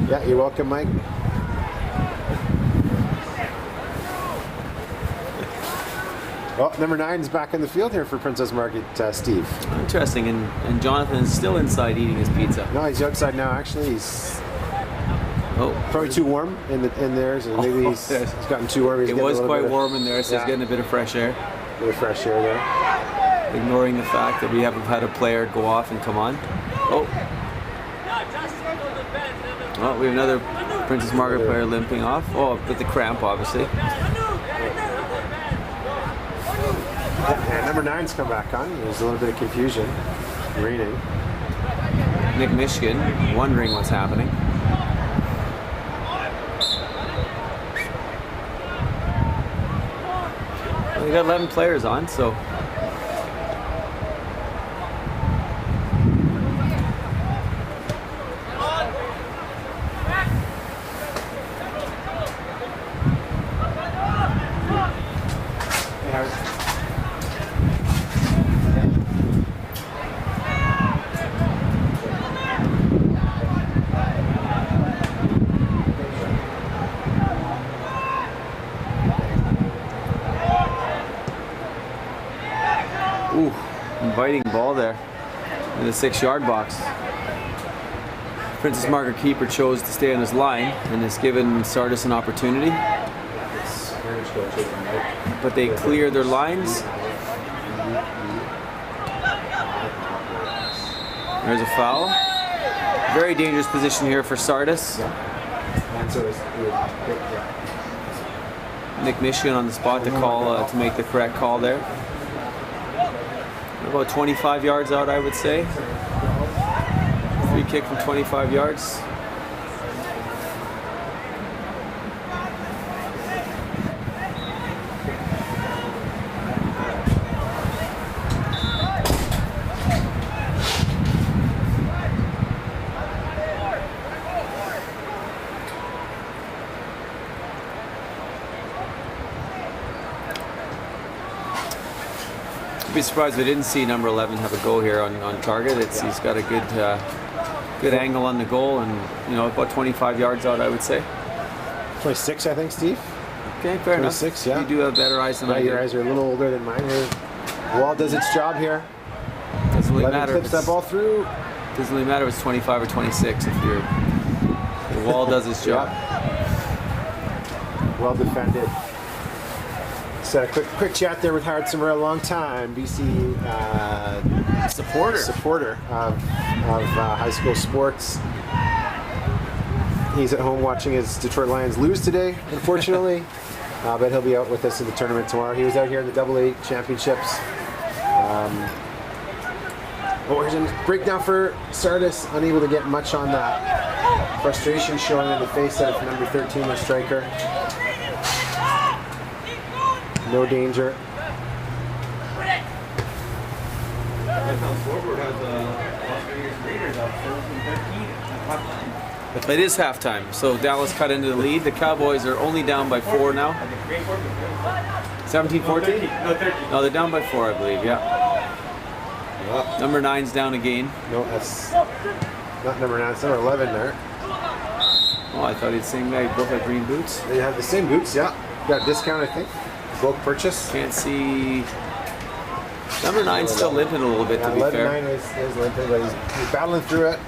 Yeah, you're welcome, Mike. Well, number 9 is back in the field here for Princess Margaret, Steve. Interesting, and Jonathan is still inside eating his pizza. No, he's outside now. Actually, he's probably too warm in there, so maybe he's gotten too warm. It was quite warm in there, so he's getting a bit of fresh air. Bit of fresh air there. Ignoring the fact that we haven't had a player go off and come on. Oh. Well, we have another Princess Margaret player limping off. Oh, with the cramp, obviously. And number 9's come back on. There's a little bit of confusion. Raining. Nick Michigan wondering what's happening. Well, we got 11 players on, so. Ooh, inviting ball there in the 6-yard box. Princess Margaret keeper chose to stay on his line and has given Sardis an opportunity. But they clear their lines. There's a foul. Very dangerous position here for Sardis. Nick Michigan on the spot to call to make the correct call there. About 25 yards out, I would say. Free kick from 25 yards. I'd be surprised if I didn't see number 11 have a go here on target. He's got a good angle on the goal, and about 25 yards out, I would say. 26, I think, Steve. Okay, fair 26, enough. yeah. You do have better eyes than I do. Your eyes are a little older than mine. The wall does its job here. Doesn't really matter. Clips that ball through. Doesn't really matter if it's 25 or 26 if the wall does its job. Yeah. Well defended. Just had a quick chat there with Howard Samara, a long time BC supporter of high school sports. He's at home watching his Detroit Lions lose today, unfortunately. But he'll be out with us in the tournament tomorrow. He was out here in the AA championships. Here's a breakdown for Sardis, unable to get much on that. Frustration showing in the face of number 13, the striker. No danger. It is halftime, so Dallas cut into the lead. The Cowboys are only down by 4 now. 17-14? No, 13. No, they're down by 4, I believe, yeah. Number 9's down again. No, that's not number 9, it's number 11 there. Oh, I thought he'd sing that. Both have green boots. They have the same boots, yeah. Got a discount, I think. Bulk purchase. Can't see. Number 9's still limping a little bit, to be fair. 9 is limping, but he's battling through it.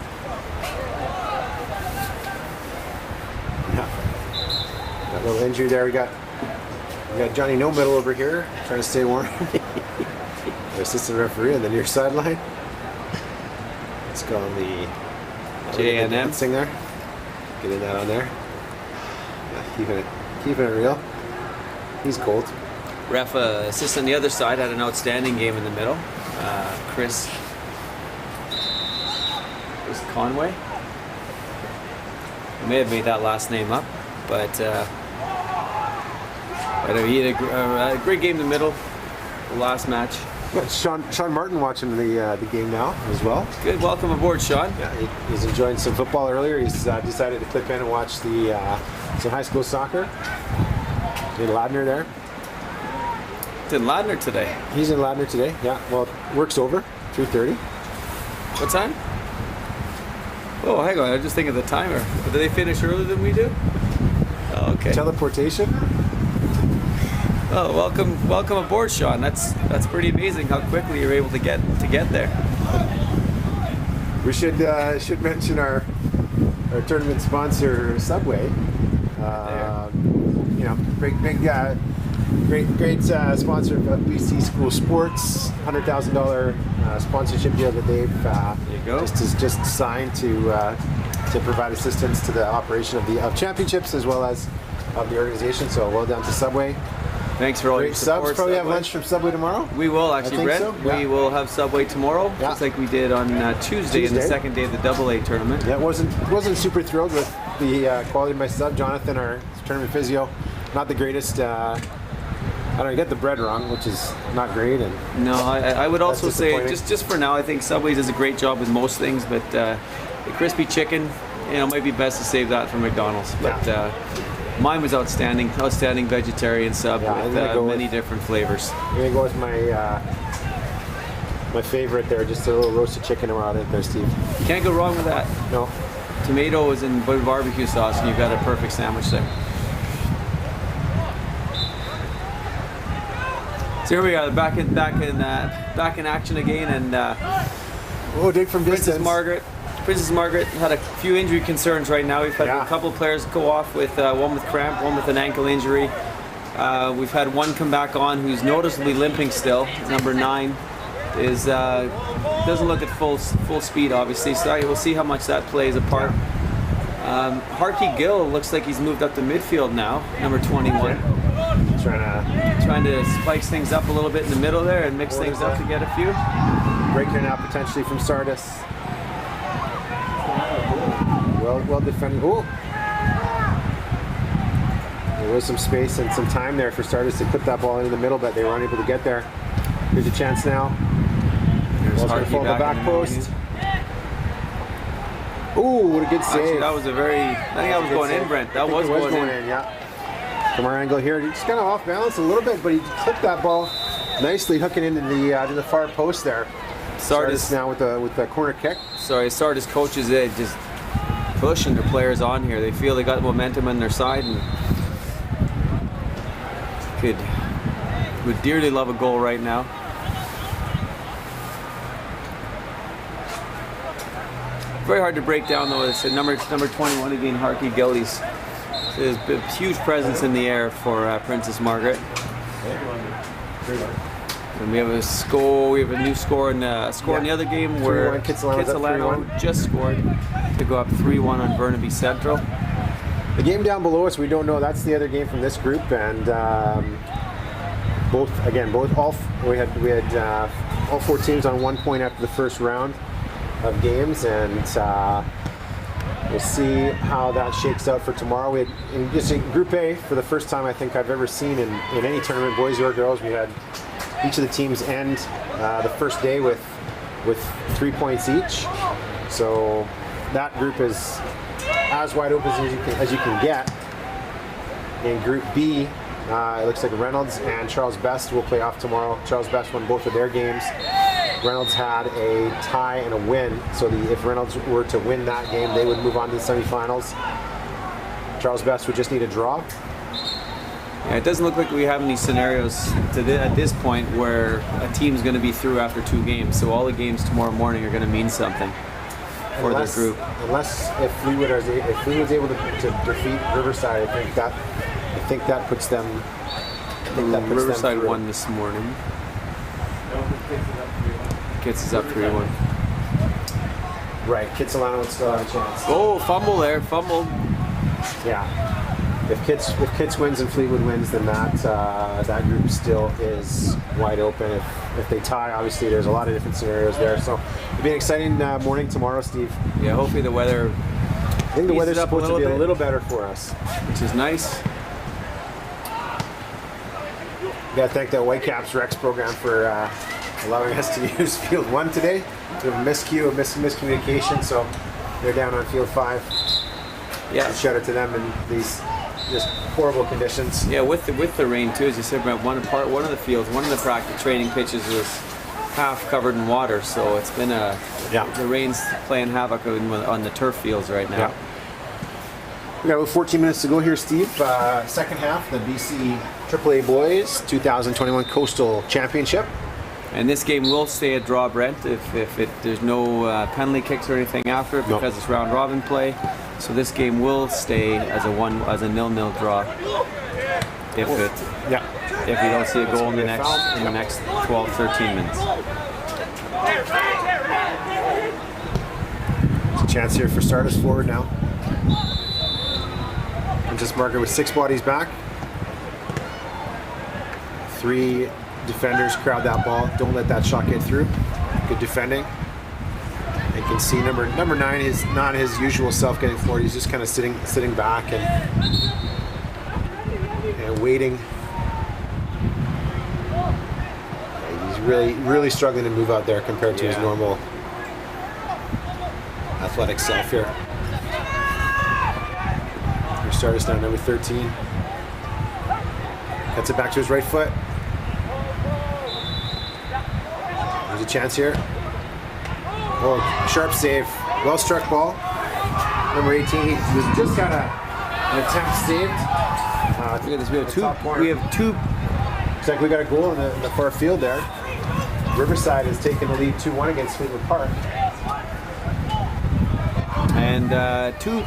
Yeah. Got a little injury there. We got Johnny No Middle over here trying to stay warm. Our assistant referee on the near sideline. Let's go on the J&M thing there. Getting that on there. Yeah, keeping it real. He's cold. Ref assist on the other side had an outstanding game in the middle. Chris Conway. I may have made that last name up, but he had a great game in the middle. The last match. Sean Martin watching the game now as well. Good, welcome aboard, Sean. Yeah, he's enjoying some football earlier. He's decided to clip in and watch some high school soccer. In Ladner there. It's in Ladner today. He's in Ladner today. Yeah. Well, work's over. 3:30. What time? Oh, hang on. I was just thinking of the timer. Do they finish earlier than we do? Oh, okay. Teleportation. Oh, welcome aboard, Sean. That's pretty amazing how quickly you're able to get there. We should mention our tournament sponsor, Subway. Great sponsor of BC School Sports. $100,000 sponsorship deal that they've just signed to provide assistance to the operation of championships as well as of the organization. So well done to Subway. Thanks for all your support. Subs. Probably have lunch from Subway tomorrow. We will actually, Brent. So. Yeah. We will have Subway tomorrow, just like we did on Tuesday in the second day of the AA tournament. Yeah, wasn't super thrilled with the quality of my sub. Jonathan, our tournament physio, not the greatest. I don't get the bread wrong, which is not great. And no, I would also say just for now, I think Subway does a great job with most things, but the crispy chicken, might be best to save that for McDonald's. But mine was outstanding vegetarian sub with many different flavors. I'm gonna go with my favorite there, just a little roasted chicken around it there, Steve. You can't go wrong with that. No. Tomatoes and barbecue sauce, and you've got a perfect sandwich there. So here we are, back in action again, and dig from distance. Princess Margaret had a few injury concerns right now. We've had a couple of players go off with one with cramp, one with an ankle injury. We've had one come back on who's noticeably limping still. Number 9 is doesn't look at full speed, obviously. So we'll see how much that plays a part. Harkey Gill looks like he's moved up to midfield now, number 21. Trying to spice things up a little bit in the middle there and mix things up to get a few. Breaker now potentially from Sardis. Well defended. Ooh. There was some space and some time there for Sardis to put that ball into the middle, but they were unable to get there. Here's a chance now. Ball's going to fall the back post. Ooh, what a good save. Actually, that was a very, I think that was going in, Brent. That was going in. Yeah. From our angle here, he's kind of off balance a little bit, but he clipped that ball nicely, hooking into the far post there. Sardis now with the corner kick. Sorry, Sardis coaches just pushing their players on here. They feel they got momentum on their side and would dearly love a goal right now. Very hard to break down though. It's number 21 again, Harkey Gillies. There's a huge presence in the air for Princess Margaret. And we have a score. We have a new score in the other game where Kitsilano just scored to go up 3-1 on Burnaby Central. The game down below us, we don't know. That's the other game from this group, and we had all 4 teams on 1 point after the first round of games, and we'll see how that shakes out for tomorrow. We had in Group A, for the first time I think I've ever seen in any tournament, boys or girls, we had each of the teams end the first day with 3 points each. So that group is as wide open as you can get. In Group B, it looks like Reynolds and Charles Best will play off tomorrow. Charles Best won both of their games. Reynolds had a tie and a win, so if Reynolds were to win that game, they would move on to the semifinals. Charles Best would just need a draw. Yeah, it doesn't look like we have any scenarios at this point where a team's going to be through after 2 games. So all the games tomorrow morning are going to mean something for the group. Unless if Fleetwood's able to defeat Riverside, I think that puts them. Riverside won this morning. Kitts is up 3-1. Right, Kitsilano would still have a chance. Oh, fumble there, fumbled. Yeah. If Kitts wins and Fleetwood wins, then that group still is wide open. If they tie, obviously there's a lot of different scenarios there. So it'll be an exciting morning tomorrow, Steve. Yeah, hopefully the weather. I think the weather's supposed to be a little better for us, which is nice. We got to thank the Whitecaps Rex program for allowing us to use Field 1 today. We have a miscommunication, so they're down on Field 5. Yeah. So shout out to them in these just horrible conditions. Yeah, with the rain too, as you said, one of the fields, one of the practice training pitches was half covered in water, so it's been the rain's playing havoc on the turf fields right now. Yeah. We got about 14 minutes to go here, Steve. Second half, the BC AAA Boys 2021 Coastal Championship. And this game will stay a draw, Brent, if there's no penalty kicks or anything after it, because it's round robin play. So this game will stay as a 0-0 draw if we don't see a goal in the next 12-13 minutes. There's a chance here for Sardis forward now. Princess Margaret with 6 bodies back. 3 defenders crowd that ball. Don't let that shot get through. Good defending. You can see number 9 is not his usual self getting forward. He's just kind of sitting back and waiting. He's really struggling to move out there compared to his normal athletic self here. Here's Sardis now, number 13. Cuts it back to his right foot. There's a chance here. Oh, sharp save. Well struck ball. Number 18. He was just got an attempt saved. Look at this. We have Looks like we got a goal in the far field there. Riverside has taken the lead 2-1 against Fleetwood Park. And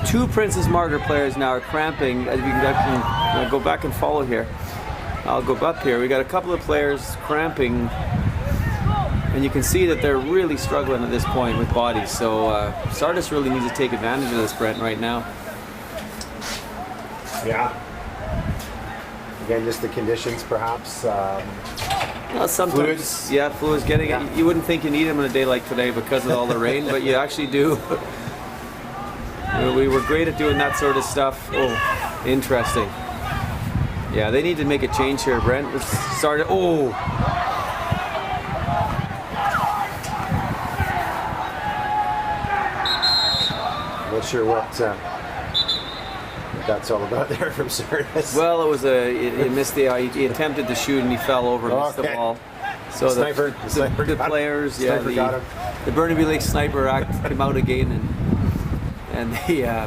two Princess Margaret players now are cramping. As you can go back and follow here. I'll go up here. We got a couple of players cramping, and you can see that they're really struggling at this point with bodies. So Sardis really needs to take advantage of this, Brent, right now. Yeah. Again, just the conditions, perhaps. Well, sometimes, fluids. Yeah, fluids getting it. You wouldn't think you need them on a day like today because of all the rain, but you actually do. We were great at doing that sort of stuff. Oh, interesting. Yeah, they need to make a change here, Brent. Let's start it. Oh. Not sure what that's all about there from Sardis. Well, it was he missed he attempted to shoot and he fell over and missed the ball. So the players, the Burnaby Lake Sniper Act came out again,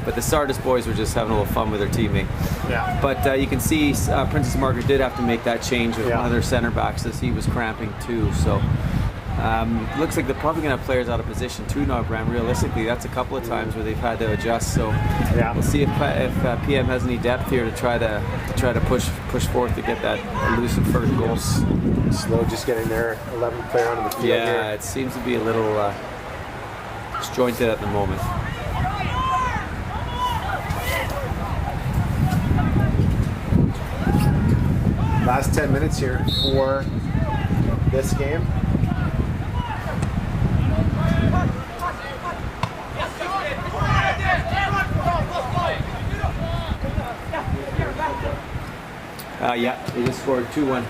but the Sardis boys were just having a little fun with their teammate. Yeah. But you can see Princess Margaret did have to make that change with one of their center backs as he was cramping too. So looks like they're probably going to have players out of position too now, Graham. Realistically, that's a couple of times where they've had to adjust. So we'll see if PM has any depth here to try to push forth to get that elusive first goal. Slow just getting their 11th player onto the field. Yeah, here. it seems to be a little disjointed at the moment. Last 10 minutes here for this game. Yeah, they just scored 2-1.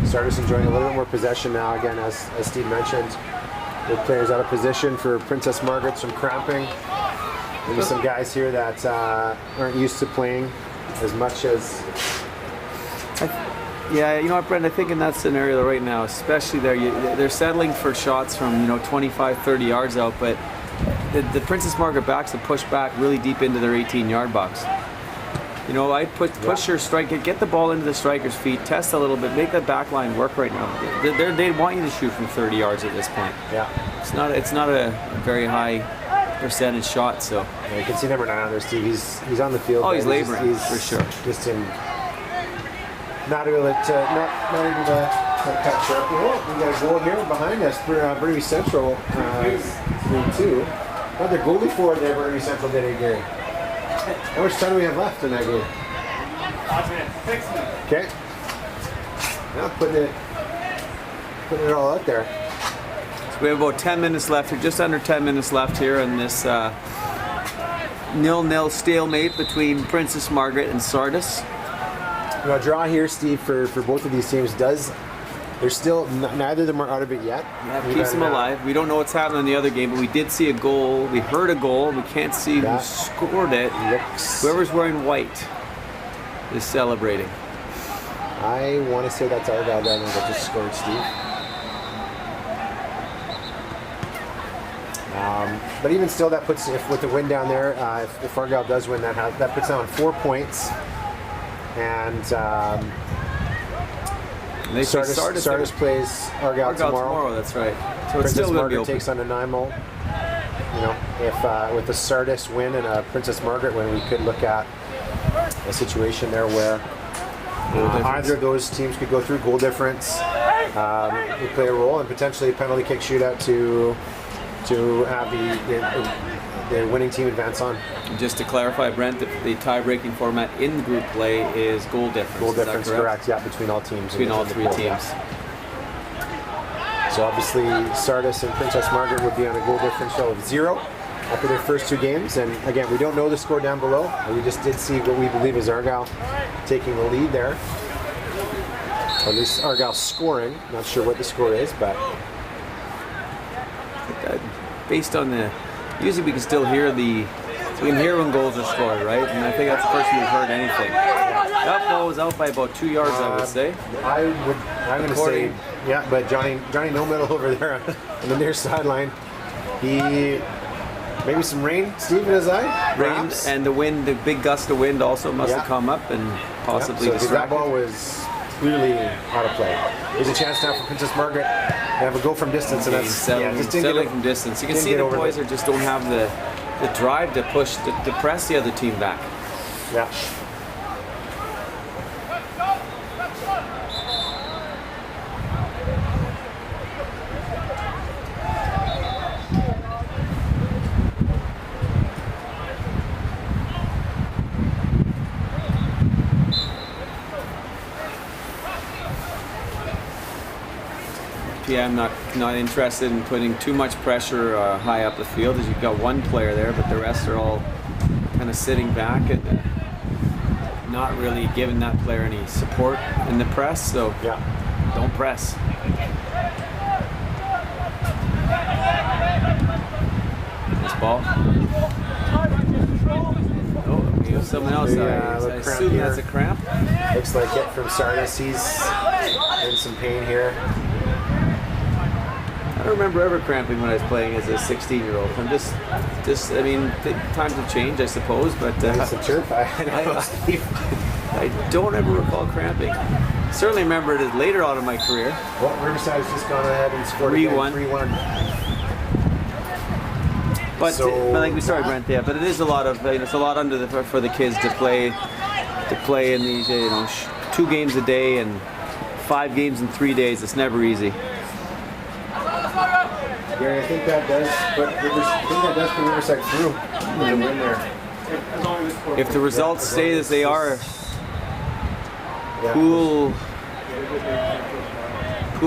Sardis enjoying a little bit more possession now. Again, as Steve mentioned, with players out of position for Princess Margaret, some cramping. Maybe some guys here that aren't used to playing as much as. Yeah, you know what, Brent, I think in that scenario right now, especially they're settling for shots from 25, 30 yards out, but the Princess Margaret backs have pushed back really deep into their 18-yard box. I'd push your striker, get the ball into the striker's feet, test a little bit, make that back line work right now. They want you to shoot from 30 yards at this point. Yeah. It's not a very high percentage shot, so. Yeah, you can see number 9 on there, Steve. He's on the field. Oh, he's laboring, for sure. Just in. Not able to catch up. Oh, we got a goal here behind us for Burnaby Central, 3-2. Another goal before there, Burnaby Central did it, Gary. How much time do we have left in that game? 5 minutes, 6 minutes. Okay. Now putting it all out there. So we have about 10 minutes left here, just under 10 minutes left here in this 0-0 stalemate between Princess Margaret and Sardis. A draw here, Steve, for both of these teams does. There's still neither of them are out of it yet. Yeah, keeps them alive. We don't know what's happening in the other game, but we did see a goal. We heard a goal. We can't see who scored it. Whoever's wearing white is celebrating. I want to say that's Argyle down there that just scored, Steve. But even still, that puts, with the win down there, if Argyle does win, that puts down 4 points. And Sardis plays Argyle tomorrow. That's right. So Princess still Margaret takes on Nanaimo. If with the Sardis win and a Princess Margaret win, we could look at a situation there where either of those teams could go through goal difference, would play a role, and potentially a penalty kick shootout to have the winning team advance on. Just to clarify, Brent, the tie-breaking format in the group play is goal difference. Goal difference, correct? Yeah, between all teams. Between all 3 teams. So obviously, Sardis and Princess Margaret would be on a goal differential of 0 after their first 2 games. And again, we don't know the score down below. We just did see what we believe is Argyle taking the lead there. Or at least Argyle scoring. Not sure what the score is, but based on the. Usually we can still hear we can hear when goals are scored, right? And I think that's the first time we've heard anything. That ball was out by about 2 yards, I would say. I'm going to say Yeah, but Johnny No Middle over there on the near sideline. He maybe some rain, Steve, in his eye. Rain Perhaps? and the wind, the big gust of wind also must have come up and possibly So that distracted. ball was clearly out of play. There's a chance now for Princess Margaret to have a go from distance, and that's just didn't settling get from distance. You can didn't see get the over boys the- just don't have the drive to push, to press the other team back. Yeah. Yeah, I'm not interested in putting too much pressure high up the field, as you've got one player there, but the rest are all kind of sitting back and not really giving that player any support in the press. So don't press. This ball. Oh, we have someone else. I assume that's a cramp. Looks like it from Sardis. He's in some pain here. I don't remember ever cramping when I was playing as a 16-year-old. I'm just, I mean, times have changed, I suppose, but It's a turf. I don't ever recall cramping. Certainly remember it later on in my career. Well, Riverside's just gone ahead and scored 3-1. 3-1. But, So, but like we started, Brent, yeah. But it is a lot of, it's a lot under for the kids to play in these, 2 games a day and 5 games in 3 days. It's never easy. Gary, I think that does put Riverside through the win there. If the results stay as they are, Pool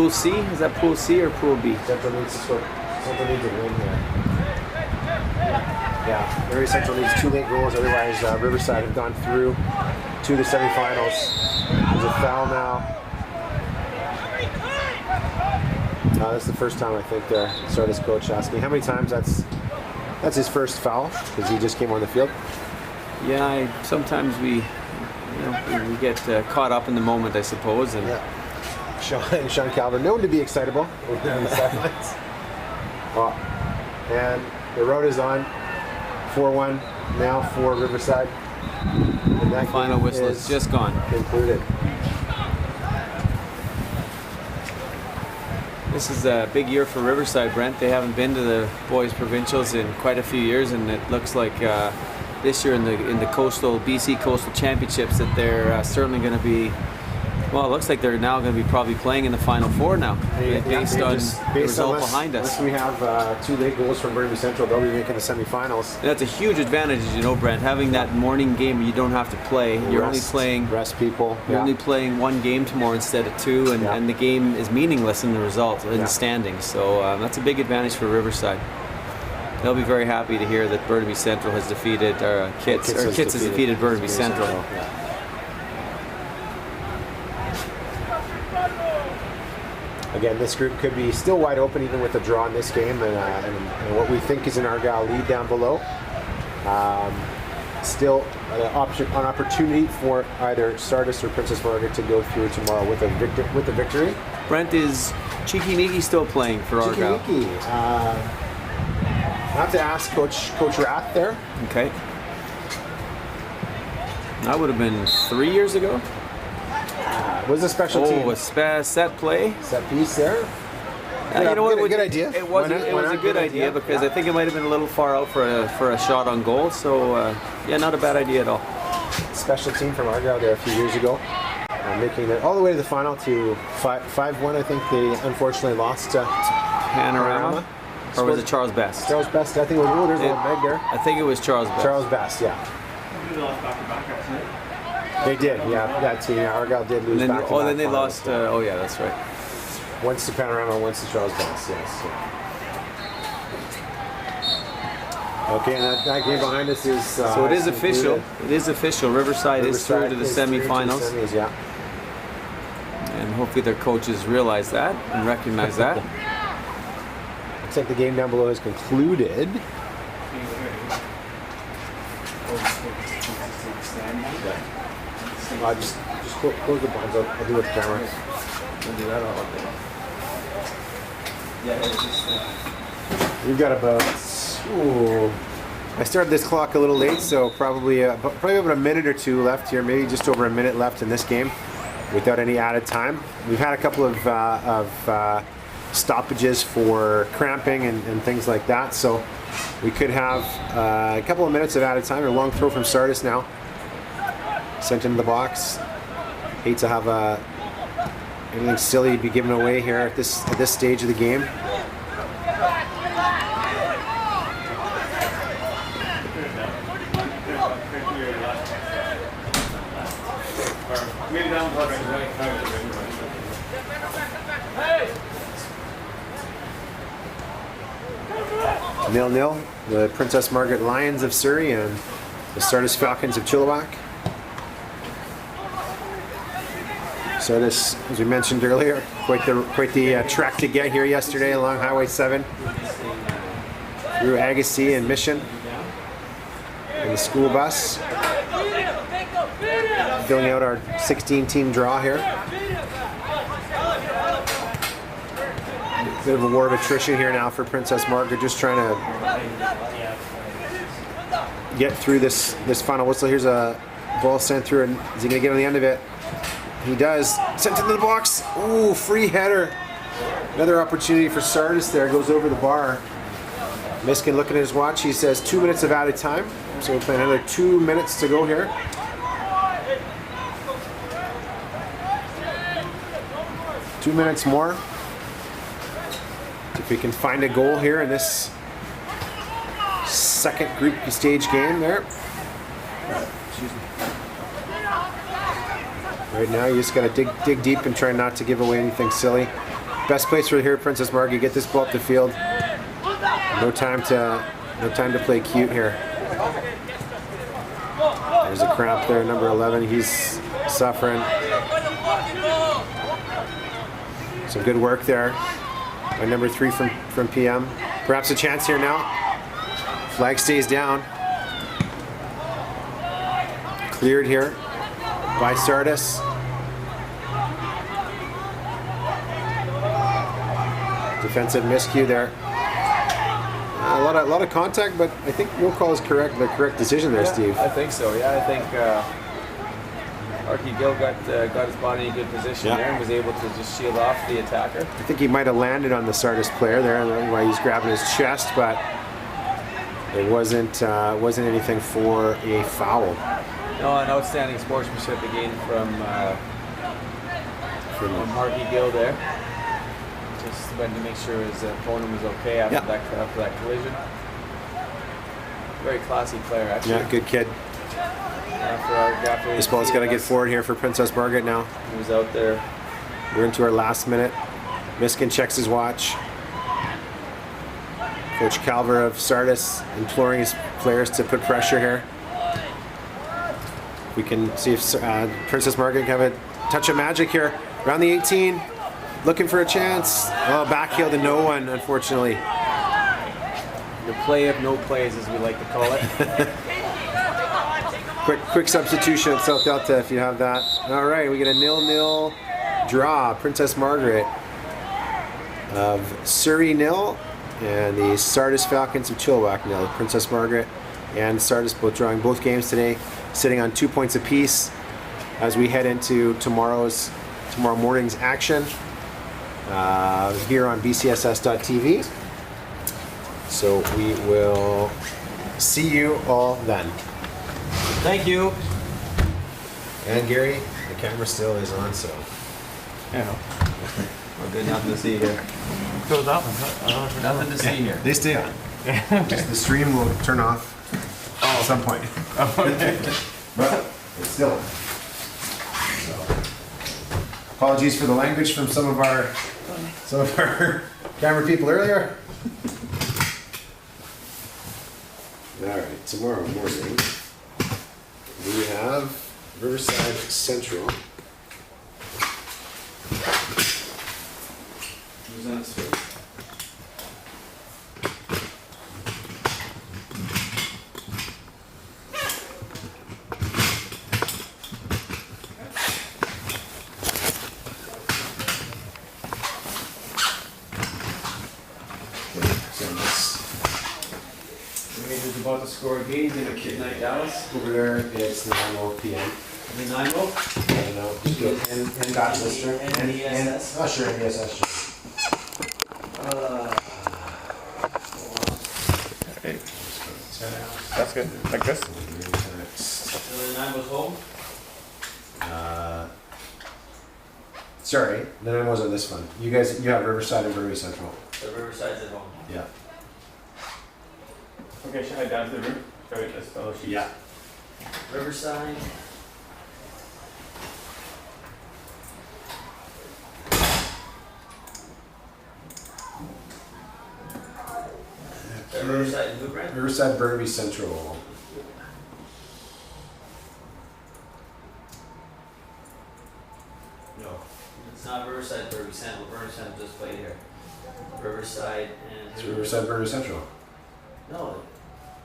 C? Is that Pool C or Pool B? Central needs to score. Central needs a win here. Yeah, Mary Central needs 2 late goals, otherwise Riverside have gone through to the semifinals. There's a foul now. That's the first time I think the Sardis coach asked me how many times that's his first foul because he just came on the field. Yeah, sometimes we get caught up in the moment, I suppose. And Sean Calvin, known to be excitable on the sidelines. And the road is on. 4-1 now for Riverside. And that final whistle is just gone. Concluded. This is a big year for Riverside, Brent. They haven't been to the boys provincials in quite a few years, and it looks like this year in the BC Coastal Championships that they're certainly going to be. Well, it looks like they're now going to be probably playing in the Final Four now, based on the result behind us. Unless we have 2 late goals from Burnaby Central, they'll be making the semifinals. And that's a huge advantage, as you know, Brent. Having that morning game where you don't have to play. You're only playing people. You're only playing 1 game tomorrow instead of 2, and the game is meaningless in the result in the standings. So that's a big advantage for Riverside. They'll be very happy to hear that Burnaby Central has defeated Kits has defeated Burnaby Central. Again, this group could be still wide open even with a draw in this game, and what we think is an Argyle lead down below. Still an opportunity for either Sardis or Princess Margaret to go through tomorrow with a victory. Brent, is Cheeky Meeky still playing for Argyle? Cheeky Meeky. Have to ask Coach Rath there. Okay. That would have been 3 years ago. Was a special team. Oh, a set play. Set piece there. You know what? Good idea. It was a good idea because I think it might have been a little far out for a shot on goal. So not a bad idea at all. Special team from Argyle there a few years ago, making it all the way to the final to 5-1. I think they unfortunately lost to Panorama. Or was it Charles Best? Charles Best. I think it was. Oh, there's one Meg there. I think it was Charles Best. Charles Best, yeah. They did, that team. Argyle did lose back to back. Then they lost. That's right. Once to Panorama, once to Charles Best, yes. Okay, and that game behind us is. So it is official. It is official. Riverside is through to the semifinals. And hopefully their coaches realize that and recognize that. Looks like the game down below has concluded. Just close the blinds. I'll do it with the camera. We'll do that all day. Yeah, it's just. We've got about. Ooh, I started this clock a little late, so probably about a minute or two left here. Maybe just over a minute left in this game, without any added time. We've had a couple of stoppages for cramping and things like that, so we could have a couple of minutes of added time. A long throw from Sardis now, sent into the box. Hate to have anything silly be given away here at this stage of the game. Nil 0. The Princess Margaret Lions of Surrey and the Sardis Falcons of Chilliwack. Sardis, as we mentioned earlier, quite the trek to get here yesterday along Highway 7 through Agassiz and Mission in the school bus, filling out our 16-team draw here. Bit of a war of attrition here now for Princess Margaret, just trying to get through this final whistle. Here's a ball sent through, and is he going to get on the end of it? He does. Sent into the box. Ooh, free header. Another opportunity for Sardis there. Goes over the bar. Miskin looking at his watch. He says 2 minutes of added time. So we're playing another 2 minutes to go here. Two minutes more. If we can find a goal here in this second group stage game there. Excuse me. Right now you just got to dig deep and try not to give away anything silly. Best place for here at Princess Margaret, get this ball up the field. No time to play cute here. There's a cramp there, number 11. He's suffering. Some good work there by number 3 from PM. Perhaps a chance here now. Flag stays down. Cleared here by Sardis. Defensive miscue there. A lot of contact, but I think no call is correct. The correct decision there, Steve. I think so. Yeah, I think Archie Gill got his body in a good position there and was able to just shield off the attacker. I think he might have landed on the Sardis player there, while he's grabbing his chest, but it wasn't anything for a foul. No, an outstanding sportsmanship again from Archie Gill there. Just went to make sure his opponent was okay after that collision. Very classy player, actually. Yeah, good kid. This ball's got to get forward here for Princess Margaret now. He was out there. We're into our last minute. Miskin checks his watch. Coach Calver of Sardis imploring his players to put pressure here. We can see if Princess Margaret can have a touch of magic here. Around the 18. Looking for a chance. Oh, backheel to no one, unfortunately. The play of no plays, as we like to call it. Quick substitution at South Delta if you have that. All right, we get a 0-0 draw. Princess Margaret of Surrey 0 and the Sardis Falcons of Chilliwack 0. Princess Margaret and Sardis both drawing both games today, sitting on 2 points apiece as we head into tomorrow morning's action here on BCSS.tv. So we will see you all then. Thank you. And Gary, the camera still is on, so. Yeah. Well, good, nothing to see here. Goes up. Nothing to see here. They stay on. Just the stream will turn off at some point. Okay. But it's still on. So. Apologies for the language from some of our camera people earlier. All right, tomorrow morning we have Riverside Central. Who's on this field? Score games in a midnight Dallas. Over there, it's Nanaimo PM. Nanaimo. No, just do N dot lister. NESS. Oh, sure, NESS. That's good. Like this? So Nanaimo's home. Sorry, Nanaimo's on this one. You guys, you have Riverside and Burnaby Central. The Riverside's at home. Yeah. Okay, should I head down to the room? Should I this fellow sheet? Yeah. Riverside. Riverside and who, Brent? Riverside, Burnaby Central. No. It's not Riverside, Burnaby Central. Burnaby Central just played here. Riverside and It's Riverside, Burnaby Central. No.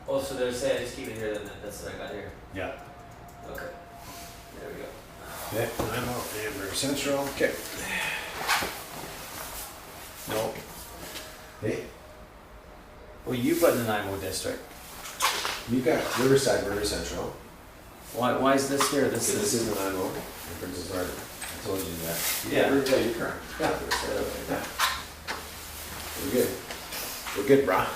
Oh, so they're saying I just keep it here, then that's what I got here. Yeah. Okay. There we go. Okay, Nanaimo and Burnaby Central. Okay. No. Hey, Well, you put in the Nanaimo district. you got Riverside, Burnaby Central. Why is this here? This This is. is Nanaimo. And Princess Margaret. I told you that. Yeah. Yeah, you're correct. Yeah. We're good. We're good, brah.